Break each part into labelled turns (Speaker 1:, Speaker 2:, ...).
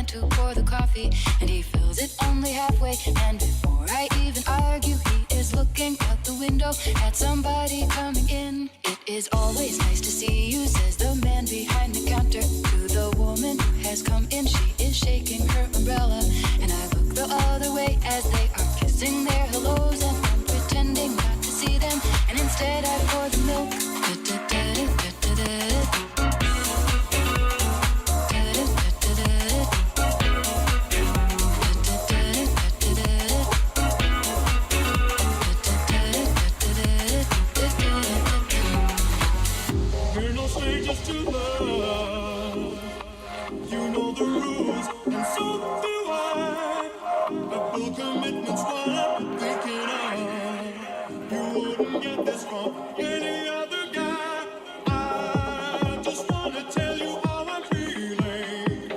Speaker 1: time to pour the coffee, and he fills it only halfway. And before I even argue, he is looking out the window at somebody coming in. It is always nice to see you, says the man behind the counter to the woman who has come in. She is shaking her umbrella, and I look the other way as they are kissing their hellos, and I'm pretending not to see them, and instead I pour the milk.
Speaker 2: We're no strangers to love. You know the rules, and so do I. A full commitment's what I'm thinking of. You wouldn't get this from any other guy. I just wanna tell you how I'm feeling.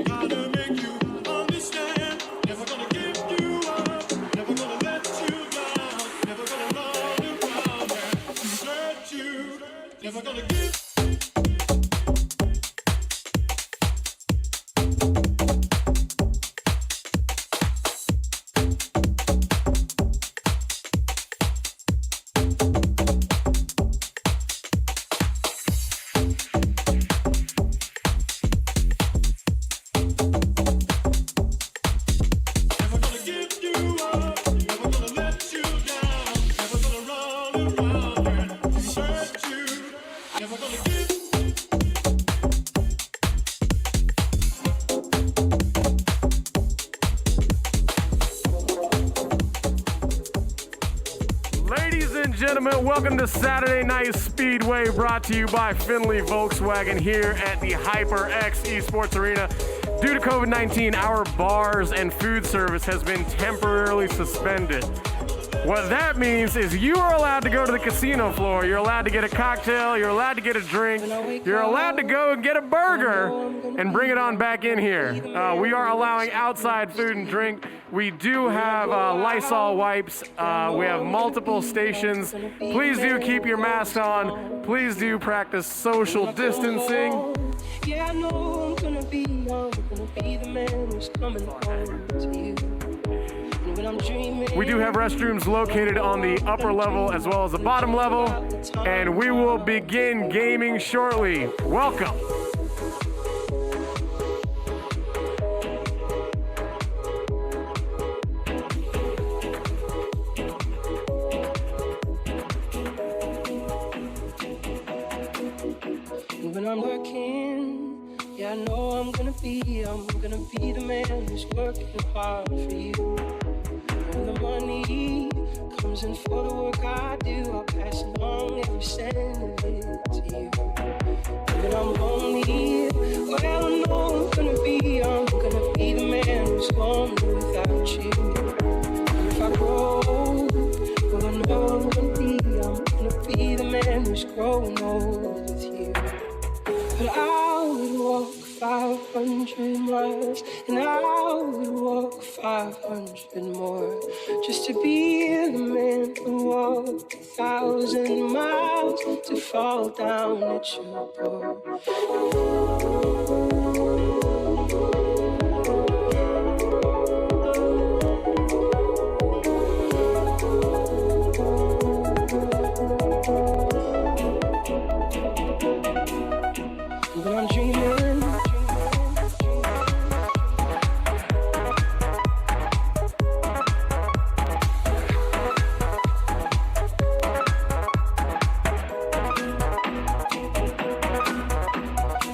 Speaker 2: Gotta make you understand. Never gonna give you up. Never gonna let you down. Never gonna run around and desert you. Never gonna give.
Speaker 3: Gentlemen, welcome to Saturday Night Speedway, brought to you by Findlay Volkswagen here at the HyperX Esports Arena. Due to COVID-19, our bars and food service has been temporarily suspended. What that means is you are allowed to go to the casino floor, you're allowed to get a cocktail, you're allowed to get a drink, you're allowed to go and get a burger and bring it on back in here. We are allowing outside food and drink. We do have Lysol wipes. We have multiple stations. Please do keep your mask on. Please do practice social distancing.
Speaker 4: Yeah, I know I'm gonna be the man who's coming home to you.
Speaker 3: We do have restrooms located on the upper level as well as the bottom level, and we will begin gaming shortly. Welcome.
Speaker 4: When I'm working, yeah, I know I'm gonna be the man who's working hard for you. When the money comes in for the work I do, I'll pass along every cent of it to you. When I'm lonely, well, I know I'm gonna be the man who's lonely without you. And if I grow, well, I know I'm gonna be the man who's growing old with you. But I would walk 500 miles, and I would walk 500 more, just to be the man who walked 1,000 miles to fall down at your door. But I'm dreaming.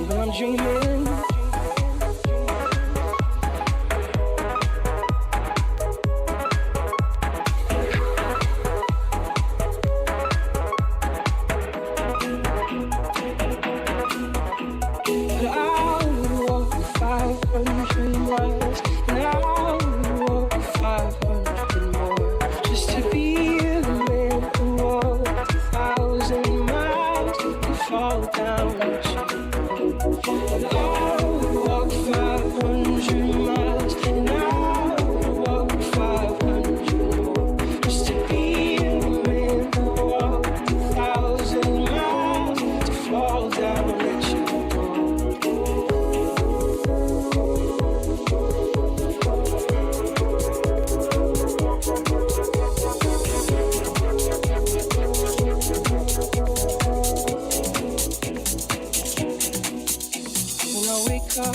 Speaker 4: But I'm dreaming. Fall down. I wake up,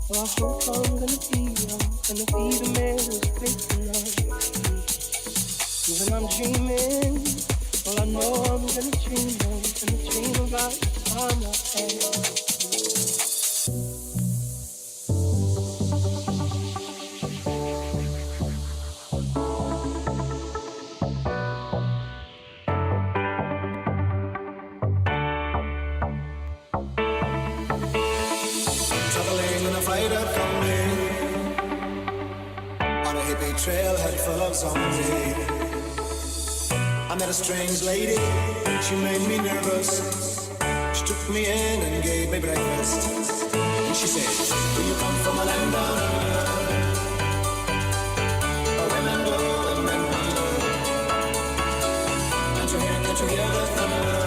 Speaker 4: well, I hope I'm gonna be the man who's waking up. And when I'm dreaming, well, I know I'm gonna dream about the time I had.
Speaker 5: Trailhead full of zombies. I met a strange lady, she made me nervous. She took me in and gave me breakfast. And she said, do you come from a land down under? Women go and men wonder. Can't you hear the thunder?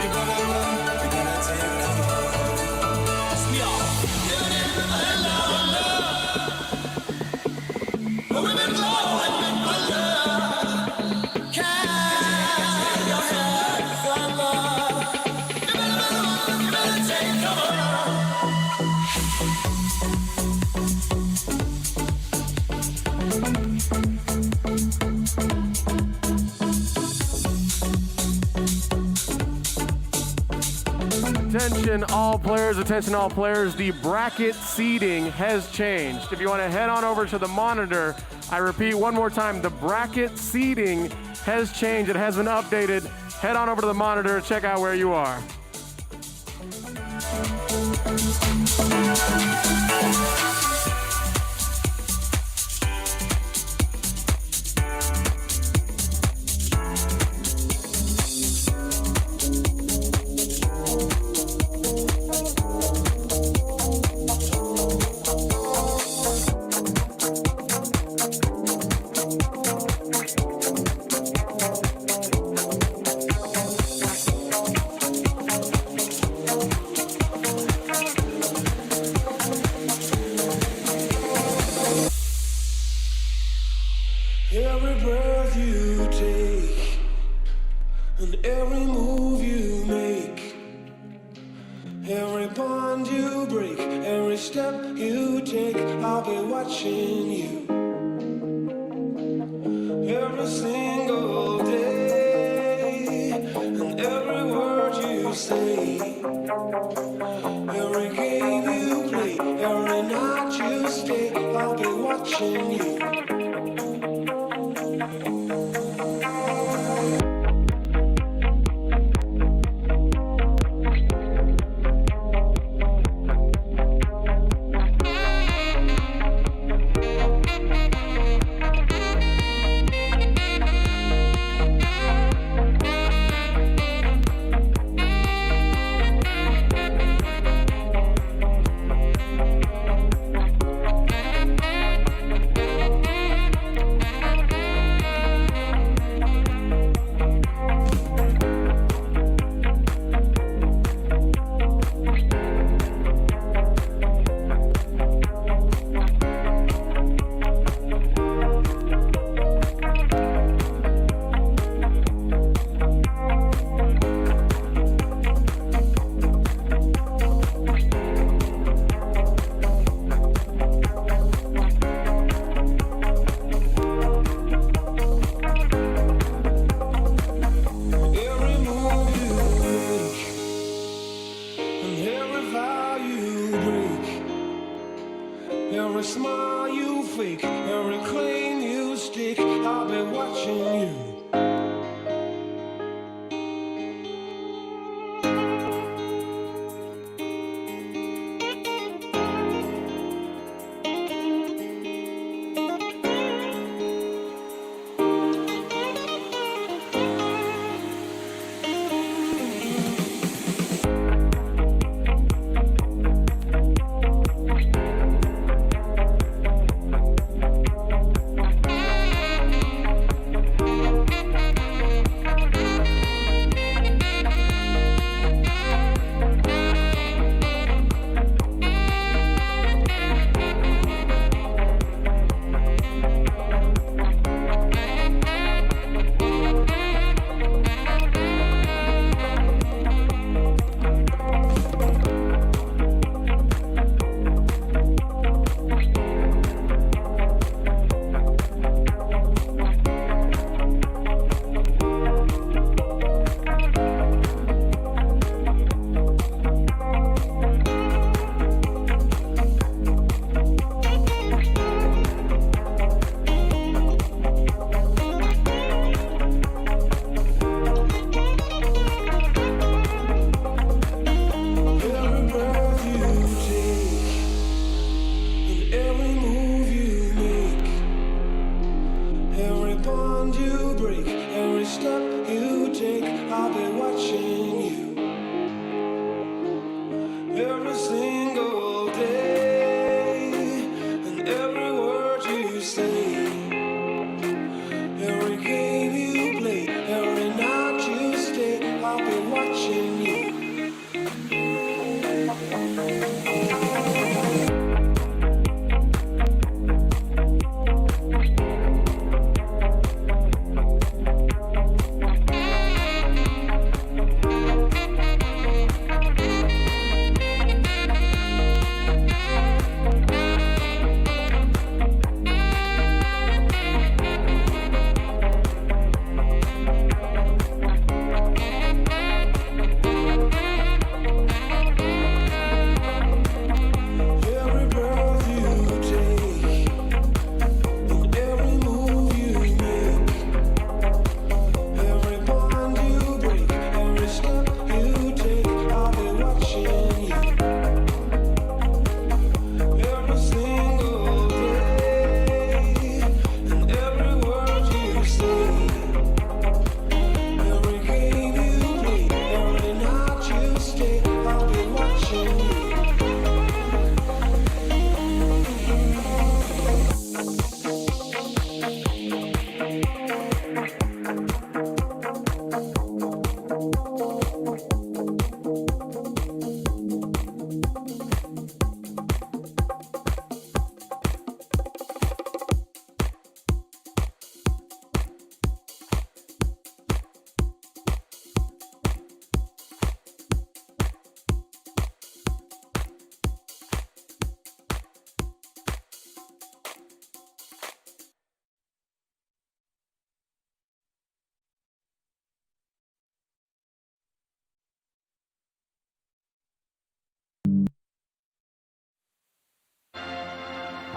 Speaker 5: You gotta run, you gotta take cover. We are living in the land down under. Women go and men wonder. Can your head thunder? You better run, you better take cover.
Speaker 3: Attention all players, the bracket seating has changed. If you want to head on over to the monitor, I repeat one more time, the bracket seating has changed. It has been updated. Head on over to the monitor, check out where you are.
Speaker 4: Every breath you take and every move you make, every bond you break, every step you take, I'll be watching you. Every single day and every word you say, every game you play, every night you stay, I'll be watching you. Every smile you fake, every claim you stick, I'll be watching you. every single day, and every word you say, every game you play, every night you stay, I'll be watching you.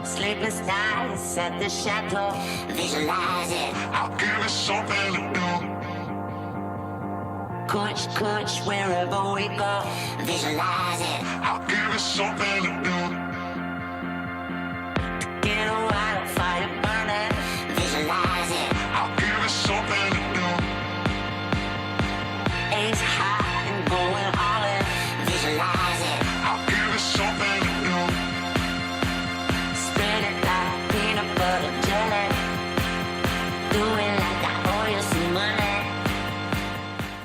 Speaker 6: Sleepless nights at the chateau, visualize it.
Speaker 2: I'll give it something to do.
Speaker 6: Coach, wherever we go, visualize it.
Speaker 2: I'll give it something to do.
Speaker 6: Get a wild fire burning, visualize it.
Speaker 2: I'll give it something to do.
Speaker 6: Ace high and going all in, visualize it.
Speaker 2: I'll give it something to do.
Speaker 6: Spread it like peanut butter jelly. Do it like I owe you some money.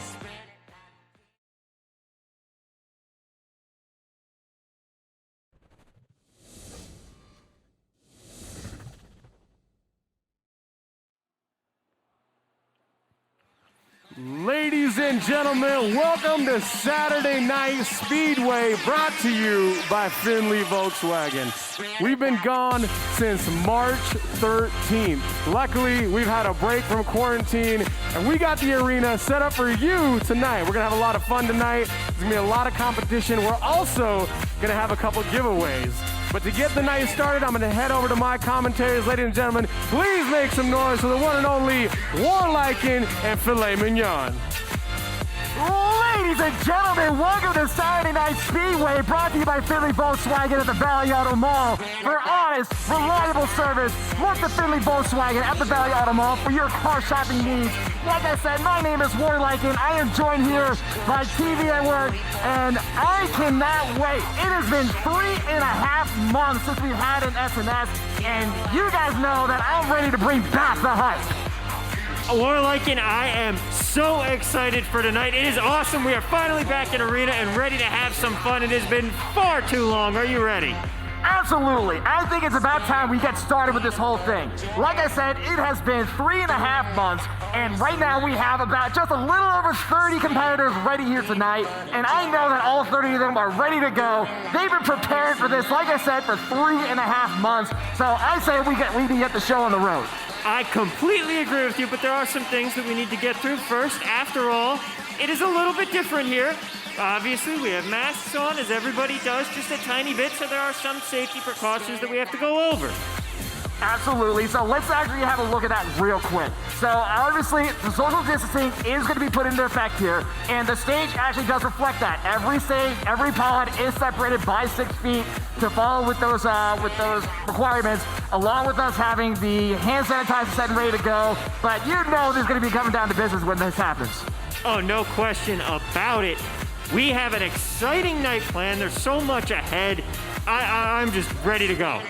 Speaker 6: Spread it like
Speaker 3: Ladies and gentlemen, welcome to Saturday Night Speedway, brought to you by Findlay Volkswagen. We've been gone since March 13th. Luckily, we've had a break from quarantine, and we got the arena set up for you tonight. We're gonna have a lot of fun tonight. There's gonna be a lot of competition. We're also gonna have a couple giveaways. But to get the night started, I'm gonna head over to my commentators. Ladies and gentlemen, please make some noise for the one and only Warliken and Filet Mignon.
Speaker 7: Ladies and gentlemen, welcome to Saturday Night Speedway, brought to you by Findlay Volkswagen at the Valley Auto Mall. For honest, reliable service, look to Findlay Volkswagen at the Valley Auto Mall for your car shopping needs. Like I said, my name is Warliken. I am joined here by TV at Work, and I cannot wait. It has been 3.5 months since we've had an SNS, and you guys know that I'm ready to bring back the hype.
Speaker 8: Warliken, I am so excited for tonight. It is awesome. We are finally back in arena and ready to have some fun. It has been far too long. Are you ready?
Speaker 7: Absolutely. I think it's about time we get started with this whole thing. Like I said, it has been 3.5 months, and right now we have about just a little over 30 competitors ready here tonight, and I know that all 30 of them are ready to go. They've been preparing for this, like I said, for 3.5 months, so I say we can get the show on the road.
Speaker 8: I completely agree with you, but there are some things that we need to get through first. After all, it is a little bit different here. Obviously, we have masks on, as everybody does, just a tiny bit, so there are some safety precautions that we have to go over.
Speaker 7: Absolutely. So let's actually have a look at that real quick. So obviously, the social distancing is going to be put into effect here, and the stage actually does reflect that. Every stage, every pod is separated by 6 feet to follow with those requirements, along with us having the hand sanitizer set and ready to go. But you know there's going to be coming down to business when this happens.
Speaker 8: Oh, no question about it. We have an exciting night planned. There's so much ahead. I'm just ready to go.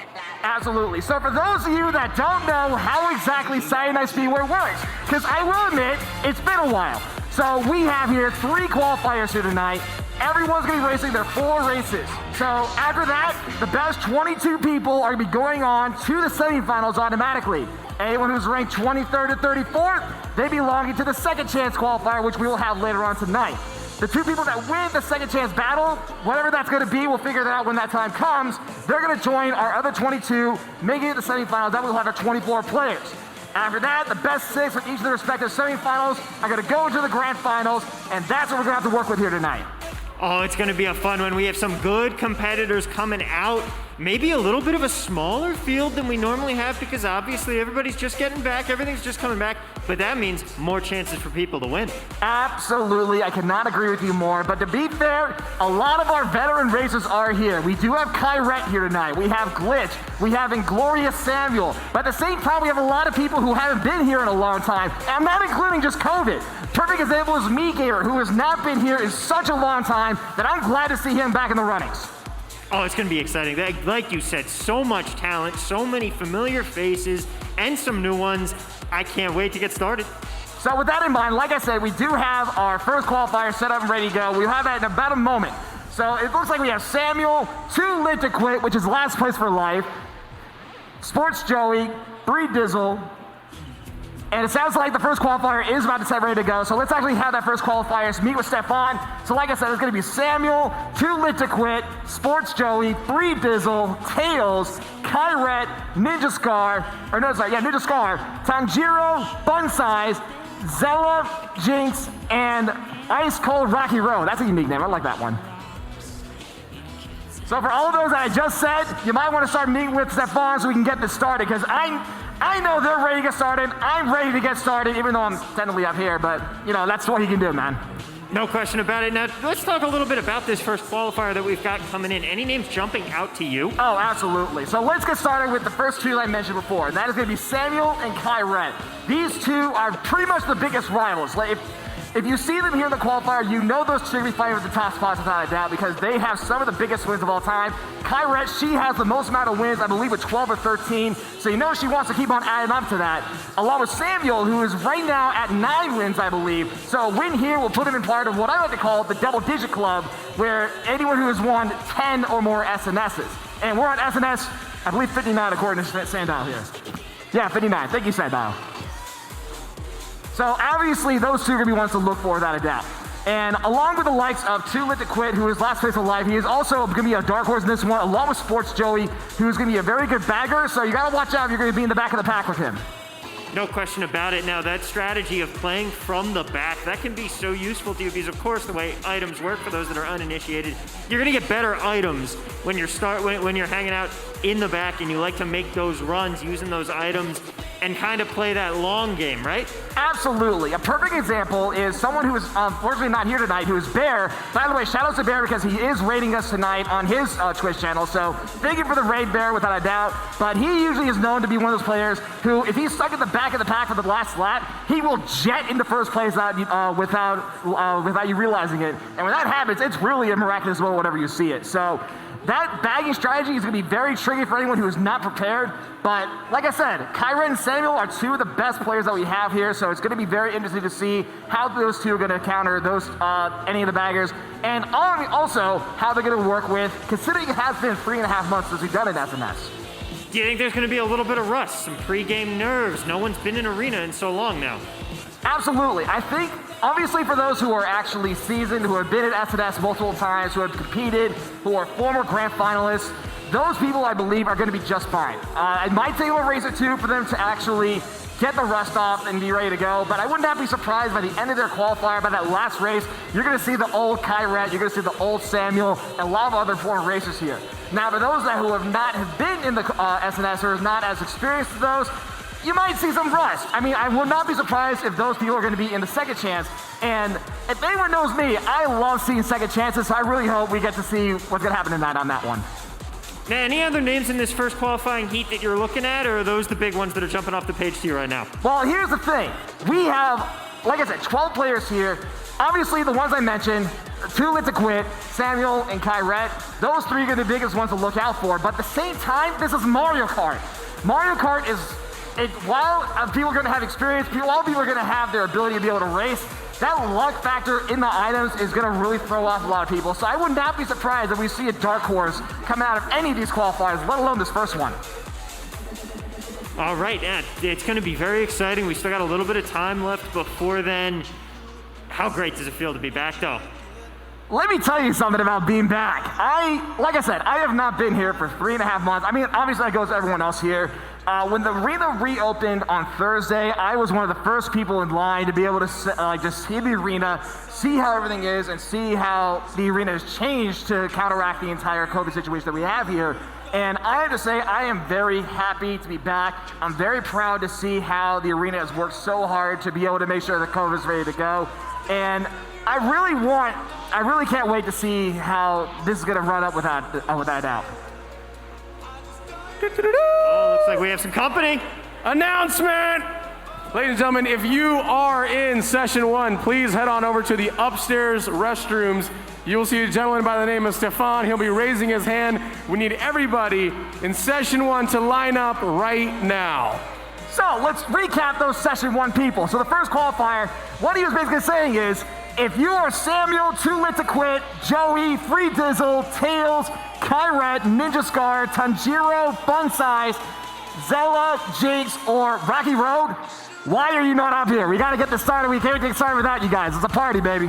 Speaker 7: Absolutely. So for those of you that don't know how exactly Saturday Night Speedway works, because I will admit, it's been a while. So we have here 3 qualifiers here tonight. Everyone's going to be racing their 4 races. So after that, the best 22 people are going to be going on to the semifinals automatically. Anyone who's ranked 23rd to 34th, they belong to the second chance qualifier, which we will have later on tonight. The 2 people that win the second chance battle, whatever that's going to be, we'll figure that out when that time comes. They're going to join our other 22, making it the semifinals. Then we'll have our 24 players. After that, the best 6 from each of the respective semifinals are going to go into the grand finals, and that's what we're going to have to work with here tonight.
Speaker 8: Oh, it's going to be a fun one. We have some good competitors coming out. Maybe a little bit of a smaller field than we normally have because obviously everybody's just getting back. Everything's just coming back. But that means more chances for people to win.
Speaker 7: Absolutely. I cannot agree with you more. But to be fair, a lot of our veteran racers are here. We do have Kyrette here tonight. We have Glitch. We have Inglorious Samuel. But at the same time, we have a lot of people who haven't been here in a long time. And I'm not including just COVID. Perfect example is Megator, who has not been here in such a long time that I'm glad to see him back in the runnings.
Speaker 8: Oh, it's going to be exciting. Like you said, so much talent, so many familiar faces, and some new ones. I can't wait to get started.
Speaker 7: So with that in mind, like I said, we do have our first qualifier set up and ready to go. We'll have that in about a moment. So it looks like we have Samuel, 2 Lit to Quit, which is last place for life, Sports Joey, 3 Dizzle, and it sounds like the first qualifier is about to set ready to go. So let's actually have that first qualifier meet with Stefan. So like I said, it's going to be Samuel, 2 Lit to Quit, Sports Joey, 3 Dizzle, Tails, Kyrette, Ninja Scar, Ninja Scar, Tanjiro, Bun Size, Zella, Jinx, and Ice Cold Rocky Road. That's a unique name. I like that one. So for all of those that I just said, you might want to start meeting with Stefan so we can get this started, because I know they're ready to get started. I'm ready to get started, even though I'm technically up here, but, that's what he can do, man.
Speaker 8: No question about it. Now, let's talk a little bit about this first qualifier that we've got coming in. Any names jumping out to you?
Speaker 7: Oh, absolutely. So let's get started with the first 2 I mentioned before. That is going to be Samuel and Kyrette. These 2 are pretty much the biggest rivals. If you see them here in the qualifier, you know those 2 are going to be fighting for the top spots without a doubt because they have some of the biggest wins of all time. Kyrette, she has the most amount of wins, I believe, with 12 or 13. So you know she wants to keep on adding up to that. Along with Samuel, who is right now at 9 wins, I believe. So a win here will put him in part of what I like to call the double-digit club, where anyone who has won 10 or more SNSs. And we're on SNS, I believe 59 according to Sandile here. Yeah, 59. Thank you, Sandile. So obviously those 2 are going to be ones to look for without a doubt. And along with the likes of 2 Lit to Quit, who is last place alive, he is also going to be a dark horse in this one, along with Sports Joey, who is going to be a very good bagger. So you got to watch out if you're going to be in the back of the pack with him.
Speaker 8: No question about it. Now, that strategy of playing from the back, that can be so useful to you because, of course, the way items work for those that are uninitiated, you're going to get better items when you're hanging out in the back and you like to make those runs using those items and kind of play that long game, right?
Speaker 7: Absolutely. A perfect example is someone who is unfortunately not here tonight, who is Bear. By the way, shout out to Bear because he is raiding us tonight on his Twitch channel. So thank you for the raid, Bear, without a doubt. But he usually is known to be one of those players who, if he's stuck at the back of the pack for the last lap, he will jet into first place without you realizing it. And when that happens, it's really a miraculous moment whenever you see it. So that bagging strategy is going to be very tricky for anyone who is not prepared. But like I said, Kyrette and Samuel are 2 of the best players that we have here. So it's going to be very interesting to see how those 2 are going to counter those any of the baggers. And also how they're going to work with, considering it has been 3.5 months since we've done an SNS.
Speaker 8: Do you think there's going to be a little bit of rust, some pre-game nerves? No one's been in arena in so long now.
Speaker 7: Absolutely. I think, obviously, for those who are actually seasoned, who have been at SNS multiple times, who have competed, who are former grand finalists, those people, I believe, are going to be just fine. It might take a race or 2 for them to actually get the rust off and be ready to go, but I would not be surprised by the end of their qualifier, by that last race, you're going to see the old Kyrette, you're going to see the old Samuel, and a lot of other former racers here. Now, for those who have been in the SNS or is not as experienced as those, you might see some rust. I mean, I would not be surprised if those people are going to be in the second chance. And if anyone knows me, I love seeing second chances, so I really hope we get to see what's going to happen tonight on that one.
Speaker 8: Now, any other names in this first qualifying heat that you're looking at, or are those the big ones that are jumping off the page to you right now?
Speaker 7: Well, here's the thing. We have, like I said, 12 players here. Obviously, the ones I mentioned, Too Lit to Quit, Samuel, and Kyrette, those three are the biggest ones to look out for. But at the same time, this is Mario Kart. Mario Kart is, while people are going to have experience, while people are going to have their ability to be able to race, that luck factor in the items is going to really throw off a lot of people. So I would not be surprised if we see a dark horse come out of any of these qualifiers, let alone this first one.
Speaker 8: All right, it's going to be very exciting. We still got a little bit of time left before then. How great does it feel to be back, though?
Speaker 7: Let me tell you something about being back. Like I said, I have not been here for 3.5 months. I mean, obviously that goes to everyone else here. When the arena reopened on Thursday, I was one of the first people in line to be able to just see the arena, see how everything is, and see how the arena has changed to counteract the entire COVID situation that we have here. And I have to say, I am very happy to be back. I'm very proud to see how the arena has worked so hard to be able to make sure that COVID is ready to go. And I really can't wait to see how this is going to run up without doubt.
Speaker 8: Oh, looks like we have some company.
Speaker 3: Announcement! Ladies and gentlemen, if you are in session 1, please head on over to the upstairs restrooms. You will see a gentleman by the name of Stefan. He'll be raising his hand. We need everybody in session 1 to line up right now.
Speaker 7: So let's recap those session 1 people. So the first qualifier, what he was basically saying is, if you are Samuel, Too Lit to Quit, Joey, Free Dizzle, Tails, Kyrette, Ninja Scar, Tanjiro, Fun Size, Zella, Jinx, or Rocky Road, why are you not up here? We gotta get this started. We can't get started without you guys. It's a party, baby.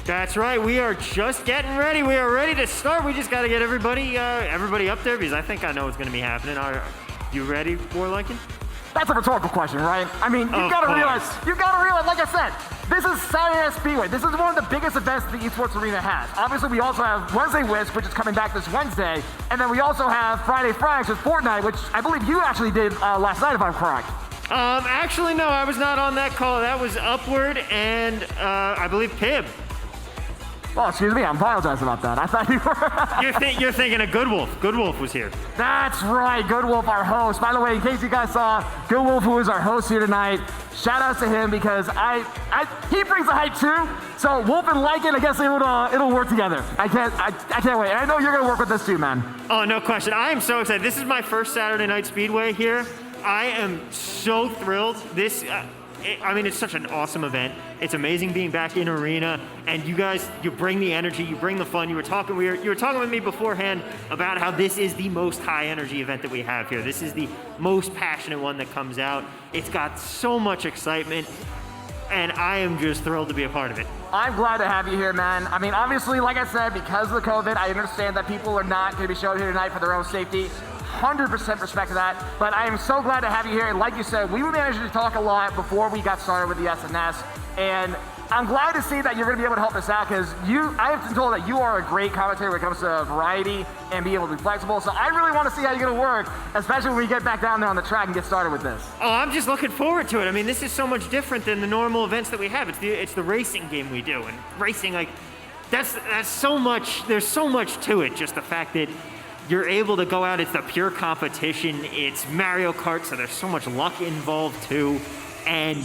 Speaker 8: That's right. We are just getting ready. We are ready to start. We just got to get everybody up there because I think I know what's going to be happening. Are you ready, Warlincoln?
Speaker 7: That's a rhetorical question, right? I mean, you gotta realize, like I said, this is Saturday Night Speedway. This is one of the biggest events the esports arena has. Obviously, we also have Wednesday Wisp, which is coming back this Wednesday, and then we also have Friday Frags with Fortnite, which I believe you actually did last night, if I'm correct.
Speaker 8: Actually, no, I was not on that call. That was Upward and I believe Pib.
Speaker 7: Oh, excuse me, I apologize about that. I thought you were...
Speaker 8: You're thinking of Good Wolf. Good Wolf was here.
Speaker 7: That's right, Good Wolf, our host. By the way, in case you guys saw, Good Wolf, who is our host here tonight, shout outs to him because he brings the hype too. So Wolf and Lycan, I guess it'll work together. I can't wait. And I know you're gonna work with this too, man.
Speaker 8: Oh, no question. I am so excited. This is my first Saturday Night Speedway here. I am so thrilled. It's such an awesome event. It's amazing being back in arena, and you guys, you bring the energy, you bring the fun. You were talking with me beforehand about how this is the most high energy event that we have here. This is the most passionate one that comes out. It's got so much excitement, and I am just thrilled to be a part of it.
Speaker 7: I'm glad to have you here, man. I mean, obviously, like I said, because of the COVID, I understand that people are not going to be showing here tonight for their own safety. 100% respect to that, but I am so glad to have you here. And like you said, we managed to talk a lot before we got started with the SNS, and I'm glad to see that you're going to be able to help us out because I have been told that you are a great commentator when it comes to variety and being able to be flexible. So I really want to see how you're going to work, especially when we get back down there on the track and get started with this.
Speaker 8: Oh, I'm just looking forward to it. I mean, this is so much different than the normal events that we have. It's the racing game we do, and racing, like, that's so much. There's so much to it. Just the fact that you're able to go out, it's the pure competition, it's Mario Kart, so there's so much luck involved too, and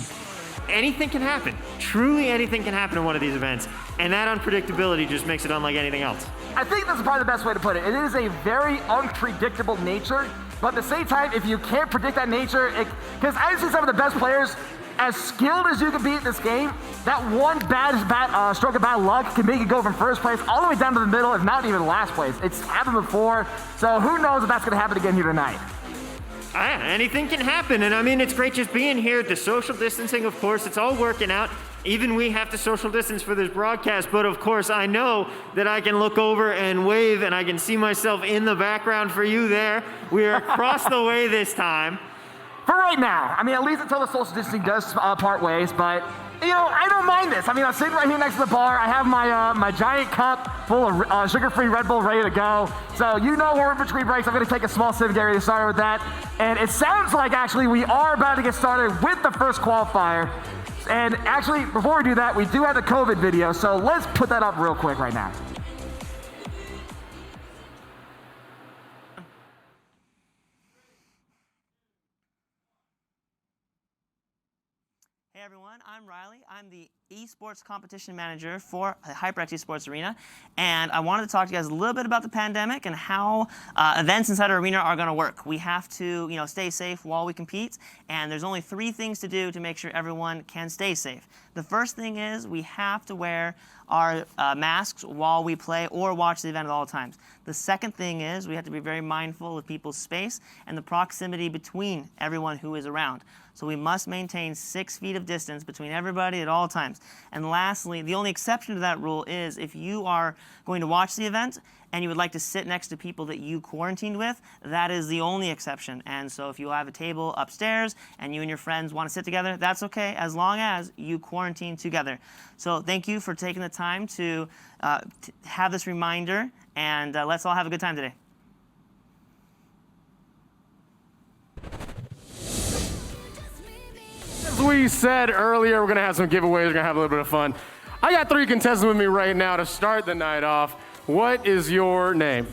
Speaker 8: anything can happen. Truly anything can happen in one of these events, and that unpredictability just makes it unlike anything else.
Speaker 7: I think that's probably the best way to put it. It is a very unpredictable nature, but at the same time, if you can't predict that nature, because I've seen some of the best players, as skilled as you can be at this game, that one bad stroke of bad luck can make you go from first place all the way down to the middle, if not even last place. It's happened before, so who knows if that's going to happen again here tonight.
Speaker 8: Anything can happen, and I mean, it's great just being here. The social distancing, of course, it's all working out. Even we have to social distance for this broadcast, but of course, I know that I can look over and wave, and I can see myself in the background for you there. We are across the way this time.
Speaker 7: For right now. I mean, at least until the social distancing does part ways, but, you know, I don't mind this. I mean, I'm sitting right here next to the bar. I have my giant cup full of sugar-free Red Bull ready to go. So you know we're in between breaks. I'm going to take a small sip and get ready to start with that. And it sounds like, actually, we are about to get started with the first qualifier. And actually, before we do that, we do have the COVID video, so let's put that up real quick right now.
Speaker 9: Hey everyone, I'm Riley. I'm the esports competition manager for HyperX Esports Arena, and I wanted to talk to you guys a little bit about the pandemic and how events inside our arena are going to work. We have to, stay safe while we compete, and there's only 3 things to do to make sure everyone can stay safe. The first thing is we have to wear our masks while we play or watch the event at all times. The second thing is we have to be very mindful of people's space and the proximity between everyone who is around. So we must maintain 6 feet of distance between everybody at all times. And lastly, the only exception to that rule is if you are going to watch the event and you would like to sit next to people that you quarantined with, that is the only exception. And so if you have a table upstairs and you and your friends want to sit together, that's okay, as long as you quarantine together. So thank you for taking the time to have this reminder, and let's all have a good time today.
Speaker 3: As we said earlier, we're going to have some giveaways. We're going to have a little bit of fun. I got 3 contestants with me right now to start the night off. What is your name?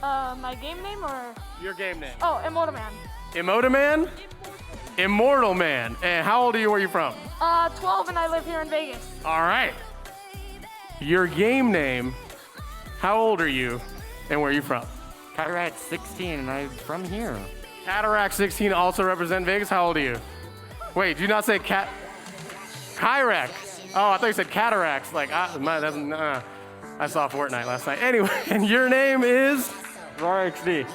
Speaker 10: My game name or?
Speaker 3: Your game name.
Speaker 10: Oh, Immortal Man.
Speaker 3: Immortal Man? Immortal Man. And how old are you? Where are you from?
Speaker 10: 12 and I live here in Vegas.
Speaker 3: All right. Your game name, how old are you and where are you from?
Speaker 11: Cataract 16 and I'm from here.
Speaker 3: Cataract 16 also represent Vegas. How old are you? Wait, did you not say Kyrac? Oh, I thought you said cataracts. Like, I saw Fortnite last night. Anyway, and your name is?
Speaker 11: RXD.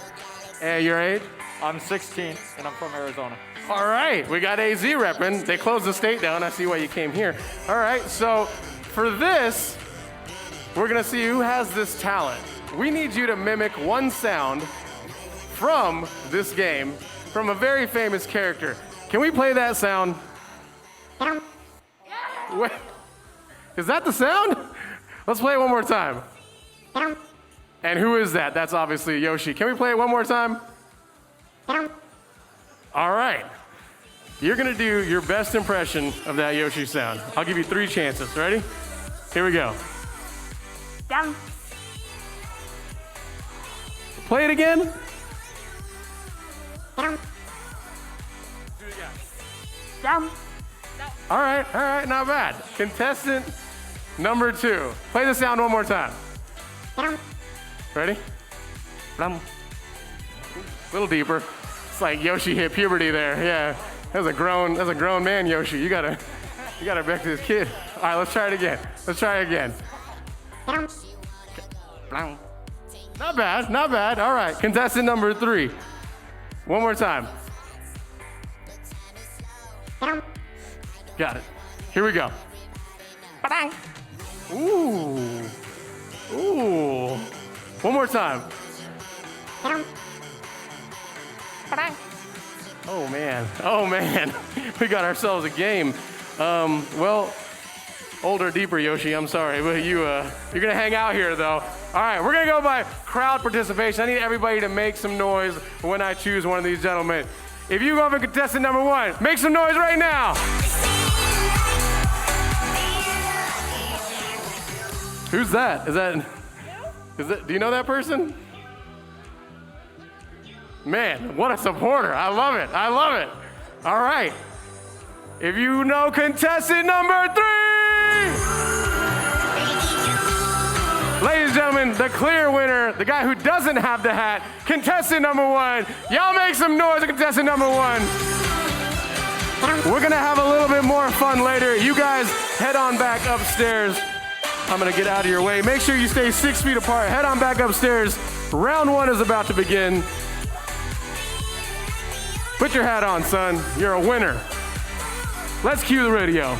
Speaker 3: And your age?
Speaker 11: I'm 16 and I'm from Arizona.
Speaker 3: All right, we got AZ repping. They closed the state down. I see why you came here. All right, so for this, we're gonna see who has this talent. We need you to mimic one sound from this game, from a very famous character. Can we play that sound? Wait, is that the sound? Let's play it one more time. And who is that? That's obviously Yoshi. Can we play it one more time? All right. You're gonna do your best impression of that Yoshi sound. I'll give you 3 chances. Ready? Here we go.
Speaker 10: Down.
Speaker 3: Play it again.
Speaker 10: Down.
Speaker 3: All right, not bad. Contestant number 2. Play the sound one more time. Ready? A little deeper. It's like Yoshi hit puberty there. Yeah, that's a grown man, Yoshi. You gotta back to this kid. All right, let's try it again. Not bad. All right, contestant number 3. One more time. Got it. Here we go. Ooh. One more time. Oh man. We got ourselves a game. Well, older, deeper, Yoshi. I'm sorry, but you're gonna hang out here though. All right, we're gonna go by crowd participation. I need everybody to make some noise when I choose one of these gentlemen. If you go for contestant number 1, make some noise right now. Who's that? Is that? Do you know that person? Man, what a supporter. I love it. All right. If you know contestant number 3, ladies and gentlemen, the clear winner, the guy who doesn't have the hat, contestant number 1. Y'all make some noise, contestant number 1. We're gonna have a little bit more fun later. You guys head on back upstairs. I'm gonna get out of your way. Make sure you stay 6 feet apart. Head on back upstairs. Round 1 is about to begin. Put your hat on, son. You're a winner. Let's cue the radio.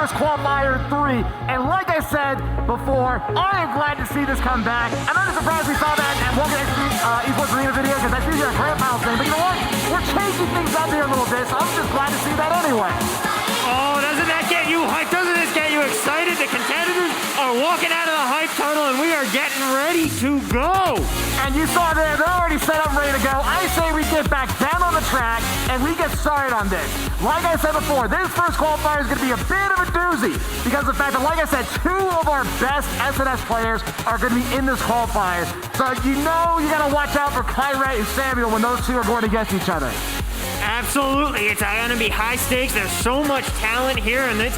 Speaker 7: first qualifier 3. And like I said before, I am glad to see this come back. I'm not surprised we saw that at Woken Esports Arena video because that's usually a grand final thing. But you know what? We're changing things up here a little bit, so I'm just glad to see that anyway.
Speaker 8: Oh, doesn't that get you hyped? Doesn't this get you excited? The contenders are walking out of the hype tunnel and we are getting ready to go.
Speaker 7: And you saw there, they're already set up, ready to go. I say we get back down on the track and we get started on this. Like I said before, this first qualifier is going to be a bit of a doozy because of the fact that, like I said, 2 of our best SNS players are going to be in this qualifier. So you know you got to watch out for Kyrie and Samuel when those 2 are going against each other.
Speaker 8: Absolutely, it's gonna be high stakes. There's so much talent here, and it's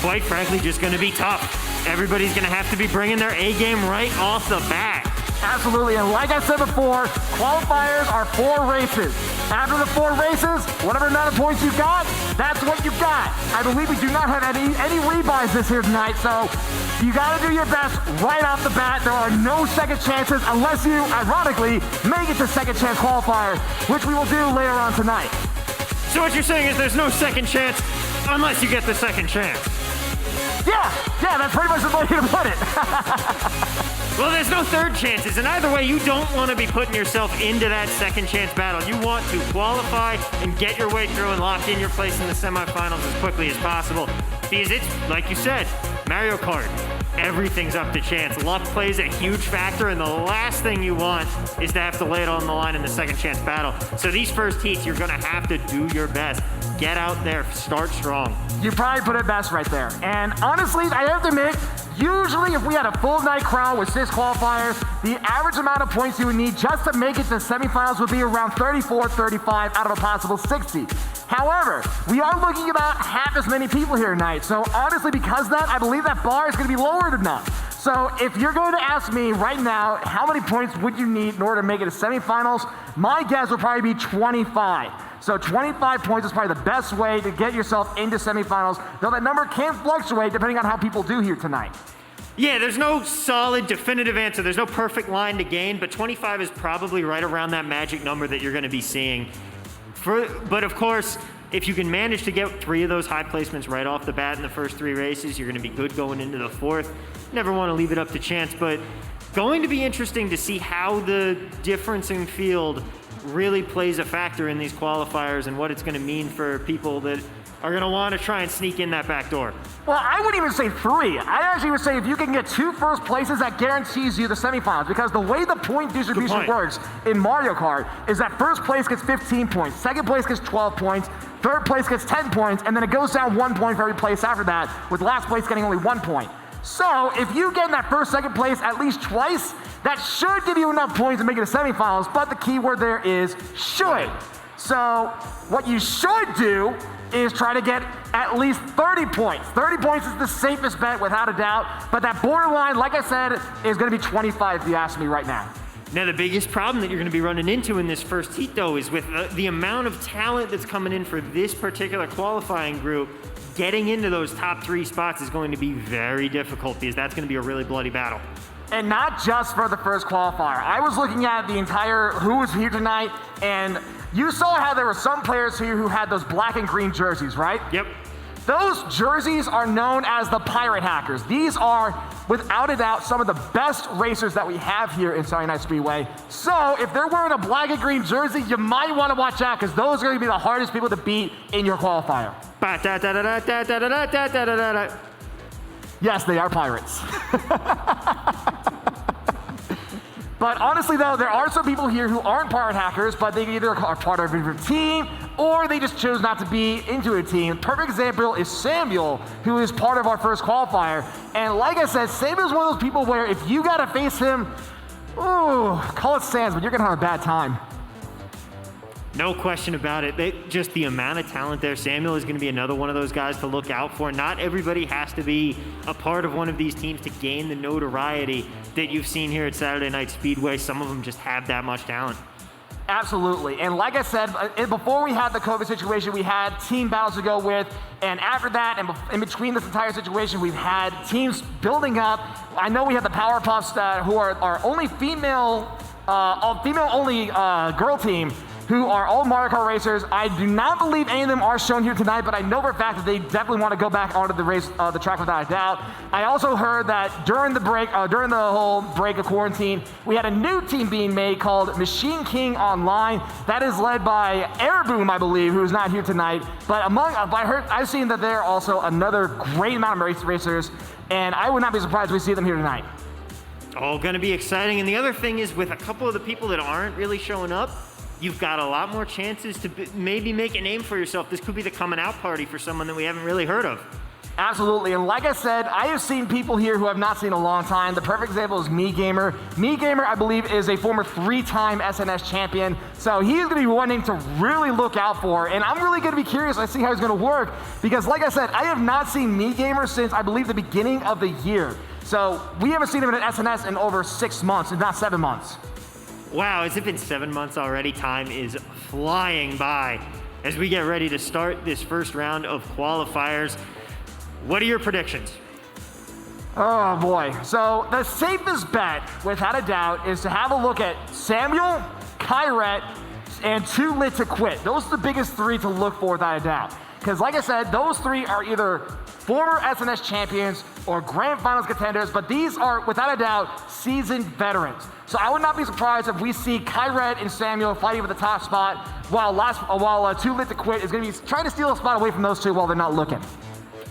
Speaker 8: quite frankly just gonna be tough. Everybody's gonna have to be bringing their A game right off the bat.
Speaker 7: Absolutely, and like I said before, qualifiers are 4 races. After the 4 races, whatever amount of points you got, that's what you got. I believe we do not have any rebuys this here tonight, so you gotta do your best right off the bat. There are no second chances unless you, ironically, make it to second chance qualifier, which we will do later on tonight.
Speaker 8: So what you're saying is there's no second chance unless you get the second chance?
Speaker 7: Yeah, that's pretty much the way to put it.
Speaker 8: Well, there's no third chances, and either way, you don't want to be putting yourself into that second chance battle. You want to qualify and get your way through and lock in your place in the semifinals as quickly as possible. Because it's, like you said, Mario Kart. Everything's up to chance. Luck plays a huge factor, and the last thing you want is to have to lay it on the line in the second chance battle. So these first heats, you're going to have to do your best. Get out there, start strong.
Speaker 7: You probably put it best right there. And honestly, I have to admit, usually if we had a full night crowd with 6 qualifiers, the average amount of points you would need just to make it to semifinals would be around 34, 35 out of a possible 60. However, we are looking about half as many people here tonight. So honestly, because of that, I believe that bar is going to be lowered enough. So if you're going to ask me right now, how many points would you need in order to make it to semifinals? My guess would probably be 25. So 25 points is probably the best way to get yourself into semifinals, though that number can fluctuate depending on how people do here tonight.
Speaker 8: Yeah, there's no solid, definitive answer. There's no perfect line to gain, but 25 is probably right around that magic number that you're going to be seeing. But of course, if you can manage to get 3 of those high placements right off the bat in the first 3 races, you're going to be good going into the 4th. Never want to leave it up to chance, but going to be interesting to see how the difference in field really plays a factor in these qualifiers and what it's going to mean for people that are going to want to try and sneak in that back door.
Speaker 7: Well, I wouldn't even say 3. I actually would say if you can get 2 first places, that guarantees you the semifinals, because the way the point distribution works in Mario Kart is that first place gets 15 points, second place gets 12 points, third place gets 10 points, and then it goes down 1 point for every place after that, with last place getting only 1 point. So if you get in that first, second place at least twice, that should give you enough points to make it to semifinals, but the key word there is should. So what you should do is try to get at least 30 points. 30 points is the safest bet without a doubt, but that borderline, like I said, is going to be 25 if you ask me right now.
Speaker 8: Now, the biggest problem that you're going to be running into in this first heat, though, is with the amount of talent that's coming in for this particular qualifying group, getting into those top 3 spots is going to be very difficult because that's going to be a really bloody battle.
Speaker 7: And not just for the first qualifier. I was looking at the entire who was here tonight, and you saw how there were some players here who had those black and green jerseys, right?
Speaker 8: Yep.
Speaker 7: Those jerseys are known as the Pirate Hackers. These are, without a doubt, some of the best racers that we have here in Saturday Night Speedway. So if they're wearing a black and green jersey, you might want to watch out because those are going to be the hardest people to beat in your qualifier. Yes, they are pirates. But honestly, though, there are some people here who aren't pirate hackers, but they either are part of a team or they just chose not to be into a team. Perfect example is Samuel, who is part of our first qualifier. And like I said, Samuel's one of those people where if you got to face him, ooh, call it Sans, but you're going to have a bad time.
Speaker 8: No question about it. Just the amount of talent there. Samuel is going to be another one of those guys to look out for. Not everybody has to be a part of one of these teams to gain the notoriety that you've seen here at Saturday Night Speedway. Some of them just have that much talent.
Speaker 7: Absolutely. And like I said, before we had the COVID situation, we had team battles to go with. And after that, and in between this entire situation, we've had teams building up. I know we have the Powerpuffs who are our only female-only girl team, who are all Mario Kart racers. I do not believe any of them are shown here tonight, but I know for a fact that they definitely want to go back onto the race, the track without a doubt. I also heard that during the whole break of quarantine, we had a new team being made called Machine King Online. That is led by Airboom, I believe, who's not here tonight. But I've seen that they're also another great amount of racers, and I would not be surprised if we see them here tonight.
Speaker 8: All going to be exciting. And the other thing is, with a couple of the people that aren't really showing up, you've got a lot more chances to maybe make a name for yourself. This could be the coming out party for someone that we haven't really heard of.
Speaker 7: Absolutely, and like I said, I have seen people here who have not seen in a long time. The perfect example is MeGamer. MeGamer, I believe, is a former 3-time SNS champion, so he's going to be wanting to really look out for, and I'm really going to be curious to see how he's going to work, because like I said, I have not seen MeGamer since, I believe, the beginning of the year. So we haven't seen him in an SNS in over 6 months, if not 7 months.
Speaker 8: Wow, has it been 7 months already? Time is flying by as we get ready to start this first round of qualifiers. What are your predictions?
Speaker 7: Oh boy. So the safest bet, without a doubt, is to have a look at Samuel, Kyret, and Too Lit to Quit. Those are the biggest 3 to look for, without a doubt. Because like I said, those 3 are either former SNS champions or grand finals contenders, but these are, without a doubt, seasoned veterans. So I would not be surprised if we see Kyret and Samuel fighting for the top spot, while Too Lit to Quit is going to be trying to steal a spot away from those 2 while they're not looking.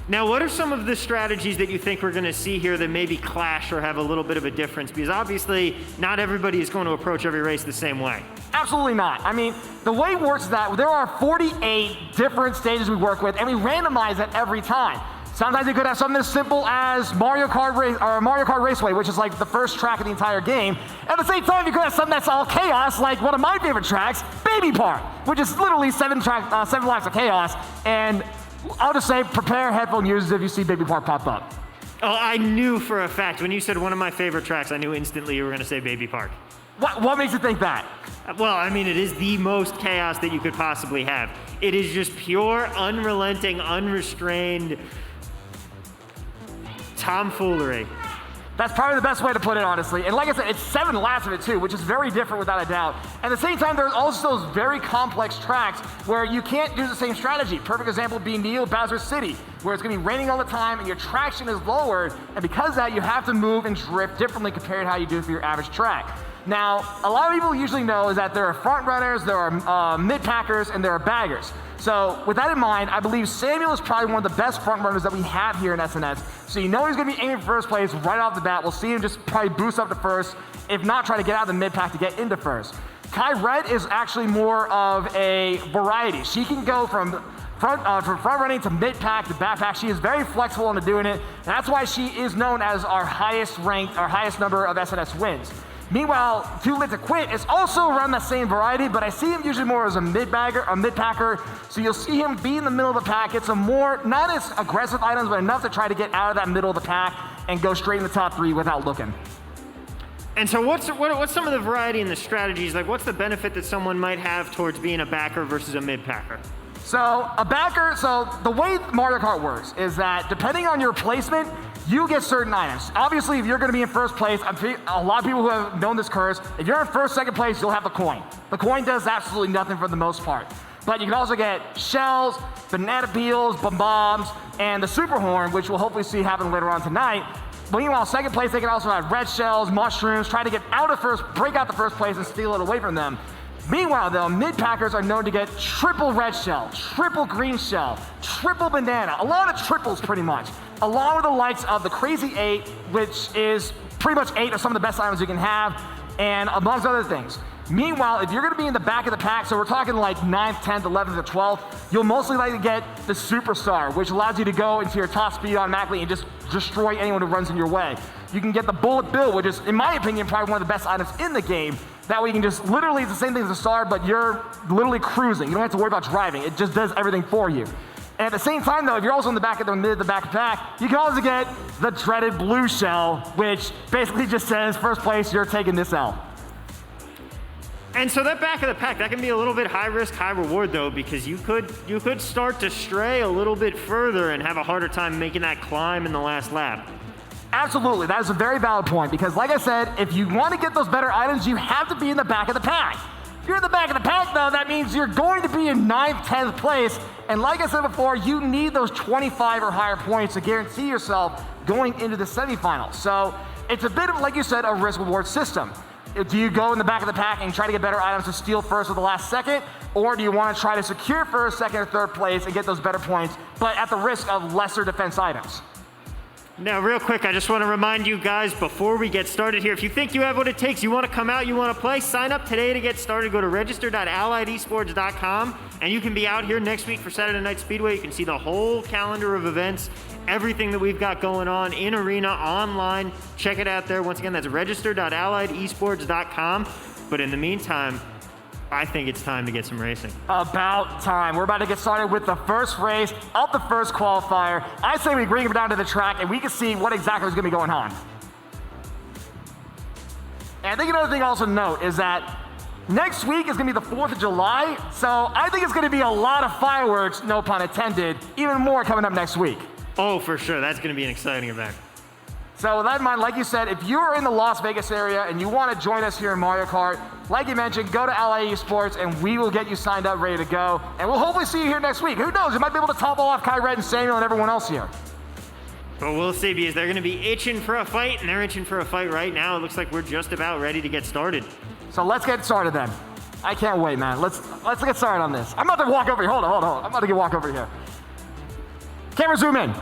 Speaker 8: Now, what are some of the strategies that you think we're going to see here that maybe clash or have a little bit of a difference? Because obviously, not everybody is going to approach every race the same way.
Speaker 7: Absolutely not. I mean, the way it works is that there are 48 different stages we work with, and we randomize it every time. Sometimes you could have something as simple as Mario Kart Raceway, which is like the first track of the entire game. At the same time, you could have something that's all chaos, like one of my favorite tracks, Baby Park, which is literally 7 laps of chaos. And I'll just say, prepare headphone users if you see Baby Park pop up.
Speaker 8: Oh, I knew for a fact. When you said one of my favorite tracks, I knew instantly you were going to say Baby Park.
Speaker 7: What makes you think that?
Speaker 8: Well, I mean, it is the most chaos that you could possibly have. It is just pure, unrelenting, unrestrained tomfoolery.
Speaker 7: That's probably the best way to put it, honestly. And like I said, it's 7 laps of it too, which is very different without a doubt. At the same time, there's also those very complex tracks where you can't do the same strategy. Perfect example being Neo Bowser City, where it's going to be raining all the time and your traction is lowered. And because of that, you have to move and drift differently compared to how you do for your average track. Now, a lot of people usually know is that there are front runners, there are mid-packers, and there are baggers. So with that in mind, I believe Samuel is probably one of the best front runners that we have here in SNS. So you know he's going to be aiming for first place right off the bat. We'll see him just probably boost up to first, if not try to get out of the mid-pack to get into first. Kyret is actually more of a variety. She can go from front running to mid-pack to back-pack. She is very flexible into doing it, and that's why she is known as our highest number of SNS wins. Meanwhile, Too Lit to Quit is also around that same variety, but I see him usually more as a mid-packer, so you'll see him be in the middle of the pack. It's a more, not as aggressive items, but enough to try to get out of that middle of the pack and go straight in the top 3 without looking.
Speaker 8: And so what's some of the variety in the strategies? Like, what's the benefit that someone might have towards being a backer versus a mid-packer?
Speaker 7: So the way Mario Kart works is that depending on your placement, you get certain items. Obviously, if you're going to be in first place, a lot of people who have known this curse, if you're in first, second place, you'll have the coin. The coin does absolutely nothing for the most part. But you can also get shells, banana peels, bombs, and the super horn, which we'll hopefully see happen later on tonight. But meanwhile, second place, they can also have red shells, mushrooms, try to get out of first, break out the first place and steal it away from them. Meanwhile, though, mid-packers are known to get triple red shell, triple green shell, triple banana, a lot of triples pretty much, along with the likes of the Crazy 8, which is pretty much 8 of some of the best items you can have, and amongst other things. Meanwhile, if you're going to be in the back of the pack, so we're talking like 9th, 10th, 11th, or 12th, you'll mostly likely get the Superstar, which allows you to go into your top speed automatically and just destroy anyone who runs in your way. You can get the Bullet Bill, which is, in my opinion, probably one of the best items in the game. That way you can just literally, it's the same thing as a star, but you're literally cruising. You don't have to worry about driving. It just does everything for you. And at the same time, though, if you're also in the back of the back pack, you can also get the dreaded blue shell, which basically just says, first place, you're taking this L.
Speaker 8: And so that back of the pack, that can be a little bit high risk, high reward, though, because you could start to stray a little bit further and have a harder time making that climb in the last lap.
Speaker 7: Absolutely, that is a very valid point, because like I said, if you want to get those better items, you have to be in the back of the pack. you're in the back of the pack, though, that means you're going to be in 9th, 10th place. And like I said before, you need those 25 or higher points to guarantee yourself going into the semifinals. So it's a bit of, like you said, a risk-reward system. Do you go in the back of the pack and try to get better items to steal first or the last second? Or do you want to try to secure first, second, or third place and get those better points, but at the risk of lesser defense items?
Speaker 8: Now, real quick, I just want to remind you guys before we get started here, if you think you have what it takes, you want to come out, you want to play, sign up today to get started. Go to register.allied-esports.com, and you can be out here next week for Saturday Night Speedway. You can see the whole calendar of events, everything that we've got going on in arena, online. Check it out there. Once again, that's register.allied-esports.com. But in the meantime, I think it's time to get some racing.
Speaker 7: About time. We're about to get started with the first race of the first qualifier. I say we bring him down to the track and we can see what exactly is going to be going on. And I think another thing also to note is that next week is going to be the 4th of July, so I think it's going to be a lot of fireworks, no pun intended, even more coming up next week.
Speaker 8: Oh, for sure. That's going to be an exciting event.
Speaker 7: So with that in mind, like you said, if you're in the Las Vegas area and you want to join us here in Mario Kart, like you mentioned, go to Allied Esports and we will get you signed up, ready to go. And we'll hopefully see you here next week. Who knows? You might be able to topple off Kyred and Samuel and everyone else here.
Speaker 8: But we'll see, because they're going to be itching for a fight, and they're itching for a fight right now. It looks like we're just about ready to get started.
Speaker 7: So let's get started then. I can't wait, man. Let's get started on this. I'm about to walk over here. Hold on. I'm about to walk over here. Camera zoom in.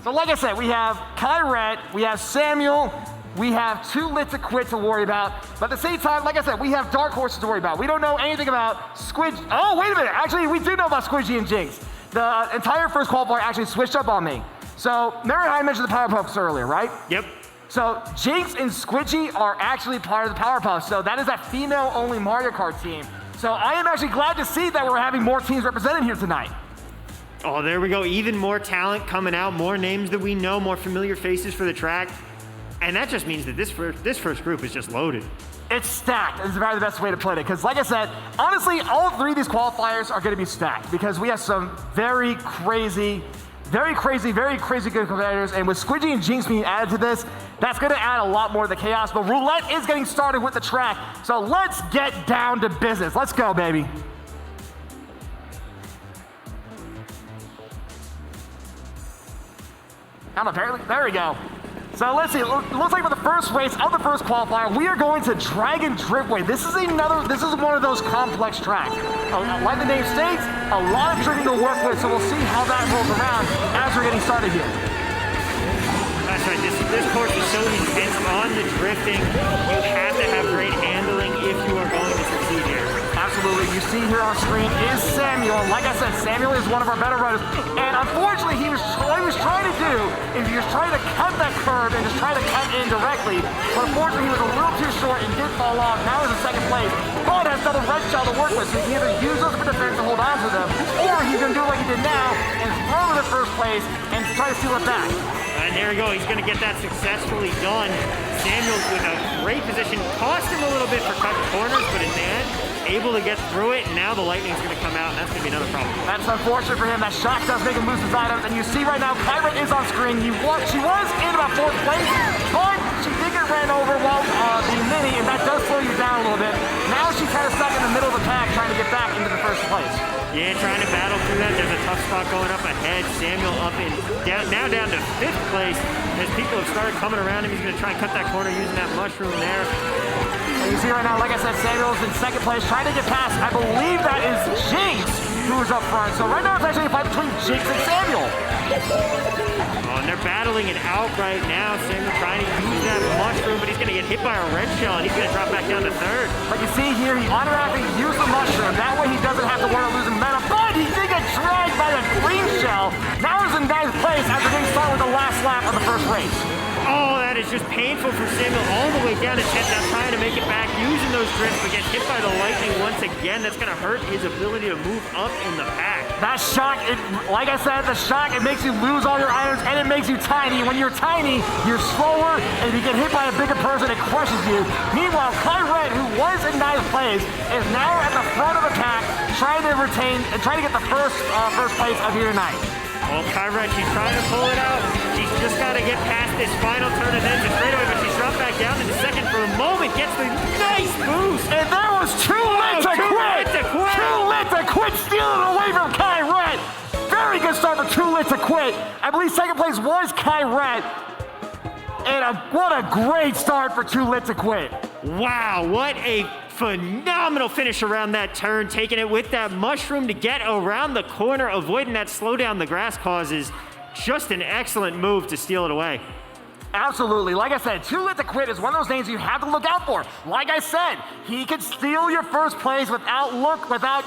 Speaker 7: So like I said, we have Kyred, we have Samuel, we have 2 lit to quit to worry about. But at the same time, like I said, we have dark horses to worry about. We don't know anything about Squid. Oh, wait a minute. Actually, we do know about Squidgy and Jinx. The entire first qualifier actually switched up on me. So remember how I mentioned the Powerpuffs earlier, right?
Speaker 8: Yep.
Speaker 7: So Jinx and Squidgy are actually part of the Powerpuffs. So that is that female-only Mario Kart team. So I am actually glad to see that we're having more teams represented here tonight.
Speaker 8: Oh, there we go. Even more talent coming out, more names that we know, more familiar faces for the track. And that just means that this first group is just loaded.
Speaker 7: It's stacked. This is probably the best way to put it. Because like I said, honestly, all 3 of these qualifiers are going to be stacked. Because we have some very crazy good competitors. And with Squidgy and Jinx being added to this, that's going to add a lot more to the chaos. But Roulette is getting started with the track. So let's get down to business. Let's go, baby. Apparently, there we go. So let's see, it looks like for the first race of the first qualifier, we are going to Dragon Driftway. This is one of those complex tracks. Like the name states, a lot of drifting to work with, so we'll see how that rolls around as we're getting started here.
Speaker 8: That's right, this course is so intense on the drifting. You have to have great handling if you are going to succeed here.
Speaker 7: Absolutely. You see here on screen is Samuel. Like I said, Samuel is one of our better runners. And unfortunately, what he was trying to do is he was trying to cut that curve and just try to cut in directly. But unfortunately, he was a little too short and did fall off. Now he's in second place. But has double red shell to work with, so he can either use those for defense to hold on to them, or he's going to do like he did now and throw to first place and try to steal it back.
Speaker 8: And there we go. He's going to get that successfully done. Samuel's with a great position. Cost him a little bit for cutting corners, but in the end, able to get through it, and now the lightning's going to come out, and that's going to be another problem.
Speaker 7: That's unfortunate for him. That shock does make him lose his items, and you see right now, Kyred is on screen. She was in about 4th place, but she did get ran over while the mini, and that does slow you down a little bit. Now she's kind of stuck in the middle of the pack trying to get back into the first place.
Speaker 8: Yeah, trying to battle through that. There's a tough spot going up ahead. Samuel up in now down to 5th place. As people have started coming around him, he's going to try and cut that corner using that mushroom there.
Speaker 7: And you see right now, like I said, Samuel's in 2nd place, trying to get past, I believe that is Jinx, who is up front. So right now it's actually a fight between Jinx and Samuel.
Speaker 8: Oh, and they're battling it out right now. Samuel trying to use that mushroom, but he's going to get hit by a red shell, and he's going to drop back down to 3rd.
Speaker 7: But you see here, he automatically used the mushroom. That way he doesn't have to worry about losing momentum. But he did get dragged by the green shell. Now he's in 9th place after getting started with the last lap of the first race.
Speaker 8: Oh, that is just painful for Samuel all the way down to 10th. Now trying to make it back, using those drifts, but gets hit by the lightning once again. That's going to hurt his ability to move up in the pack.
Speaker 7: That shock, like I said, the shock, it makes you lose all your items, and it makes you tiny. When you're tiny, you're slower, and if you get hit by a bigger person, it crushes you. Meanwhile, Kyred, who was in 9th place, is now at the front of the pack, trying to retain and trying to get the first place of here tonight.
Speaker 8: Well, Kyred, she's trying to pull it out. She's just got to get past this final turn and then just straight away, but she's dropped back down into second for a moment, gets the nice boost.
Speaker 7: And there was too lit to
Speaker 8: Too
Speaker 7: quit.
Speaker 8: Lit to Quit.
Speaker 7: Too lit to quit, stealing away from Kyrette. Very good start for Too Lit to Quit. I believe second place was Kyrette. And what a great start for Too Lit to Quit.
Speaker 8: Wow, what a phenomenal finish around that turn, taking it with that mushroom to get around the corner, avoiding that slowdown the grass causes. Just an excellent move to steal it away.
Speaker 7: Absolutely. Like I said, Too Lit to Quit is one of those names you have to look out for. Like I said, he could steal your first place without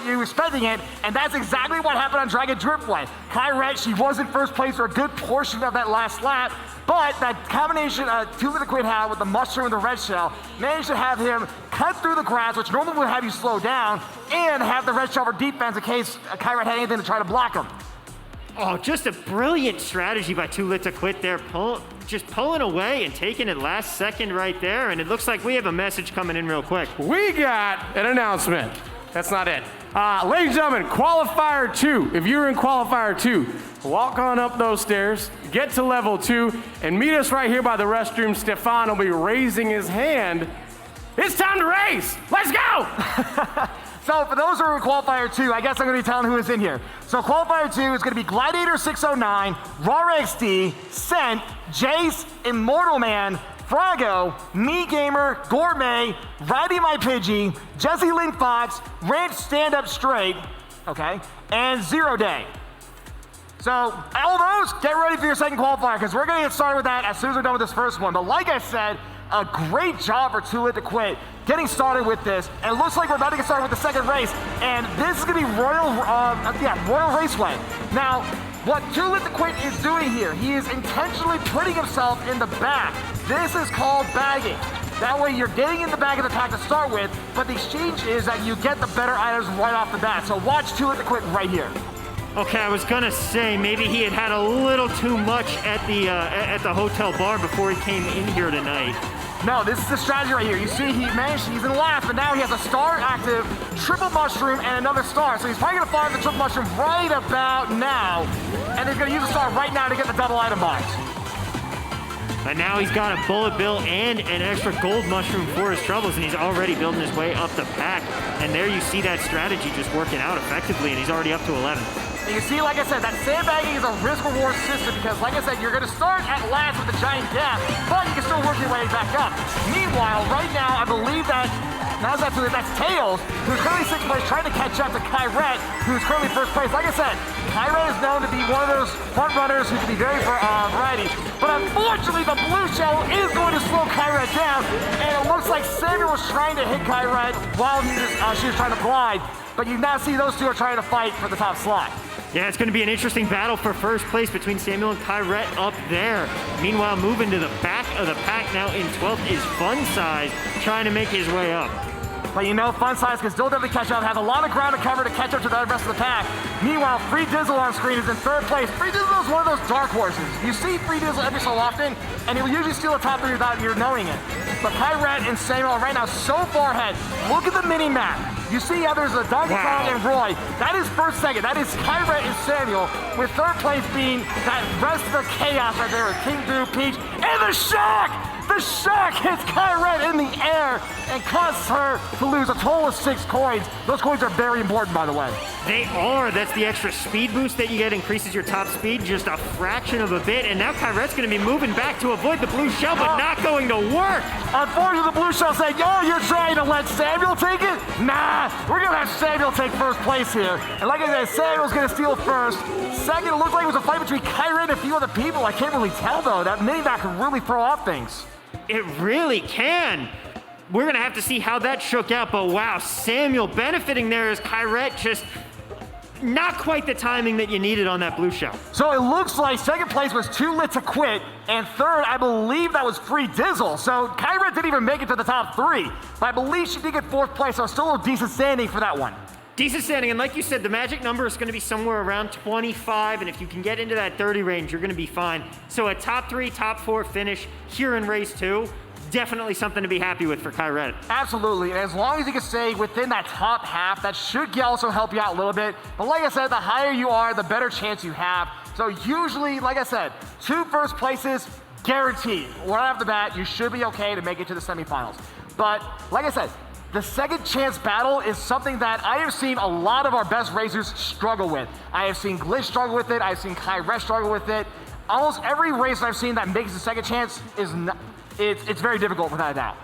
Speaker 7: you expecting it, and that's exactly what happened on Dragon Driftway. Kyrette, she was in first place for a good portion of that last lap, but that combination Too Lit to Quit had with the mushroom and the red shell managed to have him cut through the grass, which normally would have you slow down, and have the red shell for defense in case Kyrette had anything to try to block him.
Speaker 8: Oh, just a brilliant strategy by Too Lit to Quit there, just pulling away and taking it last second right there, and it looks like we have a message coming in real quick.
Speaker 3: We got an announcement. That's not it. Ladies and gentlemen, qualifier 2. If you're in qualifier 2, walk on up those stairs, get to level 2, and meet us right here by the restroom. Stefan will be raising his hand. It's time to race. Let's go.
Speaker 7: So for those who are in qualifier 2, I guess I'm going to be telling who is in here. So qualifier 2 is going to be Gladiator 609, Raw XD, Scent, Jace, Immortal Man, Frago, Me Gamer, Gourmet, Riding My Pidgey, Jesse Lynn Fox, Ranch Stand Up Straight, okay, and Zero Day. So all those, get ready for your second qualifier because we're going to get started with that as soon as we're done with this first one. But like I said, a great job for Too Lit to Quit getting started with this, and it looks like we're about to get started with the second race, and this is going to be Royal Raceway. Now, what Too Lit to Quit is doing here, he is intentionally putting himself in the back. This is called bagging. That way you're getting in the back of the pack to start with, but the exchange is that you get the better items right off the bat. So watch Too Lit to Quit right here.
Speaker 8: Okay, I was gonna say maybe he had a little too much at the hotel bar before he came in here tonight.
Speaker 7: No, this is the strategy right here. You see, he's in last, but now he has a star active, triple mushroom, and another star. So he's probably gonna fire the triple mushroom right about now, and he's gonna use the star right now to get the double item box.
Speaker 8: And now he's got a bullet bill and an extra gold mushroom for his troubles, and he's already building his way up the pack. And there you see that strategy just working out effectively, and he's already up to 11.
Speaker 7: And you see, like I said, that sandbagging is a risk-reward system because, like I said, you're going to start at last with a giant gap, but you can still work your way back up. Meanwhile, right now, I believe that's Tails, who's currently 6th place, trying to catch up to Kyrette, who's currently 1st place. Like I said, Kyrette is known to be one of those front runners who can be very variety. But unfortunately, the blue shell is going to slow Kyrette down, and it looks like Samuel was trying to hit Kyrette while she was trying to glide. But you now see those two are trying to fight for the top slot.
Speaker 8: Yeah, it's going to be an interesting battle for first place between Samuel and Kyrette up there. Meanwhile, moving to the back of the pack now in 12th is Fun Size, trying to make his way up.
Speaker 7: But you know, Fun Size can still definitely catch up, have a lot of ground to cover to catch up to the rest of the pack. Meanwhile, Free Dizzle on screen is in 3rd place. Free Dizzle is one of those dark horses. You see Free Dizzle every so often, and he will usually steal the top 3 without you knowing it. But Kyrette and Samuel are right now so far ahead. Look at the mini-map. You see how there's a Donkey Kong and Roy. That is 1st, 2nd. That is Kyrette and Samuel, with 3rd place being that rest of the chaos right there with King Boo, Peach, and the Shock! The Shock hits Kyrette in the air and causes her to lose a total of 6 coins. Those coins are very important, by the way.
Speaker 8: They are. That's the extra speed boost that you get, increases your top speed just a fraction of a bit. And now Kyrette's going to be moving back to avoid the blue shell, but not going to work.
Speaker 7: Unfortunately, the blue shell said, yo, you're trying to let Samuel take it? Nah, we're going to have Samuel take 1st place here. And like I said, Samuel's going to steal 1st. 2nd, it looked like it was a fight between Kyrette and a few other people. I can't really tell, though. That mini-map can really throw off things.
Speaker 8: It really can. We're going to have to see how that shook out, but wow, Samuel benefiting there as Kyrette just not quite the timing that you needed on that blue shell.
Speaker 7: So it looks like 2nd place was Too Lit to Quit, and 3rd, I believe that was Free Dizzle. So Kyrette didn't even make it to the top 3, but I believe she did get 4th place, so still a decent standing for that one.
Speaker 8: Decent standing, and like you said, the magic number is going to be somewhere around 25, and if you can get into that 30 range, you're going to be fine. So a top 3, top 4 finish here in race 2, definitely something to be happy with for Kyrette.
Speaker 7: Absolutely, and as long as you can stay within that top half, that should also help you out a little bit. But like I said, the higher you are, the better chance you have. So usually, like I said, 2 first places, guaranteed, right off the bat, you should be okay to make it to the semifinals. But like I said, the second chance battle is something that I have seen a lot of our best racers struggle with. I have seen Glitch struggle with it. I've seen Kai Rett struggle with it. Almost every racer I've seen that makes the second chance is it's very difficult without a doubt.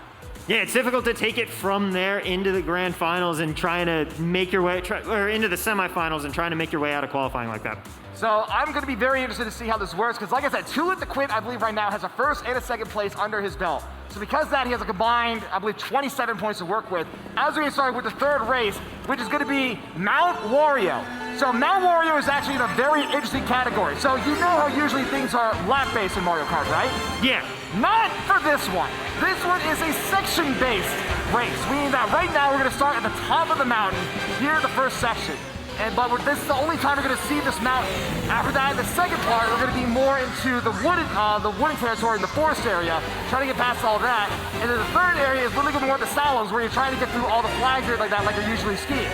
Speaker 8: Yeah, it's difficult to take it from there into the grand finals and trying to make your way, or into the semifinals and trying to make your way out of qualifying like that.
Speaker 7: So I'm going to be very interested to see how this works because, like I said, Too Lit to Quit, I believe right now has a first and a second place under his belt. So because of that, he has a combined, I believe, 27 points to work with. As we get started with the third race, which is going to be Mount Wario. So Mount Wario is actually in a very interesting category. So you know how usually things are lap-based in Mario Kart, right?
Speaker 8: Yeah.
Speaker 7: Not for this one. This one is a section-based race, meaning that right now we're going to start at the top of the mountain here in the first section. But this is the only time we're going to see this mountain. After that, in the second part, we're going to be more into the wooden territory in the forest area, trying to get past all that. And then the third area is really going to be more the slaloms, where you're trying to get through all the flags here like that, like you're usually skiing.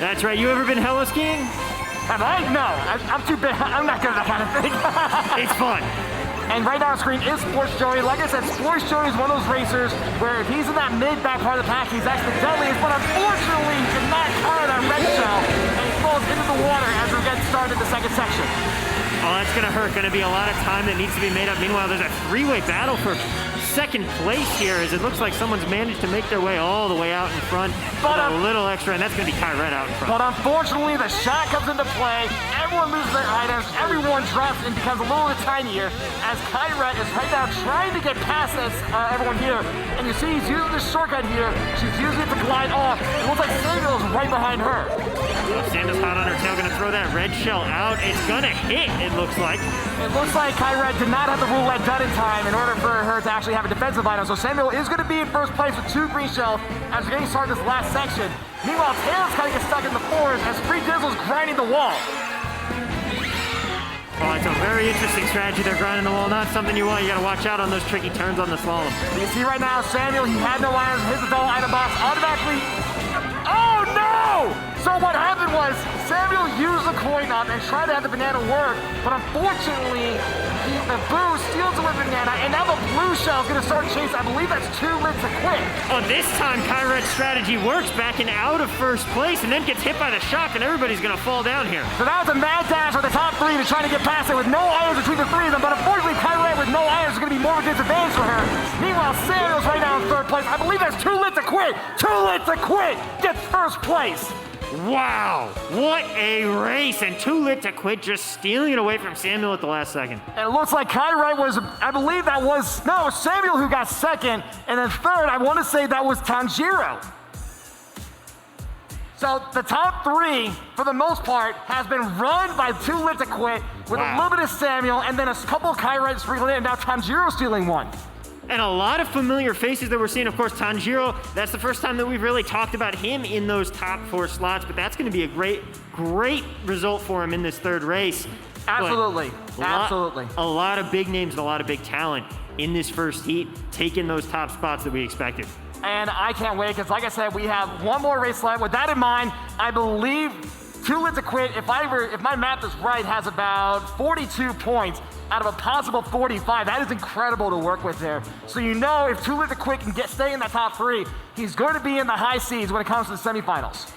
Speaker 8: That's right. You ever been hella skiing?
Speaker 7: Have I? No. I'm too big. I'm not good at that kind of thing.
Speaker 8: It's fun.
Speaker 7: And right now on screen is Sports Joey. Like I said, Sports Joey is one of those racers where if he's in that mid-back part of the pack, he's actually the deadliest, but unfortunately he did not cover that red shell, and he falls into the water as we get started the second section.
Speaker 8: Oh, that's going to hurt. Going to be a lot of time that needs to be made up. Meanwhile, there's a three-way battle for second place here as it looks like someone's managed to make their way all the way out in front with a little extra, and that's going to be Kai Rett out in front.
Speaker 7: But unfortunately, the shot comes into play. Everyone loses their items. Everyone drops and becomes a little bit tinier as Kai Rett is right now trying to get past everyone here. And you see he's using this shortcut here. She's using it to glide off. It looks like Samuel's right behind her.
Speaker 8: Samuel's hot on her tail, going to throw that red shell out. It's going to hit, it looks like.
Speaker 7: It looks like Kai Rett did not have the roulette done in time in order for her to actually have a defensive item. So Samuel is going to be in first place with 2 green shells as we're getting started this last section. Meanwhile, Tails kind of gets stuck in the forest as Free Dizzle's grinding the wall.
Speaker 8: Oh, it's a very interesting strategy. They're grinding the wall. Not something you want. You got to watch out on those tricky turns on the slalom.
Speaker 7: You see right now, Samuel, he had no items. His adult item box automatically... Oh, no! So what happened was Samuel used the coin up and tried to have the banana work, but unfortunately, the Boo steals it with the banana, and now the blue shell is going to start chasing. I believe that's Too Lit to Quit.
Speaker 8: Oh, this time Kai Rett's strategy works, backing out of first place, and then gets hit by the shock, and everybody's going to fall down here.
Speaker 7: So that was a mad dash with the top 3 to try to get past it with no items between the 3 of them, but unfortunately, Kai Rett with no items is going to be more of a disadvantage for her. Meanwhile, Samuel's right now in third place. I believe that's Too Lit to Quit. Too Lit to Quit gets first place.
Speaker 8: Wow, what a race, and Too Lit to Quit just stealing it away from Samuel at the last second.
Speaker 7: And it looks like Kai Rett was, I believe that was, no, Samuel who got second, and then third, I want to say that was Tanjiro. So the top 3, for the most part, has been run by Too Lit to Quit with a little bit of Samuel, and then a couple of Kai Rett sprinkled in, and now Tanjiro stealing one.
Speaker 8: And a lot of familiar faces that we're seeing. Of course, Tanjiro, that's the first time that we've really talked about him in those top 4 slots, but that's going to be a great, great result for him in this third race.
Speaker 7: Absolutely, absolutely.
Speaker 8: A lot of big names and a lot of big talent in this first heat, taking those top spots that we expected.
Speaker 7: And I can't wait, because like I said, we have one more race left. With that in mind, I believe Too Lit to Quit, if my math is right, has about 42 points out of a possible 45. That is incredible to work with there. So you know if Too Lit to Quit can stay in that top 3, he's going to be in the high seeds when it comes to the semifinals.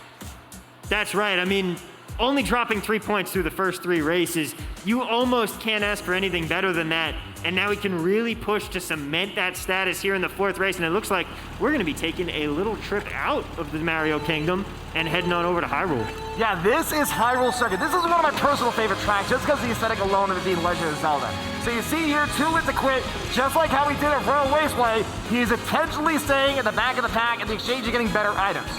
Speaker 8: That's right. I mean, only dropping 3 points through the first 3 races, you almost can't ask for anything better than that. And now we can really push to cement that status here in the 4th race. And it looks like we're going to be taking a little trip out of the Mario Kingdom and heading on over to Hyrule.
Speaker 7: Yeah, this is Hyrule Circuit. This is one of my personal favorite tracks just because of the aesthetic alone of it being Legend of Zelda. So you see here, Too Lit to Quit, just like how we did at Royal Raceway, he's intentionally staying in the back of the pack in the exchange of getting better items.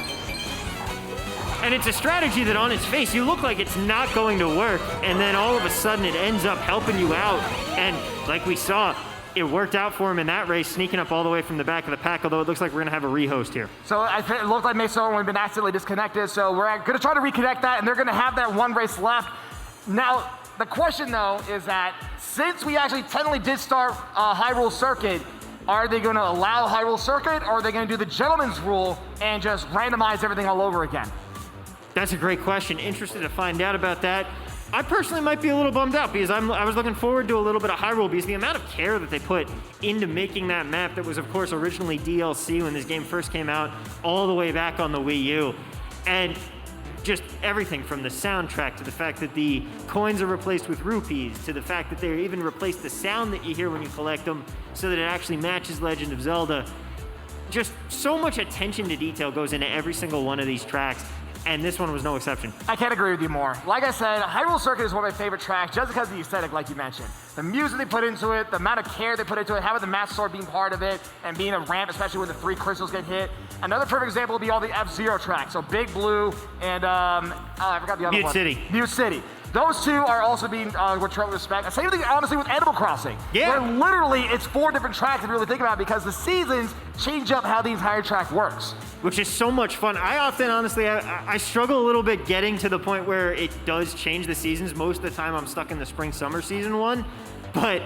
Speaker 8: And it's a strategy that on its face, you look like it's not going to work, and then all of a sudden it ends up helping you out. And like we saw, it worked out for him in that race, sneaking up all the way from the back of the pack, although it looks like we're going to have a rehost here.
Speaker 7: So it looked like Mason had been accidentally disconnected, so we're going to try to reconnect that, and they're going to have that one race left. Now, the question, though, is that since we actually technically did start Hyrule Circuit, are they going to allow Hyrule Circuit, or are they going to do the gentleman's rule and just randomize everything all over again?
Speaker 8: That's a great question. Interested to find out about that. I personally might be a little bummed out because I was looking forward to a little bit of Hyrule because the amount of care that they put into making that map that was, of course, originally DLC when this game first came out, all the way back on the Wii U. And just everything from the soundtrack to the fact that the coins are replaced with rupees to the fact that they even replaced the sound that you hear when you collect them so that it actually matches Legend of Zelda. Just so much attention to detail goes into every single one of these tracks, and this one was no exception.
Speaker 7: I can't agree with you more. Like I said, Hyrule Circuit is one of my favorite tracks just because of the aesthetic, like you mentioned. The music they put into it, the amount of care they put into it, having the Master Sword being part of it, and being a ramp, especially when the 3 crystals get hit. Another perfect example would be all the F-Zero tracks. So Big Blue and, I forgot the other one.
Speaker 8: Mute City.
Speaker 7: Mute City. Those two are also being returned with respect. Same thing, honestly, with Animal Crossing.
Speaker 8: Yeah.
Speaker 7: Where literally it's 4 different tracks if you really think about it because the seasons change up how the entire track works.
Speaker 8: Which is so much fun. I often, honestly, I struggle a little bit getting to the point where it does change the seasons. Most of the time I'm stuck in the spring-summer season one. But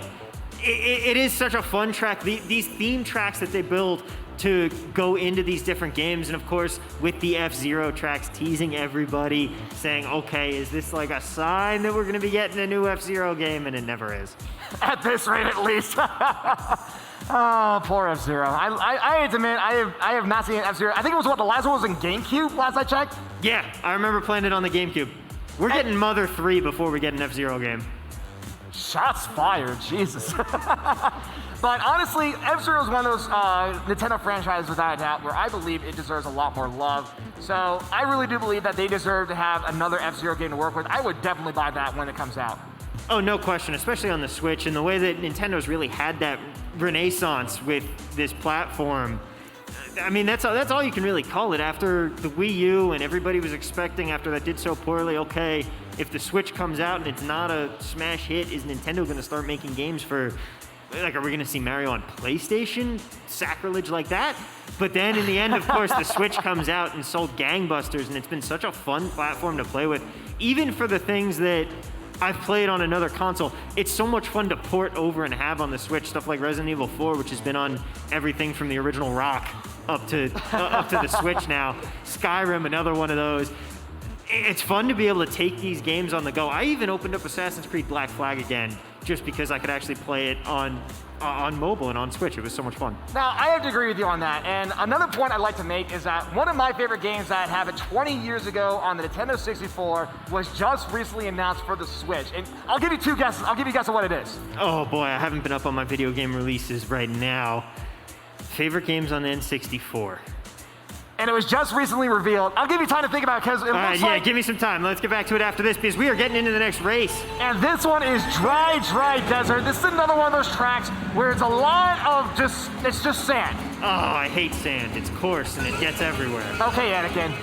Speaker 8: it is such a fun track. These theme tracks that they build to go into these different games, and of course with the F-Zero tracks teasing everybody, saying, okay, is this like a sign that we're gonna be getting a new F-Zero game? And it never is.
Speaker 7: At this rate, at least. Oh, poor F-Zero. I hate to admit, I have not seen F-Zero. I think it was the last one was in GameCube, last I checked?
Speaker 8: Yeah, I remember playing it on the GameCube. We're getting Mother 3 before we get an F-Zero game.
Speaker 7: Shots fired, Jesus. But honestly, F-Zero is one of those Nintendo franchises, without a doubt, where I believe it deserves a lot more love. So I really do believe that they deserve to have another F-Zero game to work with. I would definitely buy that when it comes out.
Speaker 8: Oh, no question, especially on the Switch, and the way that Nintendo's really had that renaissance with this platform. I mean, that's all you can really call it. After the Wii U and everybody was expecting after that did so poorly, okay, if the Switch comes out and it's not a smash hit, is Nintendo going to start making games for, like, are we going to see Mario on PlayStation? Sacrilege like that? But then in the end, of course, the Switch comes out and sold gangbusters, and it's been such a fun platform to play with. Even for the things that I've played on another console, it's so much fun to port over and have on the Switch. Stuff like Resident Evil 4, which has been on everything from the original Rock up to the Switch now. Skyrim, another one of those. It's fun to be able to take these games on the go. I even opened up Assassin's Creed Black Flag again, just because I could actually play it on mobile and on Switch. It was so much fun.
Speaker 7: Now, I have to agree with you on that. And another point I'd like to make is that one of my favorite games that happened 20 years ago on the Nintendo 64 was just recently announced for the Switch. And I'll give you 2 guesses. I'll give you a guess of what it is.
Speaker 8: Oh boy, I haven't been up on my video game releases right now. Favorite games on the N64.
Speaker 7: And it was just recently revealed. I'll give you time to think about it because it looks like...
Speaker 8: give me some time. Let's get back to it after this because we are getting into the next race.
Speaker 7: And this one is Dry, Dry Desert. This is another one of those tracks where it's a lot of it's just sand.
Speaker 8: Oh, I hate sand. It's coarse and it gets everywhere.
Speaker 7: Okay, Anakin.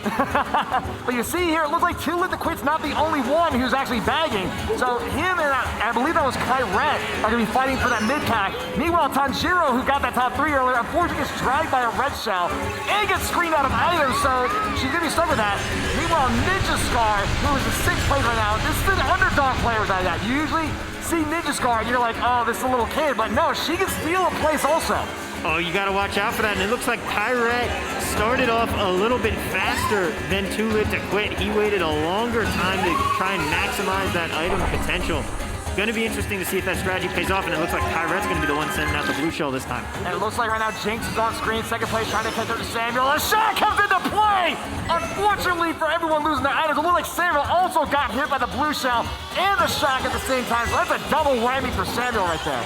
Speaker 7: But you see here, it looks like Two Lit to Quit's not the only one who's actually bagging. So him and I believe that was Kyret are going to be fighting for that mid-pack. Meanwhile, Tanjiro, who got that top 3 earlier, unfortunately gets dragged by a red shell and gets screened out of items, so she's going to be stuck with that. Meanwhile, Ninja Scar, who is the 6th place right now, this is an underdog player without that. You usually see Ninja Scar and you're like, oh, this is a little kid, but no, she can steal a place also.
Speaker 8: Oh, you got to watch out for that. And it looks like Kyret started off a little bit faster than Too Lit to Quit. He waited a longer time to try and maximize that item potential. Going to be interesting to see if that strategy pays off, and it looks like Kyret's going to be the one sending out the blue shell this time.
Speaker 7: And it looks like right now Jinx is on screen, 2nd place, trying to catch up to Samuel. And shot comes into play! Unfortunately for everyone losing their items, it looks like Samuel also got hit by the blue shell and the shock at the same time, so that's a double whammy for Samuel right there.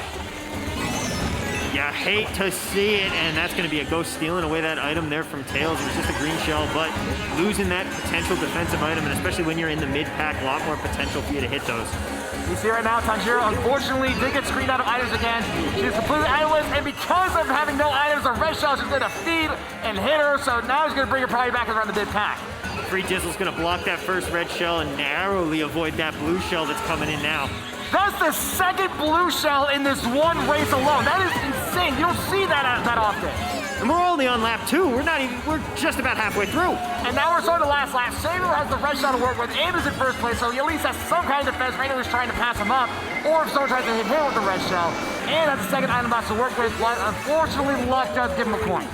Speaker 8: You hate to see it, and that's going to be a ghost stealing away that item there from Tails. It was just a green shell, but losing that potential defensive item, and especially when you're in the mid-pack, a lot more potential for you to hit those.
Speaker 7: You see right now, Tanjiro unfortunately did get screened out of items again. She's completely itemless, and because of having no items, the red shell is just going to feed and hit her, so now he's going to bring her probably back around the mid-pack.
Speaker 8: Free Dizzle's going to block that first red shell and narrowly avoid that blue shell that's coming in now.
Speaker 7: That's the 2nd blue shell in this one race alone. That is insane. You don't see that often.
Speaker 8: And we're only on lap 2. We're just about halfway through.
Speaker 7: And now we're starting the last lap. Samuel has the red shell to work with. Abe is in 1st place, so he at least has some kind of defense. Rainer is trying to pass him up, or if someone tries to hit him with the red shell. And has the 2nd item box to work with, but unfortunately, luck does give him a coin.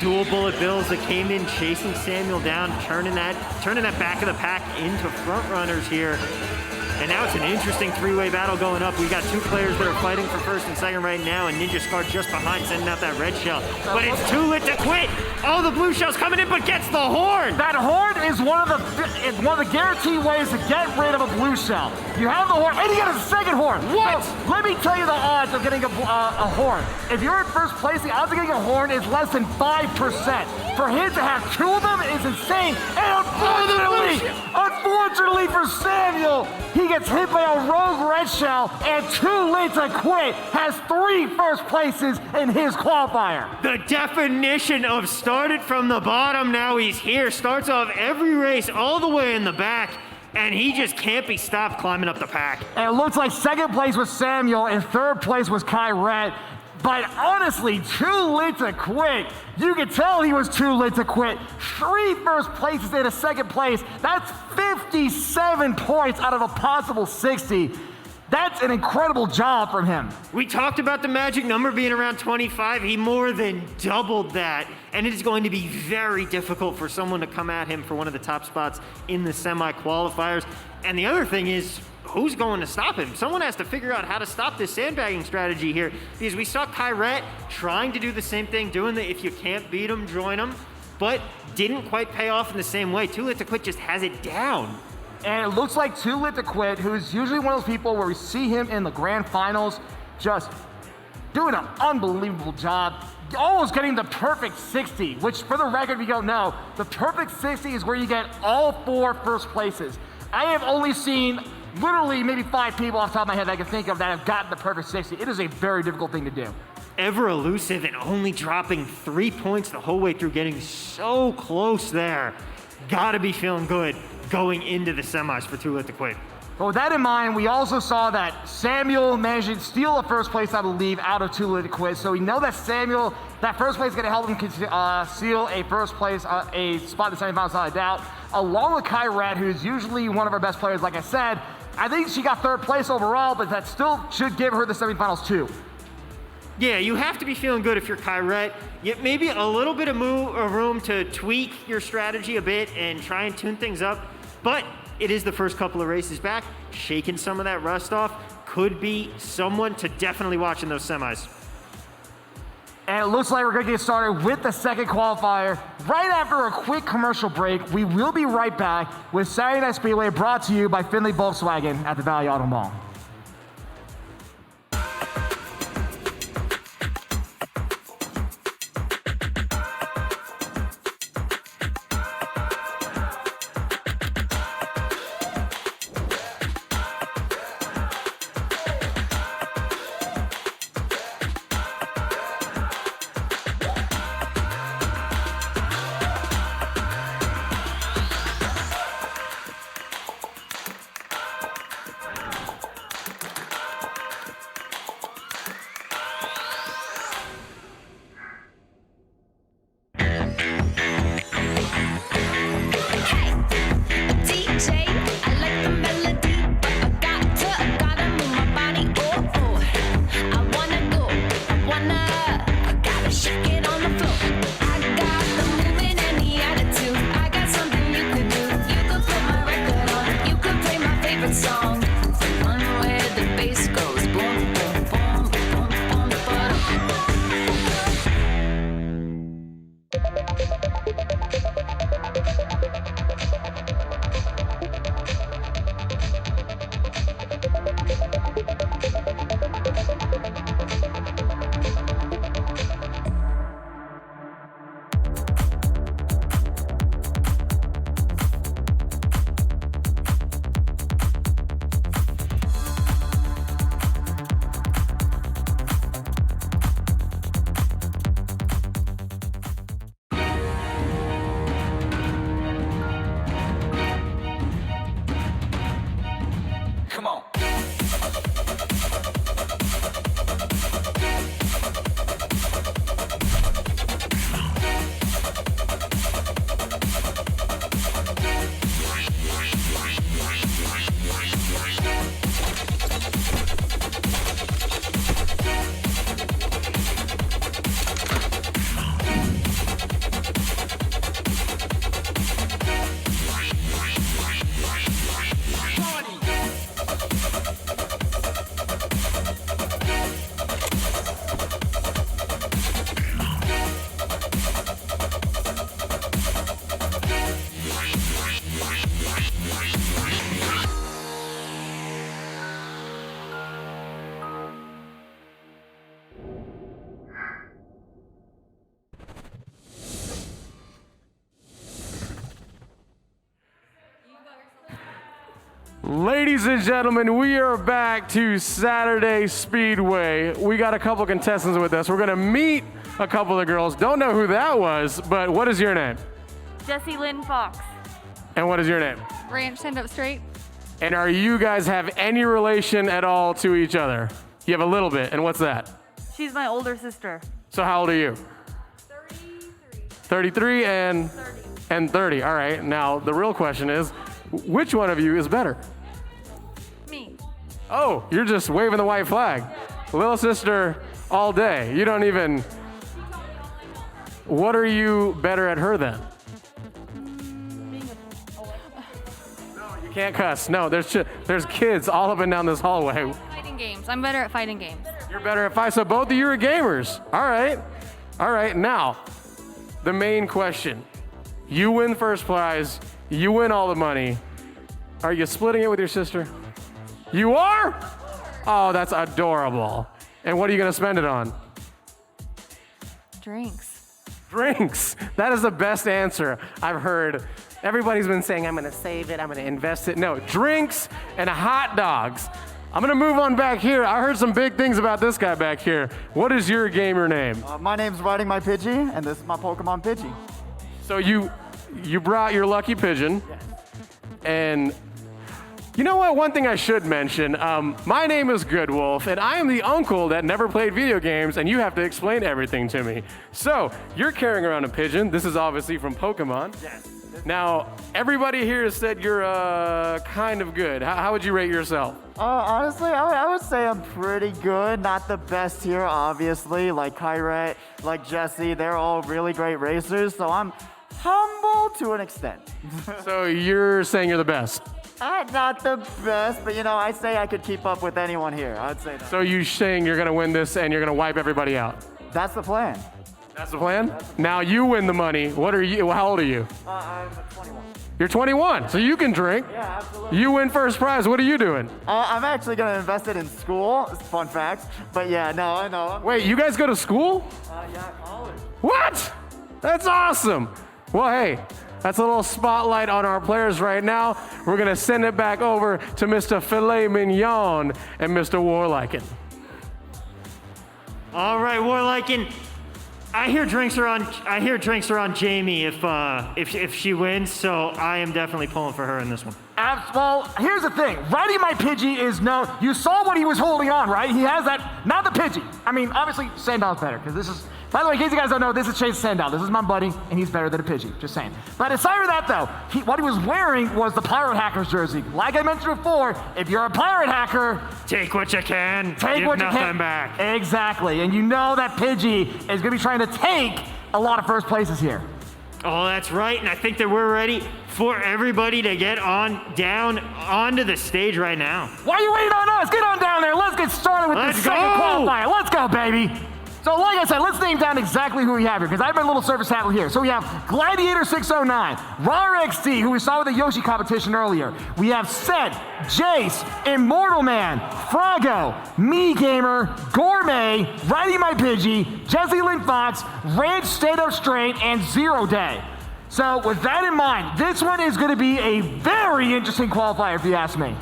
Speaker 8: dual bullet bills that came in chasing Samuel down, turning that back of the pack into front runners here. And now it's an interesting three-way battle going up. We got two players that are fighting for first and second right now, and Ninja Scar just behind sending out that red shell. But it's too lit to quit. Oh, the blue shell's coming in, but gets the horn.
Speaker 7: That horn is one of the guaranteed ways to get rid of a blue shell. You have the horn, and you get a second horn.
Speaker 8: What?
Speaker 7: So, let me tell you the odds of getting a horn. If you're in first place, the odds of getting a horn is less than 5%. For him to have two of them is insane. And unfortunately for Samuel, he gets hit by a rogue red shell, and too late to quit has 3 first places in his qualifier.
Speaker 8: The definition of started from the bottom, now he's here. Starts off every race all the way in the back, and he just can't be stopped climbing up the pack.
Speaker 7: And it looks like second place was Samuel and third place was Kyrat. But honestly, too late to quit. You can tell he was too late to quit. 3 first places in a second place. That's 57 points out of a possible 60. That's an incredible job from him.
Speaker 8: We talked about the magic number being around 25. He more than doubled that. And it is going to be very difficult for someone to come at him for one of the top spots in the semi-qualifiers. And the other thing is, who's going to stop him? Someone has to figure out how to stop this sandbagging strategy here, because we saw Kyrat trying to do the same thing, doing the if you can't beat him, join him, but didn't quite pay off in the same way. Too Lit to Quit just has it down.
Speaker 7: And it looks like Too Lit to Quit, who's usually one of those people where we see him in the grand finals, just doing an unbelievable job, almost getting the perfect 60, which for the record, if you don't know, the perfect 60 is where you get all 4 first places. I have only seen literally maybe 5 people off the top of my head that I can think of that have gotten the perfect 60. It is a very difficult thing to do.
Speaker 8: Ever elusive and only dropping 3 points the whole way through, getting so close there. Gotta be feeling good going into the semis for Too Lit to Quit.
Speaker 7: But with that in mind, we also saw that Samuel managed to steal a first place, I believe, out of Too Lit to Quit. So we know that Samuel, that first place is going to help him seal a first place, a spot in the semifinals, without a doubt. Along with Kyrat, who's usually one of our best players, like I said. I think she got third place overall, but that still should give her the semifinals too.
Speaker 8: Yeah, you have to be feeling good if you're Kyrat. Yet maybe a little bit of room to tweak your strategy a bit and try and tune things up. But it is the first couple of races back. Shaking some of that rust off could be someone to definitely watch in those semis.
Speaker 7: And it looks like we're going to get started with the second qualifier. Right after a quick commercial break, we will be right back with Saturday Night Speedway, brought to you by Findlay Volkswagen at the Valley Auto Mall.
Speaker 3: Ladies and gentlemen, we are back to Saturday Speedway. We got a couple contestants with us. We're gonna meet a couple of girls. Don't know who that was, but what is your name?
Speaker 10: Jessie Lynn Fox.
Speaker 3: And what is your name?
Speaker 10: Ranch Stand Up Straight.
Speaker 3: And are you guys have any relation at all to each other? You have a little bit, and what's that?
Speaker 10: She's my older sister.
Speaker 3: So how old are you? 33 and 30. All right, now the real question is, which one of you is better?
Speaker 10: Me.
Speaker 3: Oh, you're just waving the white flag. Little sister all day. You don't even... What are you better at her then? You can't cuss. No, there's kids all up and down this hallway.
Speaker 10: Fighting games. I'm better at fighting games.
Speaker 3: You're better at fight. So both of you are gamers. All right. All right. Now, the main question. You win first prize. You win all the money. Are you splitting it with your sister? You are? Oh, that's adorable. And what are you going to spend it on?
Speaker 10: Drinks.
Speaker 3: Drinks. That is the best answer I've heard. Everybody's been saying, I'm going to save it, I'm going to invest it. No, drinks and hot dogs. I'm going to move on back here. I heard some big things about this guy back here. What is your gamer name?
Speaker 12: My name's Riding My Pidgey, and this is my Pokemon Pidgey.
Speaker 3: So you brought your lucky pigeon.
Speaker 12: Yes.
Speaker 3: And you know what? One thing I should mention, my name is Good Wolf, and I am the uncle that never played video games, and you have to explain everything to me. So you're carrying around a pigeon. This is obviously from Pokemon.
Speaker 12: Yes.
Speaker 3: Now, everybody here has said you're kind of good. How would you rate yourself?
Speaker 12: Honestly, I would say I'm pretty good. Not the best here, obviously. Like Kyret, like Jessie, they're all really great racers, so I'm humble to an extent.
Speaker 3: So you're saying you're the best?
Speaker 12: Not the best, but I say I could keep up with anyone here. I'd say that.
Speaker 3: So you're saying you're going to win this and you're going to wipe everybody out?
Speaker 12: That's the plan.
Speaker 3: That's the plan? Now you win the money. What are you? How old are you?
Speaker 12: I'm 21.
Speaker 3: You're 21, so you can drink.
Speaker 12: Yeah, absolutely.
Speaker 3: You win first prize. What are you doing?
Speaker 12: I'm actually going to invest it in school. Fun fact. But yeah, no.
Speaker 3: Wait, you guys go to school?
Speaker 12: Yeah, college.
Speaker 3: What? That's awesome. Well, hey, that's a little spotlight on our players right now. We're going to send it back over to Mr. Filet Mignon and Mr. Warliken.
Speaker 8: All right, Warliken. I hear drinks are on Jamie if she wins, so I am definitely pulling for her in this one.
Speaker 7: Well, here's the thing. Riding My Pidgey is no. You saw what he was holding on, right? He has that. Not the Pidgey. I mean, obviously, Sandal's better because this is. By the way, in case you guys don't know, this is Chase Sandal. This is my buddy, and he's better than a Pidgey. Just saying. But aside from that, though, what he was wearing was the Pirate Hackers jersey. Like I mentioned before, if you're a Pirate Hacker,
Speaker 8: take what you can.
Speaker 7: Take what you can.
Speaker 8: Give nothing back.
Speaker 7: Exactly. And you know that Pidgey is going to be trying to take a lot of first places here.
Speaker 8: Oh, that's right. And I think that we're ready for everybody to get down onto the stage right now.
Speaker 7: Why are you waiting on us? Get on down there. Let's get started with the second qualifier. Let's go, baby. So like I said, let's name down exactly who we have here, because I have my little service tablet here. So we have Gladiator 609, Rar XD, who we saw with the Yoshi competition earlier. We have Set, Jace, Immortal Man, Froggo, Me Gamer, Gourmet, Riding My Pidgey, Jessie Lynn Fox, Ranch Stand Up Straight, and Zero Day. So with that in mind, this one is going to be a very interesting qualifier, if you ask me.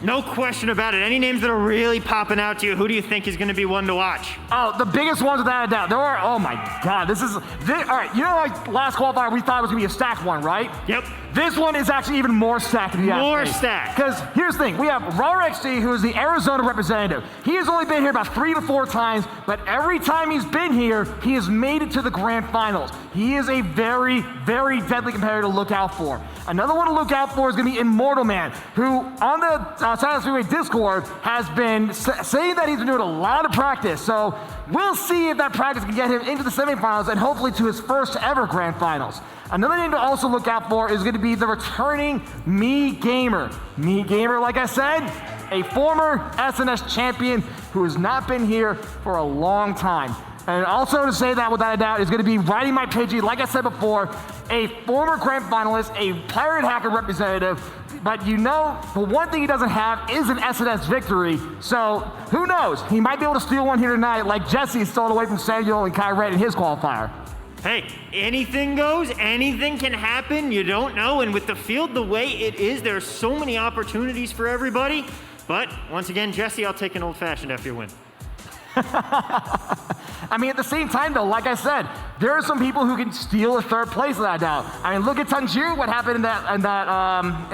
Speaker 8: No question about it. Any names that are really popping out to you, who do you think is going to be one to watch?
Speaker 7: Oh, the biggest ones without a doubt. There are, oh my God, all right, you know like last qualifier we thought it was going to be a stacked one, right?
Speaker 8: Yep.
Speaker 7: This one is actually even more stacked than the
Speaker 8: More stacked.
Speaker 7: Because here's the thing, we have Rar XD, who is the Arizona representative. He has only been here about 3 to 4 times, but every time he's been here, he has made it to the grand finals. He is a very, very deadly competitor to look out for. Another one to look out for is going to be Immortal Man, who on the Silent Speedway Discord has been saying that he's been doing a lot of practice. So we'll see if that practice can get him into the semifinals and hopefully to his first ever grand finals. Another name to also look out for is going to be the returning Me Gamer. Me Gamer, like I said, a former SNS champion who has not been here for a long time. And also to say that without a doubt is going to be Riding My Pidgey, like I said before, a former grand finalist, a Pirate Hacker representative. But you know, the one thing he doesn't have is an SNS victory. So who knows? He might be able to steal one here tonight, like Jessie stole it away from Samuel and Kyret in his qualifier.
Speaker 8: Hey, anything goes, anything can happen, you don't know, and with the field the way it is, there are so many opportunities for everybody. But once again, Jesse, I'll take an old-fashioned after your win.
Speaker 7: I mean, at the same time, though, like I said, there are some people who can steal a third place without a doubt. I mean, look at Tanjiro, what happened in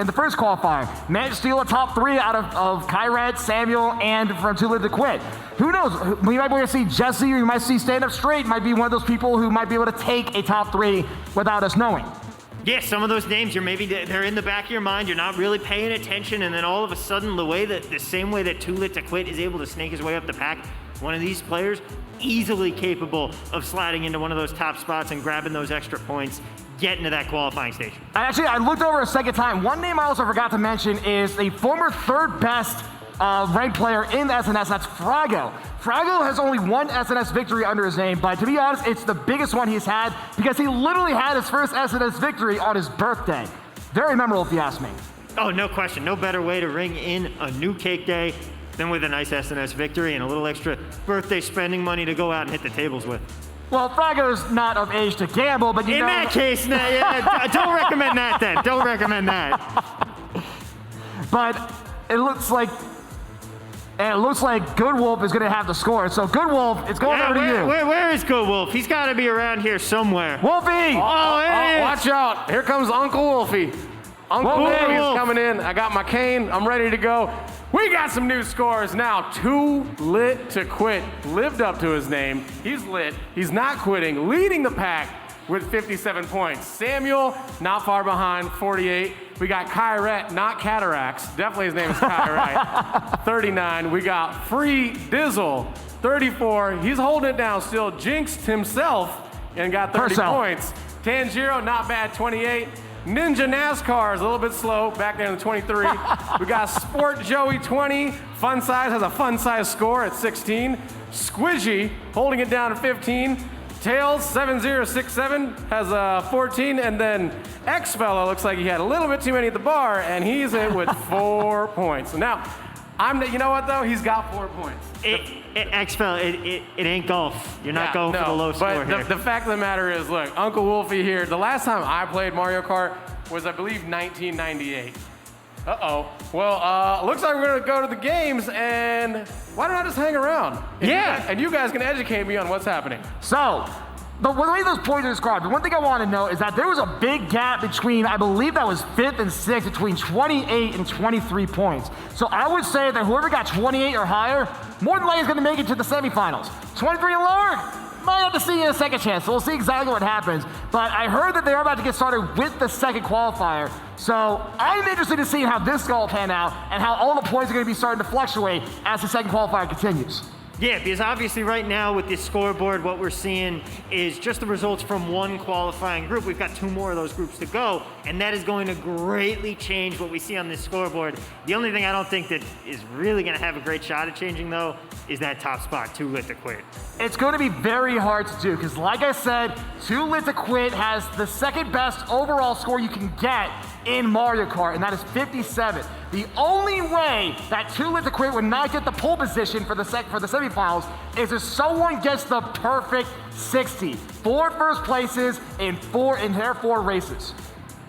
Speaker 7: the first qualifier. Managed to steal a top 3 out of Kyret, Samuel, and from Too Lit to Quit. Who knows? We might be able to see Jesse, or you might see Stand Up Straight, might be one of those people who might be able to take a top 3 without us knowing.
Speaker 8: Yeah, some of those names, they're in the back of your mind, you're not really paying attention, and then all of a sudden, the same way that Too Lit to Quit is able to snake his way up the pack, one of these players easily capable of sliding into one of those top spots and grabbing those extra points, getting to that qualifying stage.
Speaker 7: Actually, I looked over a second time. One name I also forgot to mention is the former third best ranked player in the SNS, that's Frago. Frago has only one SNS victory under his name, but to be honest, it's the biggest one he's had because he literally had his first SNS victory on his birthday. Very memorable, if you ask me.
Speaker 8: Oh, no question. No better way to ring in a new cake day than with a nice SNS victory and a little extra birthday spending money to go out and hit the tables with.
Speaker 7: Well, Frago's not of age to gamble, but you know...
Speaker 8: In that case, yeah, don't recommend that then. Don't recommend that.
Speaker 7: But it looks like Good Wolf is going to have the score. So Good Wolf, it's going over to you.
Speaker 8: Where is Good Wolf? He's got to be around here somewhere.
Speaker 7: Wolfie!
Speaker 8: Oh, there he is.
Speaker 3: Watch out. Here comes Uncle Wolfie. Uncle Wolfie is coming in. I got my cane. I'm ready to go. We got some new scores now. Too Lit to Quit lived up to his name. He's lit. He's not quitting. Leading the pack with 57 points. Samuel, not far behind, 48. We got Kyret, not Cataracts. Definitely his name is Kyret, 39. We got Free Dizzle, 34. He's holding it down still. Jinxed himself and got 30 points. Tanjiro, not bad, 28. Ninja NASCAR is a little bit slow, back there in the 23. We got Sport Joey, 20. Fun Size has a fun size score at 16. Squidgy holding it down at 15. Tails, 7067, has 14. And then X-Fellow looks like he had a little bit too many at the bar, and he's in with 4 points. Now, you know what, though? He's got 4 points.
Speaker 8: X-Fellow, it ain't golf. You're not going for the low score here.
Speaker 3: The fact of the matter is, look, Uncle Wolfie here, the last time I played Mario Kart was, I believe, 1998. Uh-oh. Well, looks like we're going to go to the games, and why don't I just hang around? And you guys can educate me on what's happening.
Speaker 7: So, the way those points are described, the one thing I want to know is that there was a big gap between, I believe that was 5th and 6th, between 28 and 23 points. So I would say that whoever got 28 or higher, more than likely is going to make it to the semifinals. 23 and lower, might have to see you in a second chance, so we'll see exactly what happens. But I heard that they're about to get started with the second qualifier. So I'm interested in seeing how this will pan out and how all the points are going to be starting to fluctuate as the second qualifier continues.
Speaker 8: Yeah, because obviously right now with this scoreboard, what we're seeing is just the results from one qualifying group. We've got 2 more of those groups to go, and that is going to greatly change what we see on this scoreboard. The only thing I don't think that is really going to have a great shot at changing, though, is that top spot, Too Lit to Quit.
Speaker 7: It's going to be very hard to do because, like I said, Too Lit to Quit has the second best overall score you can get in Mario Kart, and that is 57. The only way that Too Lit to Quit would not get the pole position for the semifinals is if someone gets the perfect 60. 4 first places in their 4 races.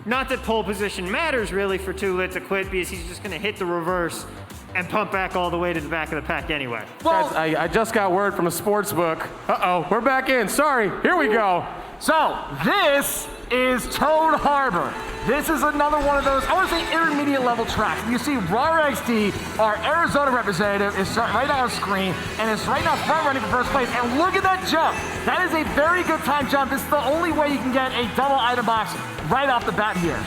Speaker 8: Not that pole position matters really for Too Lit to Quit because he's just going to hit the reverse and pump back all the way to the back of the pack anyway.
Speaker 3: Well, guys, I just got word from a sports book. Uh-oh, we're back in. Sorry, here we go.
Speaker 7: So, this is Toad Harbor. This is another one of those, I want to say, intermediate level tracks. You see Rara XD, our Arizona representative, is right now on screen, and is right now front running for first place. And look at that jump. That is a very good time jump. This is the only way you can get a double item box right off the bat here.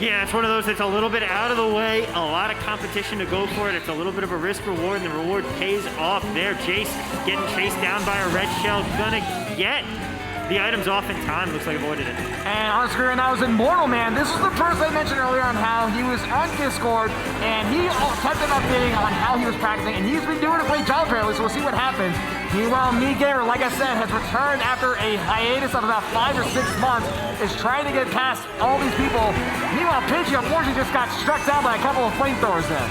Speaker 8: Yeah, it's one of those that's a little bit out of the way, a lot of competition to go for it. It's a little bit of a risk reward, and the reward pays off there. Jace getting chased down by a red shell, gonna get the items off in time. Looks like avoided it.
Speaker 7: And on screen right now is Immortal Man. This is the person I mentioned earlier on how he was on Discord, and he kept on updating on how he was practicing, and he's been doing a great job apparently, so we'll see what happens. Meanwhile, Me Gamer, like I said, has returned after a hiatus of about 5 or 6 months, is trying to get past all these people. Meanwhile, Pidgey unfortunately just got struck down by a couple of flamethrowers there.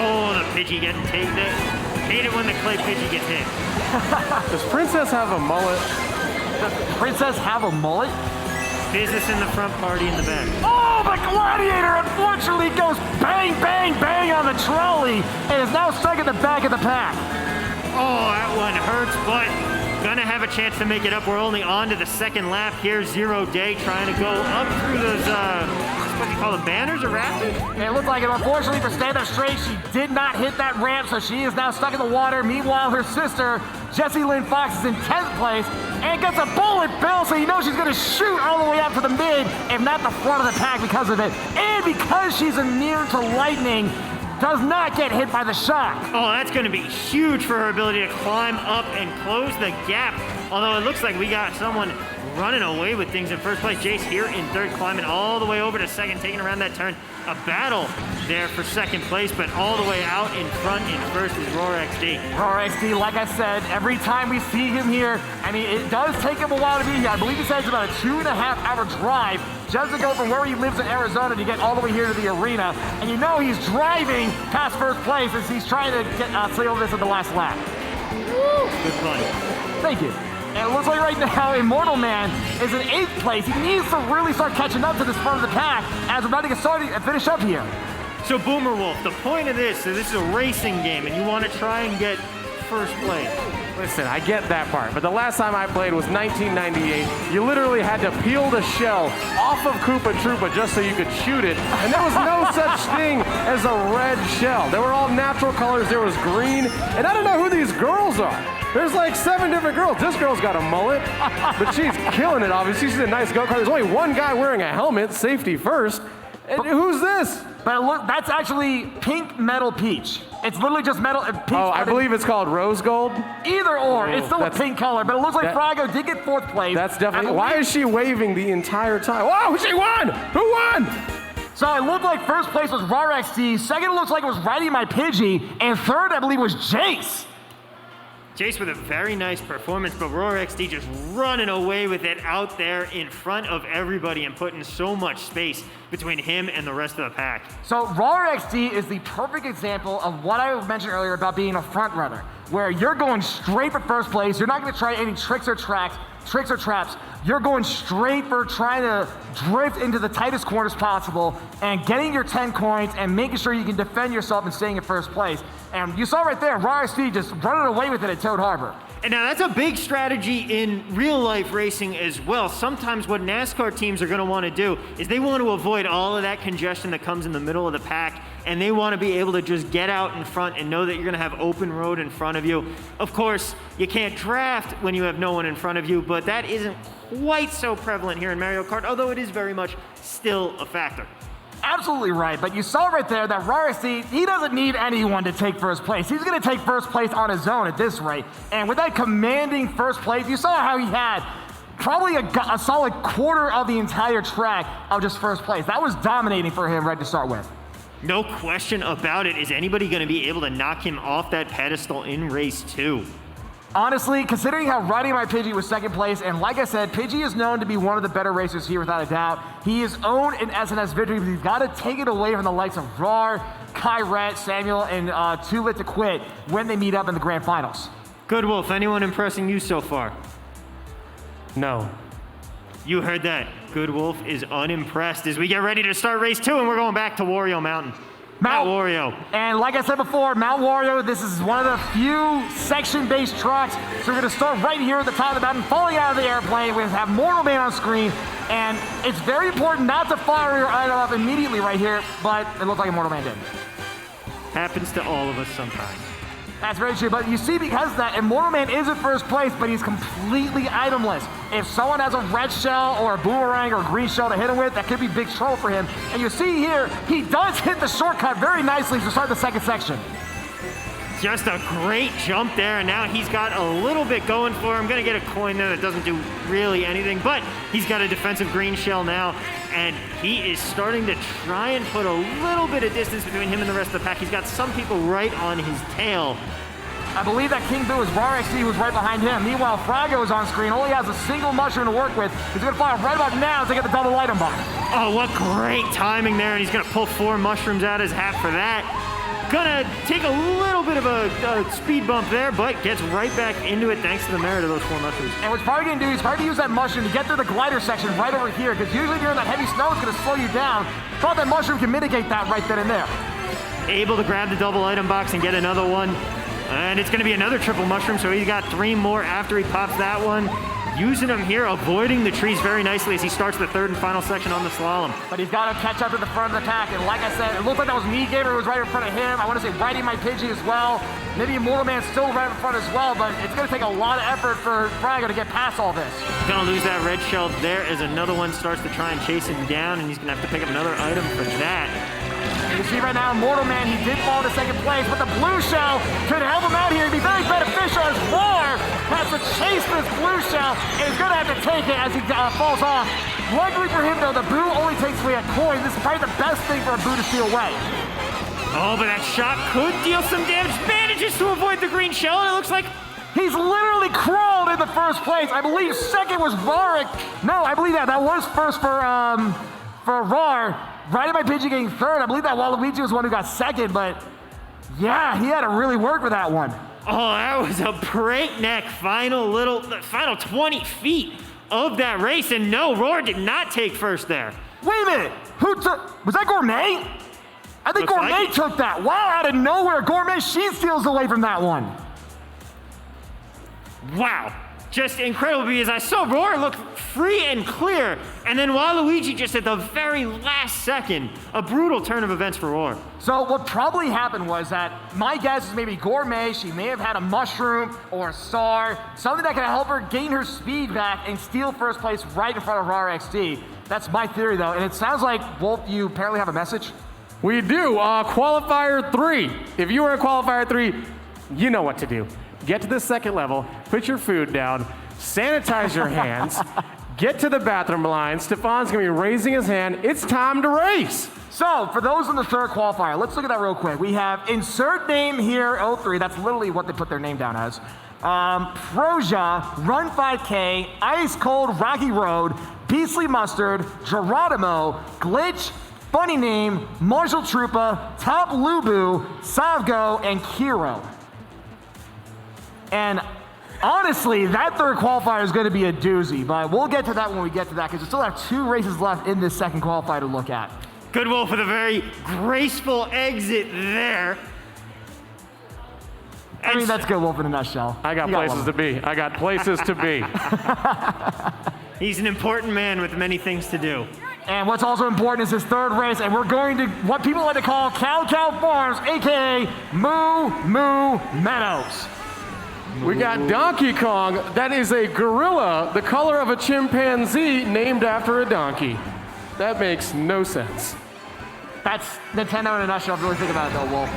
Speaker 8: Oh, the Pidgey getting taken. Hate it when the clay Pidgey gets hit.
Speaker 3: Does Princess have a mullet?
Speaker 7: Does Princess have a mullet?
Speaker 8: Business in the front, party in the back.
Speaker 7: Oh, the Gladiator unfortunately goes bang, bang, bang on the trolley and is now stuck in the back of the pack.
Speaker 8: Oh, that one hurts, but gonna have a chance to make it up. We're only on to the second lap here. 0 Day trying to go up through those, what do you call them, banners or rafters?
Speaker 7: It looked like it. Unfortunately for Stand Up Straight, she did not hit that ramp, so she is now stuck in the water. Meanwhile, her sister, Jessie Lynn Fox, is in 10th place and gets a bullet bill, so you know she's gonna shoot all the way up to the mid, if not the front of the pack because of it. And because she's immune to lightning, does not get hit by the shock.
Speaker 8: Oh, that's going to be huge for her ability to climb up and close the gap. Although it looks like we got someone running away with things in first place. Jace here in third, climbing all the way over to second, taking around that turn. A battle there for second place, but all the way out in front in first is Roar XD.
Speaker 7: Roar XD, like I said, every time we see him here, I mean, it does take him a while to be here. I believe he said it's about a 2.5-hour drive just to go from where he lives in Arizona to get all the way here to the arena. And you know he's driving past first place as he's trying to get seal this at the last lap.
Speaker 8: Woo! Good fun.
Speaker 7: Thank you. And it looks like right now Immortal Man is in 8th place. He needs to really start catching up to this front of the pack as we're about to get started and finish up here.
Speaker 8: So Boomer Wolf, the point of this is a racing game and you want to try and get first place.
Speaker 3: Listen, I get that part, but the last time I played was 1998. You literally had to peel the shell off of Koopa Troopa just so you could shoot it, and there was no such thing as a red shell. They were all natural colors. There was green, and I don't know who these girls are. There's like 7 different girls. This girl's got a mullet, but she's killing it, obviously. She's a nice go-kart. There's only one guy wearing a helmet, safety first. And who's this?
Speaker 7: But look, that's actually Pink Metal Peach. It's literally just metal peach.
Speaker 3: Oh, I believe it's called rose gold.
Speaker 7: Either or, it's still a pink color, but it looks like Frago did get 4th place.
Speaker 3: That's definitely. Why is she waving the entire time? Whoa, she won! Who won?
Speaker 7: So it looked like first place was Roar XD, second it looks like it was Riding My Pidgey, and third I believe was Jace.
Speaker 8: Jace with a very nice performance, but Roar XD just running away with it out there in front of everybody and putting so much space between him and the rest of the pack.
Speaker 7: So Roar XD is the perfect example of what I mentioned earlier about being a front runner, where you're going straight for first place. You're not going to try any tricks or traps. You're going straight for trying to drift into the tightest corners possible and getting your 10 coins and making sure you can defend yourself and staying in first place. And you saw right there, Roar XD just running away with it at Toad Harbor.
Speaker 8: And now that's a big strategy in real life racing as well. Sometimes what NASCAR teams are going to want to do is they want to avoid all of that congestion that comes in the middle of the pack, and they want to be able to just get out in front and know that you're going to have open road in front of you. Of course, you can't draft when you have no one in front of you, but that isn't quite so prevalent here in Mario Kart, although it is very much still a factor.
Speaker 7: Absolutely right, but you saw right there that Roar XD, he doesn't need anyone to take first place. He's going to take first place on his own at this rate. And with that commanding first place, you saw how he had probably a solid quarter of the entire track of just first place. That was dominating for him right to start with.
Speaker 8: No question about it. Is anybody going to be able to knock him off that pedestal in race 2?
Speaker 7: Honestly, considering how Riding My Pidgey was second place, and like I said, Pidgey is known to be one of the better racers here without a doubt. He is owned in SNS victory, but he's got to take it away from the likes of Rar, Kyret, Samuel, and Too Lit to Quit when they meet up in the grand finals.
Speaker 8: Good Wolf, anyone impressing you so far?
Speaker 3: No.
Speaker 8: You heard that. Good Wolf is unimpressed as we get ready to start race 2, and we're going back to Wario Mountain. Mount Wario.
Speaker 7: And like I said before, Mount Wario, this is one of the few section-based tracks. So we're going to start right here at the top of the mountain, falling out of the airplane. We're going to have Mortal Man on screen. And it's very important not to fire your item up immediately right here, but it looks like Mortal Man did.
Speaker 8: Happens to all of us sometimes.
Speaker 7: That's very true, but you see, because of that, Immortal Man is in first place, but he's completely itemless. If someone has a red shell or a boomerang or a green shell to hit him with, that could be big trouble for him. And you see here, he does hit the shortcut very nicely to start the second section.
Speaker 8: Just a great jump there, and now he's got a little bit going for him. Gonna get a coin there that doesn't do really anything, but he's got a defensive green shell now, and he is starting to try and put a little bit of distance between him and the rest of the pack. He's got some people right on his tail.
Speaker 7: I believe that King Boo is Roar XD, who's right behind him. Meanwhile, Frago is on screen, only has a single mushroom to work with. He's gonna fire right about now to get the double item bomb.
Speaker 8: Oh, what great timing there, and he's gonna pull 4 mushrooms out of his hat for that. gonna take a little bit of a speed bump there, but gets right back into it thanks to the merit of those 4 mushrooms.
Speaker 7: And what's probably going to do is probably use that mushroom to get through the glider section right over here, because usually during that heavy snow, it's going to slow you down. Thought that mushroom can mitigate that right then and there.
Speaker 8: Able to grab the double item box and get another one. And it's going to be another triple mushroom, so he's got 3 more after he pops that one. Using them here, avoiding the trees very nicely as he starts the 3rd and final section on the slalom.
Speaker 7: But he's got to catch up to the front of the pack. And like I said, it looked like that was Me Gamer who was right in front of him. I want to say Righty My Pidgey as well. Maybe Immortal Man's still right in front as well, but it's going to take a lot of effort for Frago to get past all this.
Speaker 8: Gonna lose that red shell there as another one starts to try and chase him down, and he's gonna have to pick up another item for that.
Speaker 7: And you see right now, Immortal Man, he did fall to 2nd place, but the blue shell could help him out here and be very beneficial as Roar has to chase this blue shell, and he's gonna have to take it as he falls off. Luckily for him though, the boo only takes away a coin. This is probably the best thing for a boo to steal away.
Speaker 8: Oh, but that shot could deal some damage. Manages to avoid the green shell, and it looks like
Speaker 7: he's literally crawled in the 1st place. I believe 2nd was Rorik. No, I believe that was 1st for Roar. Righty My Pidgey getting 3rd. I believe that Waluigi was the one who got 2nd, but yeah, he had to really work with that one.
Speaker 8: Oh, that was a breakneck the final 20 feet of that race, and no, Roar did not take 1st there.
Speaker 7: Wait a minute, was that Gourmet? I think
Speaker 8: Looks
Speaker 7: Gourmet
Speaker 8: like it.
Speaker 7: took that. Wow, out of nowhere, Gourmet, she steals away from that one.
Speaker 8: Wow, just incredible because I saw Roar look free and clear, and then Waluigi just at the very last second, a brutal turn of events for Roar.
Speaker 7: So what probably happened was that my guess is maybe Gourmet, she may have had a mushroom or a star, something that can help her gain her speed back and steal 1st place right in front of Roar XD. That's my theory though, and it sounds like, Wolf, you apparently have a message?
Speaker 3: We do. Qualifier 3. If you are in Qualifier 3, you know what to do. Get to the 2nd level, put your food down, sanitize your hands, get to the bathroom line. Stefan's going to be raising his hand. It's time to race.
Speaker 7: So, for those in the 3rd qualifier, let's look at that real quick. We have insert name here, 03. That's literally what they put their name down as. Proja, Run 5K, Ice Cold Rocky Road, Beastly Mustard, Geronimo, Glitch, Funny Name, Marshall Troopa, Top Lubu, Savgo, and Kiro. And honestly, that 3rd qualifier is going to be a doozy, but we'll get to that when we get to that because we still have 2 races left in this 2nd qualifier to look at.
Speaker 8: Good Wolf with a very graceful exit there.
Speaker 7: I mean, that's Good Wolf in a nutshell.
Speaker 3: I got places to be. I got places to be.
Speaker 8: He's an important man with many things to do.
Speaker 7: And what's also important is his 3rd race, and we're going to what people like to call Cow Cow Farms, aka Moo Moo Meadows.
Speaker 3: We got Donkey Kong. That is a gorilla, the color of a chimpanzee, named after a donkey. That makes no sense.
Speaker 7: That's Nintendo in a nutshell, if you really think about it though, Wolf.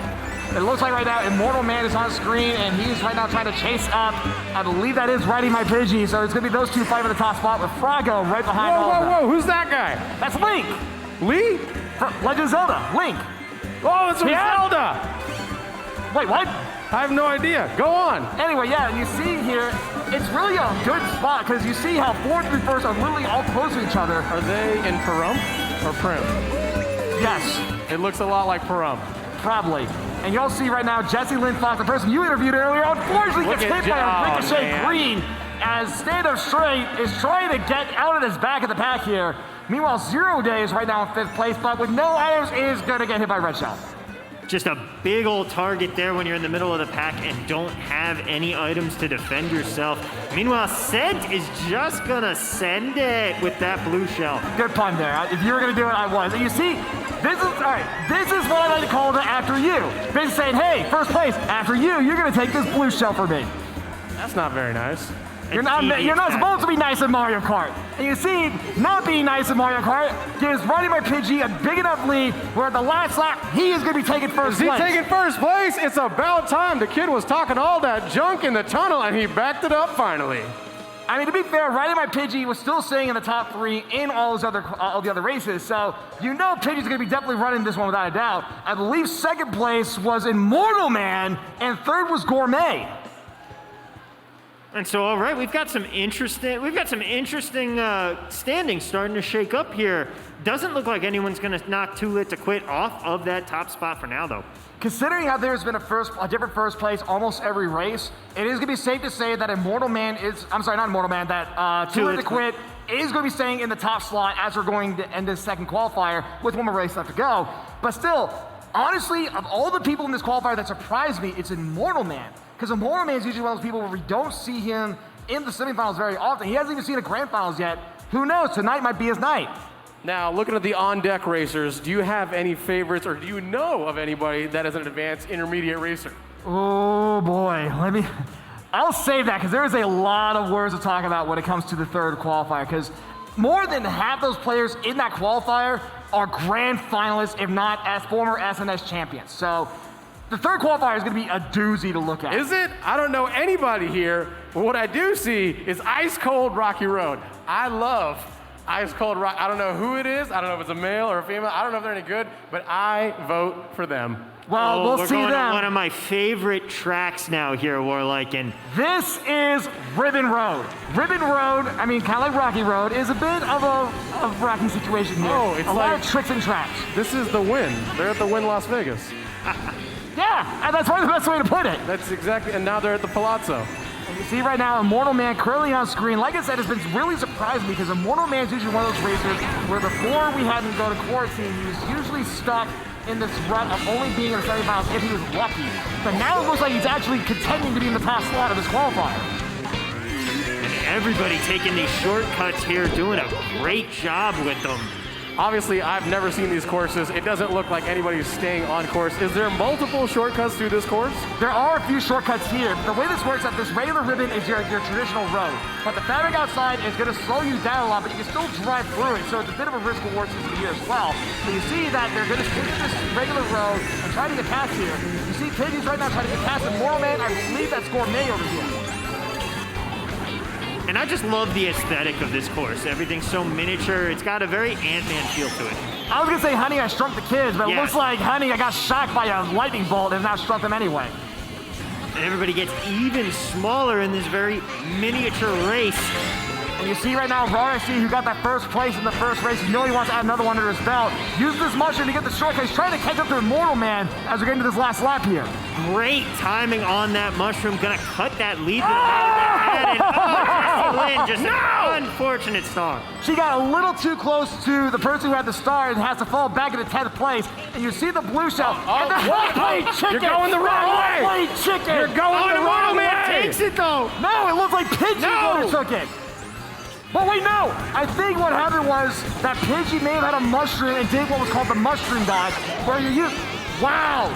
Speaker 7: It looks like right now Immortal Man is on screen, and he's right now trying to chase up. I believe that is Righty My Pidgey, so it's going to be those 2 fighting for the top spot with Frago right behind all of them.
Speaker 3: Whoa, who's that guy?
Speaker 7: That's Link.
Speaker 3: Lee?
Speaker 7: Legend of Zelda, Link.
Speaker 3: Oh, it's from Zelda.
Speaker 7: Wait, what?
Speaker 3: I have no idea. Go on.
Speaker 7: Anyway, yeah, you see here, it's really a good spot because you see how 4th through 1st are literally all close to each other.
Speaker 3: Are they in Parum or Prim?
Speaker 7: Yes.
Speaker 3: It looks a lot like Parum.
Speaker 7: Probably. And you'll see right now, Jesse Lynn Fox, the person you interviewed earlier, unfortunately gets hit by a ricochet green as Stand Up Straight is trying to get out of his back of the pack here. Meanwhile, 0 Days right now in 5th place, but with no items is going to get hit by Red Shell.
Speaker 8: Just a big old target there when you're in the middle of the pack and don't have any items to defend yourself. Meanwhile, Scent is just gonna send it with that blue shell.
Speaker 7: Good pun there. If you were gonna do it, I was. And you see, this is what I like to call the after you. Basically saying, hey, 1st place, after you, you're gonna take this blue shell for me.
Speaker 3: That's not very nice.
Speaker 7: You're not supposed to be nice in Mario Kart. And you see, not being nice in Mario Kart gives Righty My Pidgey a big enough lead where at the last lap, he is going to be taking 1st place.
Speaker 3: Is he taking 1st place? It's about time. The kid was talking all that junk in the tunnel, and he backed it up finally.
Speaker 7: I mean, to be fair, Righty My Pidgey was still staying in the top 3 in all the other races, so you know Pidgey's going to be definitely running this one without a doubt. I believe 2nd place was Immortal Man, and 3rd was Gourmet.
Speaker 8: And so, all right, we've got some interesting standings starting to shake up here. Doesn't look like anyone's going to knock Too Lit to Quit off of that top spot for now, though.
Speaker 7: Considering how there's been a different first place almost every race, it is going to be safe to say that that Too Lit to Quit is going to be staying in the top slot as we're going to end this second qualifier with one more race left to go. But still, honestly, of all the people in this qualifier that surprised me, it's Immortal Man. Because Immortal Man is usually one of those people where we don't see him in the semifinals very often. He hasn't even seen the grand finals yet. Who knows? Tonight might be his night.
Speaker 3: Now, looking at the on-deck racers, do you have any favorites, or do you know of anybody that is an advanced intermediate racer?
Speaker 7: Oh boy, I'll save that because there is a lot of words to talk about when it comes to the third qualifier, because more than half those players in that qualifier are grand finalists, if not as former SNS champions. So the third qualifier is going to be a doozy to look at.
Speaker 3: Is it? I don't know anybody here, but what I do see is Ice Cold Rocky Road. I love Ice Cold Rock. I don't know who it is. I don't know if it's a male or a female. I don't know if they're any good, but I vote for them.
Speaker 7: Well, we'll
Speaker 8: we're
Speaker 7: see
Speaker 8: going
Speaker 7: them.
Speaker 8: to one of my favorite tracks now here, Warliken.
Speaker 7: This is Ribbon Road. Ribbon Road, I mean, kind of like Rocky Road, is a bit of a rocky situation here.
Speaker 3: Oh, it's
Speaker 7: a lot
Speaker 3: like-
Speaker 7: of tricks and traps.
Speaker 3: This is the Wynn. They're at the Wynn Las Vegas.
Speaker 7: Yeah, and that's probably the best way to put it.
Speaker 3: That's exactly, and now they're at the Palazzo.
Speaker 7: And you see right now, Immortal Man currently on screen. Like I said, it's been really surprising because Immortal Man is usually one of those racers where before we had him go to quarantine, he was usually stuck in this rut of only being in the semifinals if he was lucky. But now it looks like he's actually contending to be in the top slot of this qualifier.
Speaker 8: And everybody taking these shortcuts here, doing a great job with them.
Speaker 3: Obviously, I've never seen these courses. It doesn't look like anybody's staying on course. Is there multiple shortcuts through this course?
Speaker 7: There are a few shortcuts here. The way this works is that this regular ribbon is your traditional road, but the fabric outside is going to slow you down a lot, but you can still drive through it, so it's a bit of a risk reward system here as well. So you see that they're going to stick to this regular road and try to get past here. You see Pidgeys right now trying to get past Immortal Man. I believe that's Gourmet over here.
Speaker 8: And I just love the aesthetic of this course. Everything's so miniature. It's got a very Ant-Man feel to it.
Speaker 7: I was going to say, Honey, I Shrunk the Kids, but it
Speaker 8: Yeah.
Speaker 7: looks like, Honey, I got shocked by a lightning bolt and now struck them anyway.
Speaker 8: And everybody gets even smaller in this very miniature race.
Speaker 7: And you see right now, RXD, who got that first place in the first race, you know he wants to add another one under his belt. Uses this mushroom to get the shortcut. He's trying to catch up to Immortal Man as we're getting to this last lap here.
Speaker 8: Great timing on that mushroom. Gonna cut that lead to the back of the head. And Jessie Lynn, just an unfortunate star.
Speaker 7: She got a little too close to the person who had the star and has to fall back into 10th place. And you see the blue shell. and the hot plate chicken.
Speaker 3: You're going the wrong way.
Speaker 7: Hot plate chicken.
Speaker 3: You're going the wrong way.
Speaker 8: Takes it though.
Speaker 7: No, it looked like Pidgey took it. But wait, no! I think what happened was that Pidgey may have had a mushroom and did what was called the mushroom dodge, where you use. Wow!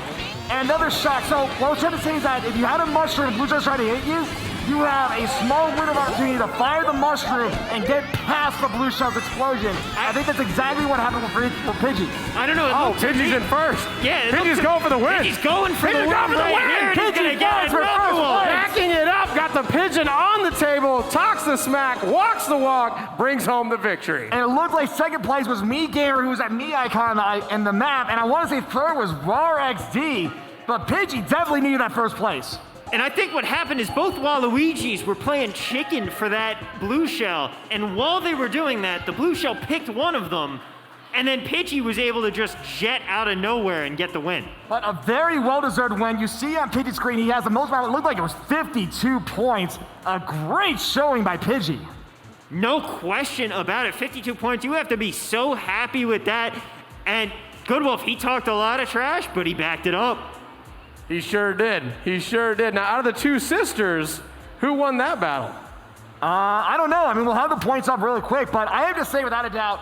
Speaker 7: And another shot. So what I was trying to say is that if you had a mushroom and Blue Shell's trying to hit you, you have a small window of opportunity to fire the mushroom and get past the Blue Shell's explosion. I think that's exactly what happened for Pidgey.
Speaker 8: I don't know.
Speaker 3: Oh, Pidgey's in first.
Speaker 8: Yeah,
Speaker 3: Pidgey's going for the win.
Speaker 8: Pidgey's going for the win.
Speaker 3: Going for the
Speaker 8: right
Speaker 3: win.
Speaker 8: here, and he's gonna
Speaker 7: Pidgey
Speaker 8: get
Speaker 7: goes for
Speaker 8: another
Speaker 7: first
Speaker 8: one.
Speaker 7: place.
Speaker 3: Backing it up, got the pigeon on the table, talks the smack, walks the walk, brings home the victory.
Speaker 7: And it looked like second place was Me Gamer, who was at Me Icon in the map, and I want to say third was RXD, but Pidgey definitely needed that first place.
Speaker 8: And I think what happened is both Waluigis were playing chicken for that blue shell. And while they were doing that, the blue shell picked one of them. And then Pidgey was able to just jet out of nowhere and get the win.
Speaker 7: But a very well-deserved win. You see on Pidgey's screen, he has the most amount. It looked like it was 52 points. A great showing by Pidgey.
Speaker 8: No question about it. 52 points. You have to be so happy with that. And Goodwolf, he talked a lot of trash, but he backed it up.
Speaker 3: He sure did. He sure did. Now, out of the two sisters, who won that battle?
Speaker 7: I don't know. I mean, we'll have the points up really quick, but I have to say, without a doubt,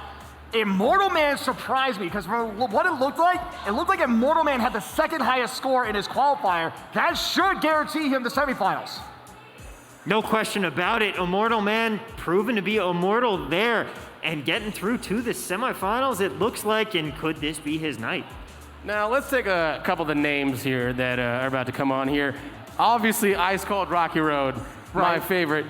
Speaker 7: Immortal Man surprised me because from what it looked like Immortal Man had the second highest score in his qualifier. That should guarantee him the semifinals.
Speaker 8: No question about it. Immortal Man proven to be immortal there and getting through to the semifinals, it looks like, and could this be his night?
Speaker 3: Now, let's take a couple of the names here that are about to come on here. Obviously, Ice Cold Rocky Road, my favorite.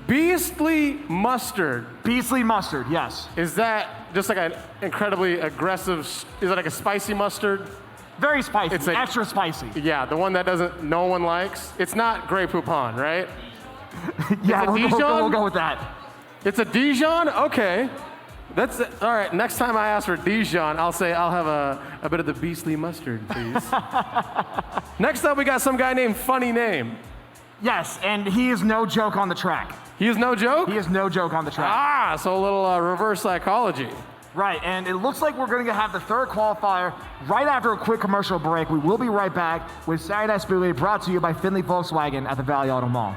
Speaker 3: Beastly Mustard.
Speaker 7: Beastly Mustard, yes.
Speaker 3: Is that just like an incredibly aggressive, is it like a spicy mustard?
Speaker 7: Very spicy,
Speaker 3: It's like-
Speaker 7: extra spicy.
Speaker 3: Yeah, the one that no one likes. It's not Grey Poupon, right?
Speaker 7: Yeah,
Speaker 3: It's a
Speaker 7: we'll
Speaker 3: Dijon?
Speaker 7: go with that.
Speaker 3: It's a Dijon? Okay. That's all right. Next time I ask for Dijon, I'll say I'll have a bit of the beastly mustard, please. Next up, we got some guy named Funny Name.
Speaker 7: Yes, and he is no joke on the track.
Speaker 3: He is no joke?
Speaker 7: He is no joke on the track.
Speaker 3: Ah, so a little reverse psychology.
Speaker 7: Right, and it looks like we're going to have the third qualifier right after a quick commercial break. We will be right back with Saturday Night Speedway, brought to you by Findlay Volkswagen at the Valley Auto Mall.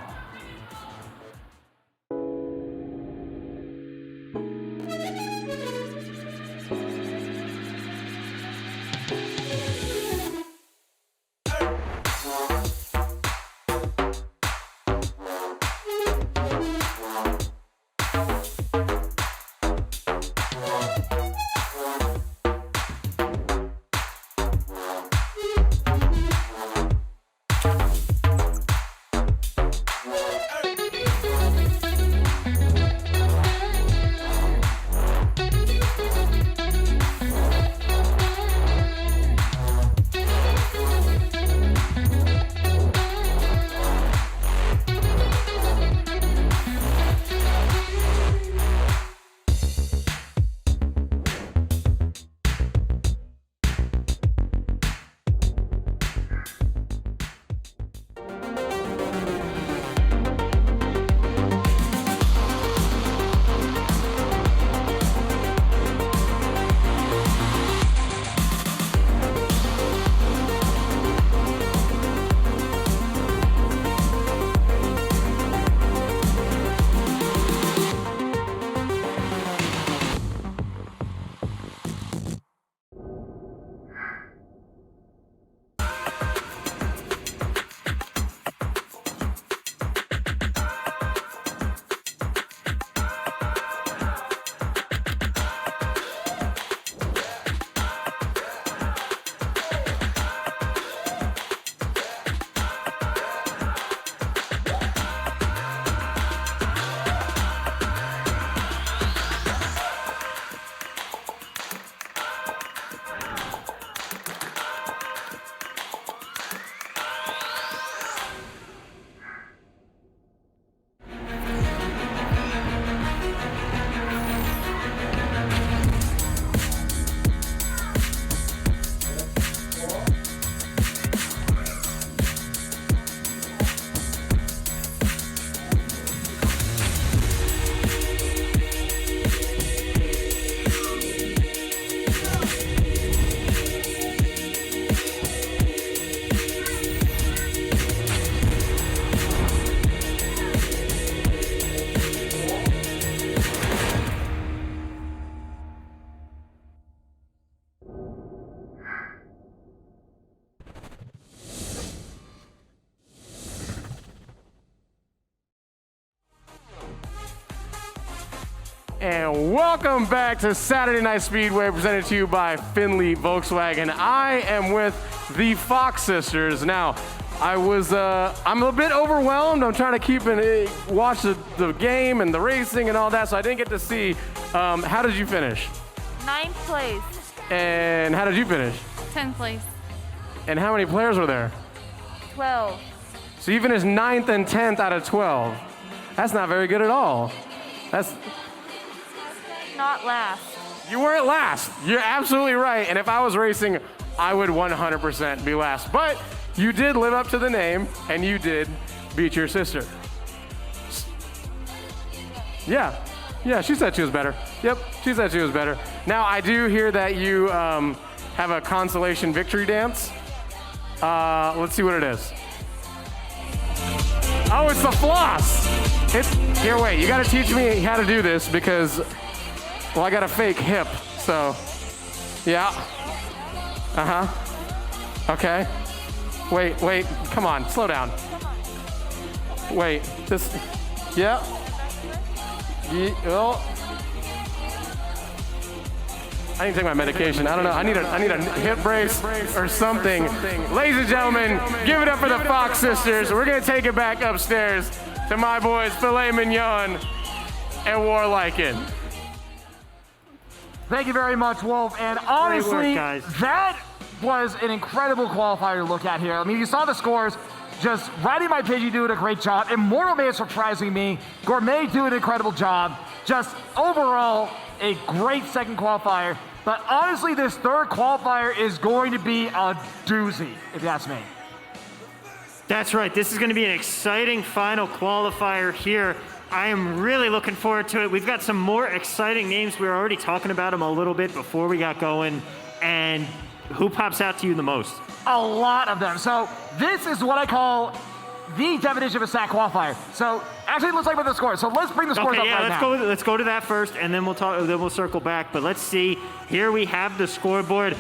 Speaker 3: And welcome back to Saturday Night Speedway, presented to you by Findlay Volkswagen. I am with the Fox sisters. Now, I'm a bit overwhelmed. I'm trying to watch the game and the racing and all that, so I didn't get to see. How did you finish?
Speaker 10: 9th place.
Speaker 3: And how did you finish?
Speaker 10: 10th place.
Speaker 3: And how many players were there?
Speaker 10: 12.
Speaker 3: So you finished 9th and 10th out of 12. That's not very good at all. That's
Speaker 10: Not last.
Speaker 3: You weren't last. You're absolutely right. And if I was racing, I would 100% be last. But you did live up to the name, and you did beat your sister. Yeah, she said she was better. Yep, she said she was better. Now, I do hear that you have a consolation victory dance. Let's see what it is. Oh, it's the floss. Here, wait, you gotta teach me how to do this because, well, I got a fake hip, so, yeah. Okay. Wait, come on, slow down. Wait, just, yeah. Oh. I need to take my medication. I don't know. I need a hip brace or something. Ladies and gentlemen, give it up for the Fox sisters. We're gonna take it back upstairs to my boys Filet Mignon and Warliken.
Speaker 7: Thank you very much, Wolf. And honestly,
Speaker 8: guys.
Speaker 7: that was an incredible qualifier to look at here. I mean, you saw the scores. Just riding my Pidgey doing a great job. Immortal Man surprising me. Gourmet doing an incredible job. Just overall, a great second qualifier. But honestly, this third qualifier is going to be a doozy, if you ask me.
Speaker 8: That's right. This is going to be an exciting final qualifier here. I am really looking forward to it. We've got some more exciting names. We were already talking about them a little bit before we got going. And who pops out to you the most?
Speaker 7: A lot of them. So this is what I call the definition of a SAC qualifier. So actually, it looks like with the scores. So let's bring the scores up right now.
Speaker 8: Let's go to that first, and then we'll talk. Then we'll circle back. But let's see. Here we have the scoreboard.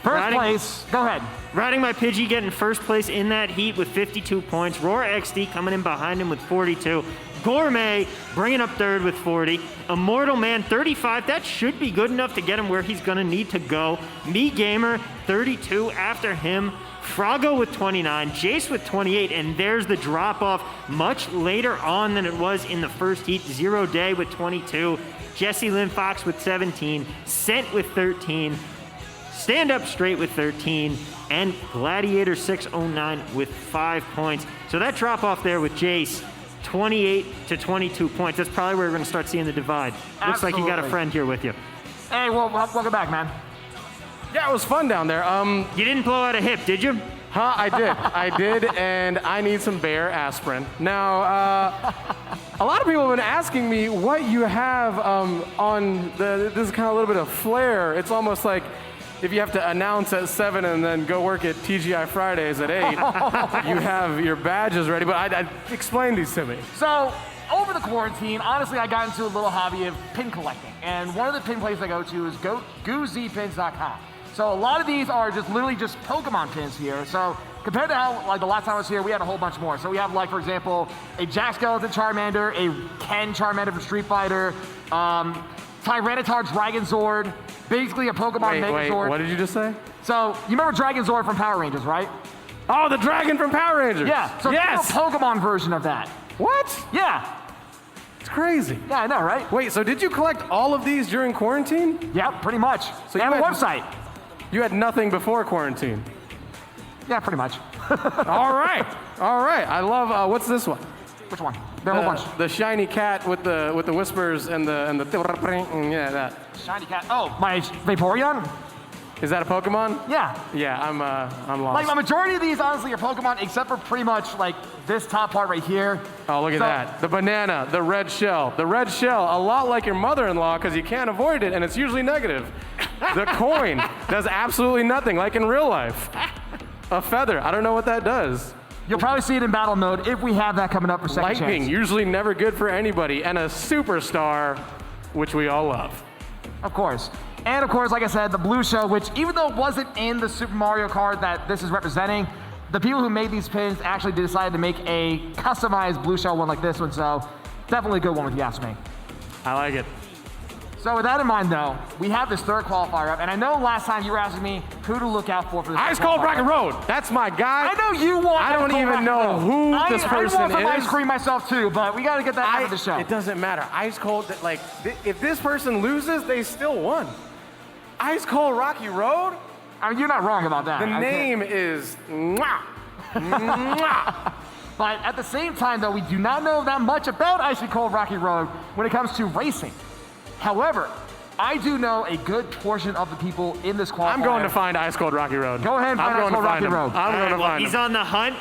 Speaker 7: First place. Go ahead.
Speaker 8: Riding My Pidgey getting first place in that heat with 52 points. Roar XD coming in behind him with 42. Gourmet bringing up third with 40. Immortal Man 35. That should be good enough to get him where he's going to need to go. Me Gamer 32 after him. Froggo with 29, Jace with 28, and there's the drop-off much later on than it was in the first heat. Zero Day with 22, Jesse Lynn Fox with 17, Scent with 13, Stand Up Straight with 13, and Gladiator 609 with 5 points. So that drop-off there with Jace, 28 to 22 points. That's probably where we're going to start seeing the divide. Looks like you got a friend here with you.
Speaker 7: Hey, well, welcome back, man.
Speaker 3: Yeah, it was fun down there.
Speaker 8: You didn't blow out a hip, did you?
Speaker 3: Huh, I did, and I need some Bayer aspirin. Now, a lot of people have been asking me what you have on this is kind of a little bit of flair. It's almost like if you have to announce at 7 and then go work at TGI Fridays at 8, you have your badges ready, but I explain these to me.
Speaker 7: So, over the quarantine, honestly, I got into a little hobby of pin collecting, and one of the pin places I go to is GooZpins.com. So a lot of these are just literally just Pokemon pins here. So compared to how, like the last time I was here, we had a whole bunch more. So we have, like, for example, a Jack Skeleton Charmander, a Ken Charmander from Street Fighter, Tyranitar Dragon Zord, basically a Pokemon Megazord.
Speaker 3: What did you just say?
Speaker 7: So you remember Dragon Zord from Power Rangers, right?
Speaker 3: Oh, the dragon from Power Rangers.
Speaker 7: Yeah. So
Speaker 3: yes.
Speaker 7: it's a Pokemon version of that.
Speaker 3: What?
Speaker 7: Yeah.
Speaker 3: It's crazy.
Speaker 7: Yeah, I know, right?
Speaker 3: Wait, so did you collect all of these during quarantine?
Speaker 7: Yeah, pretty much.
Speaker 3: So
Speaker 7: you have a website.
Speaker 3: You had nothing before quarantine.
Speaker 7: Yeah, pretty much.
Speaker 3: All right. I love. What's this one?
Speaker 7: Which one? There are a whole bunch.
Speaker 3: The shiny cat with the whispers and the yeah, that.
Speaker 7: Shiny cat. Oh, my Vaporeon.
Speaker 3: Is that a Pokemon?
Speaker 7: Yeah.
Speaker 3: Yeah, I'm lost.
Speaker 7: Like, the majority of these, honestly, are Pokemon, except for pretty much, like, this top part right here.
Speaker 3: Oh, look at that. The banana, the red shell. The red shell, a lot like your mother-in-law, because you can't avoid it, and it's usually negative. The coin does absolutely nothing, like in real life. A feather, I don't know what that does.
Speaker 7: You'll probably see it in battle mode if we have that coming up for second
Speaker 3: Lightning,
Speaker 7: chance.
Speaker 3: usually never good for anybody, and a superstar, which we all love.
Speaker 7: Of course. And of course, like I said, the blue shell, which even though it wasn't in the Super Mario card that this is representing, the people who made these pins actually decided to make a customized blue shell one like this one, so definitely a good one if you ask me.
Speaker 3: I like it.
Speaker 7: So with that in mind, though, we have this third qualifier up, and I know last time you were asking me who to look out for this.
Speaker 3: Ice Cold Rocket Road. That's my guy.
Speaker 7: I know you want.
Speaker 3: I don't even know who this person
Speaker 7: I want some
Speaker 3: is.
Speaker 7: ice cream myself too, but we got to get that out of the show.
Speaker 3: It doesn't matter. Ice Cold. Like, if this person loses, they still won. Ice Cold Rocky Road.
Speaker 7: I mean, you're not wrong about that.
Speaker 3: The name is. Mwah. Mwah.
Speaker 7: But at the same time, though, we do not know that much about Icy Cold Rocky Road when it comes to racing. However, I do know a good portion of the people in this qualifier.
Speaker 3: I'm going to find Ice Cold Rocky Road.
Speaker 7: Go ahead and find Ice Cold Rocky Road.
Speaker 3: I'm going to find him.
Speaker 8: He's on the hunt.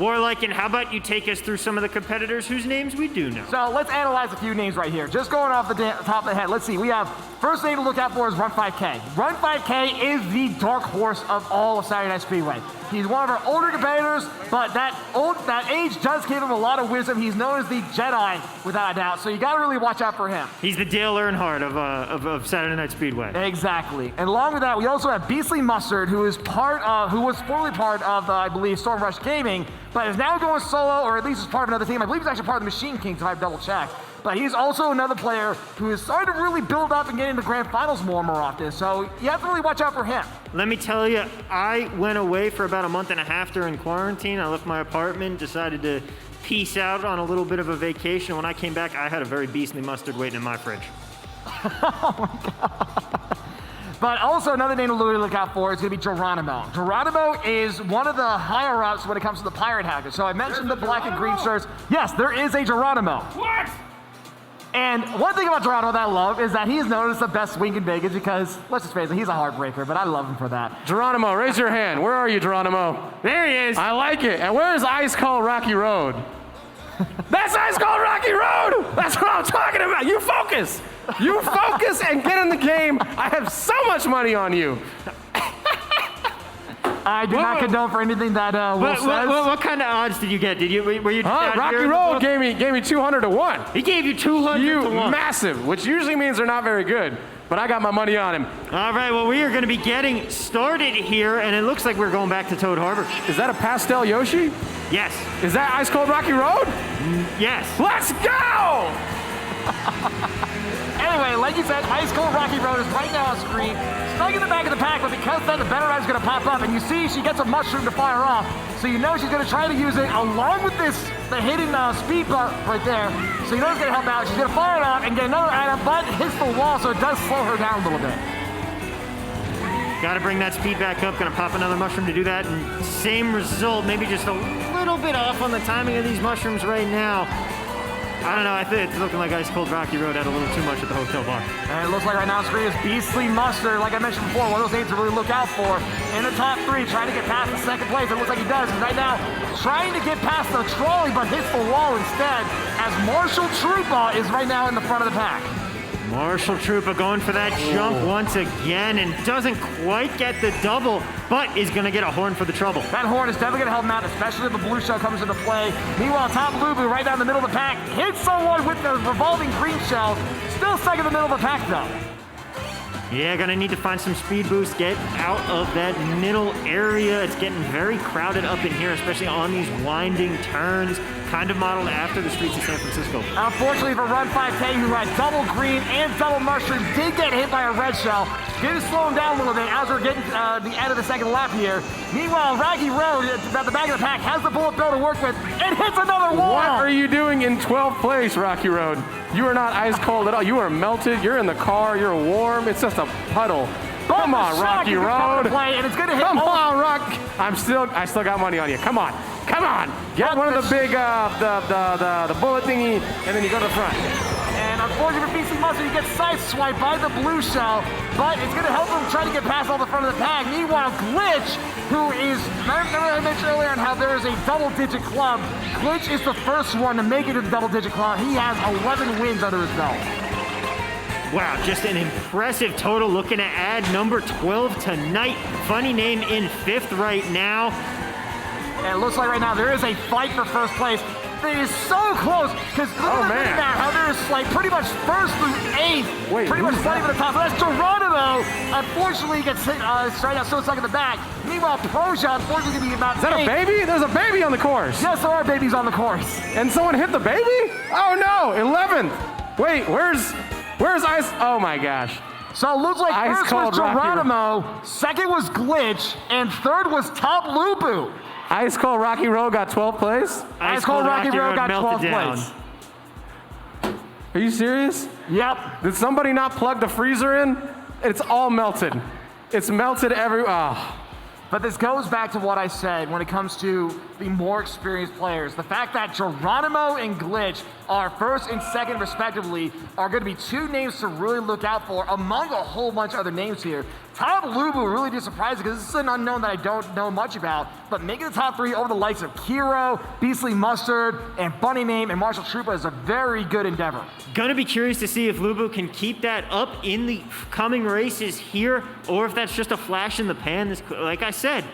Speaker 8: Warlike, and how about you take us through some of the competitors whose names we do know?
Speaker 7: So let's analyze a few names right here. Just going off the top of the head, let's see. We have, first name to look out for is Run 5K. Run 5K is the dark horse of all of Saturday Night Speedway. He's one of our older competitors, but that age does give him a lot of wisdom. He's known as the Jedi, without a doubt, so you got to really watch out for him.
Speaker 8: He's the Dale Earnhardt of Saturday Night Speedway.
Speaker 7: Exactly. And along with that, we also have Beastly Mustard, who was formerly part of, I believe, Storm Rush Gaming, but is now going solo, or at least is part of another team. I believe he's actually part of the Machine Kings, if I've double checked. But he's also another player who is starting to really build up and get into grand finals more often. So you have to really watch out for him.
Speaker 8: Let me tell you, I went away for about a month and a half during quarantine. I left my apartment, decided to peace out on a little bit of a vacation. When I came back, I had a very Beastly Mustard waiting in my fridge.
Speaker 7: Oh my God. But also another name to really look out for is going to be Geronimo. Geronimo is one of the higher ups when it comes to the Pirate Hackers. So I mentioned the black and green shirts. Yes, there is a Geronimo.
Speaker 8: What?
Speaker 7: And one thing about Geronimo that I love is that he's known as the best wing in Vegas because, let's just face it, he's a heartbreaker, but I love him for that.
Speaker 3: Geronimo, raise your hand. Where are you, Geronimo?
Speaker 8: There he is.
Speaker 3: I like it. And where is Ice Cold Rocky Road? That's Ice Cold Rocky Road! That's what I'm talking about. You focus. You focus and get in the game. I have so much money on you.
Speaker 7: I do not condone for anything that Will says.
Speaker 8: What kind of odds did you get? Were you out
Speaker 3: Rocky
Speaker 8: here in the
Speaker 3: Road
Speaker 8: book?
Speaker 3: gave me 200 to 1.
Speaker 8: He gave you 200
Speaker 3: You
Speaker 8: to 1.
Speaker 3: massive, which usually means they're not very good. But I got my money on him.
Speaker 8: All right, well, we are going to be getting started here, and it looks like we're going back to Toad Harbor.
Speaker 3: Is that a pastel Yoshi?
Speaker 8: Yes.
Speaker 3: Is that Ice Cold Rocky Road?
Speaker 8: Yes.
Speaker 3: Let's go!
Speaker 7: Anyway, like you said, Ice Cold Rocky Road is right now on screen. Stuck in the back of the pack, but because then the better ride's going to pop up, and you see she gets a mushroom to fire off, so you know she's going to try to use it along with the hidden speed bump right there. So you know it's going to help out. She's going to fire it off and get another item, but it hits the wall, so it does slow her down a little bit.
Speaker 8: Got to bring that speed back up. Going to pop another mushroom to do that, and same result. Maybe just a little bit off on the timing of these mushrooms right now. I don't know. I think it's looking like Ice Cold Rocky Road had a little too much at the hotel bar.
Speaker 7: And it looks like right now on screen is Beastly Mustard. Like I mentioned before, one of those names to really look out for. In the top 3, trying to get past the second place. It looks like he does. And right now, trying to get past the trolley, but hits the wall instead. As Marshall Troopa is right now in the front of the pack.
Speaker 8: Marshall Troopa going for that jump once again and doesn't quite get the double, but is going to get a horn for the trouble.
Speaker 7: That horn is definitely going to help him out, especially if the blue shell comes into play. Meanwhile, Top Lubu right down the middle of the pack hits someone with the revolving green shell. Still second in the middle of the pack, though.
Speaker 8: Yeah, gonna need to find some speed boost, get out of that middle area. It's getting very crowded up in here, especially on these winding turns, kind of modeled after the streets of San Francisco.
Speaker 7: Unfortunately for Run 5K, who had double green and double mushroom, did get hit by a red shell. Did slow him down a little bit as we're getting the end of the second lap here. Meanwhile, Rocky Road at the back of the pack has the bullet bill to work with and hits another wall.
Speaker 3: What are you doing in 12th place, Rocky Road? You are not ice cold at all. You are melted. You're in the car. You're warm. It's just a puddle. Come on, Rocky Road.
Speaker 7: And it's gonna hit
Speaker 3: Come on, Rock. I still got money on you. Come on. Come on. Get one of the big, the bullet thingy, and then you go to the front.
Speaker 7: And unfortunately for BC Mustard, he gets sideswiped by the blue shell, but it's going to help him try to get past all the front of the pack. Meanwhile, Glitch, who is, remember I mentioned earlier on how there is a double-digit club. Glitch is the first one to make it to the double-digit club. He has 11 wins under his belt.
Speaker 8: Wow, just an impressive total. Looking to add number 12 tonight. Funny name in 5th right now.
Speaker 7: And it looks like right now there is a fight for first place. It is so close, because look at that, how there's like pretty much 1st through 8th, pretty much fighting for the top. So that's Geronimo. Unfortunately, gets hit straight out, so stuck in the back. Meanwhile, Proja, unfortunately, going to be about
Speaker 3: Is that a baby? There's a baby on the course.
Speaker 7: Yes, there are babies on the course.
Speaker 3: And someone hit the baby? Oh no, 11th. Wait, where's Ice? Oh my gosh.
Speaker 7: So it looks like
Speaker 3: Ice
Speaker 7: first
Speaker 3: Cold
Speaker 7: was Geronimo, second was Glitch, and third was Top Lubu.
Speaker 3: Ice Cold Rocky Road got 12th place?
Speaker 7: Ice Cold Rocky Road got 12th place.
Speaker 3: Are you serious?
Speaker 7: Yep.
Speaker 3: Did somebody not plug the freezer in? It's all melted. It's melted
Speaker 7: But this goes back to what I said when it comes to the more experienced players. The fact that Geronimo and Glitch are 1st and 2nd respectively are going to be 2 names to really look out for among a whole bunch of other names here. Top Lubu really did surprise me because this is an unknown that I don't know much about, but making the top 3 over the likes of Kiro, Beastly Mustard, and Bunny Name and Marshall Troopa is a very good endeavor.
Speaker 8: Gonna be curious to see if Lubu can keep that up in the coming races here, or if that's just a flash in the pan. Like I said,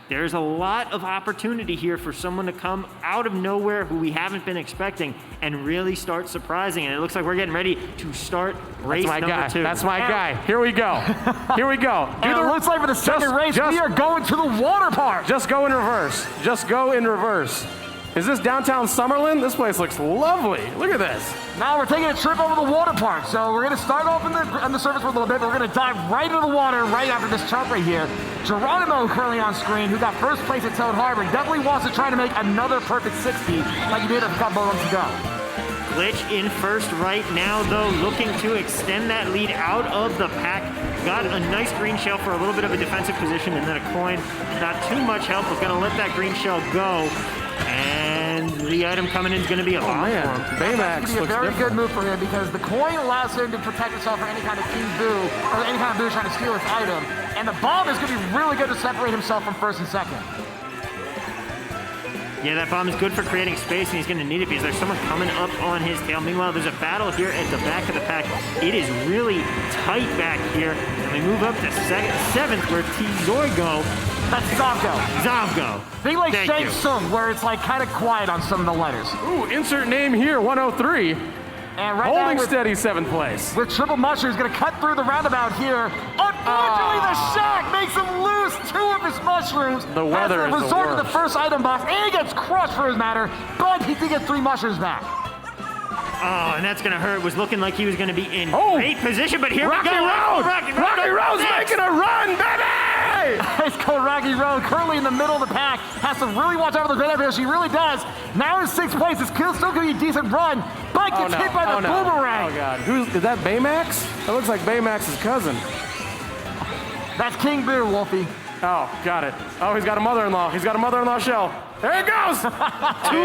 Speaker 8: there's a lot of opportunity here for someone to come out of nowhere who we haven't been expecting and really start surprising. And it looks like we're getting ready to start race number 2.
Speaker 3: That's my guy. Here we go. Here we go.
Speaker 7: And it looks like for the second race, we are going to the water park.
Speaker 3: Just go in reverse. Just go in reverse. Is this downtown Summerlin? This place looks lovely. Look at this.
Speaker 7: Now we're taking a trip over the water park. So we're going to start off on the surface for a little bit, but we're going to dive right into the water right after this chart right here. Geronimo currently on screen, who got 1st place at Toad Harbor, definitely wants to try to make another perfect 60 like he did a couple of months ago.
Speaker 8: Glitch in 1st right now, though, looking to extend that lead out of the pack. got a nice green shell for a little bit of a defensive position, and then a coin. Not too much help. Was going to let that green shell go. And the item coming in is going to be a bomb for him.
Speaker 3: Baymax
Speaker 7: It's going to be a
Speaker 3: looks
Speaker 7: very
Speaker 3: different.
Speaker 7: good move for him because the coin allows him to protect himself from any kind of King Boo or any kind of Boo trying to steal his item. And the bomb is going to be really good to separate himself from first and second.
Speaker 8: Yeah, that bomb is good for creating space, and he's going to need it because there's someone coming up on his tail. Meanwhile, there's a battle here at the back of the pack. It is really tight back here. And we move up to seventh, where T-Zoigo.
Speaker 7: That's Zavgo.
Speaker 8: Zavgo.
Speaker 7: Think like
Speaker 8: Thank
Speaker 7: Shang
Speaker 8: you.
Speaker 7: Tsung, where it's like kind of quiet on some of the letters.
Speaker 3: Ooh, insert name here, 103.
Speaker 7: And right
Speaker 3: Holding
Speaker 7: now with,
Speaker 3: steady, 7th place.
Speaker 7: with Triple Mushroom's going to cut through the roundabout here. Unfortunately, the shock makes him lose 2 of his mushrooms.
Speaker 3: The weather
Speaker 7: has
Speaker 3: is the
Speaker 7: resort to the
Speaker 3: worst.
Speaker 7: first item box, and he gets crushed for his matter, but he did get 3 mushrooms back.
Speaker 8: Oh, and that's going to hurt. It was looking like he was going to be in
Speaker 3: Oh.
Speaker 8: great position, but here
Speaker 3: Rocky
Speaker 8: we go.
Speaker 3: Road! Rocky Road's
Speaker 8: Next.
Speaker 3: making a run, baby!
Speaker 7: It's called Rocky Road, currently in the middle of the pack. Has to really watch out for the Venom because she really does. Now in 6th place, it's still going to be a decent run, but gets hit by the boomerang.
Speaker 3: Oh, God. Is that Baymax? That looks like Baymax's cousin.
Speaker 7: That's King Boo, Wolfie.
Speaker 3: Oh, got it. Oh, he's got a mother-in-law. He's got a mother-in-law shell. There it goes!
Speaker 8: Two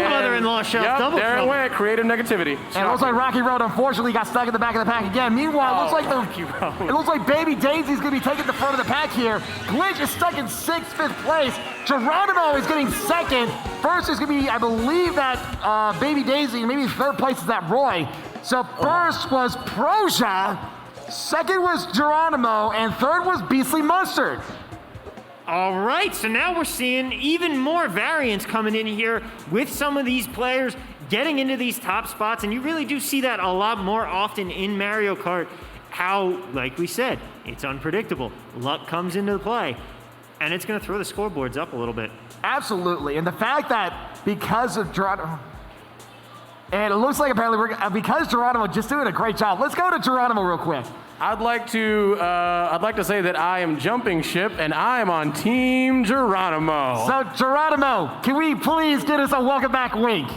Speaker 8: mother-in-law shells.
Speaker 3: Yep,
Speaker 8: Double
Speaker 3: there it
Speaker 8: trouble.
Speaker 3: went. Creative negativity.
Speaker 7: And it looks like Rocky Road unfortunately got stuck in the back of the pack again. Meanwhile, it looks like
Speaker 3: Rocky Road.
Speaker 7: it looks like Baby Daisy's gonna be taking the front of the pack here. Glitch is stuck in 6th, 5th place. Geronimo is getting 2nd. First is gonna be, I believe, that Baby Daisy. Maybe 3rd place is that Roy. So first was Proja, 2nd was Geronimo, and 3rd was Beastly Mustard.
Speaker 8: All right, so now we're seeing even more variance coming in here with some of these players getting into these top spots, and you really do see that a lot more often in Mario Kart. How, like we said, it's unpredictable. Luck comes into play, and it's going to throw the scoreboards up a little bit.
Speaker 7: Absolutely, and the fact that because of Geronimo, and it looks like apparently because Geronimo just doing a great job. Let's go to Geronimo real quick.
Speaker 3: I'd like to say that I am jumping ship and I am on Team Geronimo.
Speaker 7: So Geronimo, can we please get us a welcome back wink?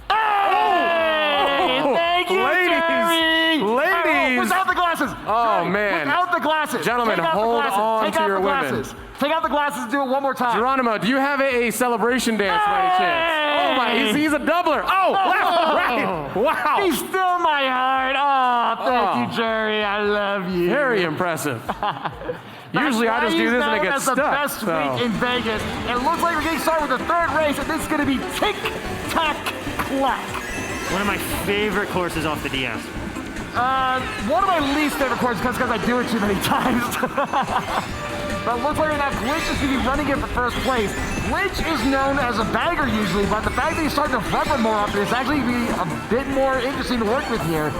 Speaker 7: Hey!
Speaker 3: Oh!
Speaker 7: Thank you,
Speaker 3: Ladies!
Speaker 7: Jerry!
Speaker 3: Ladies!
Speaker 7: Without the glasses!
Speaker 3: Oh,
Speaker 7: Jerry,
Speaker 3: man.
Speaker 7: Without the glasses!
Speaker 3: Gentlemen,
Speaker 7: Take out the
Speaker 3: hold
Speaker 7: glasses.
Speaker 3: on
Speaker 7: Take
Speaker 3: to
Speaker 7: out
Speaker 3: your
Speaker 7: the
Speaker 3: women.
Speaker 7: glasses. Take out the glasses and do it one more time.
Speaker 3: Geronimo, do you have a celebration dance by any chance? Oh my, he's a doubler. Oh, left, right. Wow.
Speaker 7: He's still my heart. Oh, thank you, Jerry. I love you.
Speaker 3: Very impressive. Usually I just do this and it gets
Speaker 7: stuck. That's
Speaker 3: stuck.
Speaker 7: the best week in Vegas. It looks like we're getting started with the 3rd race, and this is going to be Tick Tack Clack.
Speaker 8: One of my favorite courses off the DS.
Speaker 7: One of my least favorite courses because I do it too many times. But it looks like now Glitch is going to be running it for 1st place. Glitch is known as a bagger usually, but the fact that he's starting to front run more often is actually going to be a bit more interesting to work with here.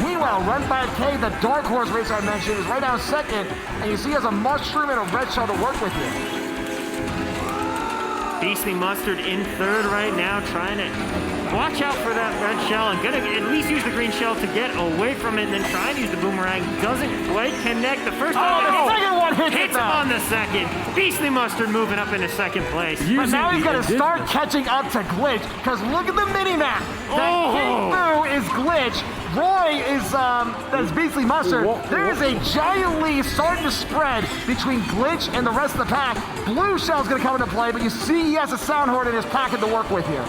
Speaker 7: Meanwhile, Run 5K, the dark horse racer I mentioned, is right now 2nd, and you see he has a mushroom and a red shell to work with here.
Speaker 8: Beastly Mustard in 3rd right now, trying to watch out for that red shell and gonna at least use the green shell to get away from it and then try and use the boomerang. Doesn't quite connect the first time.
Speaker 7: the second one hits
Speaker 8: hits
Speaker 7: it
Speaker 8: him
Speaker 7: though.
Speaker 8: on the 2nd. Beastly Mustard moving up into 2nd place.
Speaker 7: But now he's going to start catching up to Glitch, because look at the mini-map. That King Boo is Glitch. Roy is, that's Beastly Mustard. There is a giant lead starting to spread between Glitch and the rest of the pack. Blue Shell's going to come into play, but you see he has a sound horn in his pocket to work with here.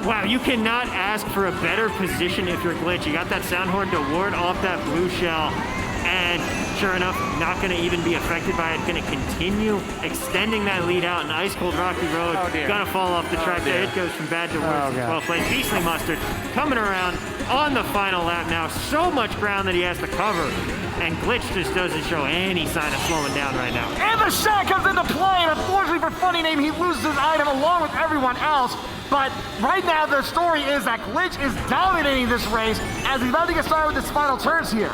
Speaker 8: Wow, you cannot ask for a better position if you're Glitch. You got that sound horn to ward off that blue shell. And sure enough, not going to even be affected by it. Going to continue extending that lead out. And Ice Cold Rocky Road going to fall off the track there. It goes from bad to worse in 12th place. Beastly Mustard coming around on the final lap now. So much ground that he has to cover. And Glitch just doesn't show any sign of slowing down right now.
Speaker 7: And the shot comes into play. And unfortunately for Funny Name, he loses his item along with everyone else. But right now, the story is that Glitch is dominating this race as he's about to get started with his final turns here.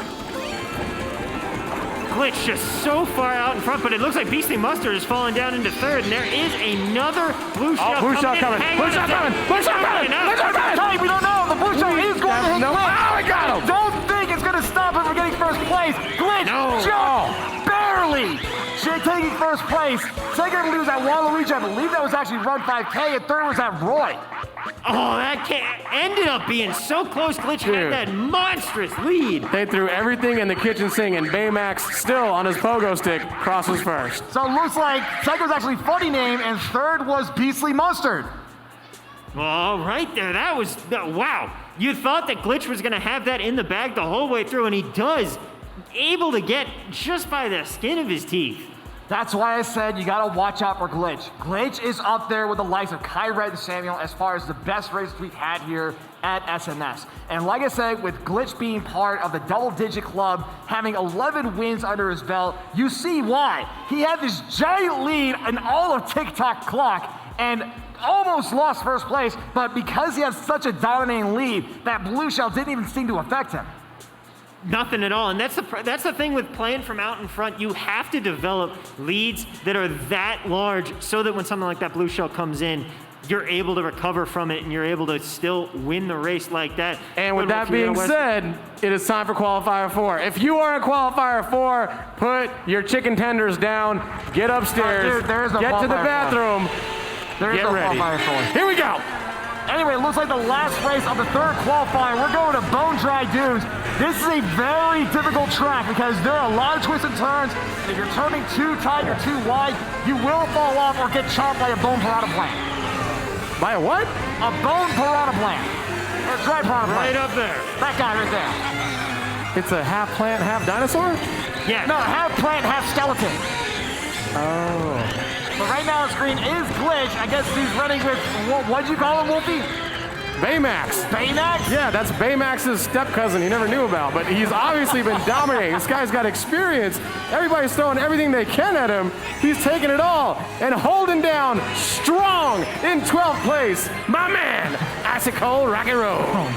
Speaker 8: Glitch just so far out in front, but it looks like Beastly Mustard is falling down into 3rd, and there is another blue shell
Speaker 3: blue shell
Speaker 8: coming.
Speaker 3: coming. Blue shell coming. Blue shell coming. Blue shell coming.
Speaker 7: We don't know. The blue shell is going to hit
Speaker 3: No.
Speaker 7: Glitch.
Speaker 3: Oh, I got him.
Speaker 7: Don't think it's going to stop him from getting 1st place. Glitch just barely taking 1st place. 2nd, I believe, was at Waluigi. I believe that was actually Run 5K, and 3rd was at Roy.
Speaker 8: Oh, ended up being so close. Glitch
Speaker 3: Dude.
Speaker 8: had that monstrous lead.
Speaker 3: They threw everything in the kitchen sink, and Baymax, still on his pogo stick, crosses first.
Speaker 7: So it looks like second was actually Funny Name, and third was Beastly Mustard.
Speaker 8: Well, right there, that was, wow. You thought that Glitch was going to have that in the bag the whole way through, and he does. Able to get just by the skin of his teeth.
Speaker 7: That's why I said you gotta watch out for Glitch. Glitch is up there with the likes of Kyret and Samuel as far as the best racers we've had here at SNS. And like I said, with Glitch being part of the double-digit club, having 11 wins under his belt, you see why. He had this giant lead in all of TikTok clock and almost lost first place, but because he has such a dominating lead, that blue shell didn't even seem to affect him.
Speaker 8: Nothing at all, and that's the thing with playing from out in front. You have to develop leads that are that large so that when something like that blue shell comes in, you're able to recover from it and you're able to still win the race like that.
Speaker 3: And with that being said, it is time for qualifier 4. If you are a qualifier 4, put your chicken tenders down, get upstairs,
Speaker 7: There is no
Speaker 3: get to the
Speaker 7: qualifier
Speaker 3: bathroom,
Speaker 7: There is
Speaker 3: get
Speaker 7: no
Speaker 3: ready.
Speaker 7: qualifier 4.
Speaker 3: Here we go.
Speaker 7: Anyway, it looks like the last race of the third qualifying. We're going to Bone Dry Dunes. This is a very difficult track because there are a lot of twists and turns. If you're turning too tight or too wide, you will fall off or get chopped by a bone piranha plant.
Speaker 3: By a what?
Speaker 7: A bone piranha plant. Or a dry piranha plant.
Speaker 8: Right up there.
Speaker 7: That guy right there.
Speaker 3: It's a half plant, half dinosaur?
Speaker 8: Yeah.
Speaker 7: No, half plant, half skeleton.
Speaker 3: Oh.
Speaker 7: But right now the screen is Glitch. I guess he's running with, what'd you call him, Wolfie?
Speaker 3: Baymax.
Speaker 7: Baymax?
Speaker 3: Yeah, that's Baymax's step cousin he never knew about, but he's obviously been dominating. This guy's got experience. Everybody's throwing everything they can at him. He's taking it all and holding down strong in 12th place. My man, Acid Cold Rock and Roll.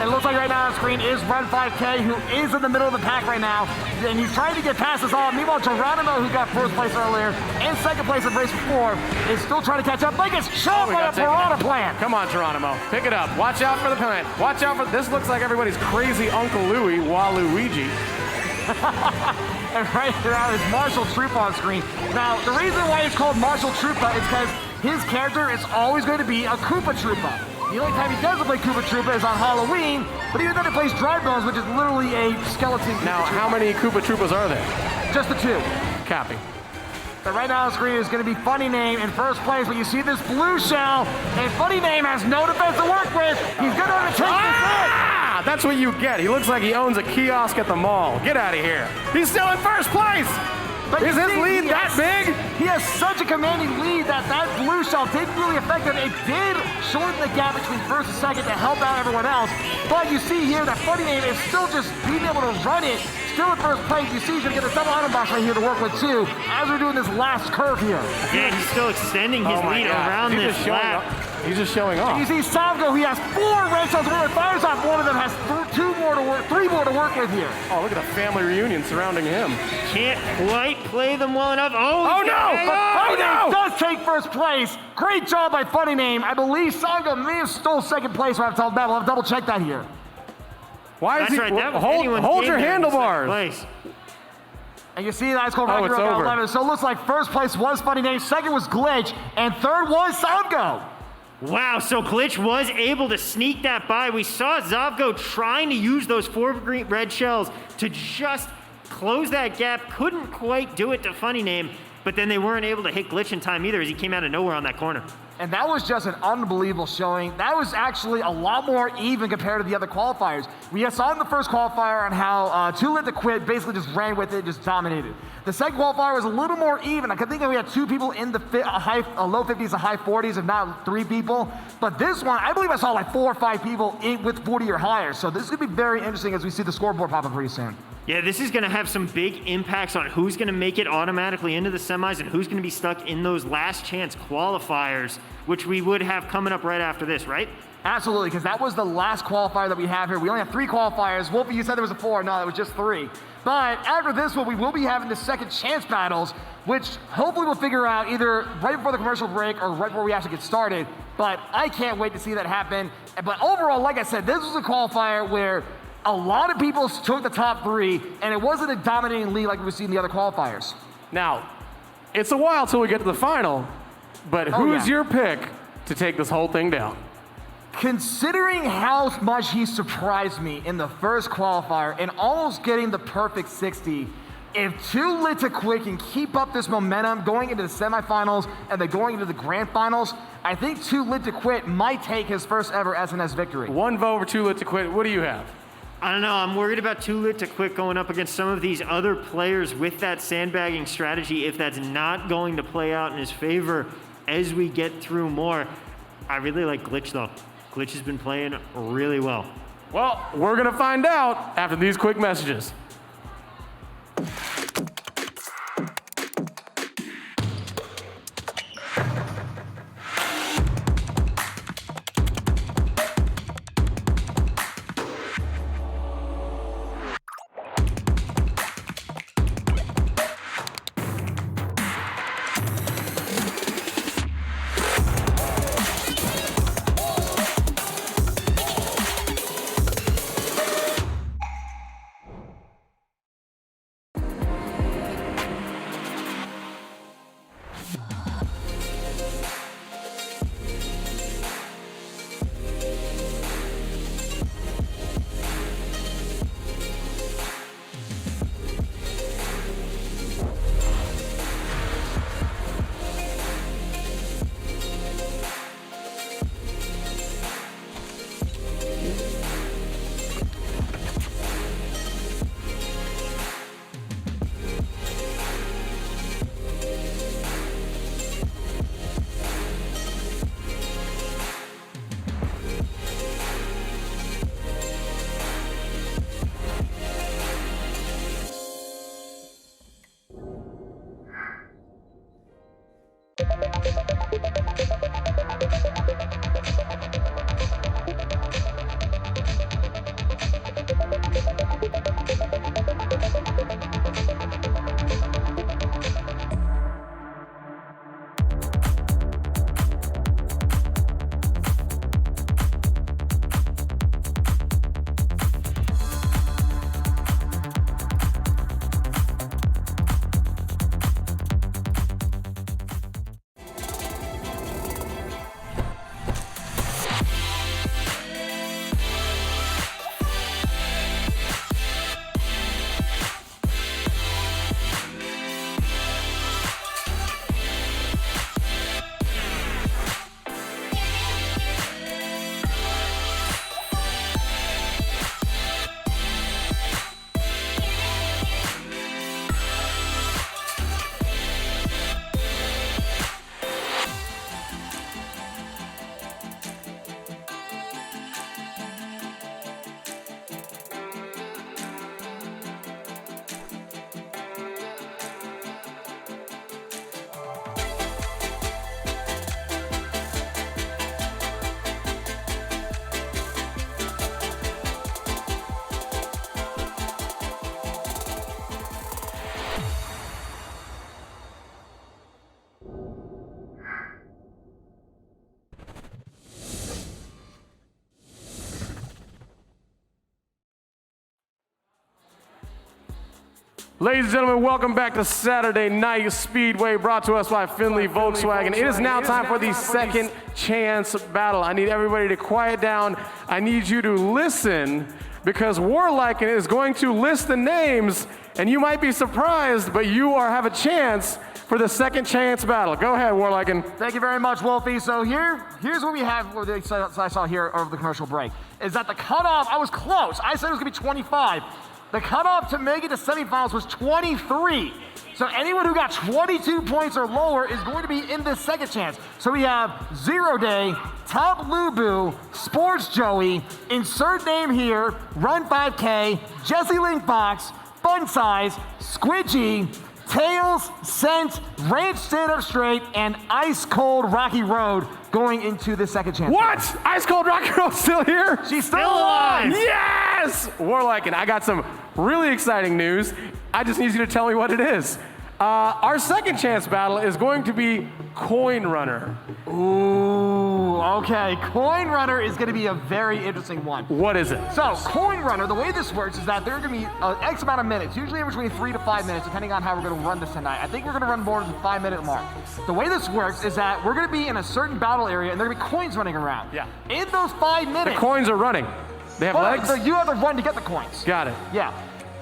Speaker 7: It looks like right now on the screen is Run 5K, who is in the middle of the pack right now, and he's trying to get past us all. Meanwhile, Geronimo, who got first place earlier, and second place in race 4, is still trying to catch up. Like it's chopped by a piranha plant.
Speaker 3: Come on, Geronimo. Pick it up. Watch out for the plant. Watch out for, this looks like everybody's crazy Uncle Louie, Waluigi.
Speaker 7: And right now is Marshall Troopa on screen. Now, the reason why it's called Marshall Troopa is because his character is always going to be a Koopa Troopa. The only time he doesn't play Koopa Troopa is on Halloween, but even then he plays Dry Bones, which is literally a skeleton.
Speaker 3: Now, how many Koopa Troopas are there?
Speaker 7: Just the 2.
Speaker 3: Copy.
Speaker 7: But right now on the screen is going to be Funny Name in first place, but you see this blue shell, and Funny Name has no defense to work with. He's going to undertake this hit.
Speaker 3: That's what you get. He looks like he owns a kiosk at the mall. Get out of here. He's still in first place.
Speaker 7: But
Speaker 3: is
Speaker 7: you
Speaker 3: his
Speaker 7: see,
Speaker 3: lead
Speaker 7: he
Speaker 3: that
Speaker 7: has-
Speaker 3: big?
Speaker 7: He has such a commanding lead that blue shell didn't really affect him. It did shorten the gap between first and second to help out everyone else. But you see here that Funny Name is still just being able to run it. Still in first place. You see he's going to get a double item box right here to work with too, as we're doing this last curve here.
Speaker 8: Yeah, he's still extending his
Speaker 3: Oh my
Speaker 8: lead
Speaker 3: God.
Speaker 8: around
Speaker 3: He's
Speaker 8: this
Speaker 3: just showing
Speaker 8: lap.
Speaker 3: off. He's just showing off.
Speaker 7: You see Savgo, he has 4 red shells where fires off. One of them has 3 more to work with here.
Speaker 3: Oh, look at the family reunion surrounding him.
Speaker 8: Can't quite play them well enough. Oh
Speaker 3: no!
Speaker 8: yeah.
Speaker 7: Funny Name does take first place. Great job by Funny Name. I believe Savgo may have stole second place. We'll have to double check that here.
Speaker 3: Why is
Speaker 8: That's
Speaker 3: he?
Speaker 8: right. That was
Speaker 3: hold
Speaker 8: anyone's
Speaker 3: hold
Speaker 8: game
Speaker 3: your
Speaker 8: there in second
Speaker 3: handlebars.
Speaker 8: place.
Speaker 7: And you see that it's called
Speaker 3: Oh,
Speaker 7: Rocky
Speaker 3: it's
Speaker 7: Road at
Speaker 3: over.
Speaker 7: 11. So it looks like first place was Funny Name, second was Glitch, and third was Savgo.
Speaker 8: Wow, so Glitch was able to sneak that by. We saw Zavgo trying to use those 4 red shells to just close that gap. Couldn't quite do it to Funny Name, but then they weren't able to hit Glitch in time either as he came out of nowhere on that corner.
Speaker 7: And that was just an unbelievable showing. That was actually a lot more even compared to the other qualifiers. We saw in the first qualifier on how Too Lit to Quit basically just ran with it, just dominated. The second qualifier was a little more even. I can think that we had 2 people in the low 50s to high 40s, if not 3 people. But this one, I believe I saw like 4 or 5 people with 40 or higher. So this is going to be very interesting as we see the scoreboard pop up pretty soon.
Speaker 8: Yeah, this is going to have some big impacts on who's going to make it automatically into the semis and who's going to be stuck in those last chance qualifiers, which we would have coming up right after this, right?
Speaker 7: Absolutely, because that was the last qualifier that we have here. We only have 3 qualifiers. Wolfie, you said there was a 4. No, it was just 3. But after this one, we will be having the second chance battles, which hopefully we'll figure out either right before the commercial break or right before we actually get started. But I can't wait to see that happen. But overall, like I said, this was a qualifier where a lot of people took the top 3, and it wasn't a dominating lead like we've seen in the other qualifiers.
Speaker 3: Now, it's a while till we get to the final, but who's your pick to take this whole thing down?
Speaker 7: Considering how much he surprised me in the first qualifier and almost getting the perfect 60, if Too Lit to Quit can keep up this momentum going into the semifinals and then going into the grand finals, I think Too Lit to Quit might take his first ever SNS victory.
Speaker 3: One vote for Too Lit to Quit. What do you have?
Speaker 8: I don't know. I'm worried about Too Lit to Quit going up against some of these other players with that sandbagging strategy. If that's not going to play out in his favor as we get through more, I really like Glitch though. Glitch has been playing really well.
Speaker 3: Well, we're gonna find out after these quick messages. Ladies and gentlemen, welcome back to Saturday Night Speedway, brought to us by Findlay Volkswagen. It is now time for the second chance battle. I need everybody to quiet down. I need you to listen, because Warliken is going to list the names, and you might be surprised, but you have a chance for the second chance battle. Go ahead, Warliken.
Speaker 7: Thank you very much, Wolfie. So here's what we have, what I saw here over the commercial break, is that the cutoff, I was close. I said it was gonna be 25. The cutoff to make it to semifinals was 23. So anyone who got 22 points or lower is going to be in this second chance. So we have Zero Day, Top Lubu, Sports Joey, insert name here, Run 5K, Jesse Link Fox, Fun Size, Squidgy, Tails, Scent, Ranch Stand Up Straight, and Ice Cold Rocky Road going into the second chance.
Speaker 3: What? Ice Cold Rocky Road still here?
Speaker 7: She's still alive.
Speaker 3: Yes! Warliken, I got some really exciting news. I just need you to tell me what it is. Our second chance battle is going to be Coin Runner.
Speaker 7: Ooh. Ooh, okay. Coin Runner is going to be a very interesting one.
Speaker 3: What is it?
Speaker 7: So, Coin Runner, the way this works is that there are going to be an X amount of minutes, usually in between 3 to 5 minutes, depending on how we're going to run this tonight. I think we're going to run more than the 5-minute mark. The way this works is that we're going to be in a certain battle area, and there are going to be coins running around.
Speaker 3: Yeah.
Speaker 7: In those 5 minutes...
Speaker 3: The coins are running. They have legs?
Speaker 7: So you have to run to get the coins.
Speaker 3: Got it.
Speaker 7: Yeah.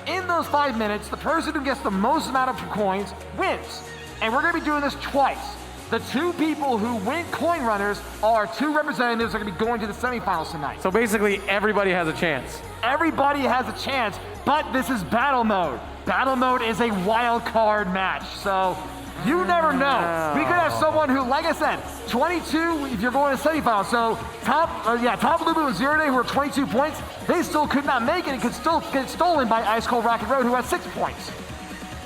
Speaker 7: In those 5 minutes, the person who gets the most amount of coins wins. And we're going to be doing this twice. The 2 people who win Coin Runners are 2 representatives that are going to be going to the semifinals tonight.
Speaker 3: So basically, everybody has a chance.
Speaker 7: Everybody has a chance, but this is battle mode. Battle mode is a wild card match, so you never know. We could have someone who, like I said, 22 if you're going to semifinals. So Top Lubu and Zero Day, who are 22 points, they still could not make it and could still get stolen by Ice Cold Rocket Road, who has 6 points.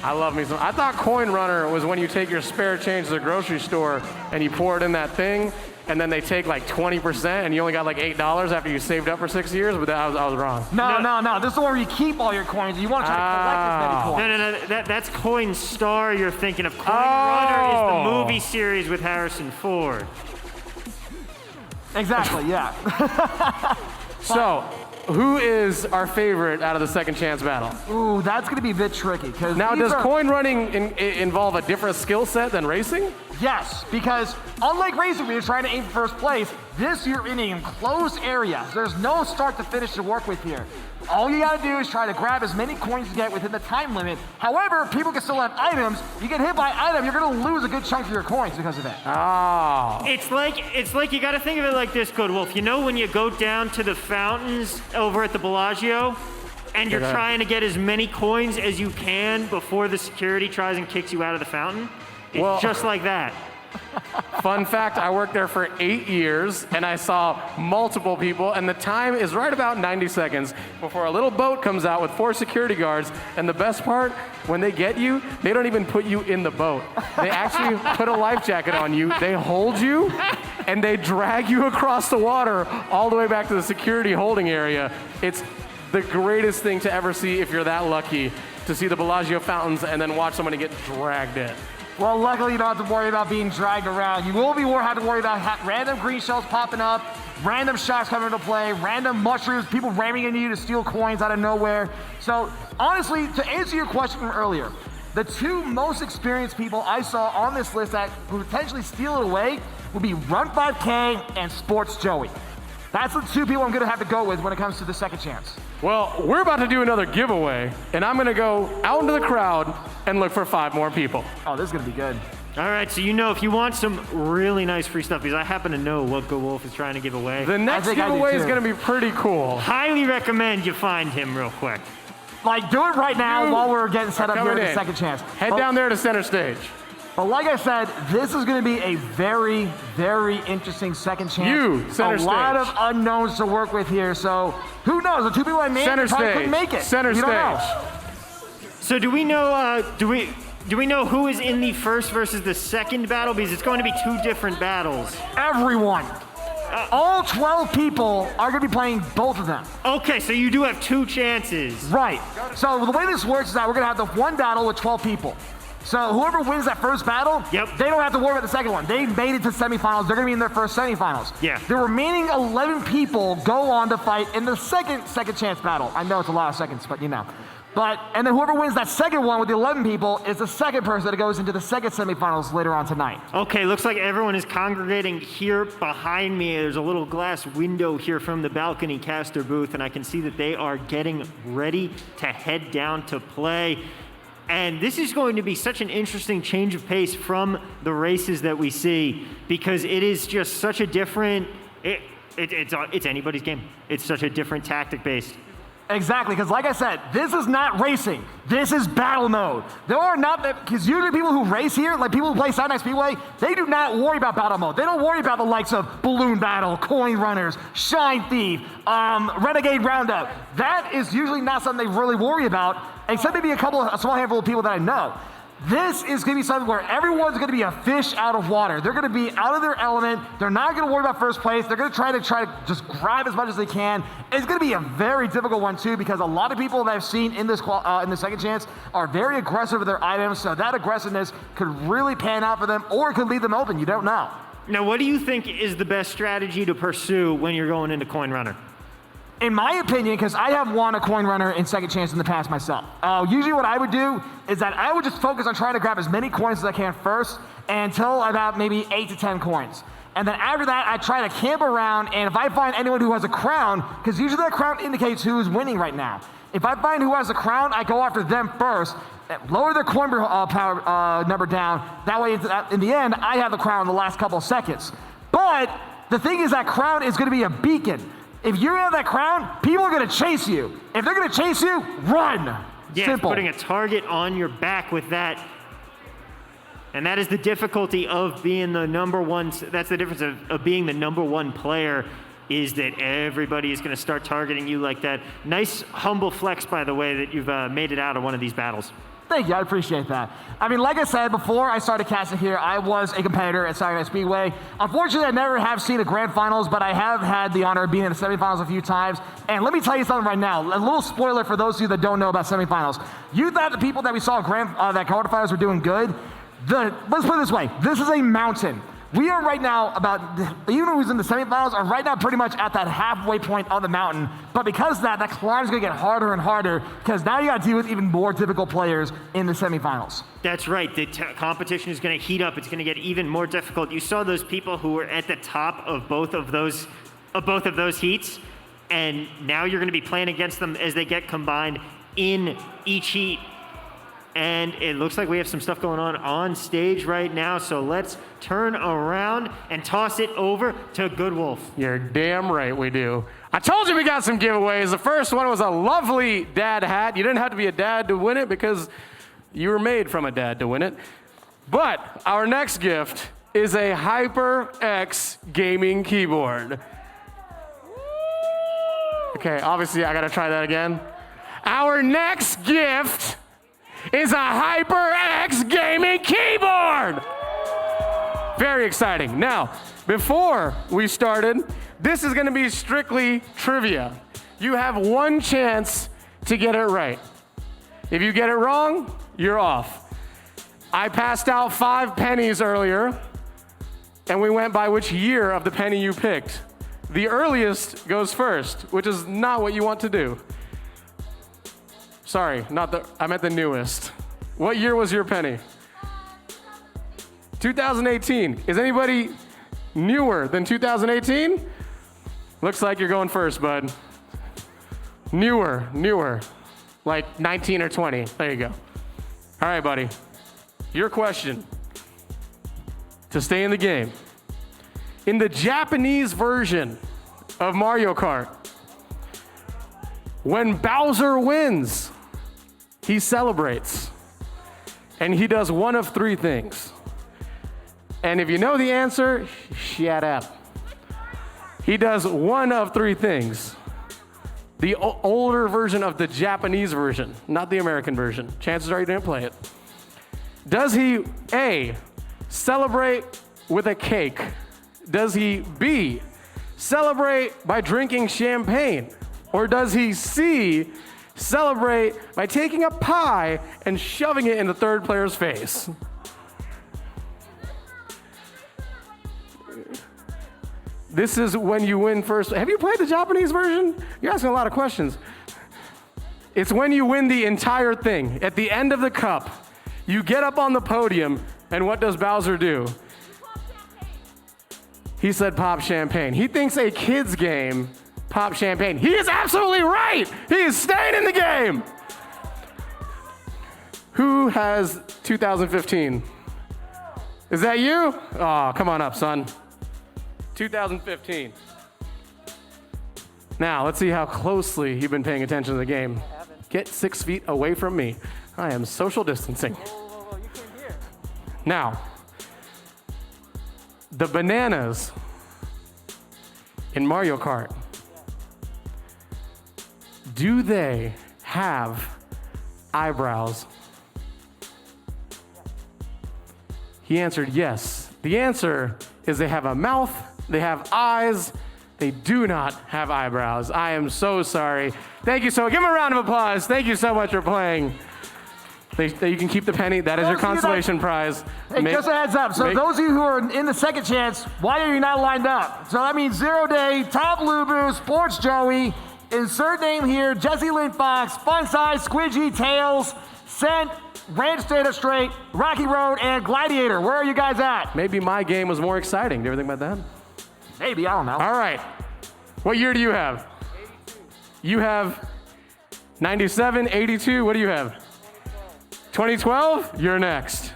Speaker 3: I love me some. I thought Coin Runner was when you take your spare change to the grocery store and you pour it in that thing, and then they take like 20%, and you only got like $8 after you saved up for 6 years. But I was wrong.
Speaker 7: No. This is the one where you keep all your coins. You want to try to collect as many coins.
Speaker 8: No. That's Coin Star. You're thinking of. Coin Runner is the movie series with Harrison Ford.
Speaker 7: Exactly. Yeah.
Speaker 3: So, who is our favorite out of the second chance battle?
Speaker 7: Ooh, that's going to be a bit tricky.
Speaker 3: Now, does coin running involve a different skill set than racing?
Speaker 7: Yes, because unlike racing, where you're trying to aim for first place, this you're in an enclosed area. So there's no start to finish to work with here. All you gotta do is try to grab as many coins you get within the time limit. However, people can still have items. You get hit by an item, you're gonna lose a good chunk of your coins because of it.
Speaker 3: Oh.
Speaker 8: It's like you gotta think of it like this, Good Wolf. You know when you go down to the fountains over at the Bellagio, and you're trying to get as many coins as you can before the security tries and kicks you out of the fountain? It's just like that.
Speaker 3: Fun fact, I worked there for 8 years, and I saw multiple people, and the time is right about 90 seconds before a little boat comes out with 4 security guards, and the best part, when they get you, they don't even put you in the boat. They actually put a life jacket on you, they hold you, and they drag you across the water all the way back to the security holding area. It's the greatest thing to ever see if you're that lucky to see the Bellagio fountains and then watch somebody get dragged in.
Speaker 7: Well, luckily you don't have to worry about being dragged around. You will have to worry about random green shells popping up, random shots coming into play, random mushrooms, people ramming into you to steal coins out of nowhere. So honestly, to answer your question from earlier, the 2 most experienced people I saw on this list that would potentially steal it away would be Run 5K and Sports Joey. That's the 2 people I'm going to have to go with when it comes to the second chance.
Speaker 3: Well, we're about to do another giveaway, and I'm going to go out into the crowd and look for 5 more people.
Speaker 7: Oh, this is going to be good.
Speaker 8: All right, so you know if you want some really nice free stuff, because I happen to know what Good Wolf is trying to give away.
Speaker 3: The next giveaway is going to be pretty cool.
Speaker 8: Highly recommend you find him real quick.
Speaker 7: Like, do it right now while we're getting set up here at the second chance.
Speaker 3: Head down there to center stage.
Speaker 7: But like I said, this is going to be a very, very interesting second chance.
Speaker 3: Center stage.
Speaker 7: A lot of unknowns to work with here, so who knows? The 2 people I named probably couldn't make it.
Speaker 3: Center stage.
Speaker 8: So do we know? Do we know who is in the first versus the second battle? Because it's going to be 2 different battles.
Speaker 7: Everyone. All 12 people are going to be playing both of them.
Speaker 8: Okay, so you do have 2 chances.
Speaker 7: Right. So the way this works is that we're going to have the one battle with 12 people. So whoever wins that first battle, they don't have to worry about the second one. They made it to semifinals. They're going to be in their first semifinals.
Speaker 8: Yeah.
Speaker 7: The remaining 11 people go on to fight in the second chance battle. I know it's a lot of seconds, but you know. And then whoever wins that second one with the 11 people is the second person that goes into the second semifinals later on tonight.
Speaker 8: Okay, looks like everyone is congregating here behind me. There's a little glass window here from the balcony caster booth, and I can see that they are getting ready to head down to play. And this is going to be such an interesting change of pace from the races that we see, because it is just such a different, it's anybody's game. It's such a different tactic based.
Speaker 7: Exactly, because like I said, this is not racing. This is battle mode. There are not, because usually people who race here, like people who play Saturday Night Speedway, they do not worry about battle mode. They don't worry about the likes of Balloon Battle, Coin Runners, Shine Thief, Renegade Roundup. That is usually not something they really worry about, except maybe a small handful of people that I know. This is going to be something where everyone's going to be a fish out of water. They're going to be out of their element. They're not going to worry about first place. They're going to try to just grab as much as they can. It's going to be a very difficult one too, because a lot of people that I've seen in this in the second chance are very aggressive with their items. So that aggressiveness could really pan out for them, or it could leave them open. You don't know.
Speaker 8: Now, what do you think is the best strategy to pursue when you're going into Coin Runner?
Speaker 7: In my opinion, because I have won a coin runner in Second Chance in the past myself, usually what I would do is that I would just focus on trying to grab as many coins as I can first until about maybe 8 to 10 coins. And then after that, I try to camp around, and if I find anyone who has a crown, because usually that crown indicates who is winning right now. If I find who has a crown, I go after them first, lower their coin power number down. That way, in the end, I have the crown in the last couple of seconds. But the thing is that crown is going to be a beacon. If you have that crown, people are going to chase you. If they're going to chase you, run.
Speaker 8: Yeah,
Speaker 7: Simple.
Speaker 8: putting a target on your back with that. And that is the difficulty of being the number one. That's the difference of being the number one player, is that everybody is going to start targeting you like that. Nice, humble flex, by the way, that you've made it out of one of these battles.
Speaker 7: Thank you, I appreciate that. I mean, like I said, before I started casting here, I was a competitor at Saturday Night Speedway. Unfortunately, I never have seen a grand finals, but I have had the honor of being in the semifinals a few times. And let me tell you something right now, a little spoiler for those of you that don't know about semifinals. You thought the people that we saw that quarterfinals were doing good. Let's put it this way, this is a mountain. We are right now even who's in the semifinals are right now pretty much at that halfway point of the mountain. But because of that climb is going to get harder and harder because now you got to deal with even more difficult players in the semifinals.
Speaker 8: That's right. The competition is going to heat up. It's going to get even more difficult. You saw those people who were at the top of both of those heats, and now you're going to be playing against them as they get combined in each heat. And it looks like we have some stuff going on stage right now, so let's turn around and toss it over to Good Wolf.
Speaker 3: You're damn right we do. I told you we got some giveaways. The first one was a lovely dad hat. You didn't have to be a dad to win it because you were made from a dad to win it. But our next gift is a HyperX gaming keyboard. Okay, obviously I gotta try that again. Our next gift is a HyperX gaming keyboard. Very exciting. Now, before we started, this is gonna be strictly trivia. You have one chance to get it right. If you get it wrong, you're off. I passed out 5 pennies earlier, and we went by which year of the penny you picked. The earliest goes first, which is not what you want to do. Sorry, I meant the newest. What year was your penny? 2018. Is anybody newer than 2018? Looks like you're going first, bud. Newer. Like 19 or 20. There you go. All right, buddy. Your question to stay in the game. In the Japanese version of Mario Kart, when Bowser wins, he celebrates, and he does one of 3 things. And if you know the answer, shut up. He does one of 3 things. The older version of the Japanese version, not the American version. Chances are you didn't play it. Does he, A, celebrate with a cake? Does he, B, celebrate by drinking champagne? Or does he, C, celebrate by taking a pie and shoving it in the third player's face? This is when you win first. Have you played the Japanese version? You're asking a lot of questions. It's when you win the entire thing. At the end of the cup, you get up on the podium, and what does Bowser do? He said pop champagne. He thinks a kid's game, pop champagne. He is absolutely right. He is staying in the game. Who has 2015? Is that you? Oh, come on up, son. 2015. Now, let's see how closely you've been paying attention to the game. Get 6 feet away from me. I am social distancing.
Speaker 12: Whoa, you came here.
Speaker 3: Now, the bananas in Mario Kart, do they have eyebrows? He answered yes. The answer is they have a mouth, they have eyes, they do not have eyebrows. I am so sorry. Thank you so much. Give him a round of applause. Thank you so much for playing. You can keep the penny. That is your
Speaker 7: Those of you that-
Speaker 3: consolation prize.
Speaker 7: Hey, just a heads up. So
Speaker 3: make-
Speaker 7: those of you who are in the second chance, why are you not lined up? So that means 0 Day, Top Lubu, Sports Joey, insert name here, Jesse Lynn Fox, Fun Size, Squidgy, Tails, Scent, Ranch Data Straight, Rocky Road, and Gladiator. Where are you guys at?
Speaker 3: Maybe my game was more exciting. Do you ever think about that?
Speaker 7: Maybe, I don't know.
Speaker 3: All right. What year do you have? 82. You have 97, 82. What do you have? 2012? You're next.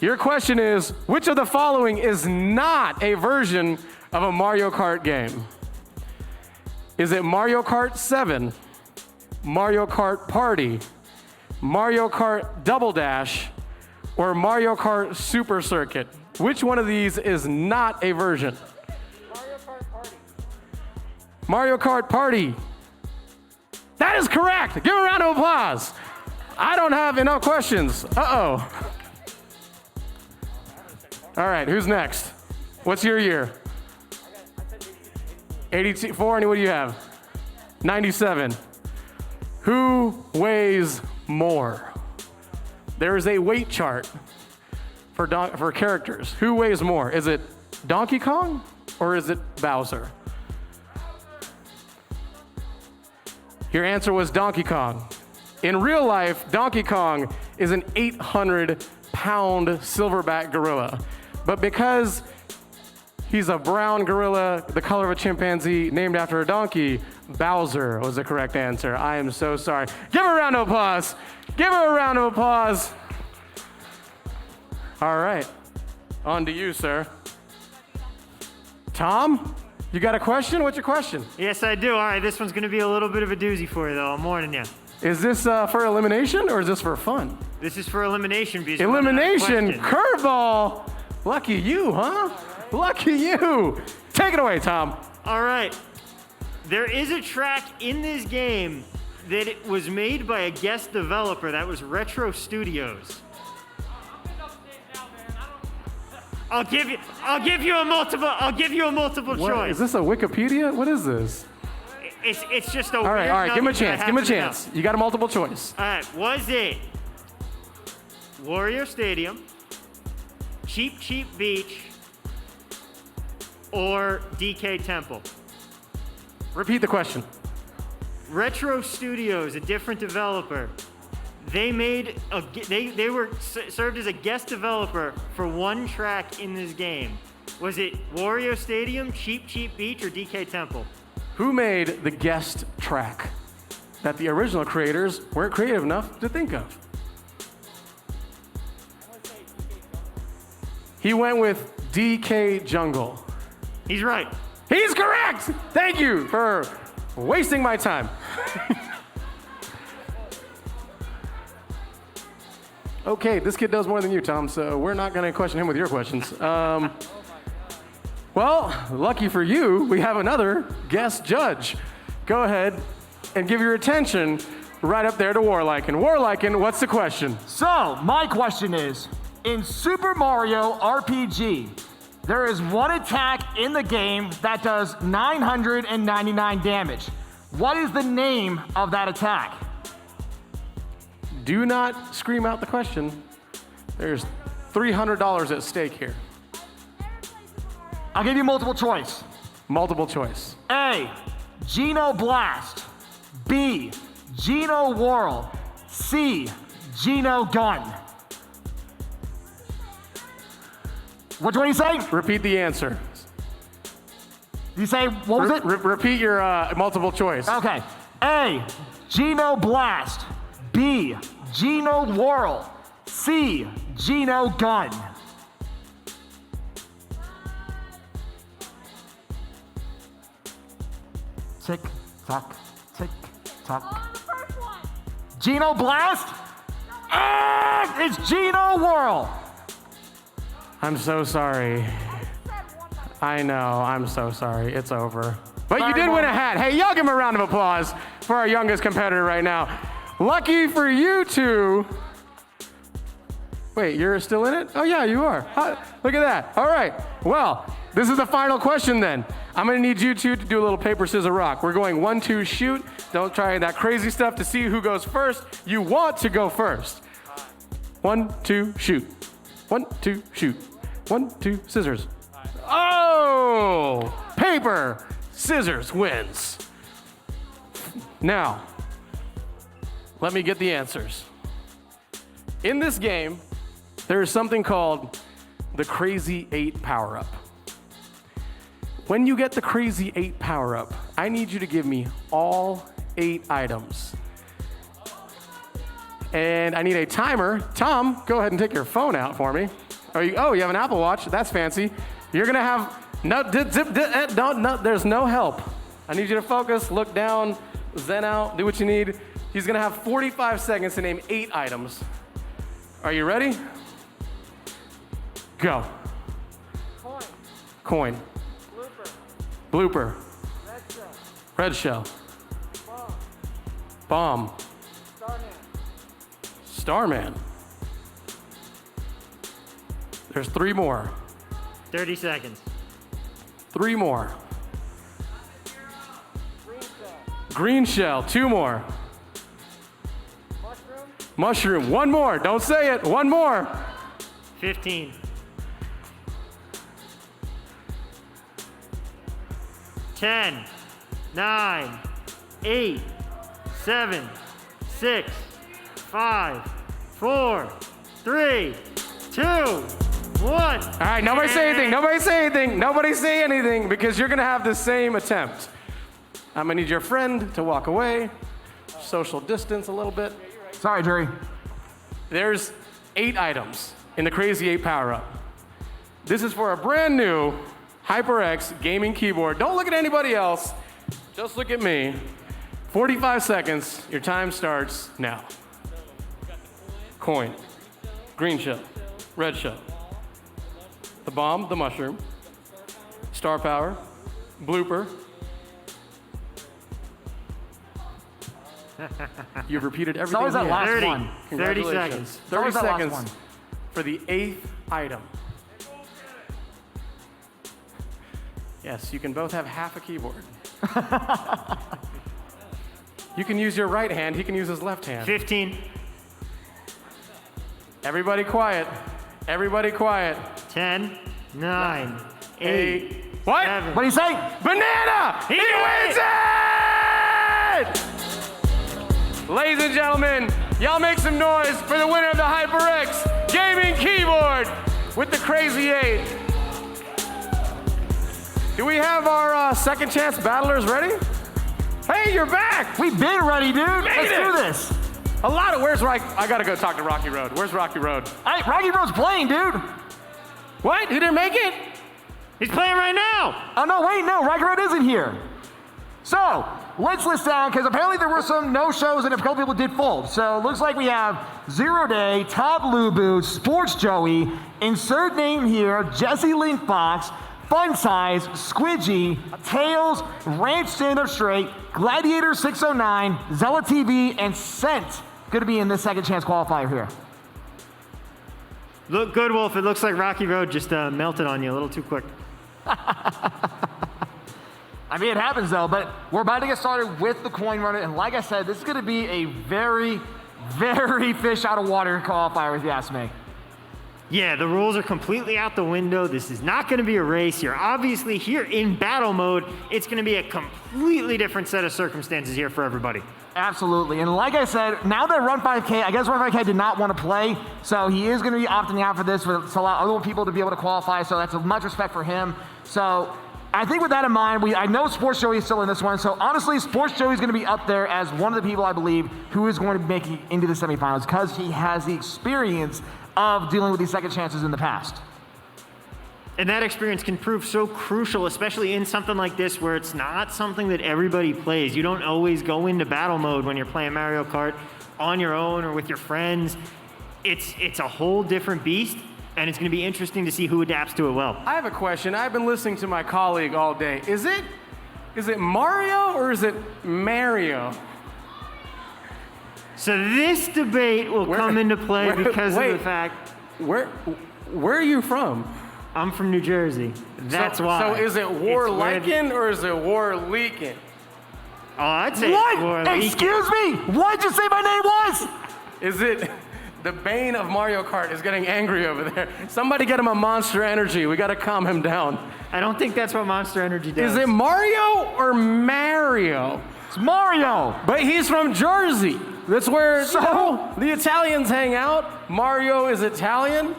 Speaker 3: Your question is, which of the following is not a version of a Mario Kart game? Is it Mario Kart 7, Mario Kart Party, Mario Kart Double Dash, or Mario Kart Super Circuit? Which one of these is not a version? Mario Kart Party. Mario Kart Party. That is correct. Give a round of applause. I don't have enough questions. Uh-oh. All right, who's next? What's your year? 84, and what do you have? 97. Who weighs more? There is a weight chart for characters. Who weighs more? Is it Donkey Kong or is it Bowser? Your answer was Donkey Kong. In real life, Donkey Kong is an 800-pound silverback gorilla. But because he's a brown gorilla, the color of a chimpanzee, named after a donkey, Bowser was the correct answer. I am so sorry. Give her a round of applause. Give her a round of applause. All right. On to you, sir. Tom, you got a question? What's your question?
Speaker 8: Yes, I do. All right, this one's going to be a little bit of a doozy for you, though. I'm warning you.
Speaker 3: Is this for elimination or is this for fun?
Speaker 8: This is for elimination. Because
Speaker 3: Elimination, curveball. Lucky you, huh? Lucky you. Take it away, Tom.
Speaker 8: All right. There is a track in this game that it was made by a guest developer. That was Retro Studios. I'll give you a multiple
Speaker 3: What,
Speaker 8: choice.
Speaker 3: is this a Wikipedia? What is this?
Speaker 8: It's just a
Speaker 3: All right,
Speaker 8: weird
Speaker 3: give him a
Speaker 8: nugget that I
Speaker 3: chance. Give him a
Speaker 8: happen to know.
Speaker 3: chance. You got a multiple choice.
Speaker 8: All right, was it Wario Stadium, Cheap Cheap Beach, or DK Temple?
Speaker 3: Repeat the question.
Speaker 8: Retro Studios, a different developer. They made they were served as a guest developer for one track in this game. Was it Wario Stadium, Cheap Cheap Beach, or DK Temple?
Speaker 3: Who made the guest track that the original creators weren't creative enough to think of? He went with DK Jungle.
Speaker 8: He's right.
Speaker 3: He's correct! Thank you for wasting my time. Okay, this kid knows more than you, Tom, so we're not going to question him with your questions. Well, lucky for you, we have another guest judge. Go ahead and give your attention right up there to Warliken. Warliken, what's the question?
Speaker 7: So, my question is, in Super Mario RPG, there is one attack in the game that does 999 damage. What is the name of that attack?
Speaker 3: Do not scream out the question. There's $300 at stake here.
Speaker 7: I'll give you multiple choice.
Speaker 3: Multiple choice.
Speaker 7: A, Geno Blast. B, Geno Whirl. C, Geno Gun. Which one do you say?
Speaker 3: Repeat the answer.
Speaker 7: You say, what was it?
Speaker 3: Repeat your multiple choice.
Speaker 7: Okay. A, Geno Blast. B, Geno Whirl. C, Geno Gun. Tick, tock, tick, tock. Geno Blast? It's Geno Whirl.
Speaker 3: I'm so sorry. I know, I'm so sorry. It's over. But you did win a hat. Hey, y'all give him a round of applause for our youngest competitor right now. Lucky for you two. Wait, you're still in it? Oh yeah, you are. Look at that. All right, well, this is the final question then. I'm gonna need you two to do a little paper, scissors, rock. We're going 1, 2, shoot. Don't try that crazy stuff to see who goes first. You want to go first. 1, 2, shoot. 1, 2, shoot. 1, 2, scissors. Oh! Paper, scissors wins. Now, let me get the answers. In this game, there is something called the Crazy 8 power-up. When you get the Crazy 8 power-up, I need you to give me all 8 items. And I need a timer. Tom, go ahead and take your phone out for me. You have an Apple Watch. That's fancy. You're gonna have, there's no help. I need you to focus, look down, zen out, do what you need. He's gonna have 45 seconds to name 8 items. Are you ready? Go. Coin. Blooper. Red shell. Bomb. Starman. There's 3 more.
Speaker 8: 30 seconds.
Speaker 3: 3 more. Green shell. 2 more. Mushroom. 1 more. Don't say it. 1 more.
Speaker 8: 15. 10, 9, 8, 7, 6, 5, 4, 3, 2, 1.
Speaker 3: All right, nobody say anything. Nobody say anything. Nobody say anything because you're gonna have the same attempt. I'm gonna need your friend to walk away. Social distance a little bit.
Speaker 7: Sorry, Jerry.
Speaker 3: There's 8 items in the Crazy 8 power-up. This is for a brand new HyperX gaming keyboard. Don't look at anybody else. Just look at me. 45 seconds. Your time starts now. Coin. Green shell. Red shell. The bomb, the mushroom. Star power. Blooper. You've repeated everything.
Speaker 7: always that
Speaker 3: here.
Speaker 7: last
Speaker 8: 30.
Speaker 7: one.
Speaker 8: 30
Speaker 3: Congratulations.
Speaker 8: seconds.
Speaker 3: 30
Speaker 7: always that last
Speaker 3: seconds
Speaker 7: one.
Speaker 3: for the 8th item. Yes, you can both have half a keyboard. You can use your right hand, he can use his left hand.
Speaker 8: 15,
Speaker 3: Everybody quiet. Everybody quiet.
Speaker 8: 10, 9, 8,
Speaker 3: 8. What?
Speaker 8: 7.
Speaker 7: What do you say?
Speaker 3: Banana! He wins it! Ladies and gentlemen, y'all make some noise for the winner of the HyperX gaming keyboard with the Crazy 8. Do we have our second chance battlers ready? Hey, you're back!
Speaker 7: We've been ready, dude.
Speaker 3: Made
Speaker 7: Let's
Speaker 3: it.
Speaker 7: do this.
Speaker 3: Where's Rocky? I gotta go talk to Rocky Road. Where's Rocky Road?
Speaker 7: Hey, Rocky Road's playing, dude.
Speaker 3: What? He didn't make it?
Speaker 8: He's playing right now.
Speaker 7: Oh, no, wait, no, Rocky Road isn't here. So, let's list down, because apparently there were some no-shows and a couple people did fold. So, it looks like we have Zero Day, Todd Lubu, Sports Joey, insert name here, Jesse Lynn Fox, Fun Size, Squidgy, Tails, Ranch Stand Up Straight, Gladiator 609, Zella TV, and Scent. Going to be in this second chance qualifier here.
Speaker 8: Look good, Wolf. It looks like Rocky Road just melted on you a little too quick.
Speaker 7: I mean, it happens though, but we're about to get started with the coin runner, and like I said, this is going to be a very, very fish out of water qualifier, if you ask me.
Speaker 8: Yeah, the rules are completely out the window. This is not going to be a race. You're obviously here in battle mode. It's going to be a completely different set of circumstances here for everybody.
Speaker 7: Absolutely, and like I said, now that Run 5K, I guess Run 5K did not want to play, so he is going to be opting out for this to allow other people to be able to qualify, so that's much respect for him. So I think with that in mind, I know Sports Joey is still in this one, so honestly, Sports Joey is going to be up there as one of the people I believe who is going to make it into the semifinals because he has the experience of dealing with these second chances in the past.
Speaker 8: And that experience can prove so crucial, especially in something like this where it's not something that everybody plays. You don't always go into battle mode when you're playing Mario Kart on your own or with your friends. It's a whole different beast, and it's going to be interesting to see who adapts to it well.
Speaker 3: I have a question. I've been listening to my colleague all day. Is it Mario or is it Mario?
Speaker 8: So this debate will come into play because of the fact...
Speaker 3: Where are you from?
Speaker 8: I'm from New Jersey. That's why.
Speaker 3: So is it Warliken or is it Warleakin?
Speaker 8: Oh, I'd say
Speaker 7: What?
Speaker 8: Warleakin.
Speaker 7: Excuse me? What did you say my name was?
Speaker 3: Is it The bane of Mario Kart is getting angry over there. Somebody get him a Monster Energy. We got to calm him down.
Speaker 8: I don't think that's what Monster Energy does.
Speaker 3: Is it Mario or Mario?
Speaker 7: It's Mario.
Speaker 3: But he's from Jersey. That's where the Italians hang out. Mario is Italian.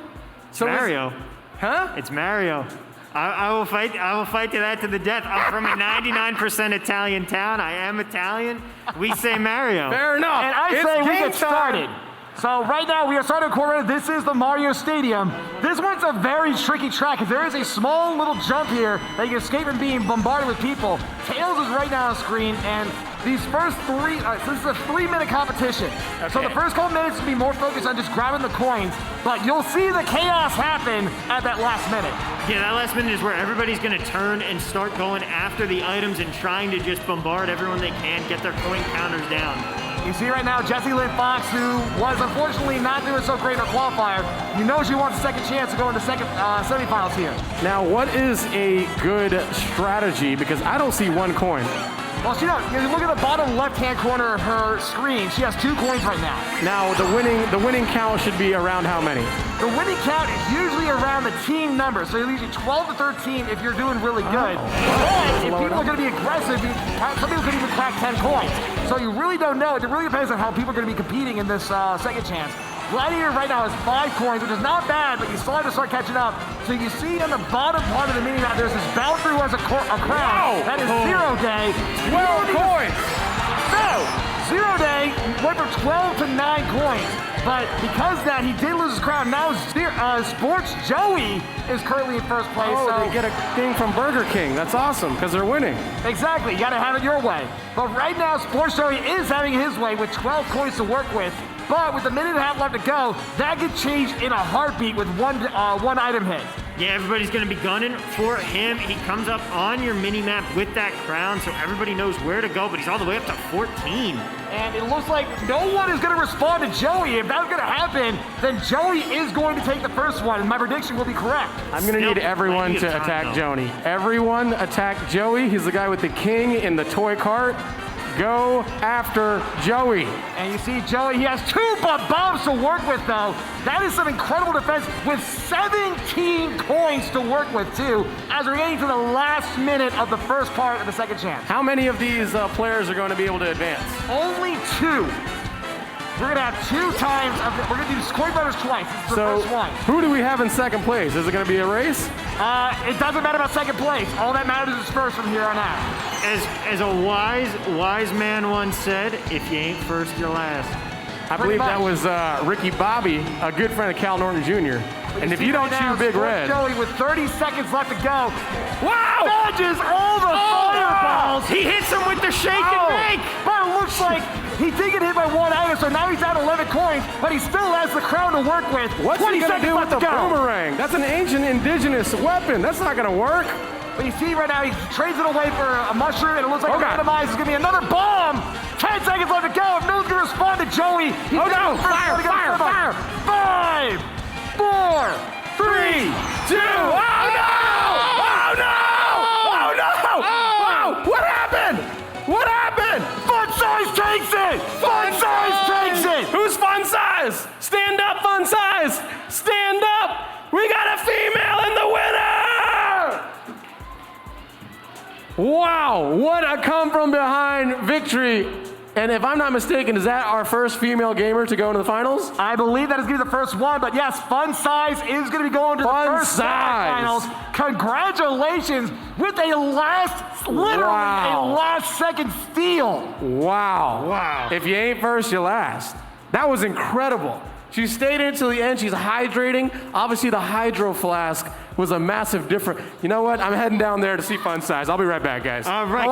Speaker 3: So
Speaker 8: Mario.
Speaker 3: Huh?
Speaker 8: It's Mario. I will fight to that to the death. I'm from a 99% Italian town. I am Italian. We say Mario.
Speaker 3: Fair enough.
Speaker 7: And I
Speaker 3: It's
Speaker 7: say we
Speaker 3: game
Speaker 7: get started. So right now we are starting to record. This is the Mario Stadium. This one's a very tricky track because there is a small little jump here that you can escape from being bombarded with people. Tails is right now on screen, and these first three, so this is a 3-minute competition. So the first couple minutes will be more focused on just grabbing the coins, but you'll see the chaos happen at that last minute.
Speaker 8: Yeah, that last minute is where everybody's going to turn and start going after the items and trying to just bombard everyone they can, get their coin counters down.
Speaker 7: You see right now Jessie Lynn Fox, who was unfortunately not doing so great in her qualifier. You know she wants a second chance to go in the second semifinals here.
Speaker 3: Now, what is a good strategy? Because I don't see one coin.
Speaker 7: Well, you look at the bottom left-hand corner of her screen. She has 2 coins right now.
Speaker 3: Now, the winning count should be around how many?
Speaker 7: The winning count is usually around the team number. So usually 12 to 13 if you're doing really good. But if people are going to be aggressive, some people could even crack 10 coins. So you really don't know. It really depends on how people are going to be competing in this second chance. Gladiator right now has 5 coins, which is not bad, but you still have to start catching up. So you see on the bottom part of the mini map, there's this bouncer who has a crown. That is 0 Day.
Speaker 3: 12 coins.
Speaker 7: So, 0 Day went from 12 to 9 coins. But because of that, he did lose his crown. Now Sports Joey is currently in first place.
Speaker 3: Oh,
Speaker 7: so
Speaker 3: they get a thing from Burger King. That's awesome, because they're winning.
Speaker 7: Exactly. You got to have it your way. But right now, Sports Joey is having his way with 12 coins to work with. But with a minute and a half left to go, that could change in a heartbeat with one item hit.
Speaker 8: Yeah, everybody's going to be gunning for him. He comes up on your mini-map with that crown, so everybody knows where to go, but he's all the way up to 14.
Speaker 7: And it looks like no one is going to respond to Joey. If that's going to happen, then Joey is going to take the first one, and my prediction will be correct.
Speaker 3: I'm going to need everyone to attack Joey. Everyone attack Joey. He's the guy with the king in the toy cart. Go after Joey.
Speaker 7: And you see Joey, he has 2 bombs to work with, though. That is some incredible defense with 17 coins to work with, too, as we're getting to the last minute of the first part of the second chance.
Speaker 3: How many of these players are going to be able to advance?
Speaker 7: Only 2. We're going to have 2 times. We're going to do coin butters twice. This is the first one.
Speaker 3: Who do we have in second place? Is it going to be a race?
Speaker 7: It doesn't matter about second place. All that matters is first from here on out.
Speaker 8: As a wise man once said, if you ain't first, you're last.
Speaker 3: I believe that was Ricky Bobby, a good friend of Cal Norton Jr. And if you don't chew Big Red.
Speaker 7: Joey with 30 seconds left to go.
Speaker 3: Wow!
Speaker 7: Dodges all the fireballs.
Speaker 8: He hits him with the shake and bake.
Speaker 7: But it looks like he did get hit by 1 item, so now he's down 11 coins, but he still has the crown to work with.
Speaker 3: What's he going to do with the boomerang? That's an ancient indigenous weapon. That's not going to work.
Speaker 7: But you see right now, he trades it away for a mushroom, and it looks like randomized is going to be another bomb. 10 seconds left to go. If no one's going to respond to Joey, he's
Speaker 3: fire.
Speaker 7: 5, 4, 3, 2.
Speaker 3: Oh no! What happened? What happened?
Speaker 7: Fun Size takes it! Fun Size takes it!
Speaker 3: Who's Fun Size? Stand up, Fun Size! Stand up! We got a female in the winner! Wow, what a come from behind victory. And if I'm not mistaken, is that our first female gamer to go into the finals?
Speaker 7: I believe that is going to be the first one, but yes, Fun Size is going to be going to the first finals. Congratulations with a last second steal.
Speaker 3: Wow. If you ain't first, you're last. That was incredible. She stayed in until the end. She's hydrating. Obviously, the hydro flask was a massive difference. You know what? I'm heading down there to see Fun Size. I'll be right back, guys.
Speaker 8: All right,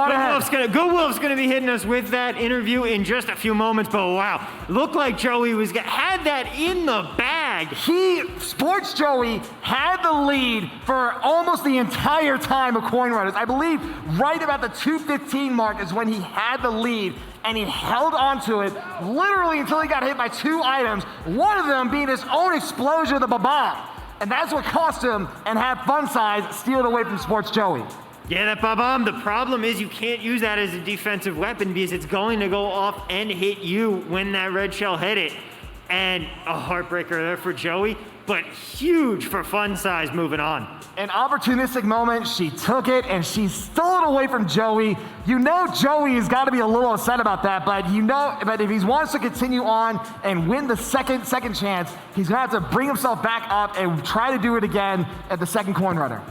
Speaker 8: Good Wolf's gonna be hitting us with that interview in just a few moments. But wow, looked like Joey had that in the bag.
Speaker 7: Sports Joey had the lead for almost the entire time of Coin Runners. I believe right about the 2:15 mark is when he had the lead. And he held on to it literally until he got hit by 2 items, one of them being his own explosion of the bomb. And that's what cost him and had Fun Size steal it away from Sports Joey.
Speaker 8: Yeah, that bomb. The problem is you can't use that as a defensive weapon because it's going to go off and hit you when that red shell hit it. And a heartbreaker there for Joey, but huge for Fun Size moving on.
Speaker 7: An opportunistic moment, she took it and she stole it away from Joey. You know Joey has got to be a little upset about that, but if he wants to continue on and win the second chance, he's gonna have to bring himself back up and try to do it again at the second coin runner.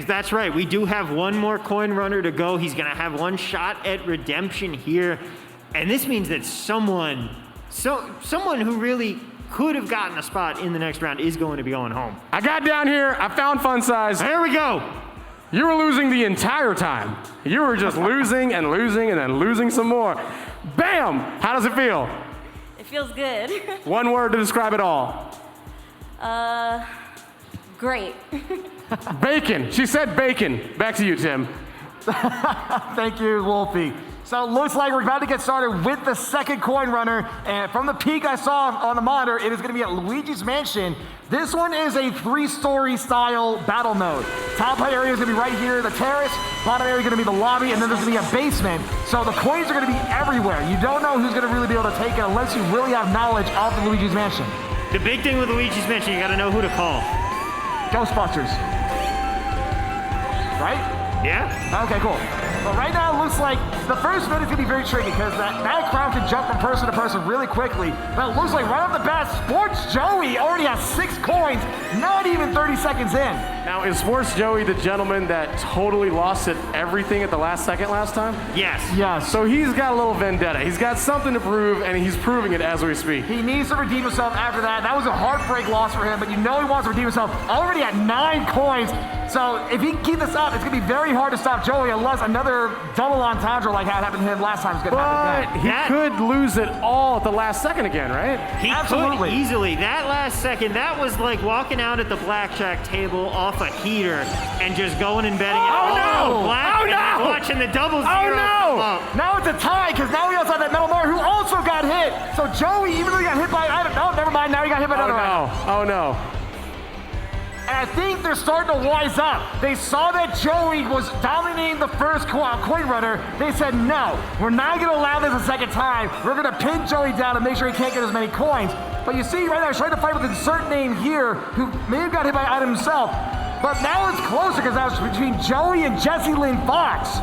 Speaker 8: That's right, we do have one more coin runner to go. He's gonna have one shot at redemption here. And this means that someone who really could have gotten a spot in the next round is going to be going home.
Speaker 3: I got down here, I found Fun Size.
Speaker 8: There we go.
Speaker 3: You were losing the entire time. You were just losing and losing and then losing some more. Bam! How does it feel?
Speaker 10: It feels good.
Speaker 3: One word to describe it all.
Speaker 10: Great.
Speaker 3: Bacon. She said bacon. Back to you, Tim.
Speaker 7: Thank you, Wolfie. So it looks like we're about to get started with the second coin runner. And from the peak I saw on the monitor, it is going to be at Luigi's Mansion. This one is a 3-story style battle mode. Top area is going to be right here, the terrace. Bottom area is going to be the lobby, and then there's going to be a basement. So the coins are going to be everywhere. You don't know who's going to really be able to take it unless you really have knowledge of the Luigi's Mansion.
Speaker 8: The big thing with Luigi's Mansion, you got to know who to call.
Speaker 7: Ghostbusters. Right?
Speaker 8: Yeah.
Speaker 7: Okay, cool. But right now it looks like the first minute's gonna be very tricky because that crowd can jump from person to person really quickly. But it looks like right off the bat, Sports Joey already has 6 coins, not even 30 seconds in.
Speaker 3: Now, is Sports Joey the gentleman that totally lost at everything at the last second last time?
Speaker 8: Yes.
Speaker 7: Yes.
Speaker 3: So he's got a little vendetta. He's got something to prove, and he's proving it as we speak.
Speaker 7: He needs to redeem himself after that. That was a heartbreak loss for him, but you know he wants to redeem himself. Already at 9 coins. So if he can keep this up, it's going to be very hard to stop Joey unless another double entendre like how it happened to him last time is going to happen
Speaker 3: But
Speaker 7: again.
Speaker 3: he could lose it all at the last second again, right?
Speaker 8: He
Speaker 7: Absolutely.
Speaker 8: could easily. That last second, that was like walking out at the blackjack table off a heater and just going and betting
Speaker 3: Oh,
Speaker 8: it all
Speaker 3: no!
Speaker 8: black
Speaker 3: Oh,
Speaker 8: and then
Speaker 3: no!
Speaker 8: watching the double
Speaker 3: Oh,
Speaker 8: zero come
Speaker 3: no!
Speaker 8: up.
Speaker 7: Now it's a tie because now he also has that Metal Mar who also got hit. So Joey, even though he got hit by, I don't know, never mind. Now he got hit by
Speaker 3: Oh,
Speaker 7: another round.
Speaker 3: no. Oh, no.
Speaker 7: And I think they're starting to wise up. They saw that Joey was dominating the first coin runner. They said, no, we're not going to allow this a second time. We're going to pin Joey down and make sure he can't get as many coins. But you see right now, he's trying to fight with a certain name here who may have got hit by Adam himself. But now it's closer because that was between Joey and Jesse Lynn Fox.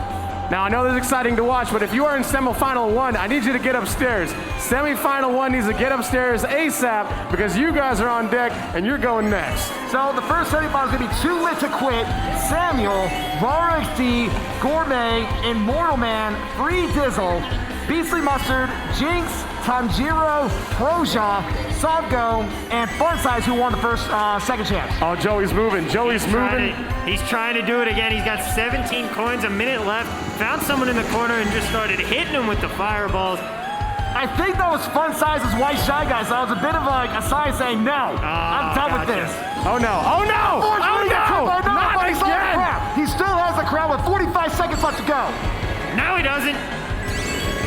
Speaker 3: Now, I know this is exciting to watch, but if you are in semifinal 1, I need you to get upstairs. Semifinal 1 needs to get upstairs ASAP because you guys are on deck and you're going next.
Speaker 7: So the first semifinal is going to be Too Lit to Quit, Samuel, Raw XD, Gourmet, Immortal Man, Free Dizzle, Beastly Mustard, Jinx, Tanjiro, Proja, Sovgo, and Fun Size, who won the second chance.
Speaker 3: Oh, Joey's moving. Joey's moving.
Speaker 8: He's trying to do it again. He's got 17 coins, a minute left. Found someone in the corner and just started hitting him with the fireballs.
Speaker 7: I think that was Fun Size's White Shy Guy, so that was a bit of a sign saying, no, I'm done with this.
Speaker 3: Oh, no. Oh, no. Oh, no. Not again.
Speaker 7: He still has the crowd with 45 seconds left to go.
Speaker 8: No, he doesn't.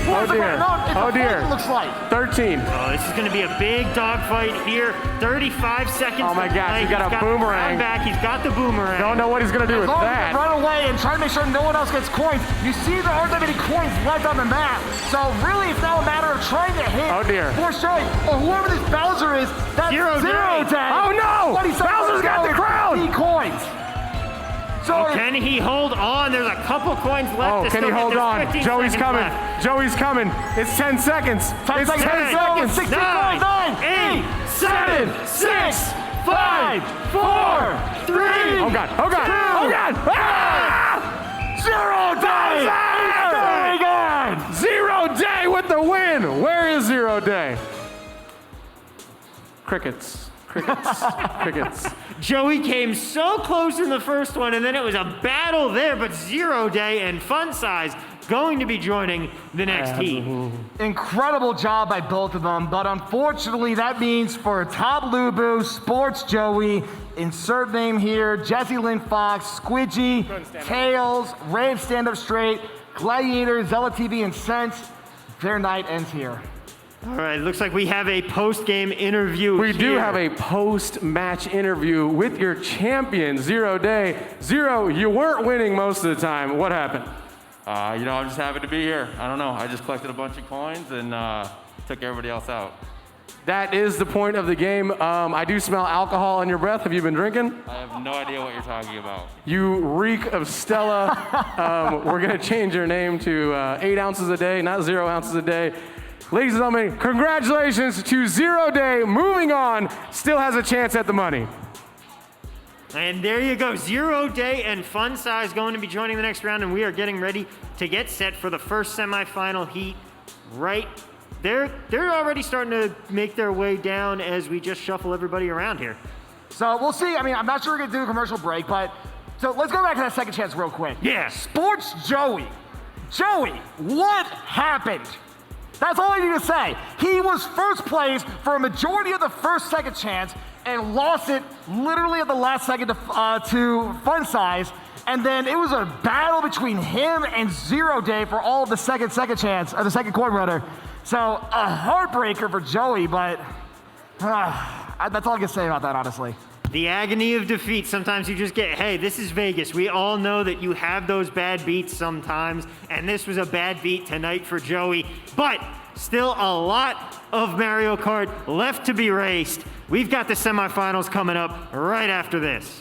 Speaker 3: Oh, dear. Oh, dear.
Speaker 7: It looks like
Speaker 3: 13.
Speaker 8: Oh, this is going to be a big dogfight here. 35 seconds.
Speaker 3: Oh, my gosh. He's got a boomerang.
Speaker 8: Back. He's got the boomerang.
Speaker 3: Don't know what he's going to do with
Speaker 7: As long as
Speaker 3: that.
Speaker 7: they run away and try to make sure no one else gets coins. You see there aren't that many coins left on the map. So really it's now a matter of trying to hit.
Speaker 3: Oh, dear.
Speaker 7: For showing, or whoever this Bowser is, that's
Speaker 8: Zero
Speaker 7: Zero
Speaker 8: Day.
Speaker 7: Day.
Speaker 3: Oh, no.
Speaker 7: 20 seconds
Speaker 3: Bowser's
Speaker 7: to
Speaker 3: got
Speaker 7: go
Speaker 3: the crowd.
Speaker 7: 3 coins. So
Speaker 8: Can he hold on? There's a couple coins left.
Speaker 3: Oh,
Speaker 8: to
Speaker 3: can he
Speaker 8: still
Speaker 3: hold
Speaker 8: get.
Speaker 3: on?
Speaker 8: There's 15
Speaker 3: Joey's
Speaker 8: seconds
Speaker 3: coming.
Speaker 8: left.
Speaker 3: Joey's coming. It's 10 seconds. It's 10 seconds.
Speaker 7: 16,
Speaker 8: 9, 8, 7, 6, 5, 4, 3.
Speaker 3: Oh, God. Oh, God. Oh, God. Ah!
Speaker 7: Zero Day. Very good.
Speaker 3: Zero Day with the win. Where is Zero Day? Crickets. Crickets. Crickets.
Speaker 8: Joey came so close in the first one, and then it was a battle there, but Zero Day and Fun Size going to be joining the next heat.
Speaker 7: Incredible job by both of them, but unfortunately that means for Top Lubu, Sports Joey, insert name here, Jesse Lynn Fox, Squidgy, Tails, Rave Stand Up Straight, Gladiator, Zella TV, and Sense, their night ends here.
Speaker 8: All right, looks like we have a post-game interview
Speaker 3: We do
Speaker 8: here.
Speaker 3: have a post-match interview with your champion, Zero Day. Zero, you weren't winning most of the time. What happened?
Speaker 13: I'm just happy to be here. I don't know. I just collected a bunch of coins and took everybody else out.
Speaker 3: That is the point of the game. I do smell alcohol in your breath. Have you been drinking?
Speaker 11: I have no idea what you're talking about.
Speaker 3: You reek of Stella. We're going to change your name to 8 ounces a day, not 0 ounces a day. Ladies and gentlemen, congratulations to 0 Day. Moving on, still has a chance at the money.
Speaker 8: And there you go, 0 Day and Fun Size going to be joining the next round, and we are getting ready to get set for the first semifinal heat. Right, they're already starting to make their way down as we just shuffle everybody around here.
Speaker 7: So we'll see. I mean, I'm not sure we're going to do a commercial break, but so let's go back to that second chance real quick.
Speaker 8: Yeah.
Speaker 7: Sports Joey. Joey, what happened? That's all I need to say. He was first place for a majority of the first second chance and lost it literally at the last second to Fun Size. And then it was a battle between him and 0 Day for all of the second chance, or the second coin runner. So a heartbreaker for Joey, but that's all I can say about that, honestly.
Speaker 8: The agony of defeat. Sometimes you just get, hey, this is Vegas. We all know that you have those bad beats sometimes, and this was a bad beat tonight for Joey. But still a lot of Mario Kart left to be raced. We've got the semifinals coming up right after this.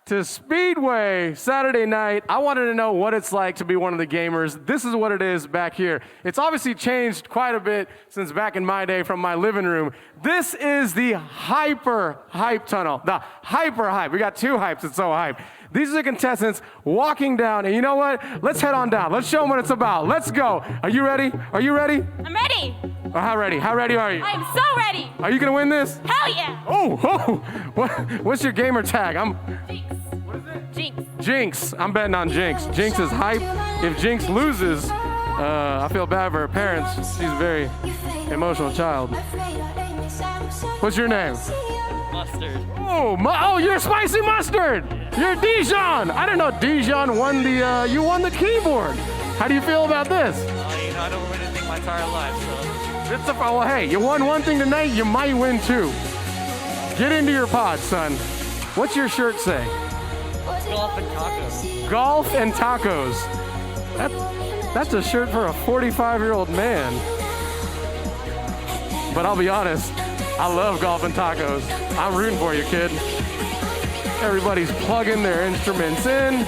Speaker 3: To Speedway Saturday night. I wanted to know what it's like to be one of the gamers. This is what it is back here. It's obviously changed quite a bit since back in my day from my living room. This is the Hyper Hype Tunnel. The Hyper Hype. We got 2 hypes. It's so hype. These are the contestants walking down, and you know what? Let's head on down. Let's show them what it's about. Let's go. Are you ready? Are you ready?
Speaker 10: I'm ready.
Speaker 3: How ready? How ready are you?
Speaker 10: I'm so ready.
Speaker 3: Are you gonna win this?
Speaker 10: Hell yeah.
Speaker 3: Oh. What's your gamer tag?
Speaker 10: Jinx.
Speaker 3: Jinx. I'm betting on Jinx. Jinx is hype. If Jinx loses, I feel bad for her parents. She's a very emotional child. What's your name?
Speaker 11: Mustard.
Speaker 3: Oh, you're spicy mustard. You're Dijon. I didn't know Dijon won the. You won the keyboard. How do you feel about this?
Speaker 11: I don't win anything my entire life, so.
Speaker 3: Well, hey, you won one thing tonight. You might win two. Get into your pod, son. What's your shirt say?
Speaker 11: Golf and tacos.
Speaker 3: Golf and tacos. That's a shirt for a 45-year-old man. But I'll be honest, I love golf and tacos. I'm rooting for you, kid. Everybody's plugging their instruments in.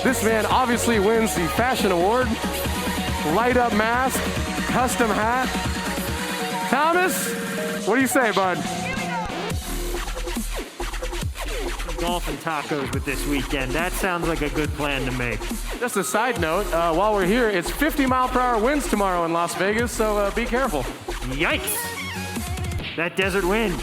Speaker 3: This man obviously wins the fashion award. Light up mask, custom hat. Thomas, what do you say, bud?
Speaker 8: Golf and tacos with this weekend. That sounds like a good plan to make.
Speaker 3: Just a side note, while we're here, it's 50-mile-per-hour winds tomorrow in Las Vegas, so be careful.
Speaker 8: Yikes! That desert wind.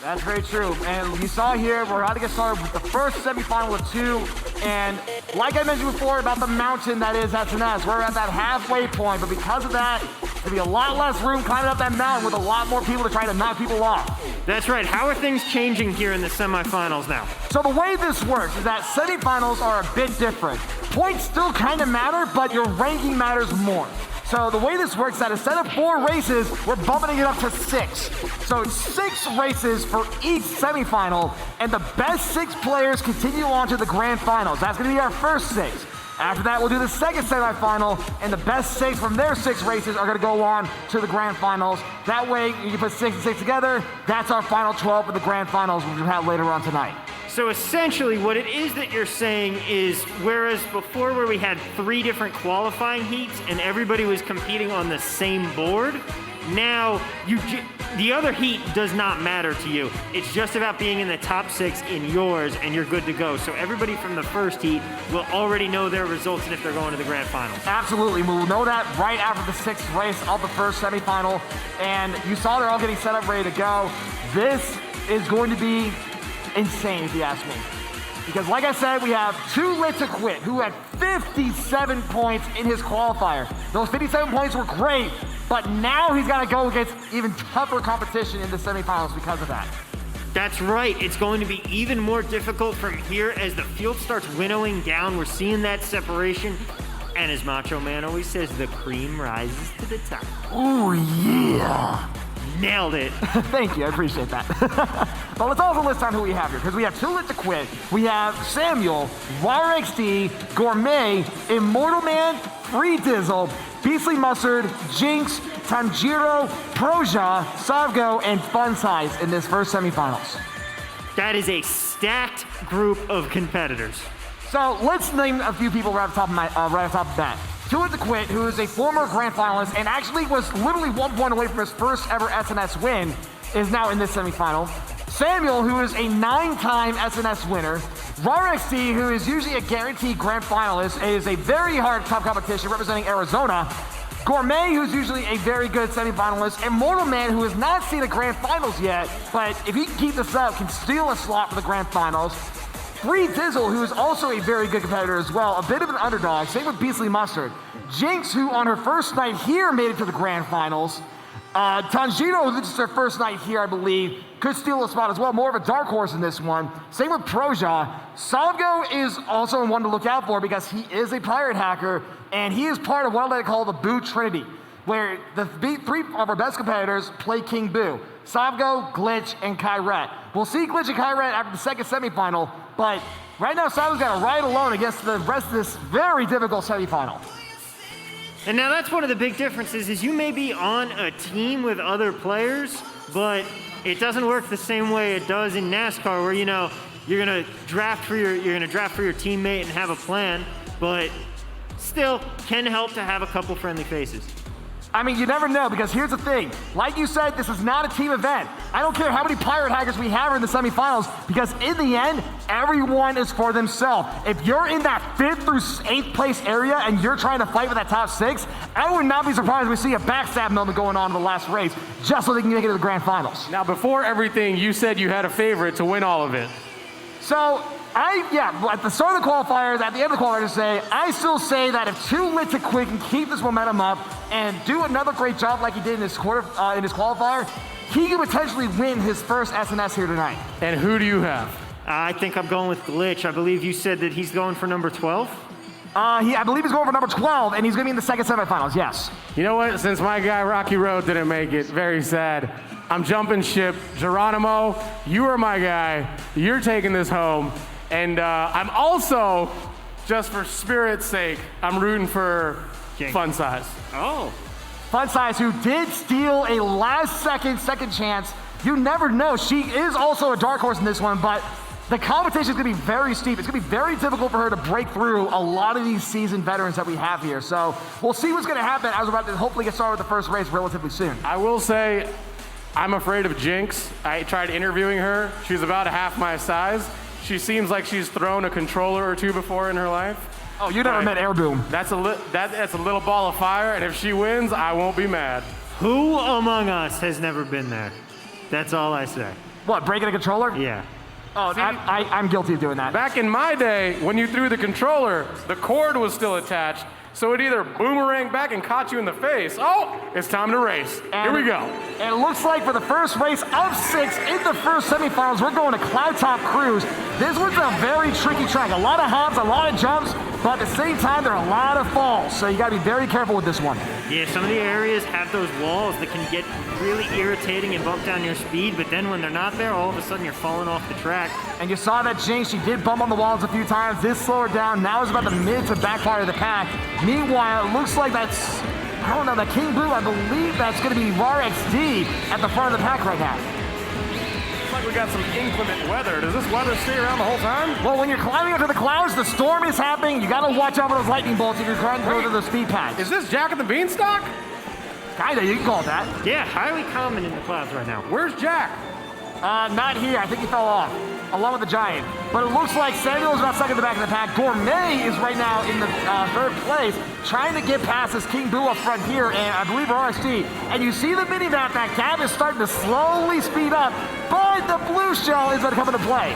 Speaker 7: That's very true. And you saw here, we're about to get started with the first semifinal of two. And like I mentioned before about the mountain that is SNS, we're at that halfway point. But because of that, there'll be a lot less room climbing up that mountain with a lot more people to try to knock people off.
Speaker 8: That's right. How are things changing here in the semifinals now?
Speaker 7: So the way this works is that semifinals are a bit different. Points still kind of matter, but your ranking matters more. So the way this works is that instead of 4 races, we're bumping it up to 6. So it's 6 races for each semifinal, and the best 6 players continue on to the grand finals. That's going to be our first 6. After that, we'll do the second semifinal, and the best 6 from their 6 races are going to go on to the grand finals. That way, you can put 6 and 6 together. That's our final 12 for the grand finals, which we'll have later on tonight.
Speaker 8: So essentially what it is that you're saying is, whereas before where we had 3 different qualifying heats and everybody was competing on the same board, now the other heat does not matter to you. It's just about being in the top 6 in yours and you're good to go. So everybody from the first heat will already know their results and if they're going to the grand finals.
Speaker 7: Absolutely. We'll know that right after the 6th race of the first semifinal. And you saw they're all getting set up, ready to go. This is going to be insane, if you ask me. Because like I said, we have Too Lit to Quit, who had 57 points in his qualifier. Those 57 points were great, but now he's got to go against even tougher competition in the semifinals because of that.
Speaker 8: That's right. It's going to be even more difficult from here as the field starts winnowing down. We're seeing that separation. And as Macho Man always says, the cream rises to the top.
Speaker 7: Oh, yeah.
Speaker 8: Nailed it.
Speaker 7: Thank you, I appreciate that. But let's also list down who we have here, because we have Too Lit to Quit, we have Samuel, RXD, Gourmet, Immortal Man, Free Dizzle, Beastly Mustard, Jinx, Tanjiro, Proja, Savgo, and Fun Size in this first semifinals.
Speaker 8: That is a stacked group of competitors.
Speaker 7: So let's name a few people right off the top of that. Too Lit to Quit, who is a former grand finalist and actually was literally 1 point away from his first ever SNS win, is now in this semifinal. Samuel, who is a 9-time SNS winner. RXD, who is usually a guaranteed grand finalist, is a very hard, tough competition representing Arizona. Gourmet, who's usually a very good semifinalist. Immortal Man, who has not seen the grand finals yet, but if he can keep this up, can steal a slot for the grand finals. Free Dizzle, who is also a very good competitor as well, a bit of an underdog. Same with Beastly Mustard. Jinx, who on her first night here made it to the grand finals. Tanjiro, who this is her first night here, I believe, could steal a spot as well. More of a dark horse in this one. Same with Proja. Savgo is also one to look out for because he is a pirate hacker, and he is part of what I call the Boo Trinity, where the 3 of our best competitors play King Boo. Savgo, Glitch, and Kyret. We'll see Glitch and Kyret after the second semifinal, but right now Savgo's got to ride alone against the rest of this very difficult semifinal.
Speaker 8: And now that's one of the big differences is you may be on a team with other players, but it doesn't work the same way it does in NASCAR where, you know, you're gonna draft for your teammate and have a plan, but still can help to have a couple friendly faces.
Speaker 7: I mean, you never know, because here's the thing. Like you said, this is not a team event. I don't care how many pirate hackers we have in the semifinals, because in the end, everyone is for themselves. If you're in that 5th through 8th place area and you're trying to fight for that top 6, I would not be surprised if we see a backstab moment going on in the last race, just so they can make it to the grand finals.
Speaker 3: Now, before everything, you said you had a favorite to win all of it.
Speaker 7: So, At the start of the qualifiers, at the end of the qualifiers, I still say that if Too Lit to Quit can keep this momentum up and do another great job like he did in his qualifier, he could potentially win his first SNS here tonight.
Speaker 3: And who do you have?
Speaker 8: I think I'm going with Glitch. I believe you said that he's going for number 12.
Speaker 7: I believe he's going for number 12, and he's going to be in the second semifinals, yes.
Speaker 3: You know what? Since my guy Rocky Road didn't make it, very sad, I'm jumping ship. Geronimo, you are my guy. You're taking this home. And I'm also, just for spirit's sake, I'm rooting for Fun Size.
Speaker 8: Oh.
Speaker 7: Fun Size, who did steal a second chance. You never know. She is also a dark horse in this one, but the competition is going to be very steep. It's going to be very difficult for her to break through a lot of these seasoned veterans that we have here. So we'll see what's going to happen as we're about to hopefully get started with the first race relatively soon.
Speaker 3: I will say, I'm afraid of Jinx. I tried interviewing her. She's about half my size. She seems like she's thrown a controller or two before in her life.
Speaker 7: Oh, you never met Air Boom.
Speaker 3: That's a little ball of fire, and if she wins, I won't be mad.
Speaker 8: Who among us has never been there? That's all I say.
Speaker 7: What, breaking a controller?
Speaker 8: Yeah.
Speaker 7: Oh,
Speaker 3: See,
Speaker 7: I'm guilty of doing that.
Speaker 3: Back in my day, when you threw the controller, the cord was still attached, so it either boomeranged back and caught you in the face. Oh, it's time to race. Here we go.
Speaker 7: And it looks like for the first race of 6 in the first semifinals, we're going to Cloud Top Cruise. This one's a very tricky track. A lot of hops, a lot of jumps, but at the same time, there are a lot of falls. So you got to be very careful with this one.
Speaker 8: Yeah, some of the areas have those walls that can get really irritating and bump down your speed, but then when they're not there, all of a sudden you're falling off the track.
Speaker 7: And you saw that Jinx, she did bump on the walls a few times. This slowed her down. Now it's about the mid to back part of the pack. Meanwhile, it looks like that's, I don't know, that King Boo, I believe that's going to be RAR XD at the front of the pack right now.
Speaker 3: Looks like we got some inclement weather. Does this weather stay around the whole time?
Speaker 7: Well, when you're climbing up to the clouds, the storm is happening. You got to watch out for those lightning bolts if you're trying to go to the speed pads.
Speaker 3: Is this Jack and the Beanstalk?
Speaker 7: Kinda, you can call it that.
Speaker 8: Yeah, highly common in the clouds right now.
Speaker 3: Where's Jack?
Speaker 7: Not here. I think he fell off, along with the Giant. But it looks like Samuel's about stuck in the back of the pack. Gourmet is right now in the third place, trying to get past this King Boo up front here, and I believe RXD. And you see the mini-map, that gap is starting to slowly speed up, but the blue shell is going to come into play.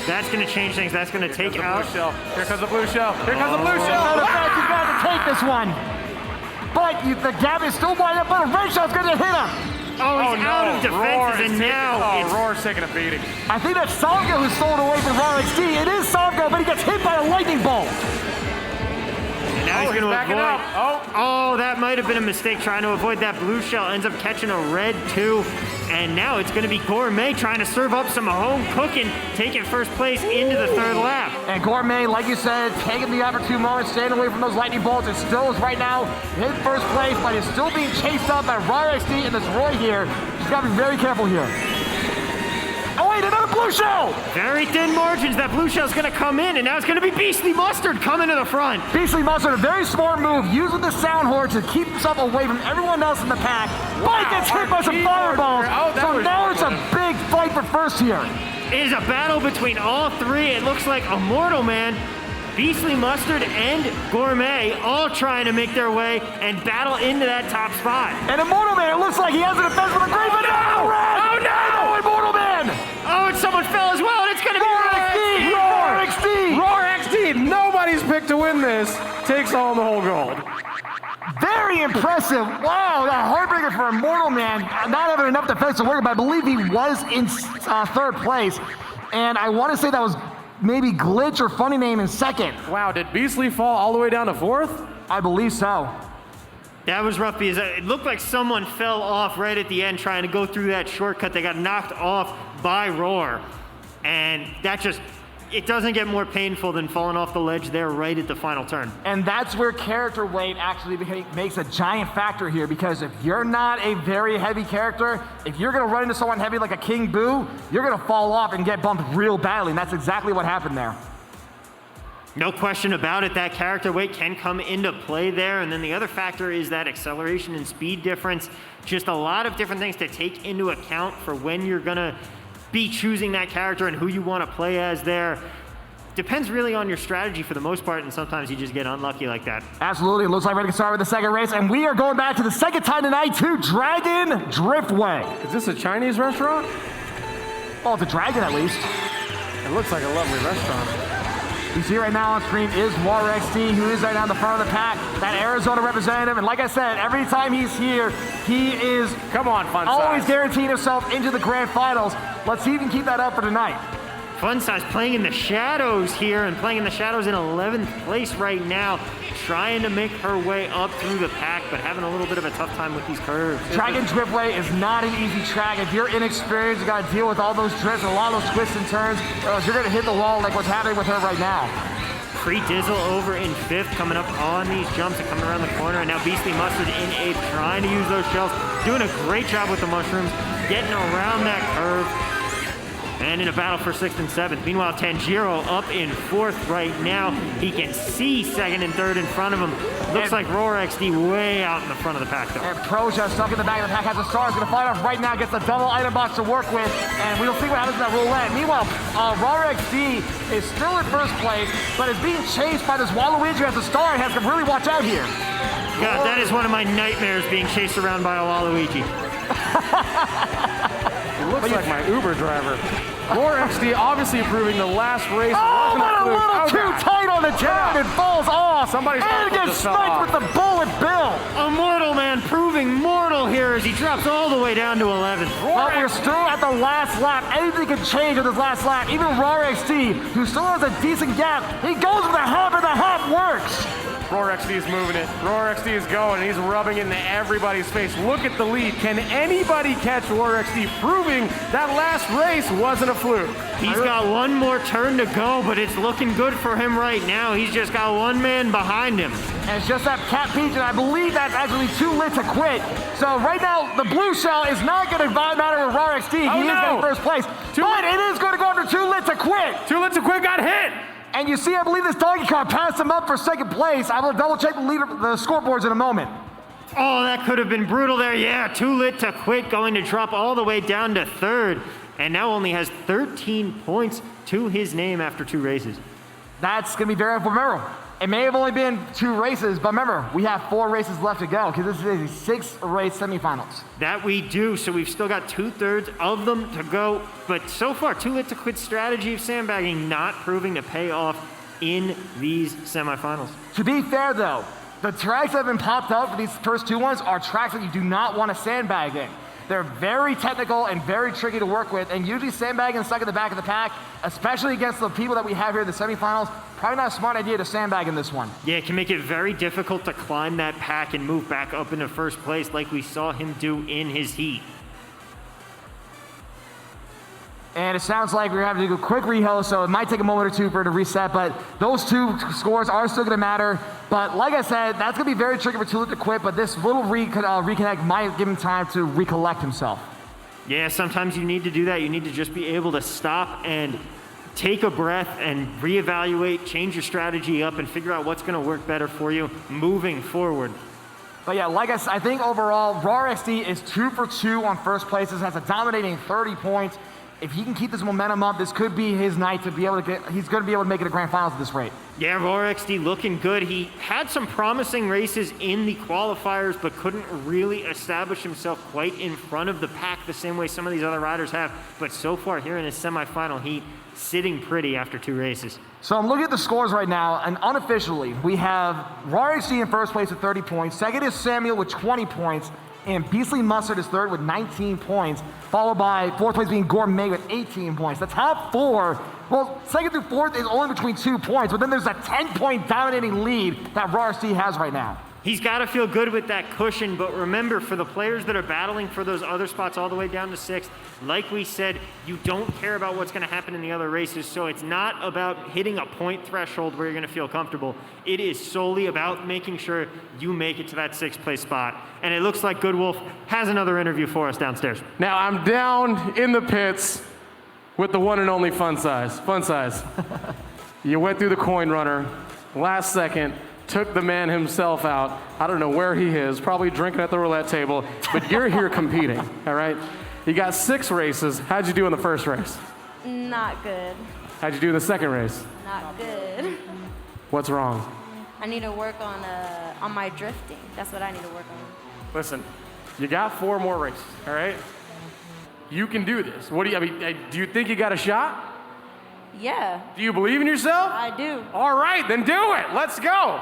Speaker 8: That's going to change things. That's going to take out.
Speaker 3: Blue shell. Here comes the blue shell. Here comes the blue shell.
Speaker 7: The fact he's got to take this one. But the gap is still wide up, but a red shell's going to hit him.
Speaker 8: Oh, he's out of defenses, and now
Speaker 3: Roar's taking a beating.
Speaker 7: I think that's Samgo who stole it away from RXD. It is Samgo, but he gets hit by a lightning bolt.
Speaker 8: And now he's going to
Speaker 3: backing
Speaker 8: avoid.
Speaker 3: up.
Speaker 8: Oh, that might have been a mistake trying to avoid that blue shell. Ends up catching a red too. And now it's going to be Gourmet trying to serve up some home cooking, taking first place into the third lap.
Speaker 7: And Gourmet, like you said, taking the opportune moment, staying away from those lightning bolts. It still is right now in first place, but it's still being chased up by RAR XD and this Roy here. Just got to be very careful here. Oh wait, another blue shell!
Speaker 8: Very thin margins. That blue shell's going to come in, and now it's going to be Beastly Mustard coming to the front.
Speaker 7: Beastly Mustard, a very smart move, using the sound horn to keep himself away from everyone else in the pack. But gets hit by some fireballs. So now it's a big fight for first here.
Speaker 8: It is a battle between all three. It looks like Immortal Man, Beastly Mustard, and Gourmet all trying to make their way and battle into that top spot.
Speaker 7: And Immortal Man, it looks like he has a defense with a great
Speaker 8: Oh no!
Speaker 7: Immortal Man!
Speaker 8: Oh, and someone fell as well, and it's going to be
Speaker 7: RAR XD!
Speaker 3: RAR XD! Nobody's picked to win this. Takes home the whole gold.
Speaker 7: Very impressive. Wow, that heartbreaker for Immortal Man. Not having enough defense to work, but I believe he was in third place. And I want to say that was maybe Glitch or Funny Name in second.
Speaker 3: Wow, did Beastly fall all the way down to fourth?
Speaker 7: I believe so.
Speaker 8: That was rough because it looked like someone fell off right at the end trying to go through that shortcut. They got knocked off by Roar. And that just, it doesn't get more painful than falling off the ledge there right at the final turn.
Speaker 7: And that's where character weight actually makes a giant factor here, because if you're not a very heavy character, if you're going to run into someone heavy like a King Boo, you're going to fall off and get bumped real badly. And that's exactly what happened there.
Speaker 8: No question about it, that character weight can come into play there. And then the other factor is that acceleration and speed difference. Just a lot of different things to take into account for when you're going to be choosing that character and who you want to play as there. Depends really on your strategy for the most part, and sometimes you just get unlucky like that.
Speaker 7: Absolutely. It looks like we're going to start with the second race, and we are going back to the second time tonight to Dragon Driftway.
Speaker 3: Is this a Chinese restaurant?
Speaker 7: Well, it's a dragon at least.
Speaker 3: It looks like a lovely restaurant.
Speaker 7: You see right now on screen is War XD, who is right now in the front of the pack, that Arizona representative. And like I said, every time he's here, he is
Speaker 3: Come on, Fun
Speaker 7: always
Speaker 3: Size.
Speaker 7: guaranteeing himself into the grand finals. Let's see if he can keep that up for tonight.
Speaker 8: Fun Size playing in the shadows here and playing in the shadows in 11th place right now, trying to make her way up through the pack, but having a little bit of a tough time with these curves.
Speaker 7: Dragon Driftway is not an easy track. If you're inexperienced, you got to deal with all those drifts and a lot of those twists and turns, or else you're going to hit the wall like what's happening with her right now.
Speaker 8: Free Dizzle over in 5th, coming up on these jumps and coming around the corner, and now Beastly Mustard in 8th, trying to use those shells, doing a great job with the mushrooms, getting around that curve. And in a battle for 6th and 7th. Meanwhile, Tanjiro up in 4th right now. He can see 2nd and 3rd in front of him. Looks like Roar XD way out in the front of the pack, though.
Speaker 7: And Proja stuck in the back of the pack, has a star, is going to fight off right now, gets a double item box to work with, and we'll see what happens in that roulette. Meanwhile, Roar XD is still in 1st place, but is being chased by this Waluigi who has a star and has to really watch out here.
Speaker 8: God, that is one of my nightmares, being chased around by a Waluigi.
Speaker 3: It looks like my Uber driver. Roar XD obviously improving the last race.
Speaker 7: Oh, but a little too tight on the turn. It falls off.
Speaker 3: Somebody's
Speaker 7: and
Speaker 3: foot
Speaker 7: gets
Speaker 3: just fell
Speaker 7: sniped
Speaker 3: off.
Speaker 7: with the bullet bill.
Speaker 8: A mortal man proving mortal here as he drops all the way down to 11th.
Speaker 7: But we're still at the last lap. Anything can change with this last lap. Even Roar XD, who still has a decent gap, he goes with the hop, and the hop works.
Speaker 3: Roar XD is moving it. Roar XD is going. He's rubbing it into everybody's face. Look at the lead. Can anybody catch Roar XD? Proving that last race wasn't a fluke.
Speaker 8: He's got one more turn to go, but it's looking good for him right now. He's just got one man behind him.
Speaker 7: And it's just that Cat Peach, and I believe that's actually too lit to quit. So right now, the blue shell is not going to matter with Roar XD. He is in 1st place. But it is going to go under Too Lit to Quit.
Speaker 3: Too Lit to Quit got hit.
Speaker 7: And you see, I believe this Donkey Kong passed him up for 2nd place. I will double check the scoreboards in a moment.
Speaker 8: Oh, that could have been brutal there. Yeah, Too Lit to Quit going to drop all the way down to 3rd. And now only has 13 points to his name after 2 races.
Speaker 7: That's going to be very remember. It may have only been 2 races, but remember, we have 4 races left to go because this is a 6-race semifinals.
Speaker 8: That we do, so we've still got 2/3 of them to go. But so far, Too Lit to Quit strategy of sandbagging not proving to pay off in these semifinals.
Speaker 7: To be fair, though, the tracks that have been popped up for these first 2 ones are tracks that you do not want to sandbag in. They're very technical and very tricky to work with, and usually sandbagging stuck in the back of the pack, especially against the people that we have here in the semifinals, probably not a smart idea to sandbag in this one.
Speaker 8: Yeah, it can make it very difficult to climb that pack and move back up into 1st place like we saw him do in his heat.
Speaker 7: And it sounds like we're having to do a quick reho, so it might take a moment or 2 for it to reset, but those 2 scores are still going to matter. But like I said, that's going to be very tricky for Too Lit to Quit, but this little reconnect might give him time to recollect himself.
Speaker 8: Yeah, sometimes you need to do that. You need to just be able to stop and take a breath and reevaluate, change your strategy up, and figure out what's going to work better for you moving forward.
Speaker 7: But yeah, like I think overall, Roar XD is 2 for 2 on 1st places, has a dominating 30 points. If he can keep this momentum up, this could be his night to be able to get, he's going to be able to make it a grand finals at this rate.
Speaker 8: Yeah, Roar XD looking good. He had some promising races in the qualifiers, but couldn't really establish himself quite in front of the pack the same way some of these other riders have. But so far here in his semifinal heat, sitting pretty after 2 races.
Speaker 7: So I'm looking at the scores right now, and unofficially, we have Roar XD in 1st place with 30 points. 2nd is Samuel with 20 points. And Beastly Mustard is 3rd with 19 points, followed by 4th place being Gourmet with 18 points. The top 4, well, 2nd through 4th is only between 2 points, but then there's a 10-point dominating lead that Roar XD has right now.
Speaker 8: He's got to feel good with that cushion, but remember, for the players that are battling for those other spots all the way down to 6th, like we said, you don't care about what's going to happen in the other races, so it's not about hitting a point threshold where you're going to feel comfortable. It is solely about making sure you make it to that 6th place spot. And it looks like Good Wolf has another interview for us downstairs.
Speaker 3: Now I'm down in the pits with the one and only Fun Size. Fun Size. You went through the coin runner, last second, took the man himself out. I don't know where he is, probably drinking at the roulette table, but you're here competing, all right? You got 6 races. How'd you do in the 1st race?
Speaker 10: Not good.
Speaker 3: How'd you do in the 2nd race?
Speaker 10: Not good.
Speaker 3: What's wrong?
Speaker 10: I need to work on my drifting. That's what I need to work on.
Speaker 3: Listen, you got 4 more races, all right? You can do this. What do you, I mean, do you think you got a shot?
Speaker 10: Yeah,
Speaker 3: Do you believe in yourself?
Speaker 10: I do.
Speaker 3: All right, then do it. Let's go.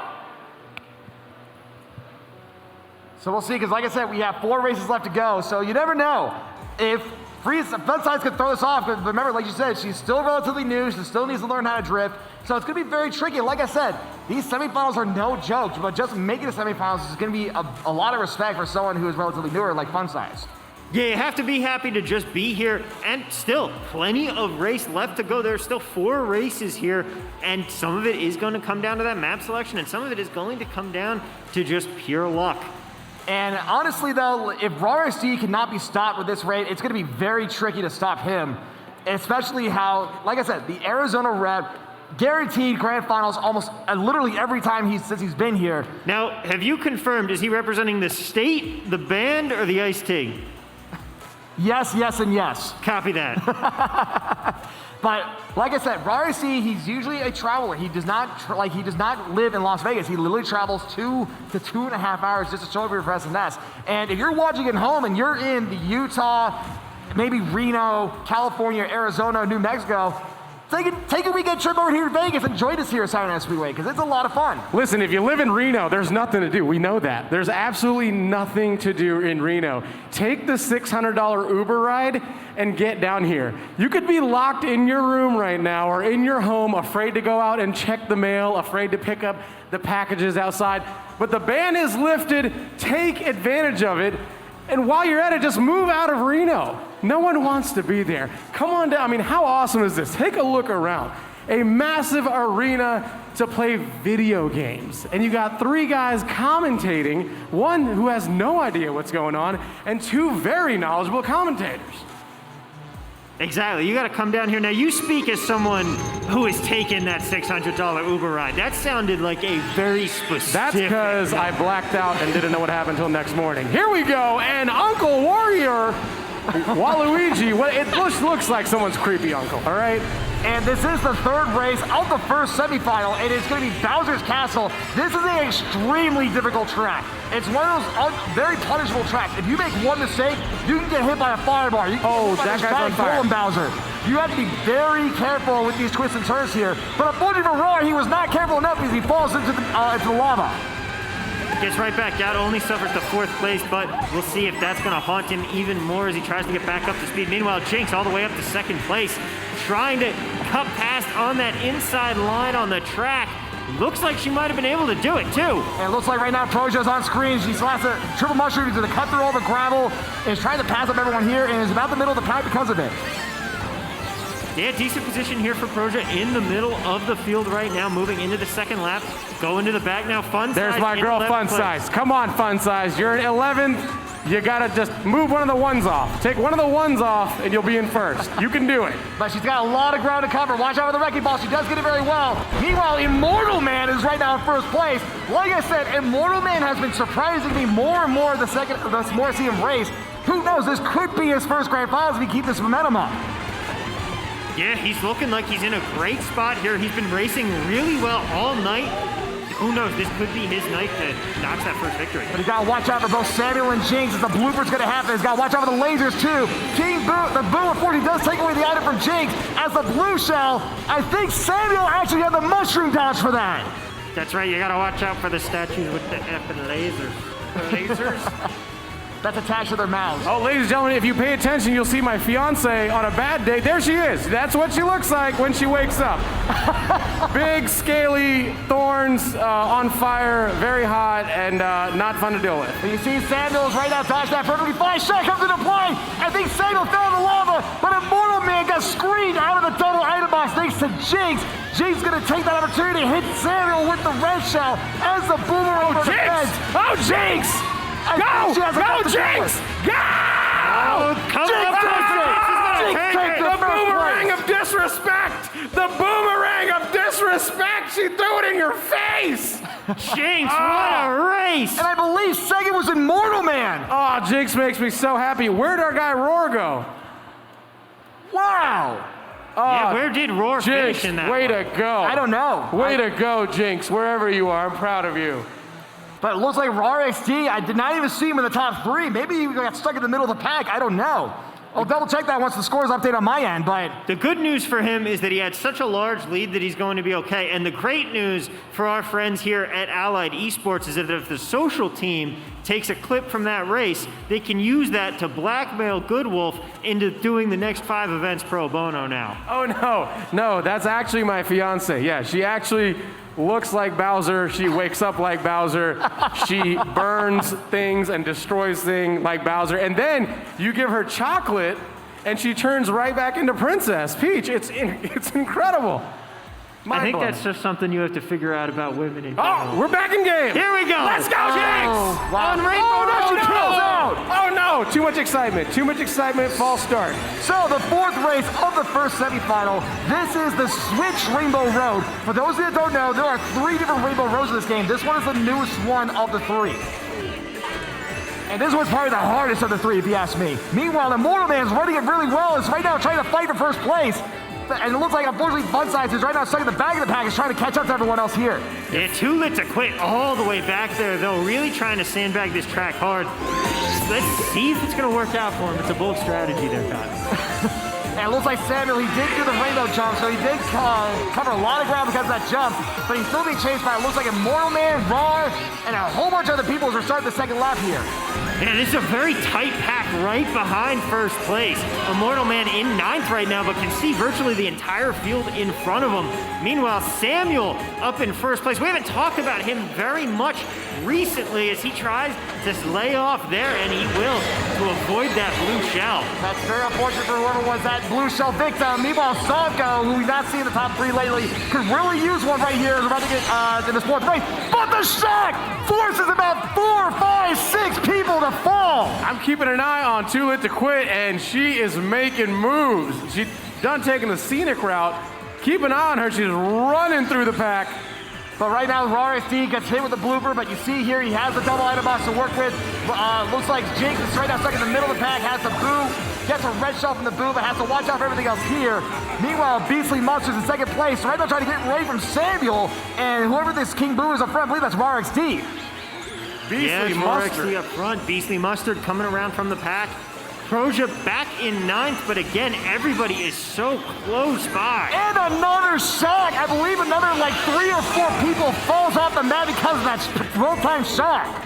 Speaker 7: So we'll see, because like I said, we have 4 races left to go, so you never know. If Funsize could throw this off, but remember, like you said, she's still relatively new, she still needs to learn how to drift, so it's going to be very tricky. Like I said, these semifinals are no joke, but just making the semifinals is going to be a lot of respect for someone who is relatively newer, like Funsize.
Speaker 8: Yeah, you have to be happy to just be here, and still plenty of race left to go. There's still 4 races here, and some of it is going to come down to that map selection, and some of it is going to come down to just pure luck.
Speaker 7: And honestly, though, if RRSD cannot be stopped with this rate, it's going to be very tricky to stop him, especially how, like I said, the Arizona rep guaranteed grand finals almost literally every time since he's been here.
Speaker 8: Now, have you confirmed, is he representing the state, the band, or the Ice Tig?
Speaker 7: Yes, yes, and yes.
Speaker 8: Copy that.
Speaker 7: But like I said, RRC, he's usually a traveler. He does not live in Las Vegas. He literally travels 2 to 2.5 hours just to show up here for SNS. And if you're watching at home and you're in the Utah, maybe Reno, California, Arizona, New Mexico, take a weekend trip over here to Vegas and join us here at Saturday Night Speedway, because it's a lot of fun.
Speaker 3: Listen, if you live in Reno, there's nothing to do. We know that. There's absolutely nothing to do in Reno. Take the $600 Uber ride and get down here. You could be locked in your room right now or in your home, afraid to go out and check the mail, afraid to pick up the packages outside. But the ban is lifted. Take advantage of it. And while you're at it, just move out of Reno. No one wants to be there. Come on down. I mean, how awesome is this? Take a look around. A massive arena to play video games. And you got 3 guys commentating, 1 who has no idea what's going on, and 2 very knowledgeable commentators.
Speaker 8: Exactly. You got to come down here. Now, you speak as someone who has taken that $600 Uber ride. That sounded like a very specific...
Speaker 3: That's because I blacked out and didn't know what happened until next morning. Here we go, and Uncle Warrior, Waluigi, it just looks like someone's creepy uncle, all right?
Speaker 7: And this is the 3rd race of the first semifinal, and it's going to be Bowser's Castle. This is an extremely difficult track. It's one of those very punishable tracks. If you make one mistake, you can get hit by a firebar.
Speaker 3: That guy's on fire.
Speaker 7: Bowser. You have to be very careful with these twists and turns here. But unfortunately for Roy, he was not careful enough because he falls into the lava.
Speaker 8: Gets right back out, only suffers the 4th place, but we'll see if that's going to haunt him even more as he tries to get back up to speed. Meanwhile, Jinx all the way up to 2nd place, trying to cut past on that inside line on the track. Looks like she might have been able to do it, too.
Speaker 7: And it looks like right now Proja's on screen. She slaps a triple mushroom. He's going to cut through all the gravel, and is trying to pass up everyone here, and is about the middle of the pack because of it.
Speaker 8: Yeah, decent position here for Proja in the middle of the field right now, moving into the 2nd lap. Going to the back now, Funsize.
Speaker 3: There's my girl, Funsize. Come on, Funsize. You're in 11th. You gotta just move one of the 1s off. Take one of the 1s off, and you'll be in 1st. You can do it.
Speaker 7: But she's got a lot of ground to cover. Watch out for the wrecking ball. She does get it very well. Meanwhile, Immortal Man is right now in 1st place. Like I said, Immortal Man has been surprising me more and more the more I see him race. Who knows? This could be his first grand finals if he keeps this momentum up.
Speaker 8: Yeah, he's looking like he's in a great spot here. He's been racing really well all night. Who knows, this could be his night to notch that first victory.
Speaker 7: But he's got to watch out for both Samuel and Jinx as the blooper's going to happen. He's got to watch out for the lasers, too. King Boo, the Boo, unfortunately, does take away the item from Jinx. As the blue shell, I think Samuel actually had the mushroom dodge for that.
Speaker 8: That's right, you got to watch out for the statues with the effing lasers. Lasers?
Speaker 7: That's attached to their mouths.
Speaker 3: Oh, ladies and gentlemen, if you pay attention, you'll see my fiance on a bad day. There she is. That's what she looks like when she wakes up. Big, scaly thorns, on fire, very hot, and not fun to deal with.
Speaker 7: You see Samuel's right now, dodged that perfectly fine. Shot comes into play. I think Samuel fell in the lava, but Immortal Man got screened out of the double item box thanks to Jinx. Jinx gonna take that opportunity to hit Samuel with the red shell as the boomerang for the fence.
Speaker 3: Oh, Jinx! Go! Go, Jinx! Go! The boomerang of disrespect! The boomerang of disrespect! She threw it in your face!
Speaker 8: Jinx, what a race!
Speaker 7: And I believe 2nd was Immortal Man!
Speaker 3: Oh, Jinx makes me so happy. Where'd our guy Roar go?
Speaker 7: Wow!
Speaker 8: Yeah, where did Roar
Speaker 3: Jinx,
Speaker 8: finish in that
Speaker 3: way
Speaker 8: one?
Speaker 3: to go.
Speaker 7: I don't know.
Speaker 3: Way to go, Jinx, wherever you are. I'm proud of you.
Speaker 7: But it looks like RXD, I did not even see him in the top 3. Maybe he got stuck in the middle of the pack. I don't know. I'll double check that once the scores update on my end, but
Speaker 8: The good news for him is that he had such a large lead that he's going to be okay. And the great news for our friends here at Allied Esports is that if the social team takes a clip from that race, they can use that to blackmail Goodwolf into doing the next 5 events pro bono now.
Speaker 3: Oh, no, that's actually my fiance. Yeah, she actually looks like Bowser. She wakes up like Bowser. She burns things and destroys things like Bowser. And then you give her chocolate, and she turns right back into Princess Peach. It's incredible.
Speaker 8: I think
Speaker 3: Mind-blowing.
Speaker 8: that's just something you have to figure out about women in
Speaker 3: Oh,
Speaker 8: general.
Speaker 3: we're back in game.
Speaker 8: Here we go.
Speaker 3: Let's go, Jinx!
Speaker 7: wow.
Speaker 3: On Rainbow
Speaker 7: Oh,
Speaker 3: Road.
Speaker 7: she kills out.
Speaker 3: Oh, no. Too much excitement. False start.
Speaker 7: so the 4th race of the first semifinal. This is the Switch Rainbow Road. For those that don't know, there are 3 different Rainbow Roads in this game. This one is the newest one of the 3. And this one's probably the hardest of the 3, if you ask me. Meanwhile, Immortal Man's running it really well. Is right now trying to fight for first place. And it looks like, unfortunately, Bunsides is right now stuck in the back of the pack, is trying to catch up to everyone else here.
Speaker 8: Yeah, Too Lit to Quit all the way back there, though, really trying to sandbag this track hard. Let's see if it's going to work out for him. It's a bold strategy there, guys.
Speaker 7: And it looks like Samuel, he did do the rainbow jump, so he did cover a lot of ground because of that jump, but he's still being chased by, it looks like, Immortal Man, Rar, and a whole bunch of other people as we're starting the second lap here.
Speaker 8: Yeah, this is a very tight pack right behind first place. Immortal Man in 9th right now, but can see virtually the entire field in front of him. Meanwhile, Samuel up in first place. We haven't talked about him very much recently as he tries to lay off there, and he will to avoid that blue shell.
Speaker 7: That's very unfortunate for whoever was that blue shell victim. Meanwhile, Sovko, who we've not seen in the top 3 lately, could really use one right here. Is about to get in this 4th race. But the shock forces about 4, 5, 6 people to fall.
Speaker 3: I'm keeping an eye on Too Lit to Quit, and she is making moves. She's done taking the scenic route. Keep an eye on her. She's running through the pack.
Speaker 7: But right now, RSD gets hit with the blooper, but you see here he has the double item box to work with. Looks like Jinx is right now stuck in the middle of the pack, has the boo, gets a red shell from the boo, but has to watch out for everything else here. Meanwhile, Beastly Monster's in 2nd place, right now trying to get away from Samuel, and whoever this King Boo is up front, I believe that's RXD.
Speaker 8: Beastly Mustard up front. Beastly Mustard coming around from the pack. Proja back in 9th, but again, everybody is so close by.
Speaker 7: And another shock. I believe another like 3 or 4 people falls off the mat because of that real-time shock.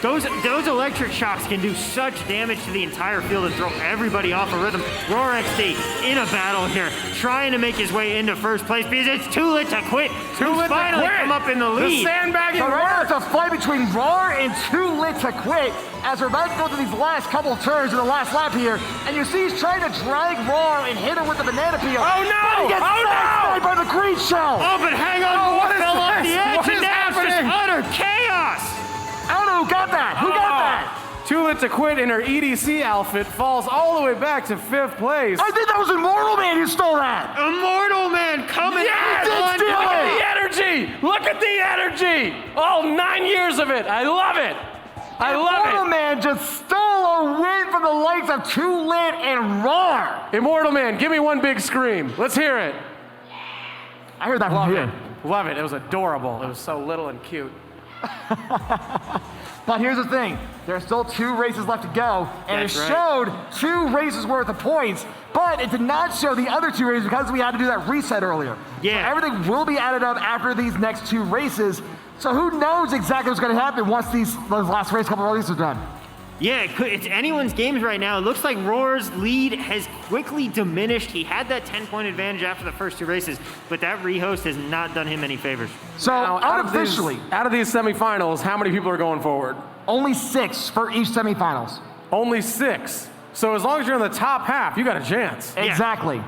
Speaker 8: Those electric shocks can do such damage to the entire field and throw everybody off a rhythm. Roar XD in a battle here, trying to make his way into first place because it's Too Lit to Quit.
Speaker 3: Too Lit to
Speaker 8: finally
Speaker 3: Quit.
Speaker 8: come up in the lead.
Speaker 3: The sandbagging
Speaker 7: So right now
Speaker 3: works.
Speaker 7: it's a fight between Rar and Too Lit to Quit as we're about to go through these last couple turns in the last lap here. And you see he's trying to drag Rar and hit him with the banana peel.
Speaker 3: Oh, no!
Speaker 7: But he gets
Speaker 3: Oh, no!
Speaker 7: backside by the green shell.
Speaker 8: Oh, but hang on,
Speaker 3: Oh, what is
Speaker 8: fell off
Speaker 3: this?
Speaker 8: the edge,
Speaker 3: What
Speaker 8: and
Speaker 3: is
Speaker 8: now it's just
Speaker 3: happening?
Speaker 8: utter chaos.
Speaker 7: I don't know who got that. Who got that?
Speaker 3: Too Lit to Quit in her EDC outfit falls all the way back to 5th place.
Speaker 7: I think that was Immortal Man who stole that.
Speaker 8: Immortal Man coming
Speaker 3: Yes!
Speaker 8: out
Speaker 7: Steal
Speaker 3: Look at
Speaker 7: it.
Speaker 3: the energy! Look at the energy! All 9 years of it. I love it. I love
Speaker 7: Immortal
Speaker 3: it.
Speaker 7: Man just stole a win from the likes of Too Lit and Rar.
Speaker 3: Immortal Man, give me one big scream. Let's hear it.
Speaker 7: I heard that
Speaker 3: Love
Speaker 7: from
Speaker 3: it.
Speaker 7: here.
Speaker 3: Love it. It was adorable. It was so little and cute.
Speaker 7: But here's the thing, there are still 2 races left to go, and
Speaker 8: That's
Speaker 7: it
Speaker 8: right.
Speaker 7: showed 2 races worth of points, but it did not show the other 2 races because we had to do that reset earlier.
Speaker 8: Yeah.
Speaker 7: So everything will be added up after these next 2 races, so who knows exactly what's going to happen once those last couple of races are done.
Speaker 8: Yeah, it's anyone's games right now. It looks like Roar's lead has quickly diminished. He had that 10-point advantage after the first 2 races, but that rehost has not done him any favors.
Speaker 7: So
Speaker 3: Now,
Speaker 7: unofficially,
Speaker 3: out of these semifinals, how many people are going forward?
Speaker 7: only 6 for each semifinals.
Speaker 3: Only 6. So as long as you're in the top half, you got a chance.
Speaker 7: Exactly.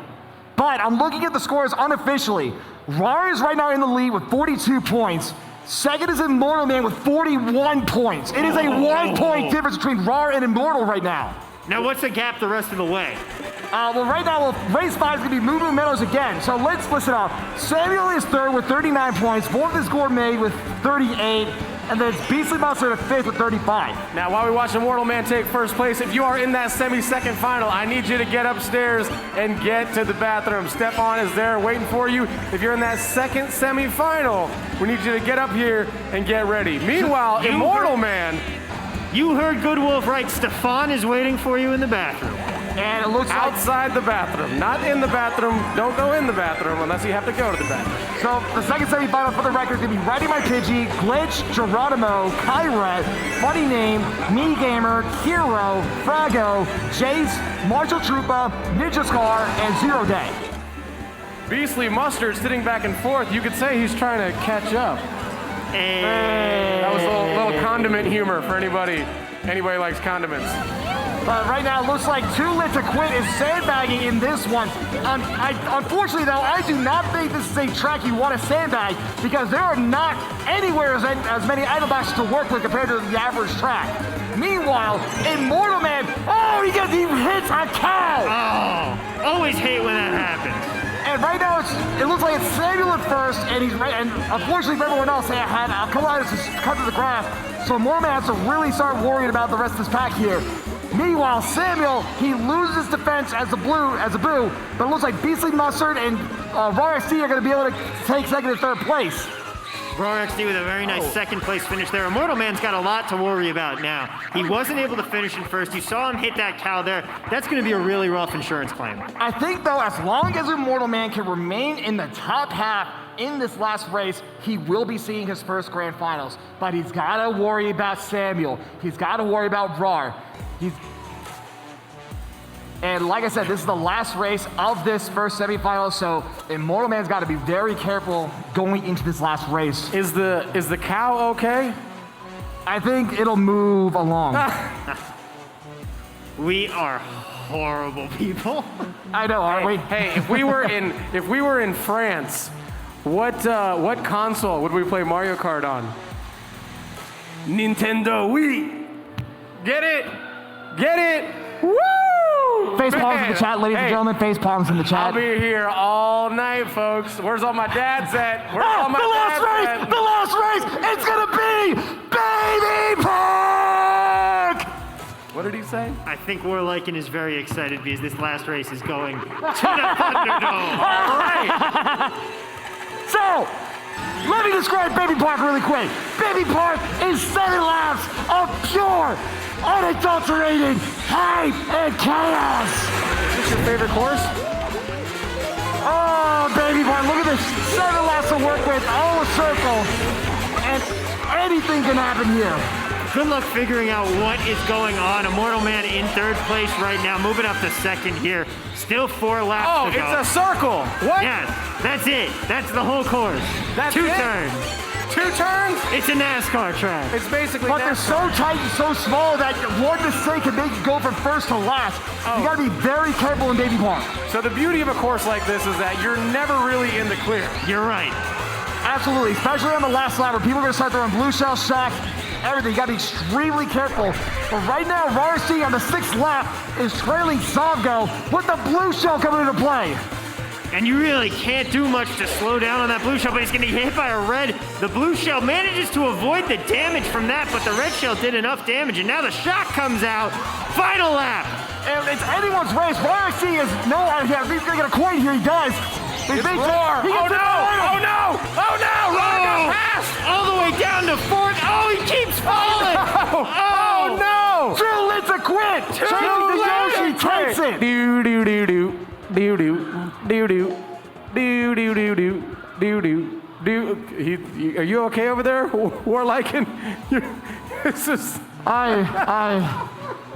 Speaker 7: But I'm looking at the scores unofficially. Rar is right now in the lead with 42 points. Second is Immortal Man with 41 points. It is a 1-point difference between Rar and Immortal right now.
Speaker 8: Now, what's the gap the rest of the way?
Speaker 7: Well, right now, race 5 is going to be Moo Moo Meadows again. So let's listen up. Samuel is 3rd with 39 points. 4th is Gourmet with 38. And then it's Beastly Monster at 5th with 35.
Speaker 3: Now, while we watch Immortal Man take first place, if you are in that semi-second final, I need you to get upstairs and get to the bathroom. Stephon is there waiting for you. If you're in that second semi-final, we need you to get up here and get ready. Meanwhile, Immortal Man,
Speaker 8: You heard Good Wolf right. Stefan is waiting for you in the bathroom.
Speaker 7: And it looks like
Speaker 3: Outside the bathroom, not in the bathroom. Don't go in the bathroom unless you have to go to the bathroom.
Speaker 7: so. The second semifinal for the record is gonna be Riding My Pidgey, Glitch, Geronimo, Kyret, Funny Name, Me Gamer, Hero, Frago, Jace, Marshall Troopa, Ninja Scar, and Zero Day.
Speaker 3: Beastly Mustard sitting back and forth. You could say he's trying to catch up. That was a little condiment humor for anybody likes condiments.
Speaker 7: But right now, it looks like Too Lit to Quit is sandbagging in this one. Unfortunately, though, I do not think this is a track you want to sandbag because there are not anywhere as many idle boxes to work with compared to the average track. Meanwhile, Immortal Man, he hits a cow!
Speaker 8: Oh, always hate when that happens.
Speaker 7: And right now, it looks like it's Samuel at first, and unfortunately for everyone else, they had a couple items to cut to the grass. So Immortal Man has to really start worrying about the rest of this pack here. Meanwhile, Samuel, he loses defense as a boo, but it looks like Beastly Mustard and Raw XD are going to be able to take second and third place.
Speaker 8: Raw XD with a very nice second place finish there. Immortal Man's got a lot to worry about now. He wasn't able to finish in first. You saw him hit that cow there. That's going to be a really rough insurance claim.
Speaker 7: I think, though, as long as Immortal Man can remain in the top half in this last race, he will be seeing his first grand finals. But he's got to worry about Samuel. He's got to worry about Rar. And like I said, this is the last race of this first semifinal, so Immortal Man's got to be very careful going into this last race.
Speaker 3: Is the cow okay?
Speaker 7: I think it'll move along.
Speaker 8: We are horrible people.
Speaker 7: I know, aren't we?
Speaker 3: Hey, if we were in France, what console would we play Mario Kart on? Nintendo Wii. Get it? Woo!
Speaker 7: Face palms in the chat, ladies and gentlemen. Face palms in the chat.
Speaker 3: I'll be here all night, folks. Where's all my dads at?
Speaker 7: The last race! It's gonna be Baby Park!
Speaker 3: What did he say?
Speaker 8: I think Warliken is very excited because this last race is going to the Thunderdome.
Speaker 3: All right.
Speaker 7: So, let me describe Baby Park really quick. Baby Park is 7 laps of pure, unadulterated hype and chaos.
Speaker 3: Is this your favorite course?
Speaker 7: Oh, Baby Park, look at this. 7 laps to work with, all a circle. And anything can happen here.
Speaker 8: Good luck figuring out what is going on. Immortal Man in third place right now, moving up to second here. Still 4 laps to go.
Speaker 3: It's a circle. What?
Speaker 8: Yes, that's it. That's the whole course.
Speaker 3: That's
Speaker 8: 2
Speaker 3: it?
Speaker 8: turns.
Speaker 3: 2 turns?
Speaker 8: It's a NASCAR track.
Speaker 3: It's basically
Speaker 7: But they're so tight and so small that one mistake can make you go from first to last. You gotta be very careful in Baby Park.
Speaker 3: So the beauty of a course like this is that you're never really in the clear.
Speaker 8: You're right.
Speaker 7: Absolutely, especially on the last lap where people are gonna start throwing blue shell shock, everything. You gotta be extremely careful. But right now, Rarcy on the 6th lap is trailing Zavgo with the blue shell coming into play.
Speaker 8: And you really can't do much to slow down on that blue shell, but he's gonna get hit by a red. The blue shell manages to avoid the damage from that, but the red shell did enough damage, and now the shock comes out. Final lap.
Speaker 7: And it's anyone's race. Rarcy is no idea. He's gonna get a coin here. He does.
Speaker 3: It's Roar. Oh no! Roar got passed!
Speaker 8: All the way down to 4th. Oh, he keeps falling!
Speaker 3: Oh no!
Speaker 7: Too lit to quit. Chasing Yoshi takes it.
Speaker 3: Do do do do do do do do do do do do do do. Are you okay over there, Warliken? This is.
Speaker 7: I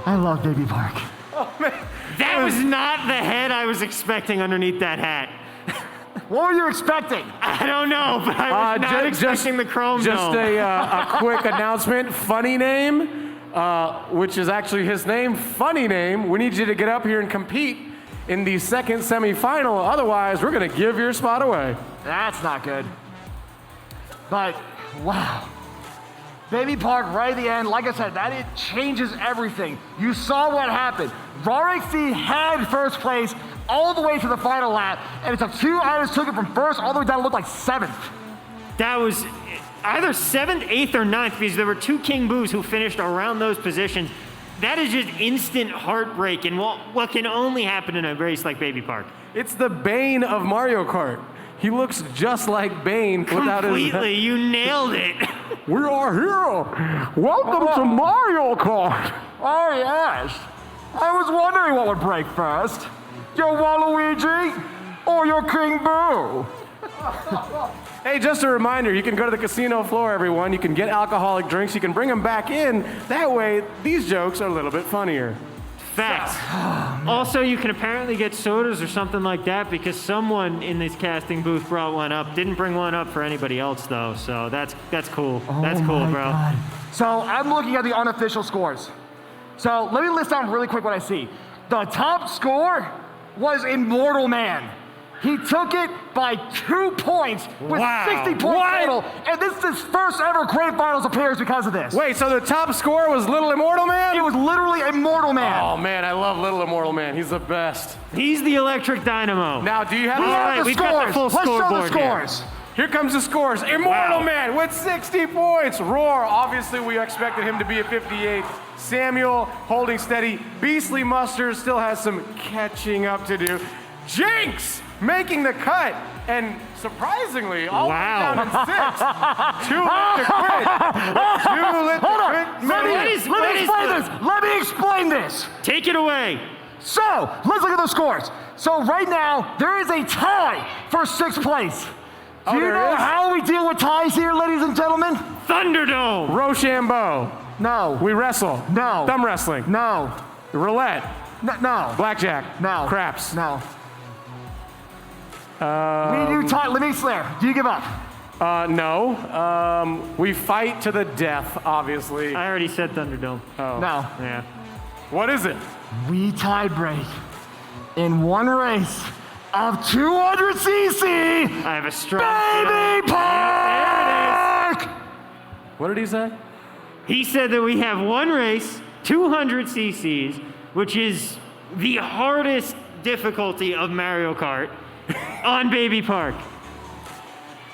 Speaker 7: love Baby Park.
Speaker 3: Oh man!
Speaker 8: That was not the head I was expecting underneath that hat.
Speaker 7: What were you expecting?
Speaker 8: I don't know, but I was not expecting the chrome
Speaker 3: Just
Speaker 8: dome.
Speaker 3: a quick announcement. Funny Name, which is actually his name, Funny Name. We need you to get up here and compete in the second semifinal. Otherwise, we're going to give your spot away.
Speaker 7: That's not good. But, wow. Baby Park right at the end, like I said, it changes everything. You saw what happened. Rarixy had first place all the way to the final lap, and it took 2 items, took it from first all the way down to look like 7th.
Speaker 8: That was either 7th, 8th, or 9th, because there were 2 King Boos who finished around those positions. That is just instant heartbreak, and what can only happen in a race like Baby Park.
Speaker 3: It's the Bane of Mario Kart. He looks just like Bane without his...
Speaker 8: Completely, you nailed it.
Speaker 3: We are here. Welcome to Mario Kart.
Speaker 7: Oh, yes. I was wondering what would break first. Your Waluigi or your King Boo?
Speaker 3: Hey, just a reminder, you can go to the casino floor, everyone. You can get alcoholic drinks. You can bring them back in. That way, these jokes are a little bit funnier.
Speaker 8: Facts. Also, you can apparently get sodas or something like that because someone in this casting booth brought one up. Didn't bring one up for anybody else though, so that's cool. That's cool, bro.
Speaker 7: God. So I'm looking at the unofficial scores. So let me list down really quick what I see. The top score was Immortal Man. He took it by 2 points with 60 points total, and this is his first ever Great Finals appearance because of this.
Speaker 3: Wait, so the top score was Little Immortal Man?
Speaker 7: It was literally Immortal Man.
Speaker 3: Oh man, I love Little Immortal Man. He's the best.
Speaker 8: He's the electric dynamo.
Speaker 3: Now, do you have
Speaker 7: We have the
Speaker 8: we've
Speaker 7: scores.
Speaker 8: got the full
Speaker 7: Let's show the
Speaker 8: scoreboard here.
Speaker 7: scores.
Speaker 3: Here comes the scores. Immortal
Speaker 8: Wow.
Speaker 3: Man with 60 points. Roar, obviously we expected him to be at 58. Samuel holding steady. Beastly Mustard still has some catching up to do. Jinx making the cut. And surprisingly, all the way down in 6. Too lit to quit. Too lit to
Speaker 7: Hold on.
Speaker 3: quit.
Speaker 7: Let me
Speaker 8: what is
Speaker 7: explain
Speaker 8: this?
Speaker 7: this. Let me explain this.
Speaker 8: Take it away.
Speaker 7: So, let's look at the scores. So right now, there is a tie for 6th place. Do you
Speaker 3: there
Speaker 7: know
Speaker 3: is?
Speaker 7: how we deal with ties here, ladies and gentlemen?
Speaker 8: Thunderdome.
Speaker 3: Rochambeau.
Speaker 7: No.
Speaker 3: We wrestle.
Speaker 7: No.
Speaker 3: Thumb wrestling.
Speaker 7: No.
Speaker 3: Roulette.
Speaker 7: No.
Speaker 3: Blackjack.
Speaker 7: No.
Speaker 3: Craps.
Speaker 7: No. We do tie. Let me Slayer. Do you give up?
Speaker 3: No. We fight to the death, obviously.
Speaker 8: I already said Thunderdome.
Speaker 3: Oh.
Speaker 7: No.
Speaker 8: Yeah.
Speaker 3: What is it?
Speaker 7: We tie break in one race of 200cc
Speaker 8: I have a strong feeling.
Speaker 7: Baby Park!
Speaker 3: What did he say?
Speaker 8: He said that we have one race, 200 cc's, which is the hardest difficulty of Mario Kart on Baby Park.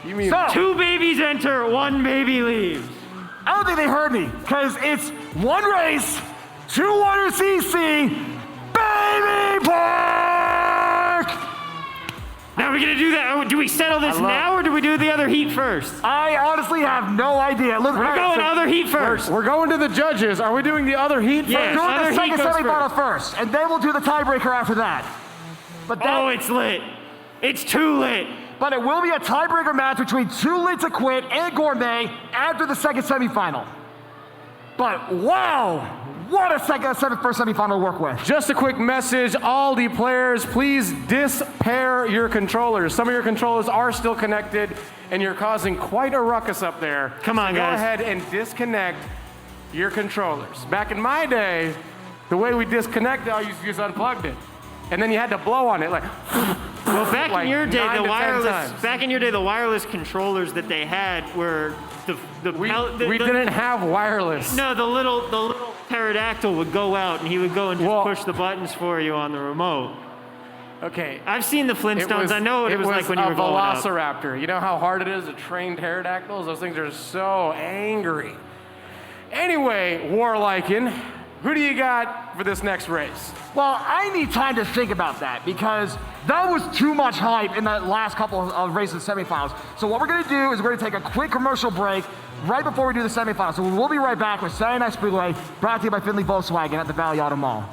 Speaker 3: You mean
Speaker 7: So,
Speaker 8: 2 babies enter, 1 baby leaves.
Speaker 7: I don't think they heard me, because it's one race, 200cc Baby Park!
Speaker 8: Now we're gonna do that. Do we settle this now or do we do the other heat first?
Speaker 7: I honestly have no idea. Look,
Speaker 8: We're going other heat first.
Speaker 3: we're going to the judges. Are we doing the other heat
Speaker 8: Yeah.
Speaker 3: first?
Speaker 7: We're doing
Speaker 8: other
Speaker 7: the
Speaker 8: heat
Speaker 7: second
Speaker 8: goes
Speaker 7: semifinal first, and then we'll do the tiebreaker after that. But that,
Speaker 8: Oh, it's lit. It's too lit.
Speaker 7: but it will be a tiebreaker match between Too Lit to Quit and Gourmet after the second semifinal. But wow, what a first semifinal to work with.
Speaker 3: Just a quick message, Aldi players, please dispair your controllers. Some of your controllers are still connected, and you're causing quite a ruckus up there.
Speaker 8: Come on,
Speaker 3: So
Speaker 8: guys.
Speaker 3: Go ahead and disconnect your controllers. Back in my day, the way we disconnected, I used to just unplugged it. And then you had to blow on it, like,
Speaker 8: Well, back
Speaker 3: like
Speaker 8: in your day,
Speaker 3: 9 to 10 times.
Speaker 8: the wireless controllers that they had were
Speaker 3: We didn't have wireless.
Speaker 8: No, the little pterodactyl would go out and he would go and just
Speaker 3: Well-
Speaker 8: push the buttons for you on the remote.
Speaker 3: Okay.
Speaker 8: I've seen the Flintstones. I know what it was like when you
Speaker 3: a
Speaker 8: were going up.
Speaker 3: Velociraptor. You know how hard it is to train pterodactyls? Those things are so angry. Anyway, Warliken, who do you got for this next race?
Speaker 7: Well, I need time to think about that because that was too much hype in the last couple of races and semifinals. So what we're going to do is we're going to take a quick commercial break right before we do the semifinals. So we'll be right back with Saturday Night Speedway, brought to you by Findlay Volkswagen at the Valley Auto Mall.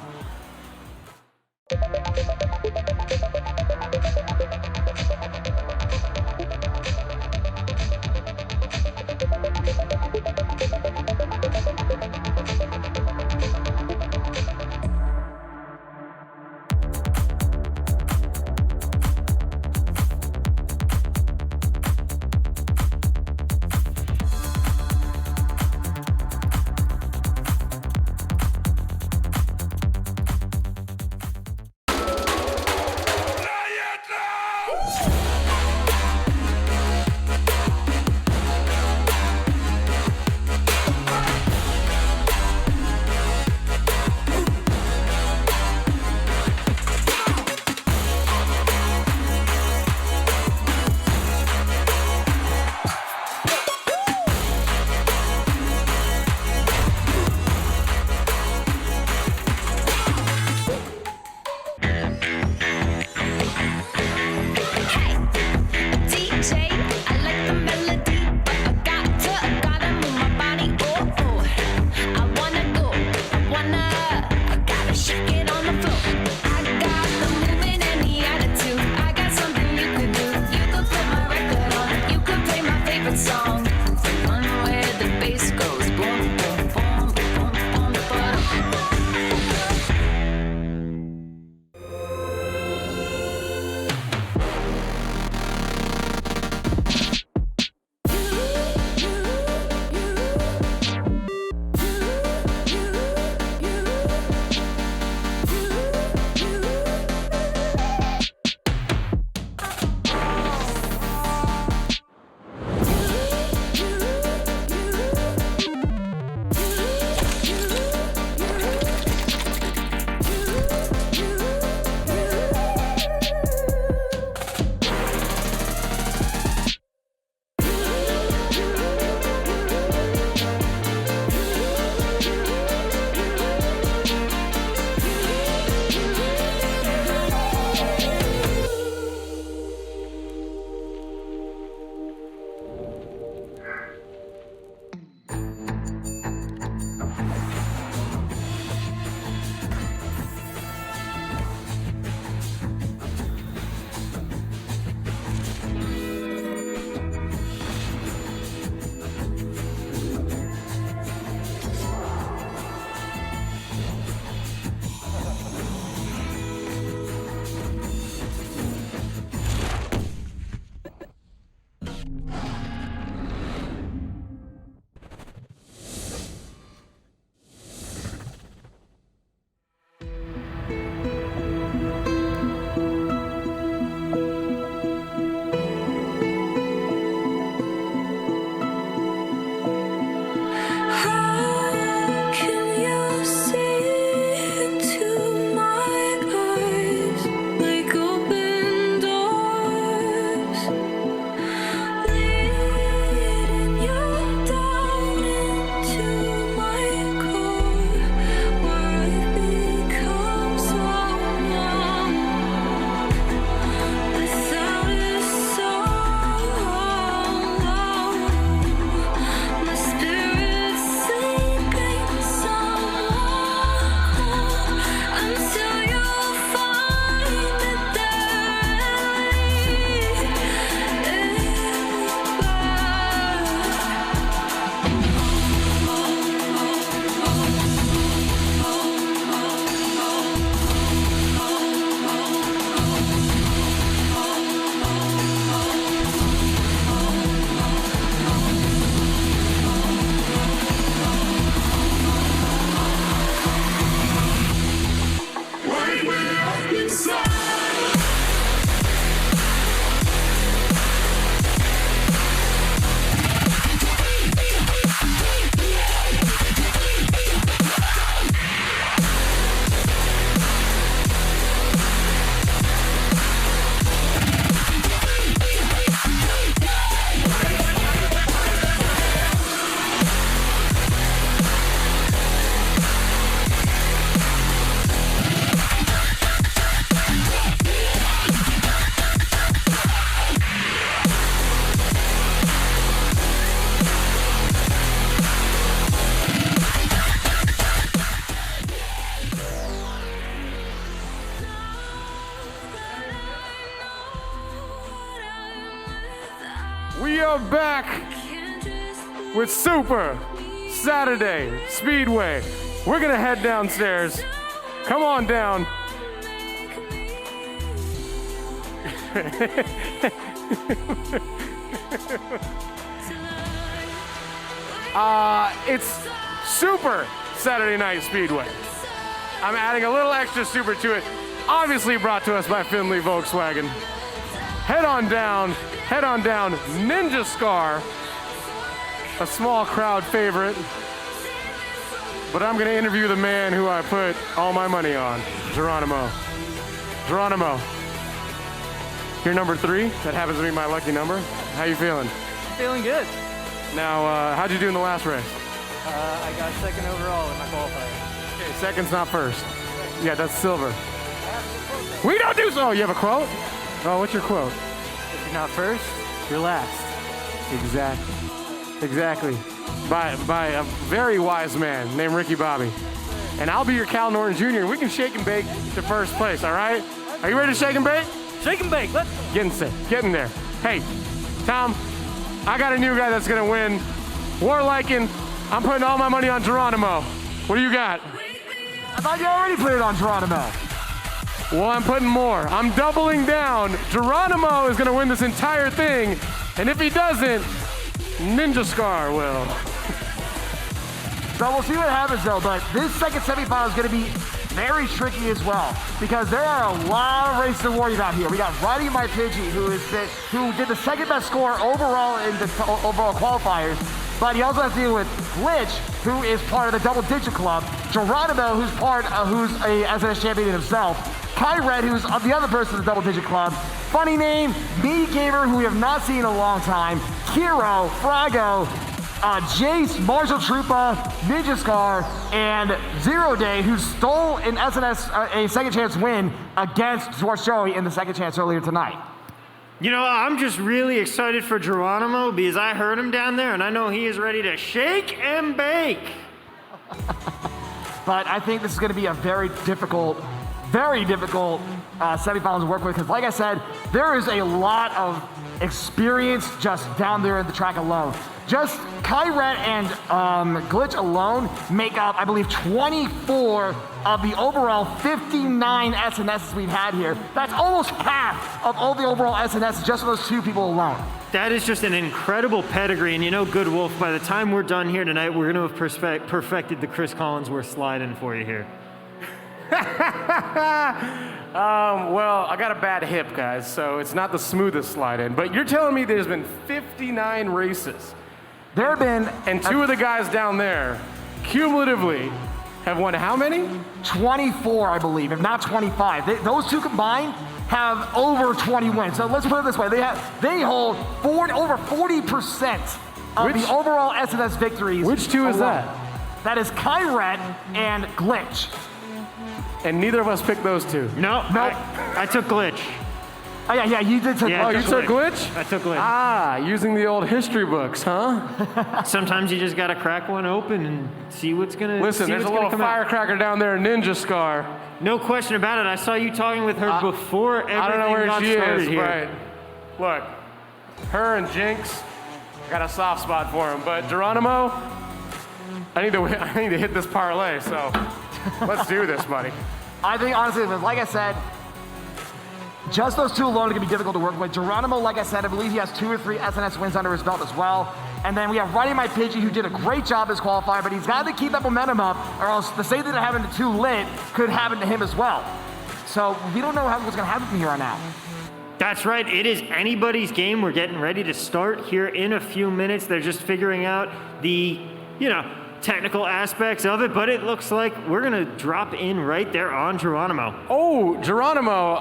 Speaker 3: We are back with Super Saturday Speedway. We're gonna head downstairs. Come on down. It's Super Saturday Night Speedway. I'm adding a little extra super to it. Obviously brought to us by Findlay Volkswagen. Head on down, Ninja Scar, a small crowd favorite. But I'm gonna interview the man who I put all my money on, Geronimo. Geronimo, you're number 3. That happens to be my lucky number. How you feeling?
Speaker 11: Feeling good.
Speaker 3: Now, how'd you do in the last race?
Speaker 11: I got second overall in my qualifier.
Speaker 3: Okay, second's not first. Yeah, that's silver. We don't do so. You have a quote? Oh, what's your quote?
Speaker 11: If you're not first, you're last.
Speaker 3: Exactly. By a very wise man named Ricky Bobby. And I'll be your Cal Norton Jr. We can shake and bake to first place, all right? Are you ready to shake and bake?
Speaker 11: Shake and bake, let's
Speaker 3: Getting sick. Getting there. Hey, Tom, I got a new guy that's gonna win. Warliken, I'm putting all my money on Geronimo. What do you got?
Speaker 7: I thought you already put it on Geronimo.
Speaker 3: Well, I'm putting more. I'm doubling down. Geronimo is gonna win this entire thing, and if he doesn't, Ninja Scar will.
Speaker 7: So we'll see what happens though, but this second semifinal is going to be very tricky as well because there are a lot of races to worry about here. We got Riding My Pidgey, who did the second best score overall in the overall qualifiers, but he also has to deal with Glitch, who is part of the double digit club, Geronimo, who's a SNS champion himself, Kyret, who's the other person in the double digit club, funny name, Meaty Gamer, who we have not seen in a long time, Kiro, Frago, Jace, Marshall Troopa, Ninja Scar, and Zero Day, who stole an SNS a second chance win against Dwarshowy in the second chance earlier tonight.
Speaker 8: You know, I'm just really excited for Geronimo because I heard him down there and I know he is ready to shake and bake.
Speaker 7: But I think this is going to be a very difficult semifinals to work with because, like I said, there is a lot of experience just down there in the track alone. Just Kyret and Glitch alone make up, I believe, 24 of the overall 59 SNSs we've had here. That's almost half of all the overall SNSs just for those two people alone.
Speaker 8: That is just an incredible pedigree, and you know, Good Wolf, by the time we're done here tonight, we're going to have perfected the Chris Collinsworth slide-in for you here.
Speaker 3: Well, I got a bad hip, guys, so it's not the smoothest slide in. But you're telling me there's been 59 races.
Speaker 7: There have been...
Speaker 3: And two of the guys down there, cumulatively, have won how many?
Speaker 7: 24, I believe, if not 25. Those two combined have over 20 wins. So let's put it this way. They hold over 40% of the overall SNS victories.
Speaker 3: Which two is that?
Speaker 7: That is Kyret and Glitch.
Speaker 3: And neither of us picked those two.
Speaker 8: Nope. I took Glitch.
Speaker 7: Oh, yeah, you did take
Speaker 3: you took Glitch?
Speaker 8: I took Glitch.
Speaker 3: Ah, using the old history books, huh?
Speaker 8: Sometimes you just gotta crack one open and see what's gonna
Speaker 3: Listen, there's a little firecracker down there, Ninja Scar.
Speaker 8: No question about it. I saw you talking with her before everything
Speaker 3: I don't know where
Speaker 8: got
Speaker 3: she
Speaker 8: started
Speaker 3: is,
Speaker 8: here.
Speaker 3: right? Look, her and Jinx, I got a soft spot for him. But Geronimo, I need to hit this parlay, so let's do this, buddy.
Speaker 7: I think, honestly, like I said, just those two alone are going to be difficult to work with. Geronimo, like I said, I believe he has 2 or 3 SNS wins under his belt as well. And then we have Riding My Pidgey, who did a great job as qualifier, but he's got to keep that momentum up, or else the same thing that happened to 2 Lit could happen to him as well. So we don't know what's going to happen from here on out.
Speaker 8: That's right. It is anybody's game. We're getting ready to start here in a few minutes. They're just figuring out the, technical aspects of it, but it looks like we're going to drop in right there on Geronimo.
Speaker 3: Oh, Geronimo,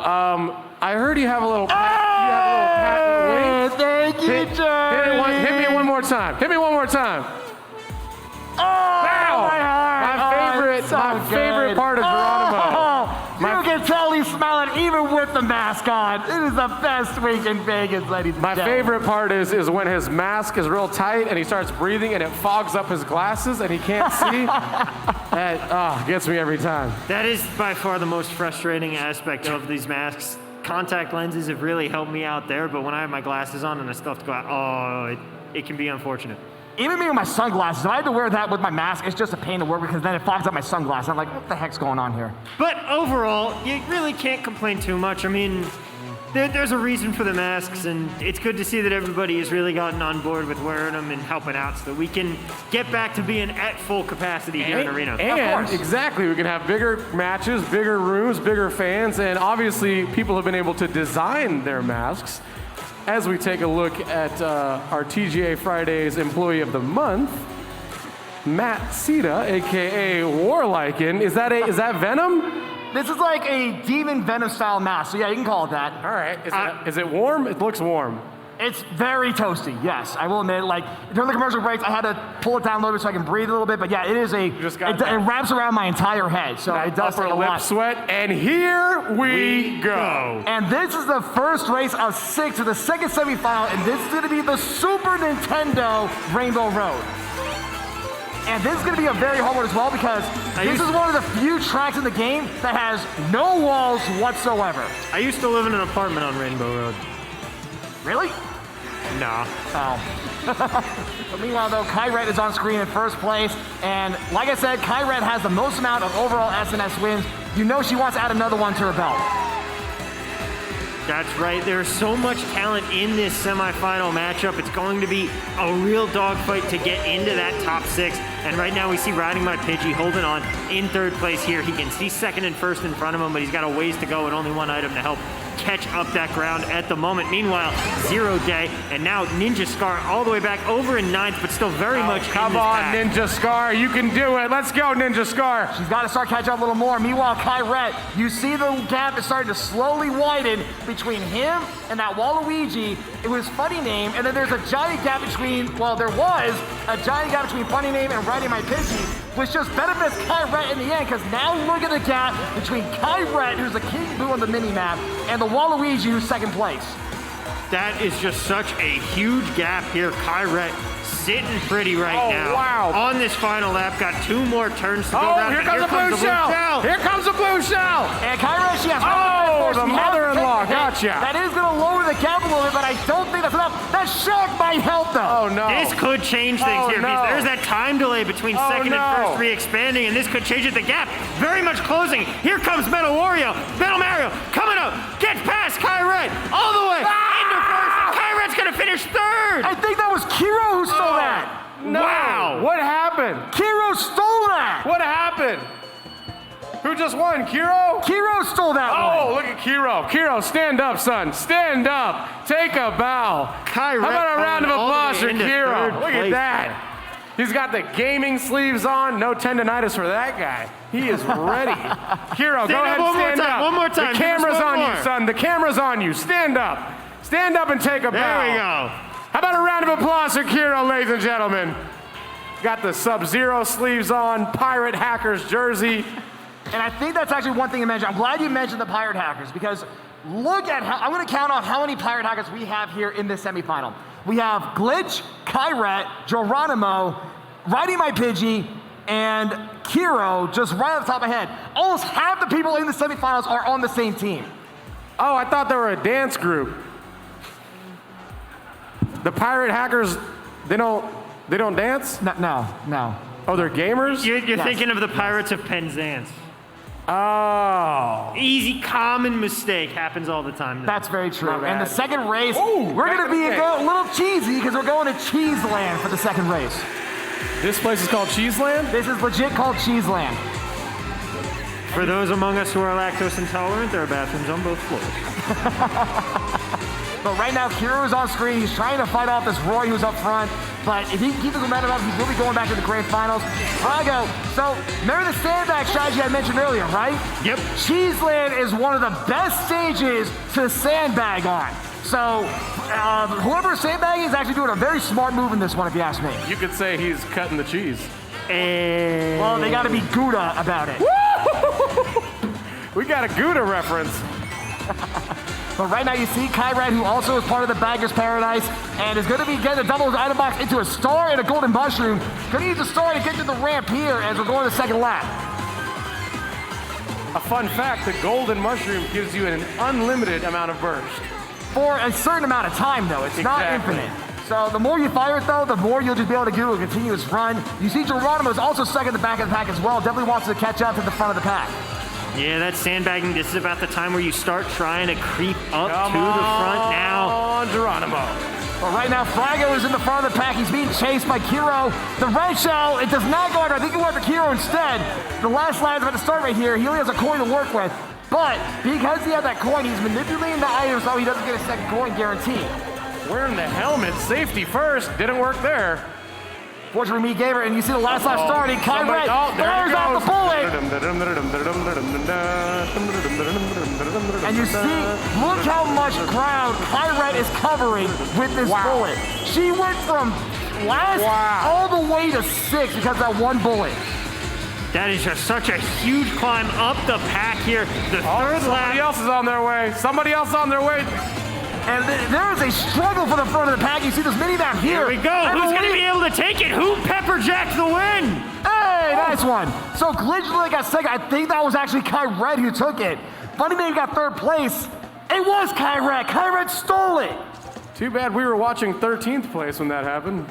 Speaker 3: I heard you have a little patent wing.
Speaker 7: Thank you, Johnny.
Speaker 3: Hit me one more time. Hit me one more time.
Speaker 7: Oh, my
Speaker 3: favorite part of Geronimo.
Speaker 7: You can tell he's smiling even with the mask on. It is the best week in Vegas, ladies and gentlemen.
Speaker 3: My favorite part is when his mask is real tight and he starts breathing and it fogs up his glasses and he can't see. That gets me every time.
Speaker 8: That is by far the most frustrating aspect of these masks. contact lenses have really helped me out there, but when I have my glasses on and I still have to go out, it can be unfortunate.
Speaker 7: Even me with my sunglasses, if I had to wear that with my mask, it's just a pain to wear because then it fogs up my sunglasses. I'm like, what the heck's going on here?
Speaker 8: But overall, you really can't complain too much. I mean, there's a reason for the masks, and it's good to see that everybody has really gotten on board with wearing them and helping out so that we can get back to being at full capacity here in Arena.
Speaker 3: And exactly, we can have bigger matches, bigger rooms, bigger fans, and obviously people have been able to design their masks. As we take a look at our TGA Fridays Employee of the Month, Matt Sita, aka Warlykin. Is that Venom?
Speaker 7: This is like a demon Venom style mask, so yeah, you can call it that.
Speaker 3: All right. Is it warm? It looks warm.
Speaker 7: It's very toasty, yes. I will admit, like, during the commercial breaks, I had to pull it down a little bit so I can breathe a little bit, but yeah, it is it wraps around my entire head, so it does take a
Speaker 3: lip
Speaker 7: lot.
Speaker 3: sweat, and here we go.
Speaker 7: And this is the first race of 6 of the second semifinal, and this is going to be the Super Nintendo Rainbow Road. And this is going to be a very hard one as well because this is one of the few tracks in the game that has no walls whatsoever.
Speaker 8: I used to live in an apartment on Rainbow Road.
Speaker 7: Really?
Speaker 8: Nah.
Speaker 7: Oh. But meanwhile, though, Kyret is on screen in first place. And like I said, Kyret has the most amount of overall SNS wins. You know she wants to add another one to her belt.
Speaker 8: That's right. There's so much talent in this semifinal matchup. It's going to be a real dogfight to get into that top 6. And right now we see Riding My Pidgey holding on in third place here. He can see second and first in front of him, but he's got a ways to go and only one item to help catch up that ground at the moment. Meanwhile, Zero Day and now Ninja Scar all the way back over in 9th, but still very much in this
Speaker 3: Come on,
Speaker 8: pack.
Speaker 3: Ninja Scar. You can do it. Let's go, Ninja Scar.
Speaker 7: She's got to start catching up a little more. Meanwhile, Kyret, you see the gap is starting to slowly widen between him and that Waluigi. It was Funny Name, and then there's a giant gap between, well, there was a giant gap between Funny Name and Riding My Pidgey, which just benefits Kyret in the end, because now look at the gap between Kyret, who's the King Boo on the mini-map, and the Waluigi, who's second place.
Speaker 8: That is just such a huge gap here. Kyret sitting pretty right now.
Speaker 3: Wow.
Speaker 8: On this final lap, got 2 more turns to go around.
Speaker 3: Here comes the blue shell. Here comes the blue shell.
Speaker 7: And Kyret, she has
Speaker 3: the mother-in-law. Gotcha.
Speaker 7: That is going to lower the gap a little bit, but I don't think that's enough. That shock might help, though.
Speaker 3: Oh, no.
Speaker 8: This could change things here.
Speaker 3: No.
Speaker 8: There's that time delay between second and first re-expanding, and this could change it. The gap very much closing. Here comes Metal Wario. Metal Mario coming up. Gets past Kyret all the way into first. And Kyret's going to finish third.
Speaker 7: I think that was Kiro who stole that.
Speaker 3: No.
Speaker 8: Wow.
Speaker 3: What happened?
Speaker 7: Kiro stole that.
Speaker 3: What happened? Who just won? Kiro?
Speaker 7: Kiro stole that one.
Speaker 3: Oh, look at Kiro. Kiro, stand up, son. Stand up. Take a bow.
Speaker 8: Kyret
Speaker 3: How about a round of applause for Kiro? Look at
Speaker 8: place.
Speaker 3: that. He's got the gaming sleeves on. No tendonitis for that guy. He is ready. Kiro, go ahead and stand up.
Speaker 8: One more time.
Speaker 3: The camera's on
Speaker 8: more.
Speaker 3: you, son. The camera's on you. Stand up. Stand up and take a bow.
Speaker 8: There we go.
Speaker 3: How about a round of applause for Kiro, ladies and gentlemen? Got the Sub-Zero sleeves on, Pirate Hackers jersey.
Speaker 7: And I think that's actually one thing to mention. I'm glad you mentioned the Pirate Hackers because look at how, I'm going to count off how many Pirate Hackers we have here in this semifinal. We have Glitch, Kyret, Geronimo, Riding My Pidgey, and Kiro, just right off the top of my head. Almost half the people in the semifinals are on the same team.
Speaker 3: Oh, I thought they were a dance group. The Pirate Hackers, they don't dance?
Speaker 7: No.
Speaker 3: Oh, they're gamers?
Speaker 8: You're thinking of the Pirates of Penzance.
Speaker 3: Oh.
Speaker 8: Easy, common mistake. Happens all the time.
Speaker 7: That's very true.
Speaker 3: Not
Speaker 7: And the
Speaker 3: bad.
Speaker 7: second race,
Speaker 3: Ooh,
Speaker 7: we're going to be
Speaker 3: right.
Speaker 7: a little cheesy because we're going to Cheeseland for the second race.
Speaker 3: This place is called Cheeseland?
Speaker 7: This is legit called Cheeseland.
Speaker 8: For those among us who are lactose intolerant, there are bathrooms on both floors.
Speaker 7: But right now, Kiro is on screen. He's trying to fight off this Roy who's up front. But if he can keep this momentum up, he's really going back to the grand finals. Brago, so remember the sandbag strategy I mentioned earlier, right?
Speaker 8: Yep.
Speaker 7: Cheeseland is one of the best stages to sandbag on. So whoever's sandbagging is actually doing a very smart move in this one, if you ask me.
Speaker 3: You could say he's cutting the cheese.
Speaker 8: And
Speaker 7: Well, they got to be Gouda about it.
Speaker 3: We got a Gouda reference.
Speaker 7: But right now you see Kyret, who also is part of the Bagger's Paradise, and is going to be getting a double item box into a star and a golden mushroom. Going to use the star to get to the ramp here as we're going to the second lap.
Speaker 3: A fun fact, the golden mushroom gives you an unlimited amount of burst.
Speaker 7: For a certain amount of time, though. It's not
Speaker 3: Exactly.
Speaker 7: infinite. So the more you fire it, though, the more you'll just be able to do a continuous run. You see Geronimo's also stuck in the back of the pack as well. Definitely wants to catch up to the front of the pack.
Speaker 8: Yeah, that's sandbagging. This is about the time where you start trying to creep up to the front now.
Speaker 3: On Geronimo.
Speaker 7: But right now, Frago is in the front of the pack. He's being chased by Kiro. The red shell, it does not go under. I think it went for Kiro instead. The last line's about to start right here. He only has a coin to work with. But because he had that coin, he's manipulating the items so he doesn't get a second coin guaranteed.
Speaker 3: Wearing the helmet, safety first. Didn't work there.
Speaker 7: Fortunately, me gave her, and you see the last lap starting. Kai Red fires off the bullet. And you see, look how much ground Kai Red is covering with this bullet. She went from last all the way to 6 because of that one bullet.
Speaker 8: That is just such a huge climb up the pack here. The third lap.
Speaker 3: Somebody else is on their way. Somebody else on their way.
Speaker 7: And there is a struggle for the front of the pack. You see this mini map here.
Speaker 8: Here we go. Who's going to be able to take it? Who pepperjacked the win?
Speaker 7: Hey, nice one. So Glitch Lily got second. I think that was actually Kai Red who took it. Funny Name got third place. It was Kai Red. Kai Red stole it.
Speaker 3: Too bad we were watching 13th place when that happened.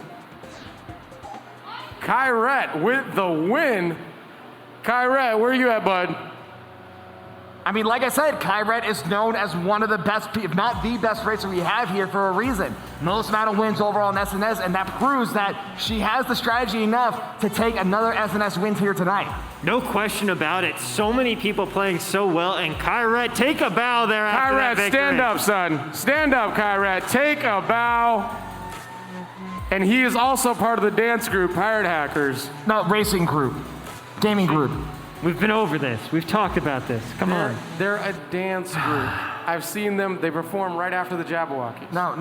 Speaker 3: Kai Red with the win. Kai Red, where are you at, bud?
Speaker 7: I mean, like I said, Kai Red is known as one of the best, if not the best racer we have here for a reason. Most amount of wins overall in SNS, and that proves that she has the strategy enough to take another SNS win here tonight.
Speaker 8: No question about it. So many people playing so well, and Kai Red, take a bow there after
Speaker 3: Kai
Speaker 8: that
Speaker 3: Red,
Speaker 8: victory.
Speaker 3: stand up, son. Stand up, Kai Red. Take a bow. And he is also part of the dance group, Pirate Hackers.
Speaker 7: No, racing group. Gaming group.
Speaker 8: We've been over this. We've talked about this. Come on.
Speaker 3: They're a dance group. I've seen them. They perform right after the Jabberwockies.
Speaker 8: No.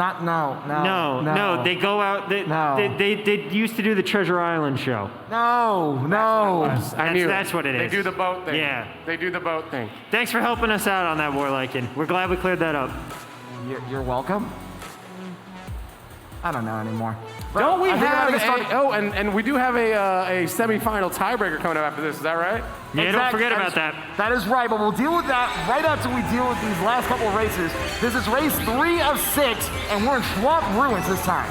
Speaker 8: They go out. They used to do the Treasure Island show.
Speaker 7: No.
Speaker 3: I knew
Speaker 8: That's what it is.
Speaker 3: They do the boat thing.
Speaker 8: Yeah.
Speaker 3: They do the boat thing.
Speaker 8: Thanks for helping us out on that, Warliken. We're glad we cleared that up.
Speaker 7: You're welcome. I don't know anymore.
Speaker 3: Don't we
Speaker 7: I think
Speaker 3: have
Speaker 7: I'm gonna start-
Speaker 3: and we do have a semifinal tiebreaker coming up after this. Is that right?
Speaker 8: Yeah, don't forget about that.
Speaker 7: That is right, but we'll deal with that right after we deal with these last couple of races. This is race 3 of 6, and we're in Swamp Ruins this time.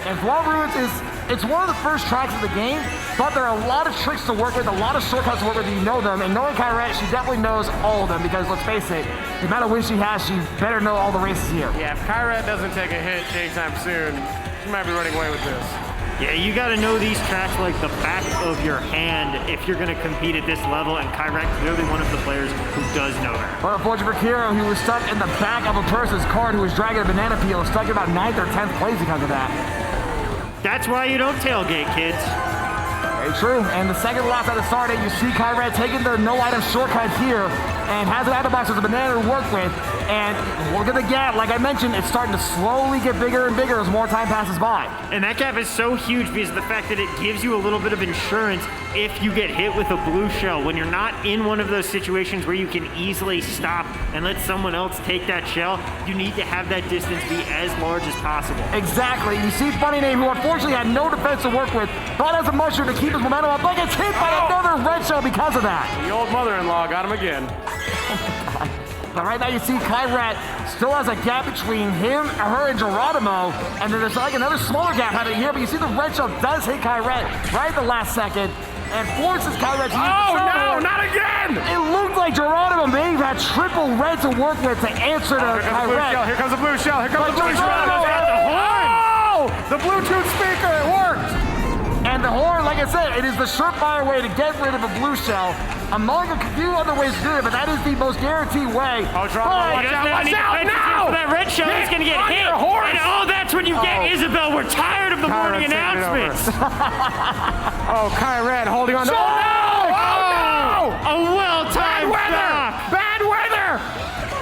Speaker 7: And Swamp Ruins it's one of the first tracks of the game, but there are a lot of tricks to work with, a lot of shortcuts to work with if you know them. And knowing Kai Red, she definitely knows all of them because let's face it, the amount of wins she has, she better know all the races here.
Speaker 3: Yeah, if Kai Red doesn't take a hit anytime soon, she might be running away with this.
Speaker 8: Yeah, you got to know these tracks like the back of your hand if you're going to compete at this level, and Kai Red clearly one of the players who does know that.
Speaker 7: But unfortunately for Kiro, he was stuck in the back of a person's cart who was dragging a banana peel, stuck in about 9th or 10th place because of that.
Speaker 8: That's why you don't tailgate, kids.
Speaker 7: Very true. And the second lap at the start, you see Kai Red taking the no-item shortcut here and has an item box with a banana to work with. And look at the gap. Like I mentioned, it's starting to slowly get bigger and bigger as more time passes by.
Speaker 8: And that gap is so huge because of the fact that it gives you a little bit of insurance if you get hit with a blue shell. When you're not in one of those situations where you can easily stop and let someone else take that shell, you need to have that distance be as large as possible.
Speaker 7: Exactly. You see Funny Name, who unfortunately had no defense to work with, but has a mushroom to keep his momentum up, but gets hit by another red shell because of that.
Speaker 3: The old mother-in-law got him again.
Speaker 7: But right now you see Kai Red still has a gap between him, her, and Geronimo, and then there's like another smaller gap happening here, but you see the red shell does hit Kai Red right at the last second, and forces Kai Red to use the
Speaker 3: no, not again!
Speaker 7: It looked like Geronimo may have had triple red to work with to answer to Kai Red.
Speaker 3: Here comes the blue shell. Here comes the blue shell. The Bluetooth speaker, it worked!
Speaker 7: And the horn, like I said, it is the surefire way to get rid of a blue shell. Among a few other ways to do it, but that is the most guaranteed way.
Speaker 3: Oh, Geronimo, watch out now!
Speaker 8: That red shell is going to get hit. And that's when you get Isabel. We're tired of the morning announcements.
Speaker 3: Oh, Kai Red holding on.
Speaker 8: No!
Speaker 3: Oh,
Speaker 8: no! A well-timed stop.
Speaker 3: Bad weather!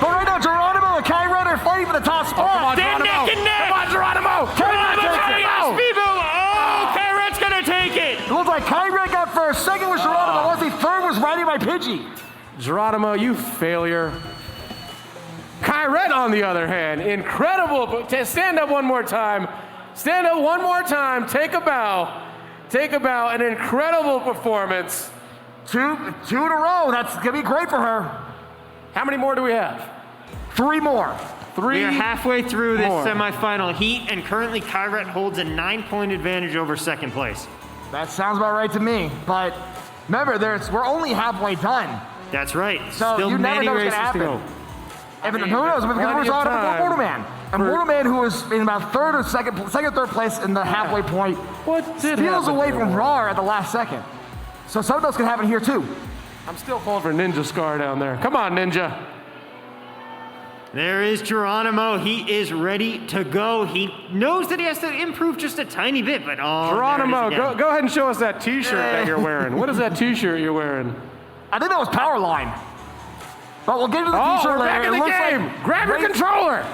Speaker 7: But right now, Geronimo and Kai Red are fighting for the top spot.
Speaker 8: They're neck and neck.
Speaker 3: Come on, Geronimo!
Speaker 8: Kai Red's going to take it.
Speaker 7: It looks like Kai Red got first, second was Geronimo, once the third was riding by Pidgey.
Speaker 3: Geronimo, you failure. Kai Red, on the other hand, incredible. Stand up one more time. Stand up one more time. Take a bow. Take a bow. An incredible performance.
Speaker 7: Two in a row. That's going to be great for her.
Speaker 3: How many more do we have?
Speaker 7: 3 more.
Speaker 8: We are halfway through this
Speaker 3: more.
Speaker 8: semifinal heat, and currently Kyrat holds a 9-point advantage over second place.
Speaker 7: That sounds about right to me. But remember, we're only halfway done.
Speaker 8: That's right.
Speaker 7: So
Speaker 8: Still
Speaker 7: you never
Speaker 8: many
Speaker 7: know what's
Speaker 8: races
Speaker 7: going to
Speaker 8: to
Speaker 7: happen.
Speaker 8: go.
Speaker 7: Who knows? Because
Speaker 3: plenty
Speaker 7: we're
Speaker 3: of
Speaker 7: talking
Speaker 3: time
Speaker 7: about Mortal Man. A Mortal Man who was in about second, third place in the halfway point.
Speaker 3: What did
Speaker 7: steals
Speaker 3: happen
Speaker 7: away
Speaker 3: there?
Speaker 7: from Rar at the last second. So something else can happen here too.
Speaker 3: I'm still calling for Ninja Scar down there. Come on, Ninja.
Speaker 8: There is Geronimo. He is ready to go. He knows that he has to improve just a tiny bit, but
Speaker 3: Geronimo,
Speaker 8: there it is again.
Speaker 3: go ahead and show us that T-shirt that you're wearing. What is that T-shirt you're wearing?
Speaker 7: I think that was Powerline. But we'll get into the
Speaker 3: Oh,
Speaker 7: T-shirt
Speaker 3: we're
Speaker 7: later.
Speaker 3: back in
Speaker 7: It
Speaker 3: the
Speaker 7: looks
Speaker 3: game.
Speaker 7: like
Speaker 3: Grab your
Speaker 7: race-
Speaker 3: controller.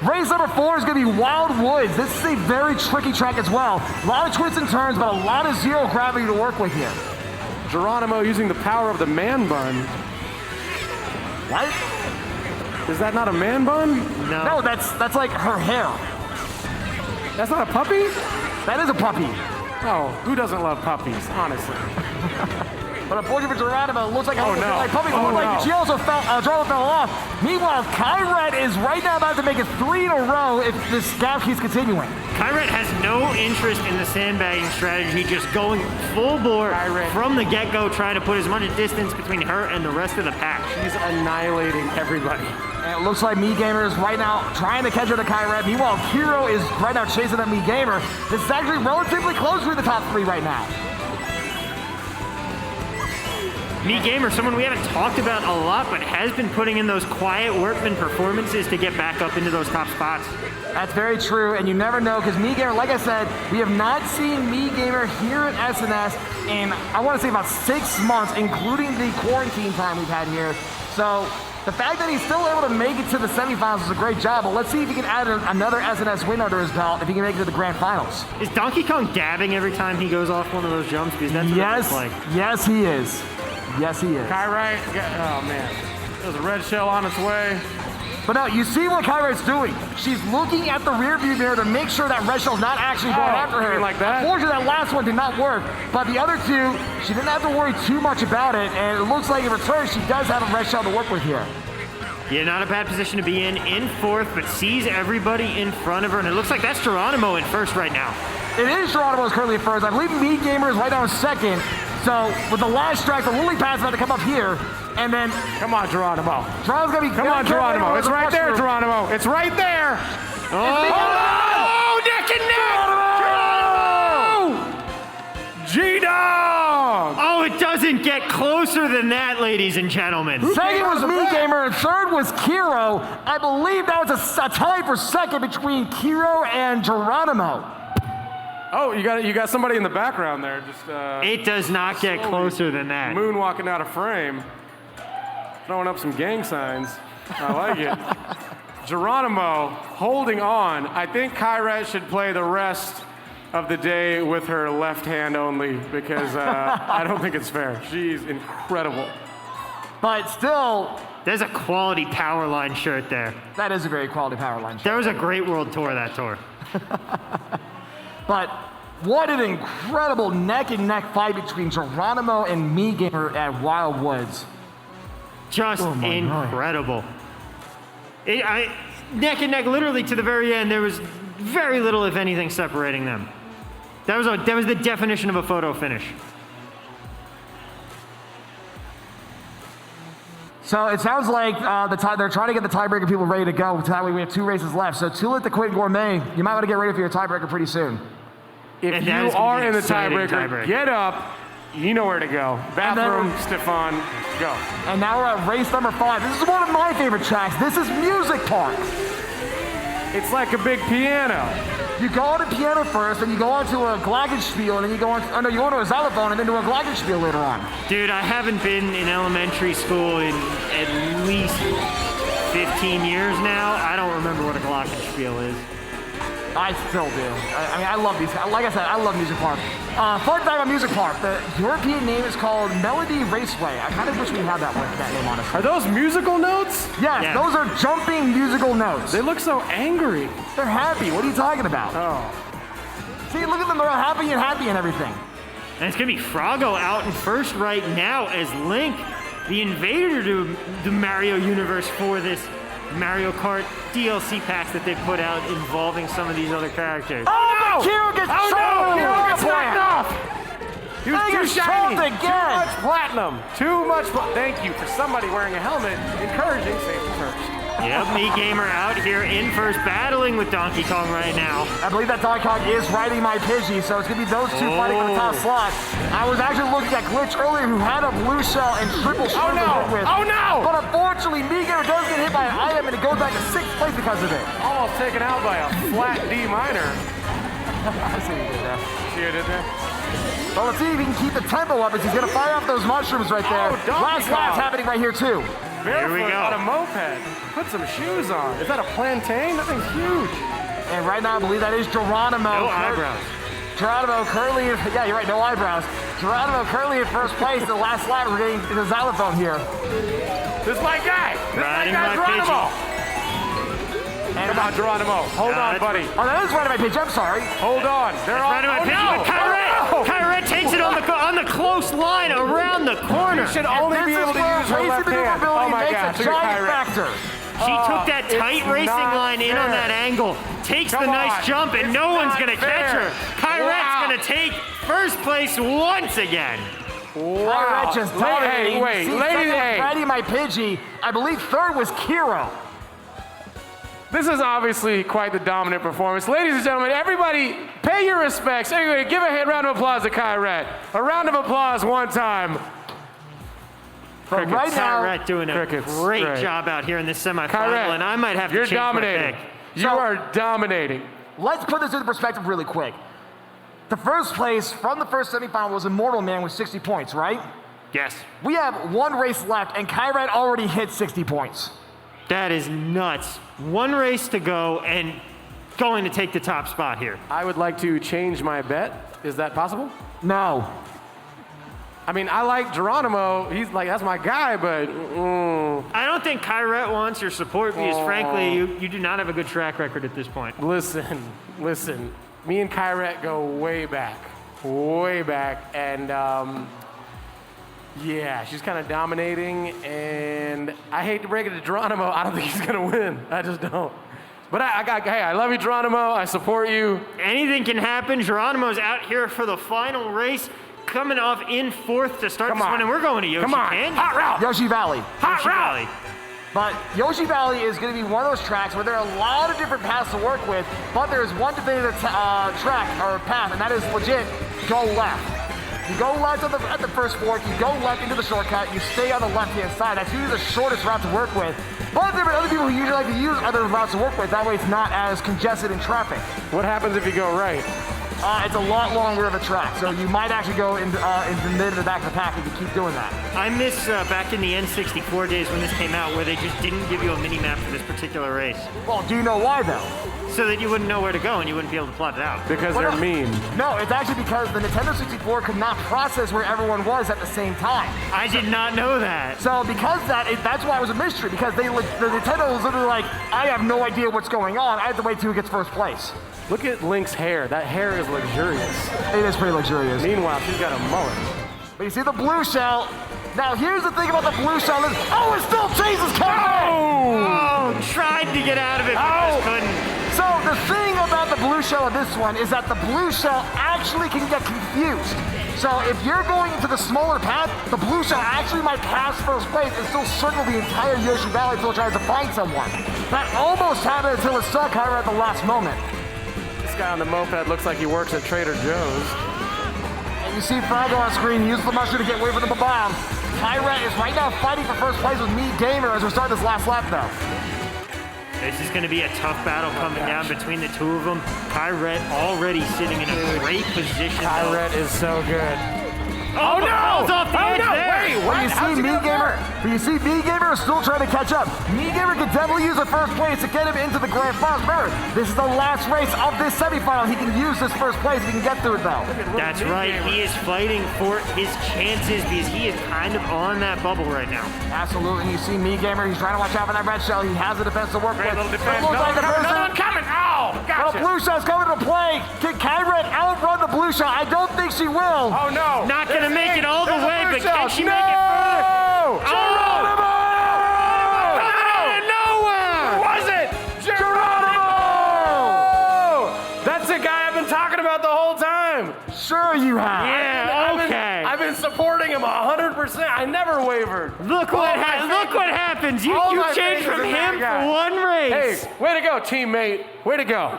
Speaker 7: Race number 4 is going to be Wild Woods. This is a very tricky track as well. A lot of twists and turns, but a lot of zero gravity to work with here.
Speaker 3: Geronimo using the power of the man bun.
Speaker 7: What?
Speaker 3: Is that not a man bun?
Speaker 7: No, that's like her hair.
Speaker 3: That's not a puppy?
Speaker 7: That is a puppy.
Speaker 3: Oh, who doesn't love puppies, honestly?
Speaker 7: But unfortunately for Geronimo, it looks like
Speaker 3: Oh, no.
Speaker 7: like puppy.
Speaker 3: Oh,
Speaker 7: like
Speaker 3: no.
Speaker 7: she also Geronimo fell off. Meanwhile, Kyrat is right now about to make it 3 in a row if this gap keeps continuing.
Speaker 8: Kyrat has no interest in the sandbagging strategy, just going full bore from the get-go, trying to put as much distance between her and the rest of the pack.
Speaker 3: She's annihilating everybody.
Speaker 7: And it looks like Me Gamer is right now trying to catch her to Kyrat. Meanwhile, Kiro is right now chasing that Me Gamer. This is actually relatively close to the top 3 right now.
Speaker 8: Me Gamer, someone we haven't talked about a lot, but has been putting in those quiet workman performances to get back up into those top spots.
Speaker 7: That's very true, and you never know, because Me Gamer, like I said, we have not seen Me Gamer here at SNS in, I want to say, about 6 months, including the quarantine time we've had here. So the fact that he's still able to make it to the semifinals is a great job, but let's see if he can add another SNS win under his belt if he can make it to the grand finals.
Speaker 8: Is Donkey Kong dabbing every time he goes off one of those jumps? Because that's what it looks like.
Speaker 7: Yes, he is. Yes, he is.
Speaker 3: Kyrat, oh man, there's a red shell on its way.
Speaker 7: But now, you see what Kyrat's doing. She's looking at the rear view mirror to make sure that red shell's not actually going after
Speaker 3: you
Speaker 7: her.
Speaker 3: mean like that?
Speaker 7: Unfortunately, that last one did not work. But the other 2, she didn't have to worry too much about it. And it looks like in return, she does have a red shell to work with here.
Speaker 8: Yeah, not a bad position to be in fourth, but sees everybody in front of her. And it looks like that's Geronimo in first right now.
Speaker 7: It is Geronimo is currently in first. I believe Me Gamer is right now in second. So with the last strike, the lily pad's about to come up here. And then,
Speaker 3: come on, Geronimo.
Speaker 7: Geronimo's gonna be.
Speaker 3: Come on, Geronimo. It's right there, Geronimo. It's right there. Oh, neck and neck. G-Dog.
Speaker 8: Oh, it doesn't get closer than that, ladies and gentlemen.
Speaker 7: Second was Me Gamer, and third was Kiro. I believe that was a tie for second between Kiro and Geronimo.
Speaker 3: Oh, you got somebody in the background there. Just
Speaker 8: it does not get closer than that.
Speaker 3: Moonwalking out of frame, throwing up some gang signs. I like it. Geronimo holding on. I think Kyrat should play the rest of the day with her left hand only because I don't think it's fair. She's incredible.
Speaker 7: But still,
Speaker 8: there's a quality Powerline shirt there.
Speaker 7: That is a very quality Powerline shirt.
Speaker 8: There was a great world tour that tour.
Speaker 7: But what an incredible neck-and-neck fight between Geronimo and Me Gamer at Wild Woods.
Speaker 8: Just incredible. Neck and neck, literally to the very end. There was very little, if anything, separating them. That was the definition of a photo finish.
Speaker 7: So it sounds like they're trying to get the tiebreaker people ready to go. That way we have 2 races left. So Tulip the Quit Gourmet, you might want to get ready for your tiebreaker pretty soon.
Speaker 3: If you are in the tiebreaker, get up. You know where to go. Bathroom, Stefan, go.
Speaker 7: And now we're at race number 5. This is one of my favorite tracks. This is Music Park.
Speaker 3: It's like a big piano.
Speaker 7: You go on a piano first, then you go on to a Glockenspiel, and then you go on, you go on to a xylophone, and then to a Glockenspiel later on.
Speaker 8: Dude, I haven't been in elementary school in at least 15 years now. I don't remember what a Glockenspiel is.
Speaker 7: I still do. I mean, I love these. Like I said, I love Music Park. Fun fact about Music Park: the European name is called Melody Raceway. I kind of wish we had that name on it.
Speaker 3: Are those musical notes?
Speaker 7: Yes, those are jumping musical notes.
Speaker 3: They look so angry.
Speaker 7: They're happy. What are you talking about?
Speaker 3: Oh.
Speaker 7: See, look at them. They're all happy and everything.
Speaker 8: And it's going to be Froggo out in first right now as Link, the invader to the Mario universe for this Mario Kart DLC packs that they put out involving some of these other characters.
Speaker 7: Oh, Kiro gets
Speaker 3: Kiro gets knocked off. He was too shiny.
Speaker 7: Again.
Speaker 3: Too much platinum. Too much. Thank you for somebody wearing a helmet, encouraging safety first.
Speaker 8: Yep, Me Gamer out here in first, battling with Donkey Kong right now.
Speaker 7: I believe that Donkey Kong is riding my Pidgey, so it's going to be those two fighting for the top slot. I was actually looking at Glitch earlier, who had a blue shell and triple shell to hit with.
Speaker 3: Oh no!
Speaker 7: But unfortunately, Me Gamer does get hit by an item, and it goes back to 6th place because of it.
Speaker 3: Almost taken out by a flat D minor.
Speaker 7: I see what you did there.
Speaker 3: See what I did there?
Speaker 7: Well, let's see if he can keep the tempo up as he's going to fire off those mushrooms right there. Last lap's happening right here, too.
Speaker 3: Barefoot
Speaker 8: Here we go.
Speaker 3: on a moped. Put some shoes on. Is that a plantain? That thing's huge.
Speaker 7: And right now, I believe that is Geronimo.
Speaker 8: No eyebrows.
Speaker 7: Geronimo currently, yeah, you're right, no eyebrows. Geronimo currently in first place. The last lap, we're getting the xylophone here.
Speaker 3: This is my guy. This
Speaker 8: Riding
Speaker 3: is my guy,
Speaker 8: my
Speaker 3: Geronimo.
Speaker 7: And
Speaker 3: Come on, Geronimo. Hold on,
Speaker 8: that's
Speaker 3: buddy.
Speaker 7: Oh, that is right on my pitch. I'm sorry.
Speaker 3: Hold on. They're all.
Speaker 8: Right in my
Speaker 3: Oh,
Speaker 8: pitch,
Speaker 3: no.
Speaker 8: but Kyrat!
Speaker 3: Oh, no.
Speaker 8: Kyrat takes it on the close line around the corner.
Speaker 3: You should only be able to use her left hand. Oh my God.
Speaker 7: Makes a
Speaker 3: Look at
Speaker 7: giant
Speaker 3: Kyrat.
Speaker 7: factor.
Speaker 8: She took that
Speaker 3: it's
Speaker 8: tight racing
Speaker 3: not
Speaker 8: line in on
Speaker 3: fair.
Speaker 8: that angle, takes
Speaker 3: Come
Speaker 8: the nice
Speaker 3: on.
Speaker 8: jump, and
Speaker 3: It's
Speaker 8: no one's
Speaker 3: not
Speaker 8: going to catch
Speaker 3: fair.
Speaker 8: her. Kyrat's
Speaker 3: Wow.
Speaker 8: going to take first place once again.
Speaker 3: Wow.
Speaker 7: Kyrat just dominating.
Speaker 3: Hey, wait.
Speaker 7: See,
Speaker 3: Lady
Speaker 7: second was
Speaker 3: A.
Speaker 7: Brady, my Pidgey. I believe third was Kiro.
Speaker 3: This is obviously quite the dominant performance. Ladies and gentlemen, everybody pay your respects. Anyway, give a round of applause to Kyrat. A round of applause one time.
Speaker 7: But right now,
Speaker 8: Kyrat doing a
Speaker 3: Crickets,
Speaker 8: great
Speaker 3: right.
Speaker 8: job out here in this semifinal,
Speaker 3: Kyrat,
Speaker 8: and I might have to
Speaker 3: you're
Speaker 8: change my
Speaker 3: dominating.
Speaker 8: pick.
Speaker 3: You
Speaker 7: So-
Speaker 3: are dominating.
Speaker 7: let's put this into perspective really quick. The first place from the first semifinal was Immortal Man with 60 points, right?
Speaker 8: Yes.
Speaker 7: We have one race left, and Kyrat already hit 60 points.
Speaker 8: That is nuts. One race to go and going to take the top spot here.
Speaker 3: I would like to change my bet. Is that possible?
Speaker 7: No.
Speaker 3: I mean, I like Geronimo. He's like, that's my guy, but
Speaker 8: I don't think Kyrat wants your support because, frankly, you do not have a good track record at this point.
Speaker 3: listen. Me and Kyrat go way back. And yeah, she's kind of dominating, and I hate to break it to Geronimo. I don't think he's gonna win. I just don't. But hey, I love you, Geronimo. I support you.
Speaker 8: Anything can happen. Geronimo's out here for the final race, coming off in fourth to start
Speaker 3: Come
Speaker 8: this
Speaker 3: on.
Speaker 8: one, and we're going to Yoshi
Speaker 3: Come on.
Speaker 8: Canyon.
Speaker 3: Hot route.
Speaker 7: Yoshi Valley.
Speaker 3: Hot
Speaker 8: Yoshi
Speaker 3: route.
Speaker 8: Valley.
Speaker 7: But Yoshi Valley is going to be one of those tracks where there are a lot of different paths to work with, but there is one definitive track or path, and that is legit go left. You go left at the first fork, you go left into the shortcut, you stay on the left-hand side. That's usually the shortest route to work with. But there are other people who usually like to use other routes to work with. That way it's not as congested in traffic.
Speaker 3: What happens if you go right?
Speaker 7: It's a lot longer of a track, so you might actually go into the mid and the back of the pack if you keep doing that.
Speaker 8: I miss back in the N64 days when this came out, where they just didn't give you a mini-map for this particular race.
Speaker 7: Well, do you know why, though?
Speaker 8: So that you wouldn't know where to go and you wouldn't be able to plot it out.
Speaker 3: Because
Speaker 7: Well,
Speaker 3: they're mean.
Speaker 7: No, it's actually because the Nintendo 64 could not process where everyone was at the same time.
Speaker 8: I did not know that.
Speaker 7: So because that's why it was a mystery, because the Nintendo was literally like, I have no idea what's going on. I have to wait till he gets first place.
Speaker 3: Look at Link's hair. That hair is luxurious.
Speaker 7: It is pretty luxurious.
Speaker 3: Meanwhile, she's got a mullet.
Speaker 7: But you see the blue shell. Now here's the thing about the blue shell is, oh, it still chases Kyrat!
Speaker 8: Oh, tried to get out of it, but just couldn't.
Speaker 7: So the thing about the blue shell of this one is that the blue shell actually can get confused. So if you're going into the smaller path, the blue shell actually might pass first place and still circle the entire Yoshi Valley until it tries to find someone. That almost happened until it struck Kyrat at the last moment.
Speaker 3: This guy on the moped looks like he works at Trader Joe's.
Speaker 7: And you see Froggo on screen. He uses the mushroom to get away from the bomb. Kyrat is right now fighting for first place with Me Gamer as we start this last lap, though.
Speaker 8: This is going to be a tough battle coming down between the two of them. Kyrat already sitting in a great position.
Speaker 3: Kyrat is so good.
Speaker 8: Oh, no! Falls off the edge there.
Speaker 3: Wait,
Speaker 7: But you see Me Gamer, is still trying to catch up. Me Gamer can definitely use the first place to get him into the grand final. Remember, this is the last race of this semifinal. He can use this first place if he can get through it, though.
Speaker 8: That's right. He is fighting for his chances because he is kind of on that bubble right now.
Speaker 7: Absolutely. You see Me Gamer, he's trying to watch out for that red shell. He has a defense to work
Speaker 3: Great
Speaker 7: with.
Speaker 3: little defense.
Speaker 7: It looks like the
Speaker 3: Another
Speaker 7: person-
Speaker 3: one coming. Oh! Oh, gotcha.
Speaker 7: Well, Blue Shot's coming to play. Can Kyret outrun the Blue Shot? I don't think she will.
Speaker 3: Oh, no.
Speaker 8: Not gonna make it all the
Speaker 3: There's a
Speaker 8: way,
Speaker 3: Blue
Speaker 8: but can
Speaker 3: Shot.
Speaker 8: she
Speaker 3: No!
Speaker 8: make it further?
Speaker 3: Geronimo!
Speaker 8: Out of nowhere!
Speaker 3: Who was it? Geronimo! That's the guy I've been talking about the whole time.
Speaker 7: Sure you have.
Speaker 8: Yeah, okay.
Speaker 3: I've been supporting him 100%. I never wavered.
Speaker 8: Look what happens. You
Speaker 3: All my
Speaker 8: changed
Speaker 3: faith
Speaker 8: from
Speaker 3: is in that
Speaker 8: him
Speaker 3: guy.
Speaker 8: for one race.
Speaker 3: Hey, way to go, teammate. Way to go.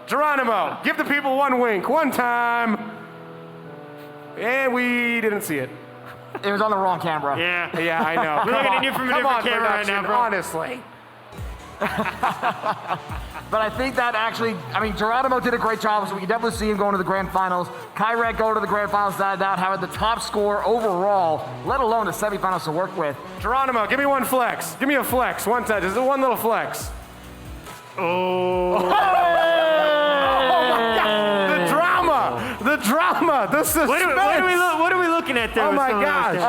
Speaker 3: Geronimo, give the people one wink, one time. And we didn't see it.
Speaker 7: It was on the wrong camera.
Speaker 8: Yeah.
Speaker 3: Yeah, I know.
Speaker 8: We're
Speaker 3: Come
Speaker 8: looking
Speaker 3: on.
Speaker 8: at you from a
Speaker 3: Come
Speaker 8: different
Speaker 3: on,
Speaker 8: camera right now,
Speaker 3: production,
Speaker 8: bro.
Speaker 3: honestly.
Speaker 7: But I think that actually, Geronimo did a great job, so we can definitely see him going to the grand finals. Kyret going to the grand finals without having the top score overall, let alone the semifinals to work with.
Speaker 3: Geronimo, give me one flex. Give me a flex. One time. Just one little flex.
Speaker 8: Oh.
Speaker 3: Oh my God. The drama. The suspense.
Speaker 8: What are we looking at there?
Speaker 3: Oh
Speaker 8: with
Speaker 3: my
Speaker 8: some of those
Speaker 3: gosh.
Speaker 8: things?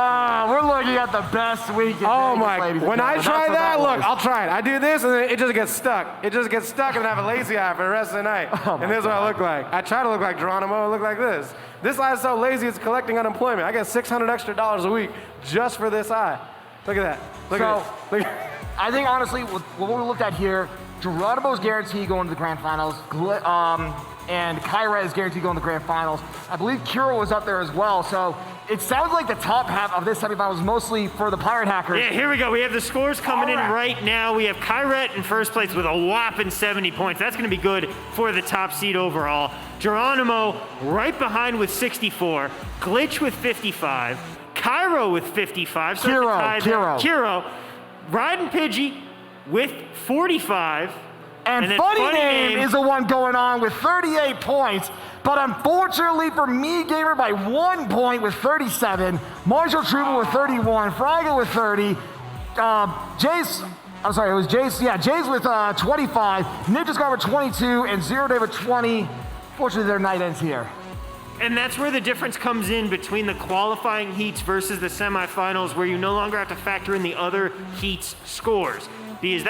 Speaker 7: We're looking at the best weekend.
Speaker 3: Oh my! When I try that, look,
Speaker 7: I'll
Speaker 3: I'll try it. I do this, and then it just gets stuck. It just gets stuck, and I have a lazy eye for the rest of the night. And this is what I look like. I try to look like Geronimo. I look like this. This eye is so lazy, it's collecting unemployment. I get $600 extra a week just for this eye. Look at that. Look at it. Look at
Speaker 7: I think honestly, with what we looked at here, Geronimo's guaranteed going to the grand finals. And Kyret is guaranteed going to the grand finals. I believe Kira was up there as well. So it sounds like the top half of this semifinal is mostly for the Pirate Hackers.
Speaker 8: Yeah, here we go. We have the scores coming in right now. We have Kyret in first place with a whopping 70 points. That's going to be good for the top seed overall. Geronimo right behind with 64. Glitch with 55. Cairo with 55. So Kiro. Riding Pidgey with 45.
Speaker 7: And
Speaker 8: then
Speaker 7: Funny
Speaker 8: Funny
Speaker 7: Name is the one going on with 38 points. But unfortunately for me, Gamer, by 1 point with 37. Marshall Truman with 31. Fraga with 30. Jace with 25. Ninja Scar with 22. And Zero Day with 20. Fortunately, their night ends here.
Speaker 8: And that's where the difference comes in between the qualifying heats versus the semifinals, where you no longer have to factor in the other heats' scores. Because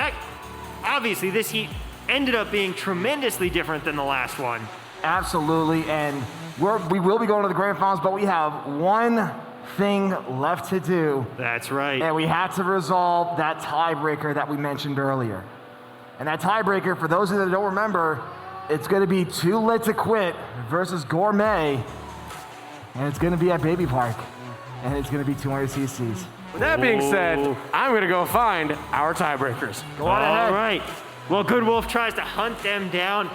Speaker 8: obviously, this heat ended up being tremendously different than the last one.
Speaker 7: Absolutely, and we will be going to the grand finals, but we have one thing left to do.
Speaker 8: That's right.
Speaker 7: And we have to resolve that tiebreaker that we mentioned earlier. And that tiebreaker, for those of you that don't remember, it's going to be Too Lit to Quit versus Gourmet, and it's going to be at Baby Park, and it's going to be 200 cc's.
Speaker 3: With that being said, I'm going to go find our tiebreakers.
Speaker 7: Go on ahead.
Speaker 8: All right. Well, Good Wolf tries to hunt them down.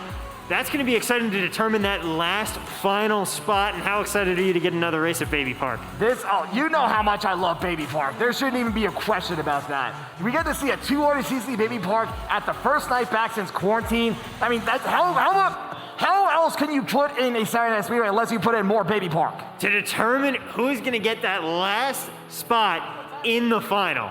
Speaker 8: That's going to be exciting to determine that last final spot. And how excited are you to get another race at Baby Park?
Speaker 7: You know how much I love Baby Park. There shouldn't even be a question about that. We get to see a 200cc Baby Park at the first night back since quarantine. I mean, that's how else can you put in a Saturday Night Speedway unless you put in more Baby Park?
Speaker 8: To determine who's going to get that last spot in the final.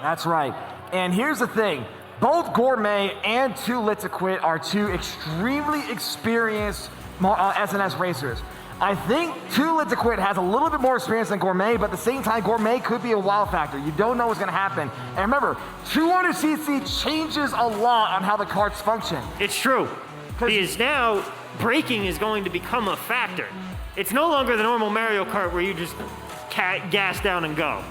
Speaker 7: That's right. And here's the thing. Both Gourmet and Too Lit to Quit are two extremely experienced SNS racers. I think Too Lit to Quit has a little bit more experience than Gourmet, but at the same time, Gourmet could be a wow factor. You don't know what's going to happen. And remember, 200cc changes a lot on how the karts function.
Speaker 8: It's true. Because now, braking is going to become a factor. It's no longer the normal Mario Kart where you just gas down and go.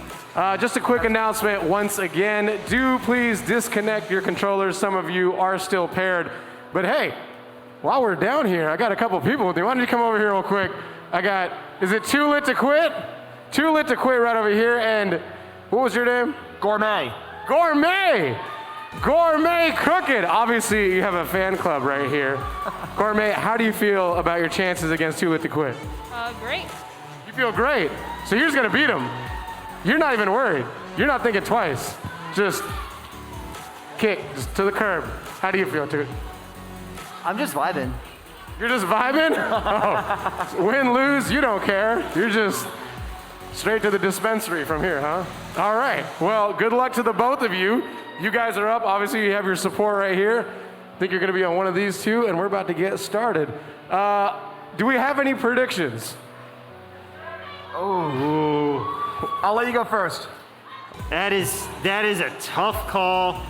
Speaker 3: Just a quick announcement once again. Do please disconnect your controllers. Some of you are still paired. But hey, while we're down here, I got a couple people with me. Why don't you come over here real quick? Is it Too Lit to Quit? Too Lit to Quit right over here. And what was your name?
Speaker 7: Gourmet.
Speaker 3: Gourmet Crooked. Obviously, you have a fan club right here. Gourmet, how do you feel about your chances against Too Lit to Quit?
Speaker 13: Great.
Speaker 3: You feel great. So you're just going to beat him. You're not even worried. You're not thinking twice. Just kick just to the curb. How do you feel, Toot?
Speaker 12: I'm just vibing.
Speaker 3: You're just vibing? Oh. Win, lose, you don't care. You're just straight to the dispensary from here, huh? All right. Well, good luck to the both of you. You guys are up. Obviously, you have your support right here. I think you're going to be on one of these two, and we're about to get started. Do we have any predictions?
Speaker 7: Oh. I'll let you go first.
Speaker 8: That is a tough call.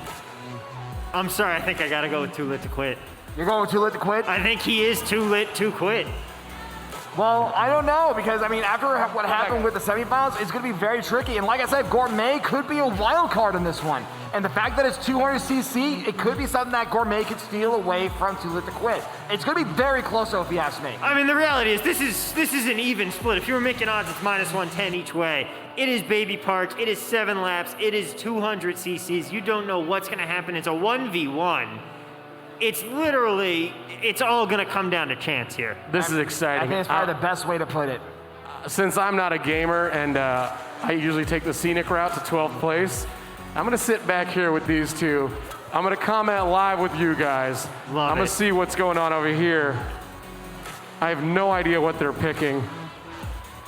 Speaker 8: I'm sorry, I think I gotta go with Too Lit to Quit.
Speaker 7: You're going with Too Lit to Quit?
Speaker 8: I think he is too lit to quit.
Speaker 7: Well, I don't know, because, I mean, after what happened with the semifinals, it's going to be very tricky. And like I said, Gourmet could be a wild card in this one. And the fact that it's 200cc, it could be something that Gourmet could steal away from Too Lit to Quit. It's going to be very close, though, if you ask me.
Speaker 8: I mean, the reality is this is an even split. If you were making odds, it's -110 each way. It is Baby Parks. It is 7 laps. It is 200 cc's. You don't know what's going to happen. It's a 1v1. It's literally, it's all going to come down to chance here.
Speaker 3: This is exciting.
Speaker 7: I think it's probably the best way to put it.
Speaker 3: Since I'm not a gamer and I usually take the scenic route to 12th place, I'm gonna sit back here with these two. I'm gonna comment live with you guys. I'm gonna see what's going on over here. I have no idea what they're picking.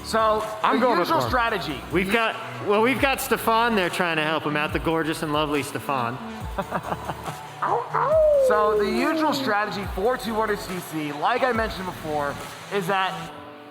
Speaker 7: So,
Speaker 3: I'm going with
Speaker 7: usual
Speaker 3: Norm.
Speaker 7: strategy.
Speaker 8: We've got Stefan there trying to help him out, the gorgeous and lovely Stefan.
Speaker 7: So the usual strategy for 200cc, like I mentioned before, is that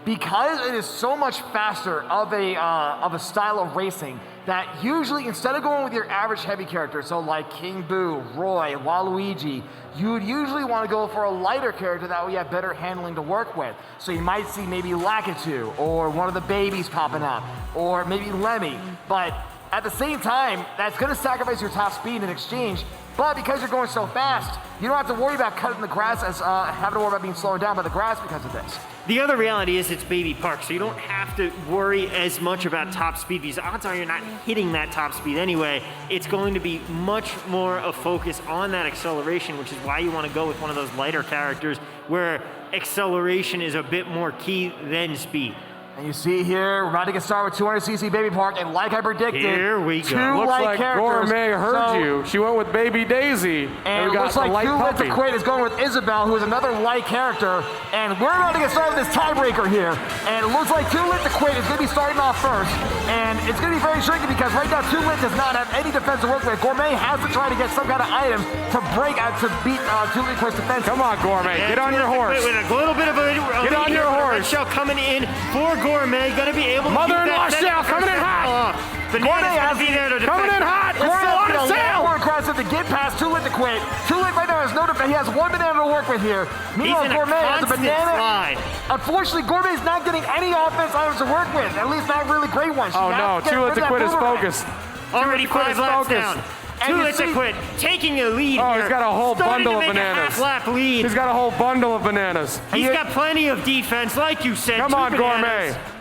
Speaker 7: because it is so much faster of a style of racing, that usually instead of going with your average heavy character, so like King Boo, Roy, Waluigi, you would usually want to go for a lighter character that way you have better handling to work with. So you might see maybe Lakitu or one of the babies popping up, or maybe Lemmy. But at the same time, that's going to sacrifice your top speed in exchange. But because you're going so fast, you don't have to worry about cutting the grass as having to worry about being slowed down by the grass because of this.
Speaker 8: The other reality is it's Baby Park, so you don't have to worry as much about top speed. These odds are you're not hitting that top speed anyway. It's going to be much more a focus on that acceleration, which is why you want to go with one of those lighter characters where acceleration is a bit more key than speed.
Speaker 7: And you see here, we're about to get started with 200cc Baby Park, and like I predicted,
Speaker 8: here we go.
Speaker 7: two
Speaker 3: Looks
Speaker 7: light
Speaker 3: like
Speaker 7: characters.
Speaker 3: Gourmet heard you. She went with Baby Daisy.
Speaker 7: And
Speaker 3: we
Speaker 7: it
Speaker 3: got
Speaker 7: looks
Speaker 3: the
Speaker 7: like
Speaker 3: light
Speaker 7: Too Lit to
Speaker 3: puppy.
Speaker 7: Quit is going with Isabel, who is another light character. And we're about to get started with this tiebreaker here. And it looks like Too Lit to Quit is going to be starting off first. And it's going to be very tricky because right now Too Lit does not have any defense to work with. Gourmet has to try to get some kind of items to break out to beat Too Lit to Quit's defense.
Speaker 3: Come on, Gourmet.
Speaker 8: And
Speaker 3: Get on your horse.
Speaker 8: With a little bit of a
Speaker 3: Get on your horse.
Speaker 8: Red Shell coming in for Gourmet, going to be able to
Speaker 3: Mother-in-law
Speaker 8: keep that
Speaker 3: Shell coming in hot.
Speaker 8: Banana's going to be there to defend.
Speaker 3: Coming in hot. Gourmet on sale.
Speaker 7: More aggressive to get past Too Lit to Quit. Too Lit right now has no defense. He has one banana to work with here. Meanwhile,
Speaker 8: He's in a
Speaker 7: Gourmet has a
Speaker 8: constant
Speaker 7: banana.
Speaker 8: slide.
Speaker 7: Unfortunately, Gourmet's not getting any offense items to work with. At least not really great ones. She
Speaker 3: Oh
Speaker 7: has
Speaker 3: no,
Speaker 7: to get
Speaker 3: Too Lit
Speaker 7: rid
Speaker 3: to
Speaker 7: of
Speaker 3: Quit
Speaker 7: that
Speaker 3: is
Speaker 7: boomerang.
Speaker 3: focused.
Speaker 8: Already 5 laps down.
Speaker 7: And
Speaker 8: Too
Speaker 7: you
Speaker 8: Lit to
Speaker 7: see-
Speaker 8: Quit taking a lead
Speaker 3: Oh,
Speaker 8: here.
Speaker 3: he's got a whole
Speaker 8: Starting
Speaker 3: bundle
Speaker 8: to
Speaker 3: of
Speaker 8: make
Speaker 3: bananas.
Speaker 8: A half-lap lead.
Speaker 3: He's got a whole bundle of bananas.
Speaker 8: He's got plenty of defense, like you said.
Speaker 3: Come
Speaker 8: 2
Speaker 3: on,
Speaker 8: bananas.
Speaker 3: Gourmet.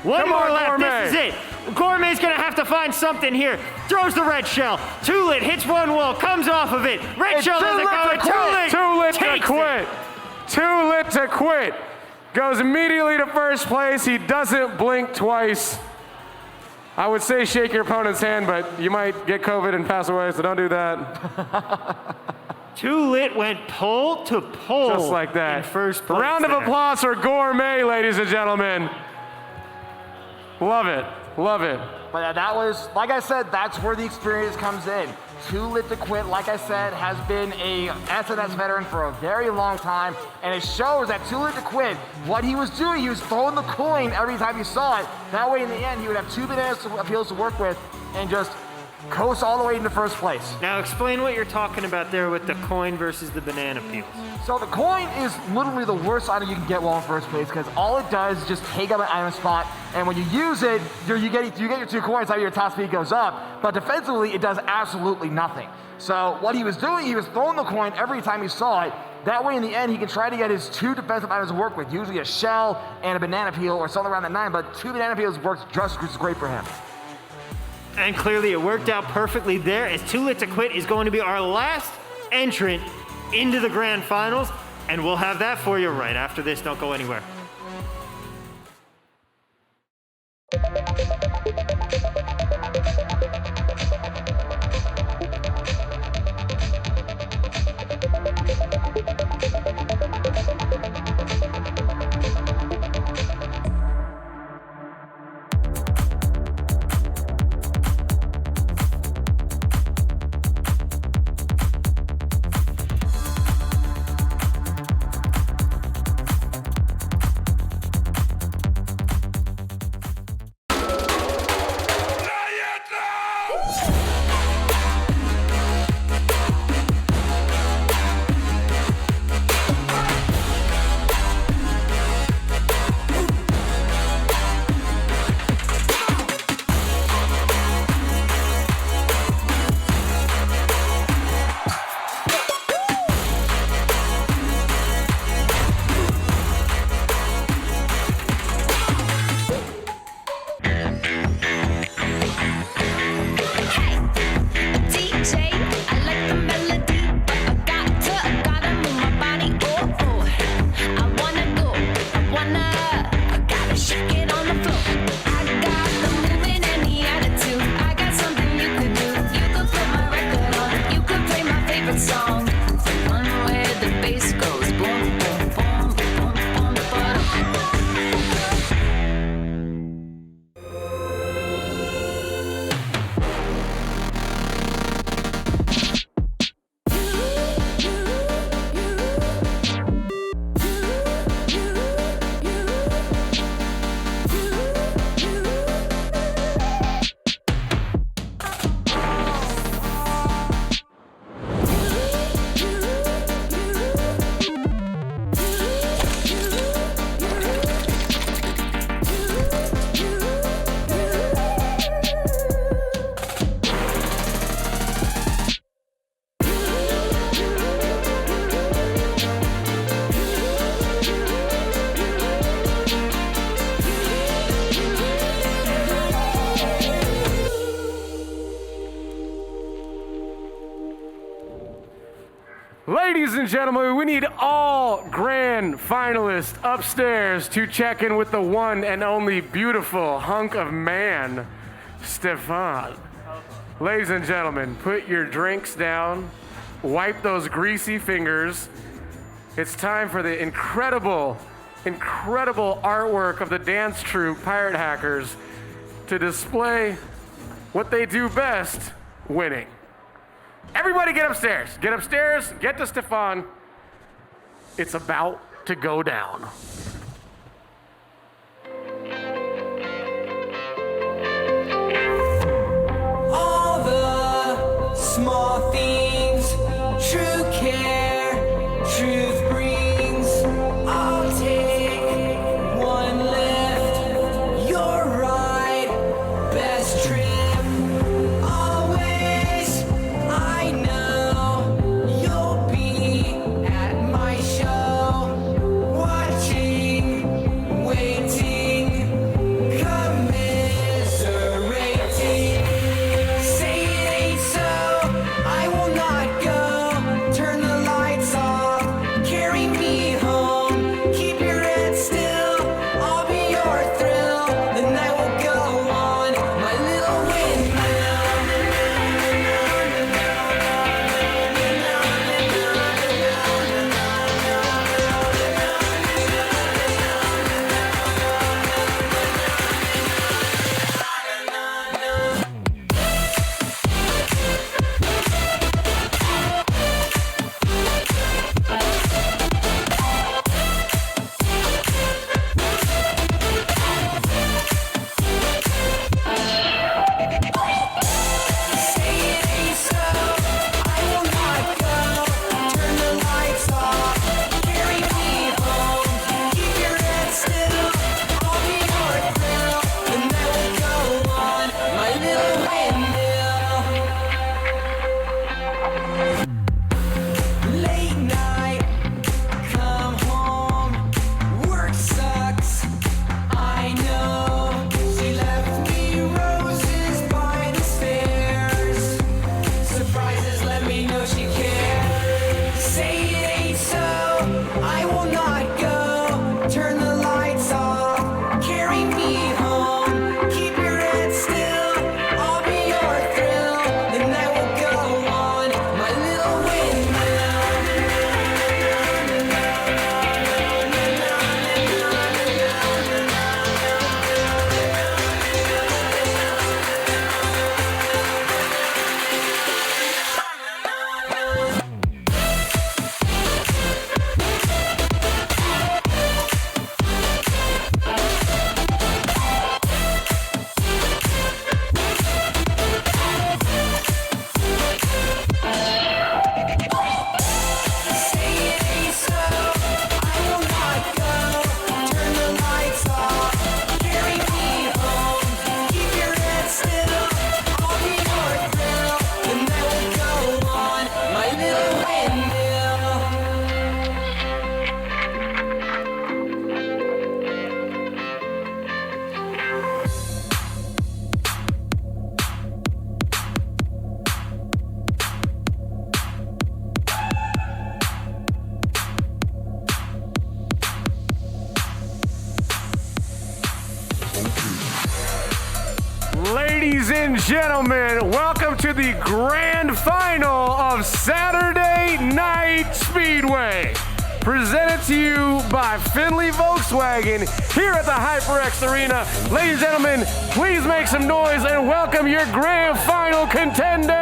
Speaker 8: One
Speaker 3: Come
Speaker 8: more
Speaker 3: on,
Speaker 8: lap.
Speaker 3: Gourmet.
Speaker 8: This is it. Gourmet's gonna have to find something here. Throws the red shell. Too Lit hits one wall, comes off of it. Red
Speaker 7: It's
Speaker 8: shell
Speaker 7: Too
Speaker 8: doesn't
Speaker 7: Lit
Speaker 8: go.
Speaker 7: to
Speaker 8: and
Speaker 7: Quit.
Speaker 3: Too Lit to
Speaker 8: takes
Speaker 3: Quit.
Speaker 8: it.
Speaker 3: Too Lit to Quit. Goes immediately to first place. He doesn't blink twice. I would say shake your opponent's hand, but you might get COVID and pass away, so don't do that.
Speaker 8: Too Lit went pole to pole.
Speaker 3: Just like that.
Speaker 8: In first place
Speaker 3: Round of
Speaker 8: there.
Speaker 3: applause for Gourmet, ladies and gentlemen. Love it. Love it.
Speaker 7: But that was, like I said, that's where the experience comes in. Too Lit to Quit, like I said, has been a SNS veteran for a very long time, and it shows that Too Lit to Quit, what he was doing, he was throwing the coin every time he saw it. That way, in the end, he would have 2 bananas appeals to work with, and just coast all the way into first place.
Speaker 8: Now explain what you're talking about there with the coin versus the banana peels.
Speaker 7: So the coin is literally the worst item you can get while in first place because all it does is just take up an item spot, and when you use it, you get your 2 coins, how your top speed goes up, but defensively, it does absolutely nothing. So what he was doing, he was throwing the coin every time he saw it. That way, in the end, he can try to get his 2 defensive items to work with, usually a shell and a banana peel or something around that 9, but 2 banana peels works just as great for him.
Speaker 8: And clearly it worked out perfectly there, as Too Lit to Quit is going to be our last entrant into the grand finals, and we'll have that for you right after this. Don't go anywhere.
Speaker 3: Ladies and gentlemen, we need all grand finalists upstairs to check in with the one and only beautiful hunk of man, Stefan. Ladies and gentlemen, put your drinks down, wipe those greasy fingers. It's time for the incredible artwork of the dance troupe Pirate Hackers to display what they do best, winning. Everybody get upstairs. Get upstairs, get to Stefan. It's about to go down.
Speaker 13: All the small things, true care, truth brings. I'll take one lift, you're right, best trip. Always, I know you'll be at my show, watching, waiting, commiserating. Say it ain't so, I will not go. Turn the lights off, carry me home. Keep your head still, I'll be your thrill. The night will go on, my little Say it ain't so, I will not go. Turn the lights off, carry me home. Keep your head still, I'll be your thrill. The night will go on, my little windmill. Late night, come home, work sucks. I know she left me roses by the stairs. Surprises let me know she cares. Say it ain't so, I will not go. Turn the lights off, carry me home. Keep your head still, I'll be your thrill. The night will go on, my little Say it ain't so, I will not go. Turn the lights off, carry me home. Keep your head still, I'll be your thrill. The night will go on, my little windmill.
Speaker 3: Ladies and gentlemen, welcome to the grand final of Saturday Night Speedway. Presented to you by Findlay Volkswagen here at the HyperX Arena. Ladies and gentlemen, please make some noise and welcome your grand final contender.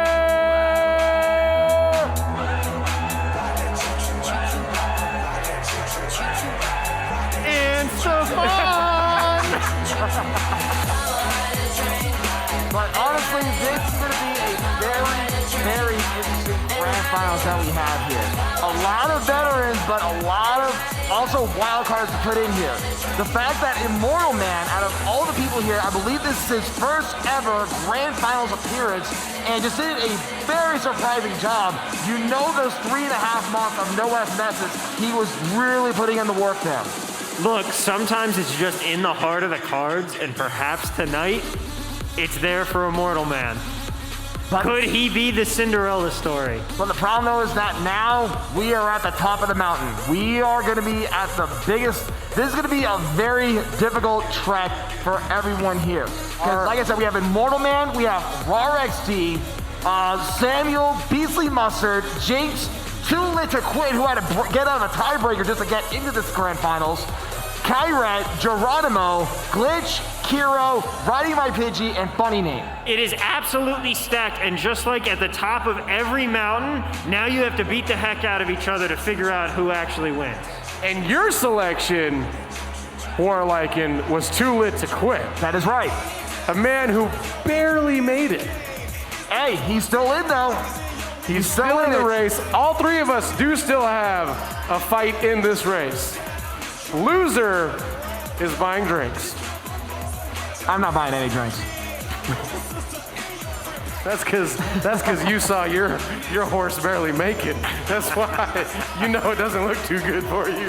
Speaker 3: And Stefan.
Speaker 7: But honestly, this is going to be a very interesting grand finals that we have here. A lot of veterans, but a lot of also wild cards to put in here. The fact that Immortal Man, out of all the people here, I believe this is his first ever grand finals appearance, and just did a very surprising job. You know those 3.5 months of no SMSs, he was really putting in the work there.
Speaker 8: Look, sometimes it's just in the heart of the cards, and perhaps tonight, it's there for Immortal Man.
Speaker 12: But
Speaker 8: Could he be the Cinderella story?
Speaker 12: But the problem though is that now we are at the top of the mountain. We are going to be at the biggest. This is going to be a very difficult trek for everyone here. Because like I said, we have Immortal Man, we have Raw XD, Samuel, Beastly Mustard, Jinx, Too Lit to Quit, who had to get out of a tiebreaker just to get into this grand finals, Kyret, Geronimo, Glitch, Kiro, Riding My Pidgey, and Funny Name.
Speaker 8: It is absolutely stacked, and just like at the top of every mountain, now you have to beat the heck out of each other to figure out who actually wins.
Speaker 3: And your selection, Warlykin, was Too Lit to Quit.
Speaker 12: That is right.
Speaker 3: A man who barely made it.
Speaker 12: Hey, he's still in though.
Speaker 3: He's still in the race. All three of us do still have a fight in this race. Loser is buying drinks.
Speaker 12: I'm not buying any drinks.
Speaker 3: That's because you saw your horse barely make it. That's why you know it doesn't look too good for you.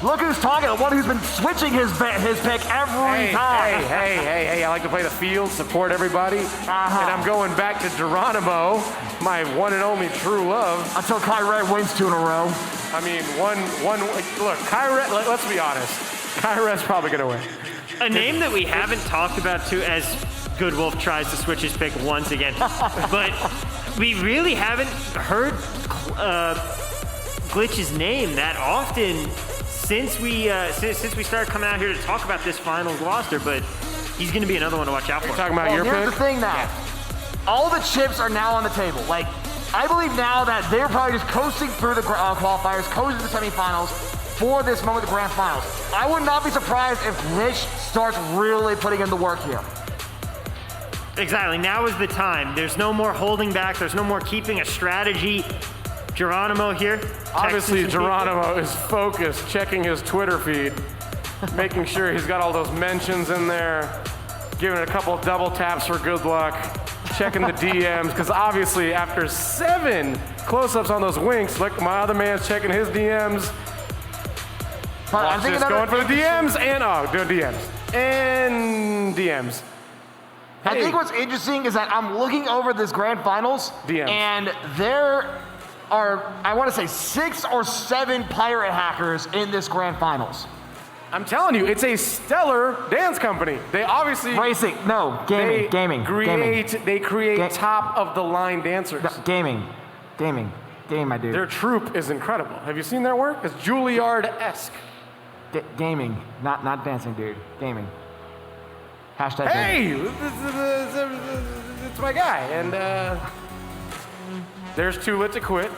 Speaker 12: Look who's talking, the one who's been switching his pick every time.
Speaker 3: Hey, I like to play the field, support everybody. And I'm going back to Geronimo, my one and only true love.
Speaker 12: Until Kyret wins 2 in a row.
Speaker 3: I mean, look, Kyret, let's be honest. Kyret's probably going to win.
Speaker 8: A name that we haven't talked about too, as Good Wolf tries to switch his pick once again, but we really haven't heard Glitch's name that often since we started coming out here to talk about this finals roster. But he's going to be another one to watch out for.
Speaker 3: You're talking about your
Speaker 12: Here's
Speaker 3: pick?
Speaker 12: the thing now. All the chips are now on the table. Like, I believe now that they're probably just coasting through the qualifiers, coasting to the semifinals for this moment, the grand finals. I would not be surprised if Glitch starts really putting in the work here.
Speaker 8: Exactly. Now is the time. There's no more holding back. There's no more keeping a strategy. Geronimo here.
Speaker 3: Obviously, Geronimo is focused, checking his Twitter feed, making sure he's got all those mentions in there, giving it a couple double taps for good luck, checking the DMs, because obviously after 7 close-ups on those winks, look, my other man's checking his DMs. Watch this, going for the DMs, and doing DMs. And DMs.
Speaker 12: I think what's interesting is that I'm looking over this grand finals,
Speaker 3: DMs.
Speaker 12: and there are, I want to say, 6 or 7 pirate hackers in this grand finals.
Speaker 3: I'm telling you, it's a stellar dance company. They obviously
Speaker 12: Racing, no, gaming.
Speaker 3: They create top of the line dancers.
Speaker 12: No, gaming, my dude.
Speaker 3: Their troupe is incredible. Have you seen their work? It's Juilliard-esque.
Speaker 12: Gaming, not dancing, dude. Gaming. Hashtag
Speaker 3: Hey,
Speaker 12: gaming.
Speaker 3: it's my guy, and there's Too Lit to Quit.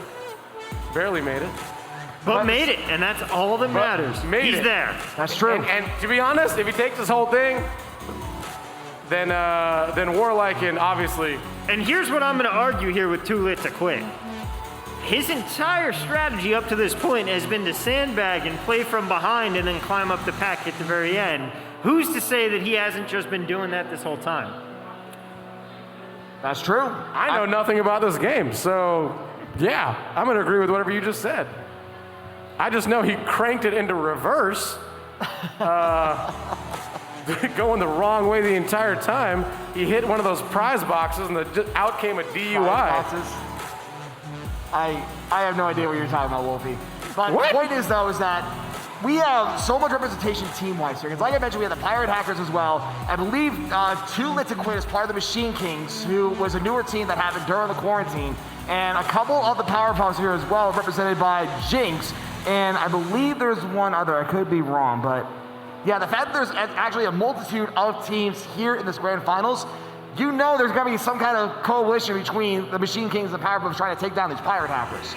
Speaker 3: Barely made it.
Speaker 8: But made it, and that's all that matters. He's there.
Speaker 12: That's true.
Speaker 3: And to be honest, if he takes this whole thing, then Warlykin, obviously.
Speaker 8: And here's what I'm going to argue here with Too Lit to Quit. His entire strategy up to this point has been to sandbag and play from behind and then climb up the pack at the very end. Who's to say that he hasn't just been doing that this whole time?
Speaker 12: That's true.
Speaker 3: I know nothing about this game, so yeah, I'm going to agree with whatever you just said. I just know he cranked it into reverse, going the wrong way the entire time. He hit one of those prize boxes, and out came a DUI.
Speaker 12: I have no idea what you're talking about, Wolfie. But the point is, though, is that we have so much representation team-wise here. Because like I mentioned, we have the Pirate Hackers as well. I believe Too Lit to Quit is part of the Machine Kings, who was a newer team that happened during the quarantine. And a couple of the Powerpuffs here as well, represented by Jinx. And I believe there's one other. I could be wrong, but yeah, the fact that there's actually a multitude of teams here in this grand finals, you know there's going to be some kind of coalition between the Machine Kings and the Powerpuffs trying to take down these Pirate Hackers.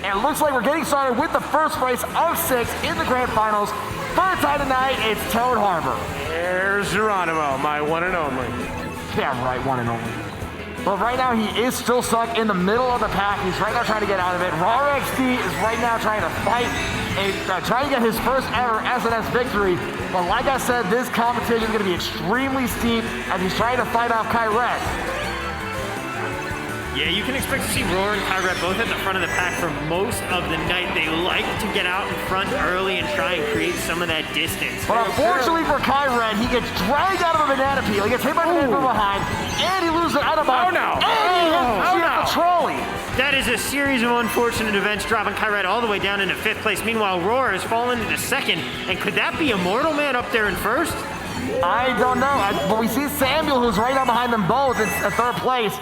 Speaker 12: And it looks like we're getting started with the first race of 6 in the grand finals. Third time tonight, it's Toad Harbor.
Speaker 3: There's Geronimo, my one and only.
Speaker 12: Yeah, right, one and only. But right now, he is still stuck in the middle of the pack. He's right now trying to get out of it. Raw XD is right now trying to fight and trying to get his first ever SNS victory. But like I said, this competition is going to be extremely steep as he's trying to fight off Kyret.
Speaker 8: Yeah, you can expect to see Roar and Kyret both at the front of the pack for most of the night. They like to get out in front early and try and create some of that distance.
Speaker 12: But unfortunately for Kyret, he gets dragged out of a banana peel. He gets hit by the banana from behind, and he loses an item by
Speaker 8: a series of unfortunate events, dropping Kyrette all the way down into 5th place. Meanwhile, Roar has fallen into 2nd. And could that be Immortal Man up there in 1st?
Speaker 12: I don't know, but we see Samuel, who's right now behind them both, in 3rd place.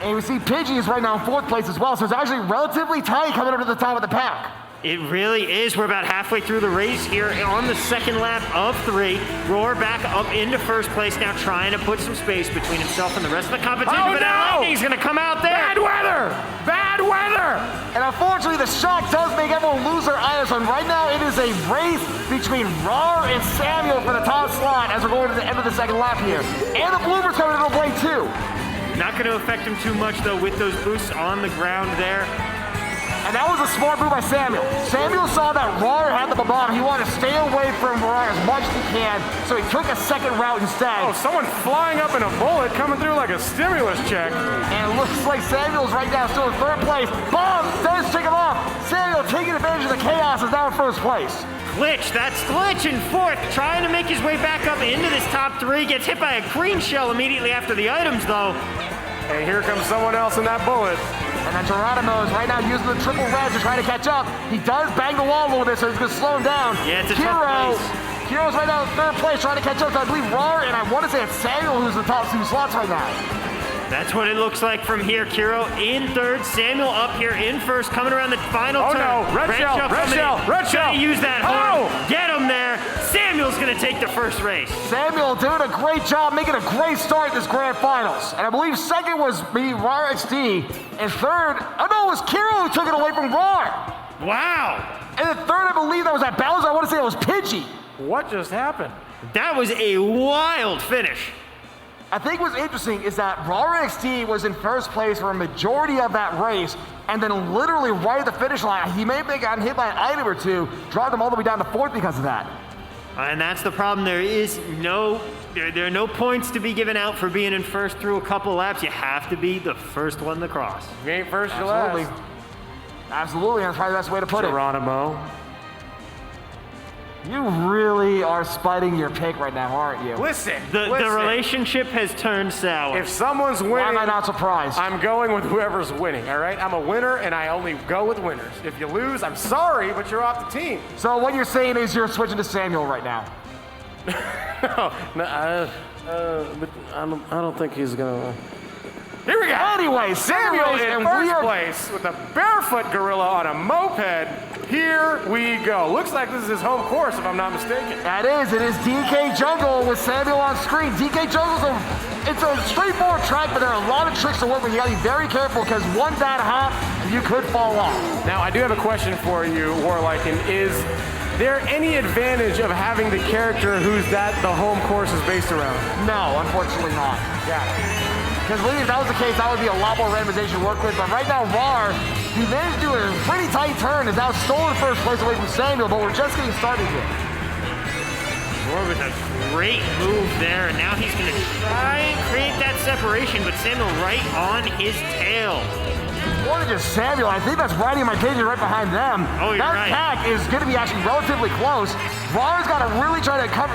Speaker 12: And we see Pidgey is right now in 4th place as well, so it's actually relatively tight coming up to the top of the pack.
Speaker 8: It really is. We're about halfway through the race here on the 2nd lap of 3. Roar back up into 1st place now, trying to put some space between himself and the rest of the competition.
Speaker 3: Oh,
Speaker 8: but
Speaker 3: no!
Speaker 8: Lightning's going to come out there.
Speaker 3: Bad weather! Bad weather!
Speaker 12: And unfortunately, the shock does make everyone lose their eyes. And right now, it is a race between Rar and Samuel for the top slot as we're going to the end of the 2nd lap here. And the bloopers coming into play too.
Speaker 8: Not going to affect him too much, though, with those boosts on the ground there.
Speaker 12: And that was a smart move by Samuel. Samuel saw that Rar had the bottom. He wanted to stay away from Rar as much as he can, so he took a 2nd route instead.
Speaker 3: Oh, someone flying up in a bullet coming through like a stimulus check.
Speaker 12: And it looks like Samuel's right now still in 3rd place. Bomb does take him off. Samuel, taking advantage of the chaos, is now in 1st place.
Speaker 8: Glitch, that's Glitch in 4th, trying to make his way back up into this top 3. Gets hit by a green shell immediately after the items, though.
Speaker 3: And here comes someone else in that bullet.
Speaker 12: And then Geronimo is right now using the triple red to try to catch up. He does bang the wall a little bit, so he's going to slow him down.
Speaker 8: Yeah, it's a tough place.
Speaker 12: Kiro's right now in 3rd place trying to catch up to, I believe, Rar, and I want to say it's Samuel who's the top 2 slots right now.
Speaker 8: That's what it looks like from here. Kiro in 3rd, Samuel up here in 1st, coming around the final turn.
Speaker 3: Oh no, red shell, red shell.
Speaker 8: Trying to use that horn. Get him there. Samuel's going to take the 1st race.
Speaker 12: Samuel doing a great job, making a great start in this grand finals. And I believe 2nd was Rar XD, and 3rd, oh no, it was Kiro who took it away from Rar.
Speaker 8: Wow.
Speaker 12: And then 3rd, I believe that was at Bowser. I want to say it was Pidgey.
Speaker 3: What just happened?
Speaker 8: That was a wild finish.
Speaker 12: I think what's interesting is that Rar NXT was in 1st place for a majority of that race, and then literally right at the finish line, he may have gotten hit by an item or two, dropped him all the way down to 4th because of that.
Speaker 8: And that's the problem. There are no points to be given out for being in 1st through a couple laps. You have to be the 1st one to cross.
Speaker 3: If you ain't 1st, you're
Speaker 12: Absolutely.
Speaker 3: last.
Speaker 12: Absolutely, that's probably the best way to put
Speaker 3: Geronimo.
Speaker 12: You really are spiting your pick right now, aren't you?
Speaker 3: Listen,
Speaker 8: the relationship has turned sour.
Speaker 3: If someone's winning,
Speaker 12: why am I not surprised?
Speaker 3: I'm going with whoever's winning, all right? I'm a winner, and I only go with winners. If you lose, I'm sorry, but you're off the team.
Speaker 12: So what you're saying is you're switching to Samuel right now?
Speaker 3: but I don't think he's gonna. Here we go.
Speaker 12: Anyway,
Speaker 3: Samuel
Speaker 12: anyways,
Speaker 3: in
Speaker 12: and we
Speaker 3: first
Speaker 12: are-
Speaker 3: place with a barefoot gorilla on a moped. Here we go. Looks like this is his home course, if I'm not mistaken.
Speaker 12: That is. It is DK Jungle with Samuel on screen. DK Jungle's it's a straightforward track, but there are a lot of tricks to work with. You gotta be very careful because one bad hop and you could fall off.
Speaker 3: Now, I do have a question for you, Warlykin. Is there any advantage of having the character the home course is based around?
Speaker 12: No, unfortunately not.
Speaker 3: Yeah.
Speaker 12: Because if that was the case, that would be a lot more randomization to work with. But right now, Rar, he managed to do a pretty tight turn, is now stolen 1st place away from Samuel, but we're just getting started here.
Speaker 8: Roar with a great move there, and now he's going to try and create that separation, but Samuel right on his tail.
Speaker 12: More than just Samuel, I think that's riding my pigeon right behind them.
Speaker 8: Oh, you're
Speaker 12: that
Speaker 8: right.
Speaker 12: pack is going to be actually relatively close. Rar's got to really try to cover,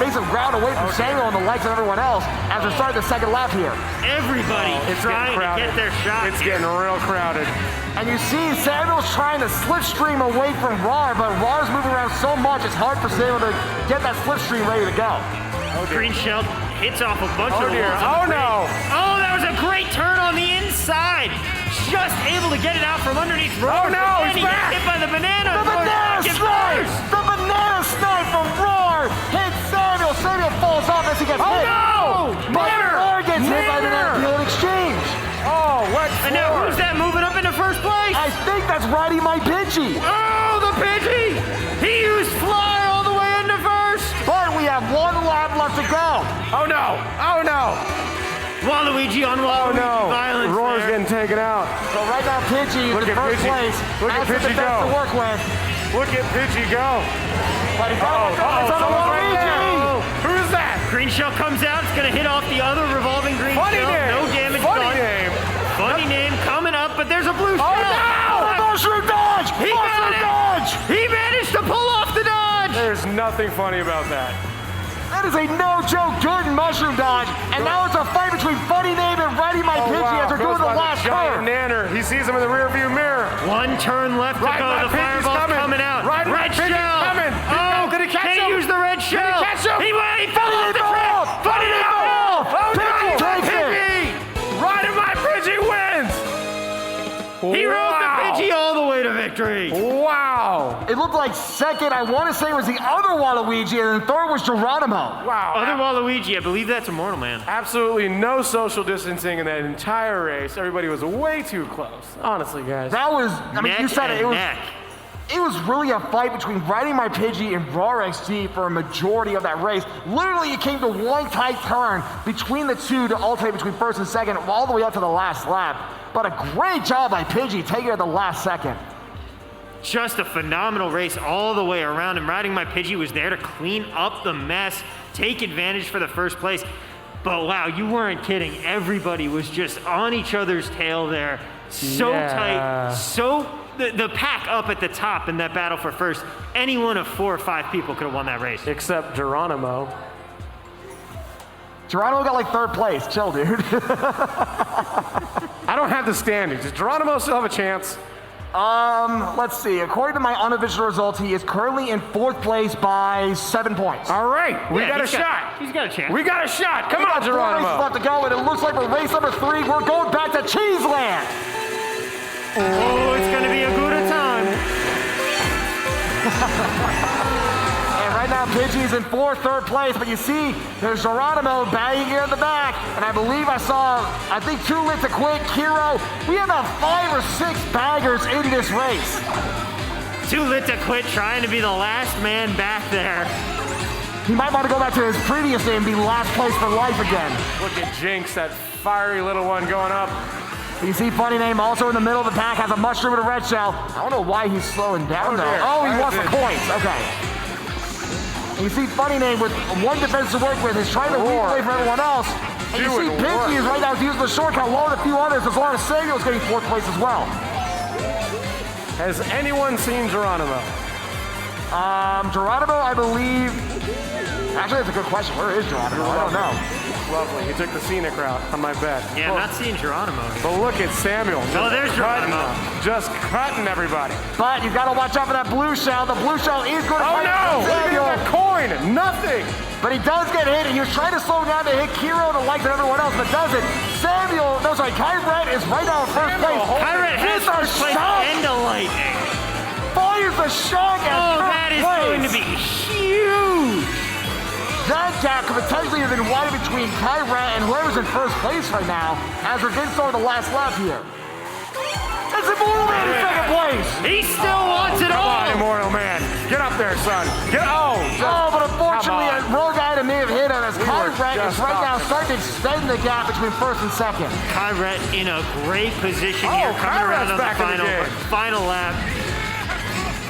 Speaker 12: make some ground away from Samuel and the likes of everyone else as we're starting the 2nd lap here.
Speaker 8: Everybody
Speaker 3: It's
Speaker 8: trying
Speaker 3: getting
Speaker 8: to
Speaker 3: crowded.
Speaker 8: get their shot.
Speaker 3: It's getting real crowded.
Speaker 12: And you see Samuel's trying to slipstream away from Rar, but Rar's moving around so much, it's hard for Samuel to get that slipstream ready to go.
Speaker 8: Green shell hits off a bunch of
Speaker 3: dear.
Speaker 8: walls.
Speaker 3: Oh, no.
Speaker 8: Oh, that was a great turn on the inside. Just able to get it out from underneath Roar.
Speaker 3: Oh, no,
Speaker 8: And
Speaker 3: he's
Speaker 8: he gets
Speaker 3: back.
Speaker 8: hit by the banana.
Speaker 12: The banana snipe! The banana snipe from Roar hits Samuel. Samuel falls off as he gets hit.
Speaker 3: no!
Speaker 12: But
Speaker 3: Nader!
Speaker 12: Roar gets hit by the
Speaker 3: Nader!
Speaker 12: field exchange.
Speaker 3: Oh, what
Speaker 8: And now
Speaker 3: floor?
Speaker 8: who's that moving up into 1st place?
Speaker 12: I think that's Riding My Pidgey.
Speaker 8: Oh, the Pidgey! He used Fly all the way into 1st.
Speaker 12: But we have 1 lap left to go.
Speaker 3: Oh, no. Oh, no.
Speaker 8: Waluigi on
Speaker 3: Oh,
Speaker 8: Waluigi
Speaker 3: no.
Speaker 8: violence
Speaker 3: Roar's
Speaker 8: there.
Speaker 3: getting taken out.
Speaker 12: So right now Pidgey is
Speaker 3: Look
Speaker 12: in
Speaker 3: at
Speaker 12: 1st
Speaker 3: Pidgey.
Speaker 12: place.
Speaker 3: Look at
Speaker 12: Has the
Speaker 3: Pidgey
Speaker 12: defense
Speaker 3: go.
Speaker 12: to work with.
Speaker 3: Look at Pidgey go.
Speaker 12: But he's got it's on the
Speaker 3: someone's right
Speaker 12: Waluigi.
Speaker 3: there. Who's that?
Speaker 8: Green shell comes out. It's going to hit off the other revolving green
Speaker 3: Funny
Speaker 8: shell.
Speaker 3: name.
Speaker 8: No damage
Speaker 3: Funny
Speaker 8: done.
Speaker 3: name.
Speaker 8: Funny name coming up, but there's a blue
Speaker 3: Oh,
Speaker 8: shell.
Speaker 3: no!
Speaker 12: Mushroom dodge!
Speaker 8: He
Speaker 12: Mushroom dodge!
Speaker 8: He managed to pull off the dodge.
Speaker 3: There's nothing funny about that.
Speaker 12: That is a no-joke good mushroom dodge. And now it's a fight between Funny Name and Riding My Pidgey as they're doing
Speaker 3: Goes
Speaker 12: the
Speaker 3: by
Speaker 12: last
Speaker 3: giant
Speaker 12: curve.
Speaker 3: nanner. He sees him in the rear
Speaker 8: turn left to
Speaker 3: Right,
Speaker 8: go.
Speaker 3: my
Speaker 8: The
Speaker 3: Pidgey's
Speaker 8: fireball's coming out.
Speaker 3: Right, my
Speaker 8: red
Speaker 3: Pidgey's
Speaker 8: shell.
Speaker 3: coming.
Speaker 8: Oh,
Speaker 3: Did he catch
Speaker 8: can't
Speaker 3: him?
Speaker 8: use the red shell.
Speaker 3: Did he catch him?
Speaker 8: He fell off the track. Put it out.
Speaker 3: Oh,
Speaker 12: Pidgey
Speaker 3: no!
Speaker 12: takes it.
Speaker 3: Pidgey! Riding my Pidgey wins!
Speaker 8: He rode the Pidgey all the way to victory.
Speaker 3: Wow!
Speaker 12: It looked like second, I want to say it was the other Waluigi, and then third was Geronimo.
Speaker 3: Wow.
Speaker 8: Other Waluigi, I believe that's Immortal Man.
Speaker 3: Absolutely no social distancing in that entire race. Everybody was way too close. Honestly, guys.
Speaker 12: That was, I mean,
Speaker 8: Neck
Speaker 12: you said
Speaker 8: and
Speaker 12: it was.
Speaker 8: neck.
Speaker 12: It was really a fight between Riding My Pidgey and Raw XG for a majority of that race. Literally, it came to one tight turn between the two to alternate between first and second all the way up to the last lap. But a great job by Pidgey taking it at the last second.
Speaker 8: Just a phenomenal race all the way around, and Riding My Pidgey was there to clean up the mess, take advantage for the first place. But wow, you weren't kidding. Everybody was just on each other's tail there. So tight, so the pack up at the top in that battle for first. Any one of 4 or 5 people could have won that race.
Speaker 3: Except Geronimo.
Speaker 12: Geronimo got like third place. Chill, dude.
Speaker 3: I don't have the standings. Does Geronimo still have a chance?
Speaker 12: Let's see. According to my unofficial results, he is currently in fourth place by 7 points.
Speaker 3: All right, we got a shot.
Speaker 8: He's got a chance.
Speaker 3: We got a shot. Come
Speaker 12: We
Speaker 3: on,
Speaker 12: got 4 races
Speaker 3: Geronimo.
Speaker 12: left to go, and it looks like for race number 3, we're going back to Cheeseland.
Speaker 8: Oh, it's gonna be a good time.
Speaker 12: And right now, Pidgey's in third place, but you see, there's Geronimo bagging here in the back, and I believe I saw, Too Lit to Quit, Kiro. We have about 5 or 6 baggers in this race.
Speaker 8: Too Lit to Quit, trying to be the last man back there.
Speaker 12: He might want to go back to his previous name and be last place for life again.
Speaker 3: Look at Jinx, that fiery little one going up.
Speaker 12: You see Funny Name also in the middle of the pack, has a mushroom and a red shell. I don't know why he's slowing down, though.
Speaker 3: there.
Speaker 12: Oh, he wants the
Speaker 3: That's it.
Speaker 12: coins. Okay. And you see Funny Name with one defense to work with is trying to lead away from everyone else. And you see
Speaker 3: Doing
Speaker 12: Pinky is right now using the shortcut along with a few others, as long as Samuel's getting fourth place as well.
Speaker 3: Has anyone seen Geronimo?
Speaker 12: Geronimo, I believe. Actually, that's a good question. Where is Geronimo? I don't know.
Speaker 3: Lovely. He took the scenic route on my bet.
Speaker 8: Yeah, I'm not seeing Geronimo.
Speaker 3: But look at Samuel.
Speaker 8: Oh, there's Geronimo.
Speaker 3: Just cutting everybody.
Speaker 12: But you've got to watch out for that blue shell. The blue shell is going to
Speaker 3: Oh
Speaker 12: fight
Speaker 3: no!
Speaker 12: Samuel.
Speaker 3: That coin! Nothing!
Speaker 12: But he does get hit, and he was trying to slow down to hit Kiro and the likes of everyone else, but doesn't. Kyrat is right now in first place.
Speaker 8: Kyrat has
Speaker 12: Here's our
Speaker 8: first place
Speaker 12: shot.
Speaker 8: and a lightning.
Speaker 12: Fires the shot at
Speaker 8: Oh,
Speaker 12: first
Speaker 8: that is
Speaker 12: place.
Speaker 8: going to be huge.
Speaker 12: That gap could potentially have been wide between Kyrat and whoever's in first place right now, as we're getting started the last lap here. It's Immortal Man in second place.
Speaker 8: He still wants it
Speaker 3: Come
Speaker 8: all.
Speaker 3: on, Immortal Man. Get up there, son.
Speaker 12: But unfortunately, a
Speaker 3: come on.
Speaker 12: rogue item may have hit him as
Speaker 3: We were
Speaker 12: Kyrat is
Speaker 3: just
Speaker 12: right now
Speaker 3: talking.
Speaker 12: starting to extend the gap between first and second.
Speaker 8: Kyrat in a great position
Speaker 3: Oh,
Speaker 8: here, coming around
Speaker 3: Kyrat's
Speaker 8: on the
Speaker 3: back in the game.
Speaker 8: final lap.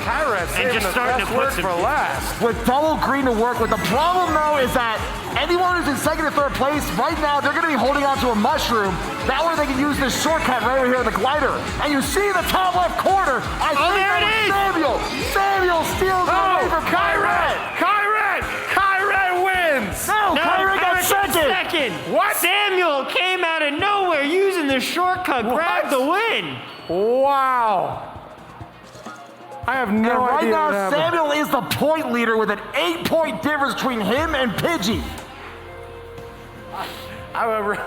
Speaker 3: Kyrat's saving
Speaker 8: just
Speaker 3: the
Speaker 8: starting
Speaker 3: best
Speaker 8: to put
Speaker 3: work
Speaker 8: some-
Speaker 3: for last.
Speaker 12: With double green to work with. The problem, though, is that anyone who's in second or third place, right now, they're going to be holding on to a mushroom. That way they can use this shortcut right over here in the glider. And you see the top left corner. I think
Speaker 8: there
Speaker 12: that
Speaker 8: it
Speaker 12: was
Speaker 8: is.
Speaker 12: Samuel. Samuel steals it away from Kyrat.
Speaker 3: Kyrat wins!
Speaker 12: No, Kyrat got
Speaker 8: Kyrat
Speaker 12: second.
Speaker 3: What?
Speaker 8: Samuel came out of nowhere using the shortcut, grabbed the win.
Speaker 3: Wow. I have
Speaker 12: And
Speaker 3: no
Speaker 12: right
Speaker 3: idea what
Speaker 12: now,
Speaker 3: happened.
Speaker 12: Samuel is the point leader with an 8-point difference between him and Pidgey.
Speaker 3: However,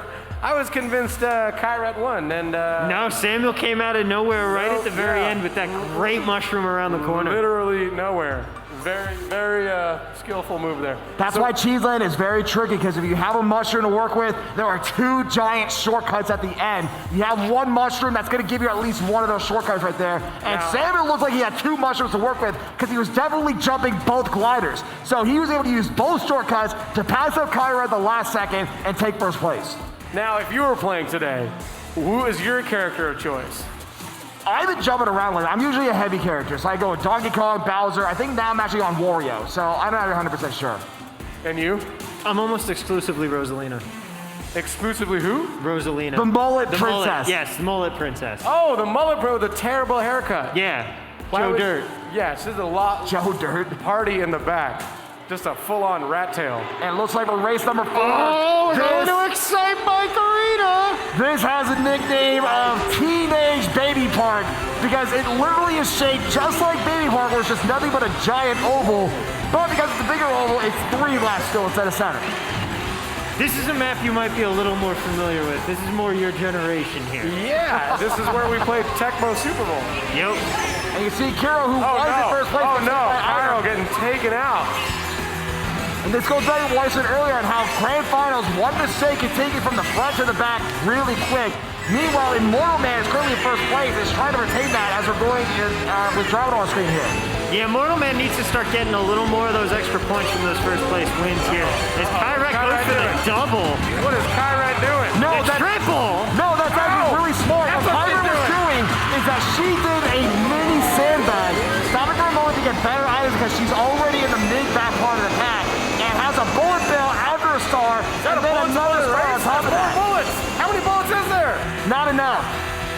Speaker 3: I was convinced Kyrat won, and
Speaker 8: No, Samuel came out of nowhere right at the very
Speaker 3: yeah.
Speaker 8: end with that great mushroom around the corner.
Speaker 3: literally nowhere. Very, very skillful move there.
Speaker 12: That's why Cheeseland is very tricky, because if you have a mushroom to work with, there are 2 giant shortcuts at the end. You have one mushroom that's going to give you at least one of those shortcuts right there. And
Speaker 3: Now-
Speaker 12: Samuel looks like he had 2 mushrooms to work with, because he was definitely jumping both gliders. So he was able to use both shortcuts to pass up Kyra at the last second and take first place.
Speaker 3: Now, if you were playing today, who is your character of choice?
Speaker 12: I've been jumping around lately. I'm usually a heavy character, so I go with Donkey Kong, Bowser. I think now I'm actually on Wario, so I'm not 100% sure.
Speaker 3: And you?
Speaker 8: I'm almost exclusively Rosalina.
Speaker 3: Exclusively who?
Speaker 8: Rosalina.
Speaker 12: The mullet
Speaker 8: The
Speaker 12: princess.
Speaker 8: mullet, yes, the mullet princess.
Speaker 3: Oh, the mullet bro with the terrible haircut.
Speaker 8: Yeah,
Speaker 3: Why
Speaker 8: Joe
Speaker 3: would-
Speaker 8: Dirt.
Speaker 3: Yes, there's a lot
Speaker 12: Joe Dirt.
Speaker 3: party in the back. Just a full-on rat tail.
Speaker 12: And it looks like we're race number 4.
Speaker 8: Oh, we're going
Speaker 12: This-
Speaker 8: to Excite Bike Arena.
Speaker 12: This has a nickname of Teenage Baby Park because it literally is shaped just like Baby Park, where it's just nothing but a giant oval. But because it's a bigger oval, it's 3 laps still instead of center.
Speaker 8: This is a map you might be a little more familiar with. This is more your generation here.
Speaker 3: Yeah, this is where we played Tecmo Super Bowl.
Speaker 8: Yep.
Speaker 12: And you see Kiro, who was in first place.
Speaker 3: Oh no, Cairo getting taken out.
Speaker 12: And this goes back to what I said earlier on how Grand Finals, one mistake can take it from the front to the back really quick. Meanwhile, Immortal Man is currently in first place, is trying to retain that as we're going with Draven on screen here.
Speaker 8: Yeah, Mortal Man needs to start getting a little more of those extra points from those first place wins here. As Kyrat goes for the double.
Speaker 3: What is Kyrat doing?
Speaker 12: No,
Speaker 8: the triple!
Speaker 12: No, that's actually really smart.
Speaker 3: That's
Speaker 12: what
Speaker 3: what
Speaker 12: Kyrat
Speaker 3: she's
Speaker 12: was doing is that she did a mini sandbag, stopping for a moment to get better items because she's already in the mid-back part of the pack, and has a bullet bill after a star, and then another star on top of that.
Speaker 3: Bullets! How many bullets is there?
Speaker 12: Not enough.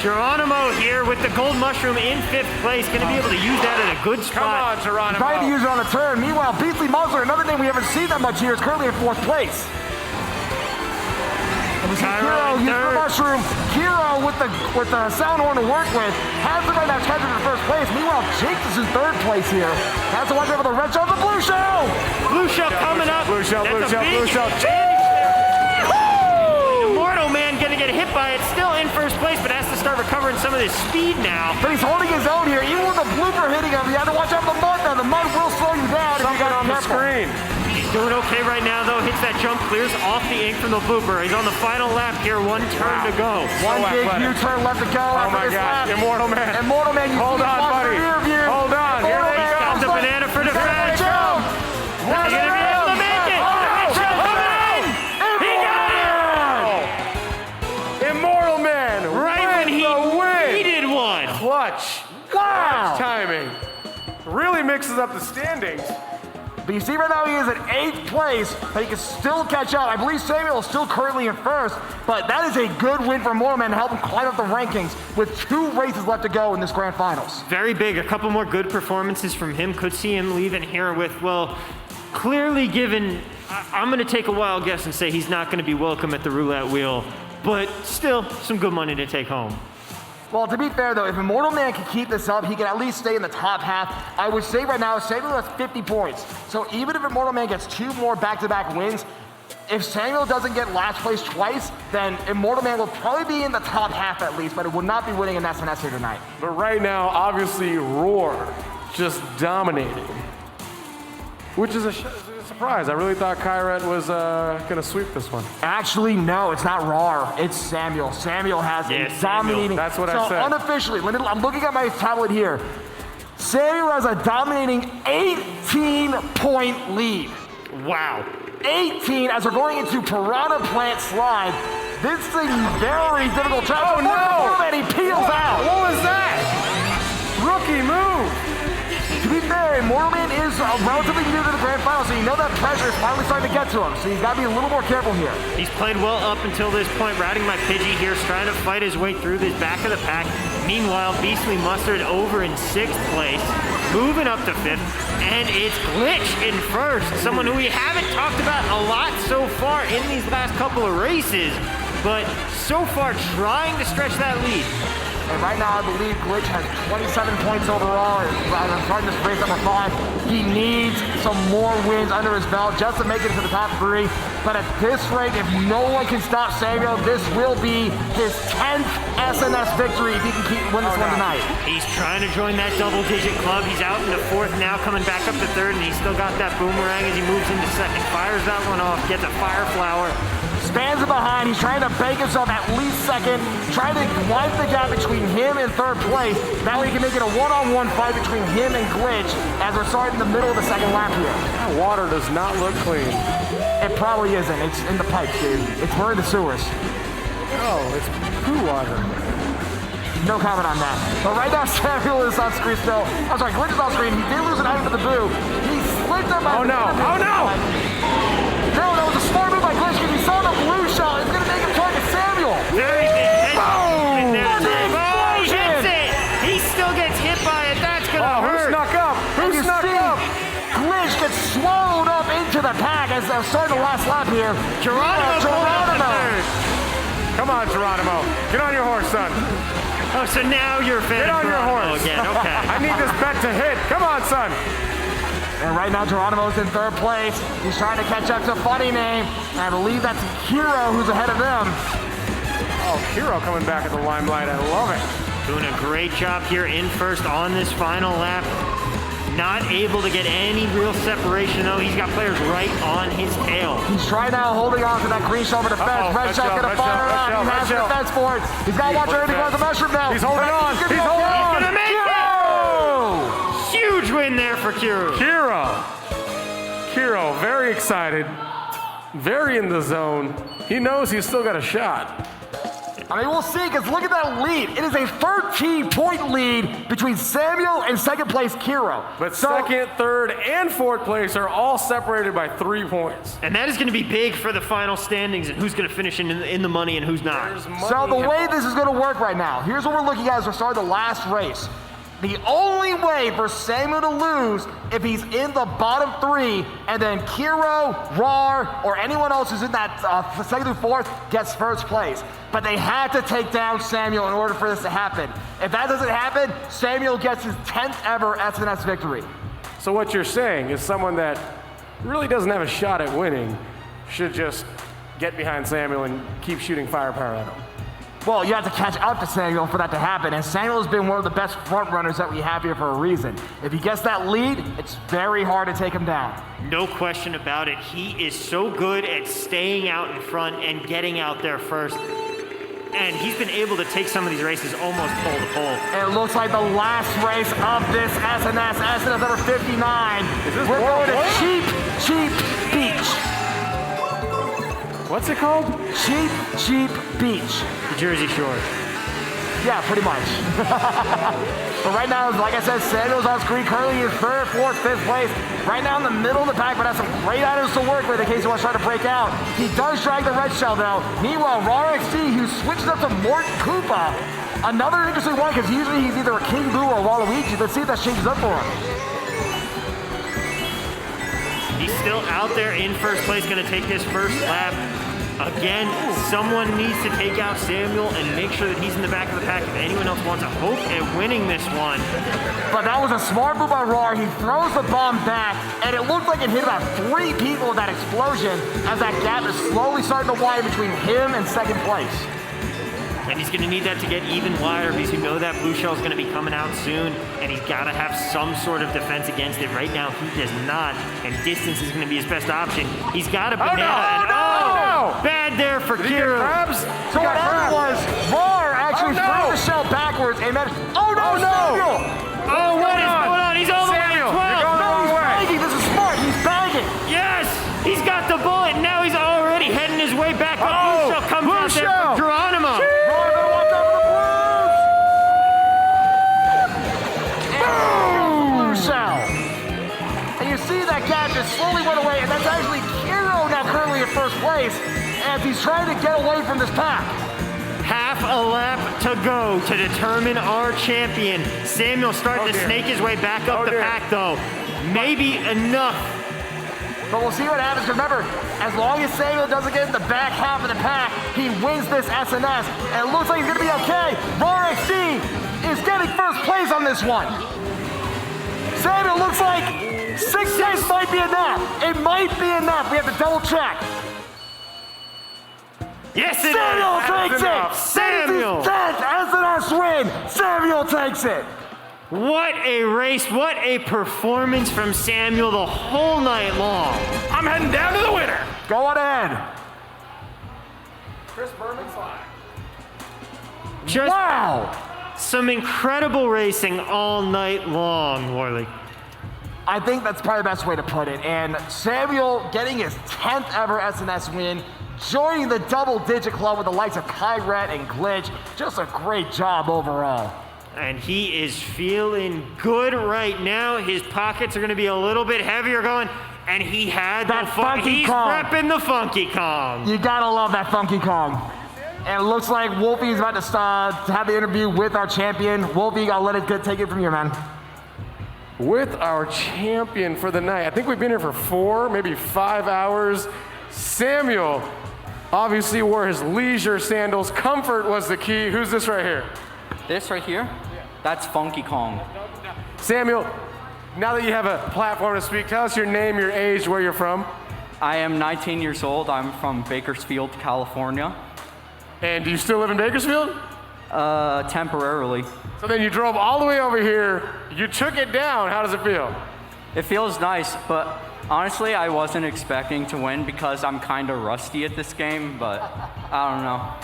Speaker 8: Geronimo here with the gold mushroom in 5th place. Going to be able to use that at a good
Speaker 3: Come on,
Speaker 8: spot.
Speaker 3: Geronimo.
Speaker 12: Trying to use it on the turn. Meanwhile, Beastly Muzzler, another name we haven't seen that much here, is currently in 4th place. And we see Kiro use the mushroom. Kiro with the sound horn to work with has the right now scheduled in first place. Meanwhile, Jake is in 3rd place here. Has to watch out for the red shell, the blue shell.
Speaker 8: Blue shell coming up.
Speaker 3: Blue shell, blue shell, blue shell.
Speaker 8: Immortal Man going to get hit by it. Still in first place, but has to start recovering some of his speed now.
Speaker 12: But he's holding his own here. Even with the blooper hitting him, you have to watch out for the mud now. The mud will slow you down.
Speaker 3: Something on the screen.
Speaker 8: He's doing okay right now, though. Hits that jump, clears off the ink from the blooper. He's on the final lap here. 1 turn to go.
Speaker 12: One big U-turn left to go after this lap.
Speaker 3: Immortal Man.
Speaker 12: Immortal Man, you
Speaker 3: Hold
Speaker 12: see
Speaker 3: on,
Speaker 12: him
Speaker 3: buddy.
Speaker 12: rear view.
Speaker 3: Hold on. Here
Speaker 12: Immortal
Speaker 3: they
Speaker 12: Man
Speaker 3: go.
Speaker 8: Got the banana for defense. He's going to be able to make it.
Speaker 3: Immortal Man.
Speaker 8: Right when he needed one.
Speaker 3: Clutch.
Speaker 12: Wow.
Speaker 3: Timing. Really mixes up the standings.
Speaker 12: But you see right now he is at 8th place, but he can still catch up. I believe Samuel is still currently in 1st, but that is a good win for Immortal Man to help him climb up the rankings with 2 races left to go in this Grand Finals.
Speaker 8: Very big. A couple more good performances from him. Could see him leaving here with, well, clearly given, I'm going to take a wild guess and say he's not going to be welcome at the roulette wheel, but still some good money to take home.
Speaker 12: Well, to be fair, though, if Immortal Man can keep this up, he can at least stay in the top half. I would say right now, Samuel has 50 points. So even if Immortal Man gets 2 more back-to-back wins, if Samuel doesn't get last place twice, then Immortal Man will probably be in the top half at least, but it would not be winning an SNS here tonight.
Speaker 3: But right now, obviously, Roar just dominating, which is a surprise. I really thought Kyrat was going to sweep this one.
Speaker 12: Actually, no, it's not Roar. It's Samuel. Samuel has a dominating.
Speaker 3: That's what I said.
Speaker 12: So unofficially, I'm looking at my tablet here. Samuel has a dominating 18-point lead.
Speaker 8: Wow.
Speaker 12: 18 as we're going into Piranha Plant Slide. This is a very difficult track.
Speaker 3: Oh no!
Speaker 12: And he peels out.
Speaker 3: What was that? Rookie move.
Speaker 12: To be fair, Immortal Man is relatively new to the Grand Final, so you know that pressure is finally starting to get to him. So he's got to be a little more careful here.
Speaker 8: He's played well up until this point. Routing my Pidgey here, trying to fight his way through this back of the pack. Meanwhile, Beastly Mustard over in 6th place, moving up to 5th, and it's Glitch in 1st. Someone who we haven't talked about a lot so far in these last couple of races, but so far trying to stretch that lead.
Speaker 12: And right now, I believe Glitch has 27 points overall. I'm starting this race number 5. He needs some more wins under his belt just to make it to the top 3. But at this rate, if no one can stop Samuel, this will be his 10th SNS victory if he can win this one tonight.
Speaker 8: He's trying to join that double-digit club. He's out in the 4th now, coming back up to 3rd, and he's still got that boomerang as he moves into 2nd. Fires that one off, gets a fire flower.
Speaker 12: Spans it behind. He's trying to bank himself at least 2nd, trying to widen the gap between him and 3rd place. That way he can make it a one-on-one fight between him and Glitch as we're starting in the middle of the 2nd lap here.
Speaker 3: That water does not look clean.
Speaker 12: It probably isn't. It's in the pipes, dude. It's we're in the sewers.
Speaker 3: Oh, it's poo water.
Speaker 12: No comment on that. But right now, Samuel is on screen still. I'm sorry, Glitch is on screen. He did lose an item to the boo. He slipped up.
Speaker 3: Oh no! Oh no!
Speaker 12: No, that was a smart move by Glitch because he saw the blue shell. It's going to make him target Samuel.
Speaker 8: There he is.
Speaker 12: Boom!
Speaker 8: Oh, he hits it! He still gets hit by it. That's going to
Speaker 3: Who
Speaker 8: hurt.
Speaker 3: snuck up? Who snuck up?
Speaker 12: Glitch gets swallowed up into the pack as they're starting the last lap here.
Speaker 8: Geronimo.
Speaker 3: Come on, Geronimo. Get on your horse, son.
Speaker 8: Oh, so now you're a fan
Speaker 3: Get
Speaker 8: of
Speaker 3: on your
Speaker 8: Geronimo
Speaker 3: horse.
Speaker 8: again. Okay.
Speaker 3: I need this bet to hit. Come on, son.
Speaker 12: And right now, Geronimo's in third place. He's trying to catch up to Funny Name. And I believe that's Hero who's ahead of them.
Speaker 3: Oh, Hero coming back at the limelight. I love it.
Speaker 8: Doing a great job here in first on this final lap. Not able to get any real separation, though. He's got players right on his tail.
Speaker 12: He's trying now, holding on to that green shell for defense. Red shell gonna fire out. He has the defense for it. He's got to watch everything on the mushroom now.
Speaker 3: He's holding on. He's holding on.
Speaker 8: He's gonna make it! Huge win there for Kiro.
Speaker 3: Kiro, very excited. Very in the zone. He knows he's still got a shot.
Speaker 12: I mean, we'll see, because look at that lead. It is a 13-point lead between Samuel and second place Kiro.
Speaker 3: But second, third, and fourth place are all separated by 3 points.
Speaker 8: And that is going to be big for the final standings and who's going to finish in the money and who's not.
Speaker 12: So the way this is going to work right now, here's what we're looking at as we start the last race. The only way for Samuel to lose if he's in the bottom 3, and then Kiro, Rar, or anyone else who's in that second through fourth gets first place. But they had to take down Samuel in order for this to happen. If that doesn't happen, Samuel gets his 10th ever SNS victory.
Speaker 3: So what you're saying is someone that really doesn't have a shot at winning should just get behind Samuel and keep shooting firepower at him.
Speaker 12: Well, you have to catch up to Samuel for that to happen, and Samuel's been one of the best front runners that we have here for a reason. If he gets that lead, it's very hard to take him down.
Speaker 8: No question about it. He is so good at staying out in front and getting out there first. And he's been able to take some of these races almost pole to pole.
Speaker 12: And it looks like the last race of this SNS number 59. We're going to Cheap Beach.
Speaker 3: What's it called?
Speaker 12: Cheap Beach.
Speaker 8: The Jersey Shore.
Speaker 12: Yeah, pretty much. But right now, like I said, Samuel's on screen, currently in third, fourth, fifth place. Right now in the middle of the pack, but has some great items to work with in case he wants to try to break out. He does drag the red shell, though. Meanwhile, RXD, who switches up to Morton Koopa. Another interesting one, because usually he's either a King Boo or Waluigi. Let's see if that changes up for him.
Speaker 8: He's still out there in first place, going to take this first lap. Again, someone needs to take out Samuel and make sure that he's in the back of the pack if anyone else wants a hope at winning this one.
Speaker 12: But that was a smart move by Rar. He throws the bomb back, and it looked like it hit about 3 people with that explosion as that gap is slowly starting to widen between him and second place.
Speaker 8: And he's going to need that to get even wider because you know that blue shell is going to be coming out soon, and he's got to have some sort of defense against it. Right now, he does not, and distance is going to be his best option. He's got a banana. Bad there for Kiro.
Speaker 12: So what happened was Rar actually threw the shell backwards and then, Samuel!
Speaker 8: Oh, what is going on? He's all the way
Speaker 3: Samuel,
Speaker 8: to 12.
Speaker 3: you're going the wrong way.
Speaker 12: Bagging. This is smart. He's bagging.
Speaker 8: Yes, he's got the bullet, and now he's already heading his way back up. Blue shell comes out there for Geronimo.
Speaker 12: And you see that gap just slowly went away, and that's actually Kiro now currently in first place as he's trying to get away from this pack.
Speaker 8: Half a lap to go to determine our champion. Samuel starting to snake his way back up the pack, though. Maybe enough.
Speaker 12: But we'll see what happens. Remember, as long as Samuel doesn't get in the back half of the pack, he wins this SNS, and it looks like he's going to be okay. RXD is getting first place on this one. Samuel looks like 6 days might be enough. It might be enough. We have to double check.
Speaker 8: Yes, it
Speaker 12: Samuel
Speaker 8: is.
Speaker 12: takes it.
Speaker 8: Samuel.
Speaker 12: 10th SNS win. Samuel takes it.
Speaker 8: What a race. What a performance from Samuel the whole night long.
Speaker 3: I'm heading down to the winner.
Speaker 12: Go on ahead.
Speaker 3: Chris Berman's live.
Speaker 8: Just
Speaker 12: Wow.
Speaker 8: some incredible racing all night long, Worley.
Speaker 12: I think that's probably the best way to put it. And Samuel getting his 10th ever SNS win, joining the double-digit club with the likes of Kyret and Glitch. Just a great job overall.
Speaker 8: And he is feeling good right now. His pockets are going to be a little bit heavier going. And he had
Speaker 12: that
Speaker 8: the
Speaker 12: Funky
Speaker 8: he's
Speaker 12: Kong.
Speaker 8: prepping the Funky Kong.
Speaker 12: You gotta love that Funky Kong. And it looks like Wolfie is about to have the interview with our champion. Wolfie, I'll let it take it from you, man.
Speaker 3: With our champion for the night. I think we've been here for 4, maybe 5 hours. Samuel Obviously wore his leisure sandals. Comfort was the key. Who's this right here?
Speaker 14: This right here? That's Funky Kong.
Speaker 3: Samuel, now that you have a platform to speak, tell us your name, your age, where you're from.
Speaker 14: I am 19 years old. I'm from Bakersfield, California.
Speaker 3: And do you still live in Bakersfield?
Speaker 14: Temporarily.
Speaker 3: So then you drove all the way over here, you took it down. How does it feel?
Speaker 14: It feels nice, but honestly, I wasn't expecting to win because I'm kind of rusty at this game, but I don't know.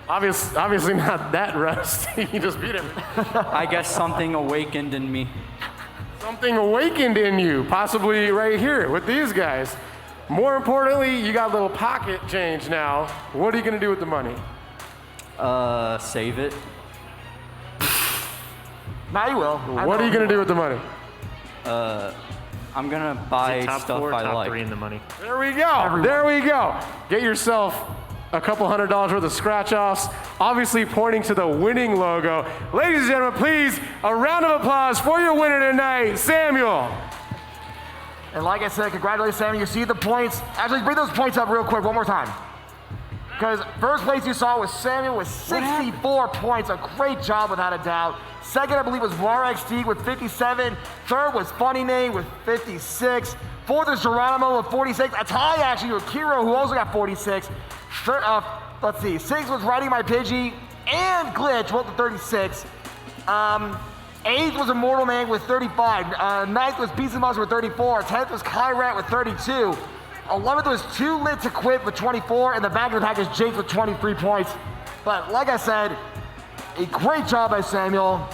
Speaker 3: Obviously not that rusty. You just beat him.
Speaker 14: I guess something awakened in me.
Speaker 3: Something awakened in you, possibly right here with these guys. More importantly, you got a little pocket change now. What are you going to do with the money?
Speaker 14: Save it.
Speaker 12: Now you will.
Speaker 3: What are you going to do with the money?
Speaker 14: I'm going to buy
Speaker 8: top
Speaker 14: stuff
Speaker 8: four,
Speaker 14: I
Speaker 8: top
Speaker 14: like.
Speaker 8: three in the money.
Speaker 3: There we go. There we go. Get yourself a couple $100 worth of scratch-offs, obviously pointing to the winning logo. Ladies and gentlemen, please, a round of applause for your winner tonight, Samuel.
Speaker 12: And like I said, congratulations, Sammy. You see the points. Actually, bring those points up real quick one more time. Because first place you saw was Samuel with 64 points. A great job, without a doubt. Second, I believe, was RXD with 57. Third was Funny Name with 56. Fourth is Geronimo with 46. A tie, actually, with Kiro, who also got 46. Third, let's see. Sixth was Riding My Pidgey and Glitch, both with 36. Eighth was Immortal Man with 35. Ninth was Beast and Monster with 34. 10th was Kyrat with 32. 11th was Too Lit to Quit with 24. And the back of the pack is Jake with 23 points. But like I said, a great job by Samuel.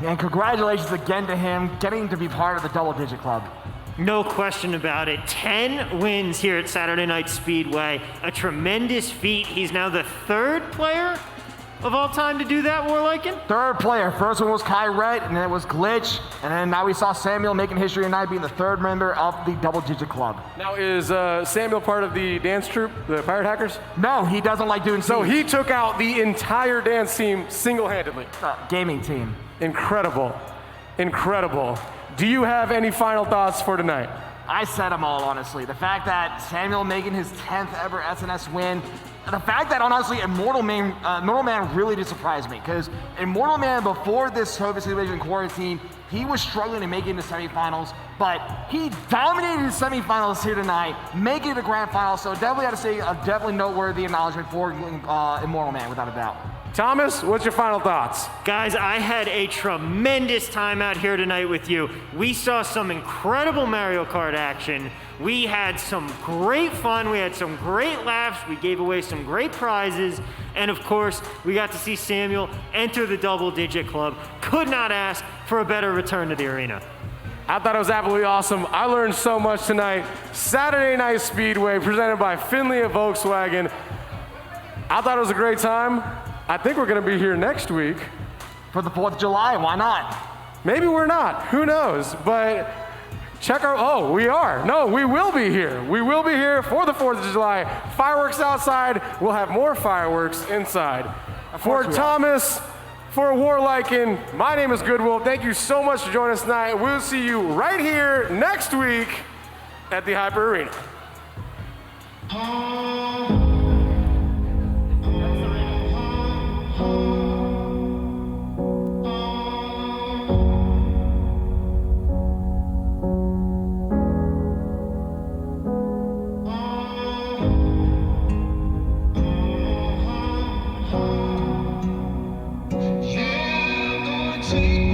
Speaker 12: And congratulations again to him getting to be part of the Double Digit Club.
Speaker 8: No question about it. 10 wins here at Saturday Night Speedway. A tremendous feat. He's now the third player of all time to do that, Warliken?
Speaker 12: Third player. First one was Kyrat, and then it was Glitch. And then now we saw Samuel making history tonight, being the third member of the Double Digit Club.
Speaker 3: Now, is Samuel part of the dance troupe, the Pirate Hackers?
Speaker 12: No, he doesn't like doing
Speaker 3: So
Speaker 12: teams.
Speaker 3: he took out the entire dance team single-handedly.
Speaker 12: Gaming team.
Speaker 3: Incredible. Incredible. Do you have any final thoughts for tonight?
Speaker 12: I said them all, honestly. The fact that Samuel making his 10th ever SNS win, the fact that, honestly, Immortal Man really did surprise me, because Immortal Man, before this COVID situation quarantine, he was struggling to make it into semifinals, but he dominated his semifinals here tonight, making it to grand final, so definitely got to say a definitely noteworthy acknowledgement for Immortal Man, without a doubt.
Speaker 3: Thomas, what's your final thoughts?
Speaker 8: Guys, I had a tremendous time out here tonight with you. We saw some incredible Mario Kart action. We had some great fun. We had some great laughs. We gave away some great prizes. And of course, we got to see Samuel enter the Double Digit Club. Could not ask for a better return to the arena.
Speaker 3: I thought it was absolutely awesome. I learned so much tonight. Saturday Night Speedway, presented by Finley at Volkswagen. I thought it was a great time. I think we're going to be here next week.
Speaker 12: For the 4th of July, why not?
Speaker 3: Maybe we're not. Who knows? But check our, oh, we are. No, we will be here. We will be here for the 4th of July. Fireworks outside. We'll have more fireworks inside. For Thomas, for Warliken, my name is Goodwill. Thank you so much for joining us tonight. We'll see you right here next week at the Hyper Arena.
Speaker 5: Take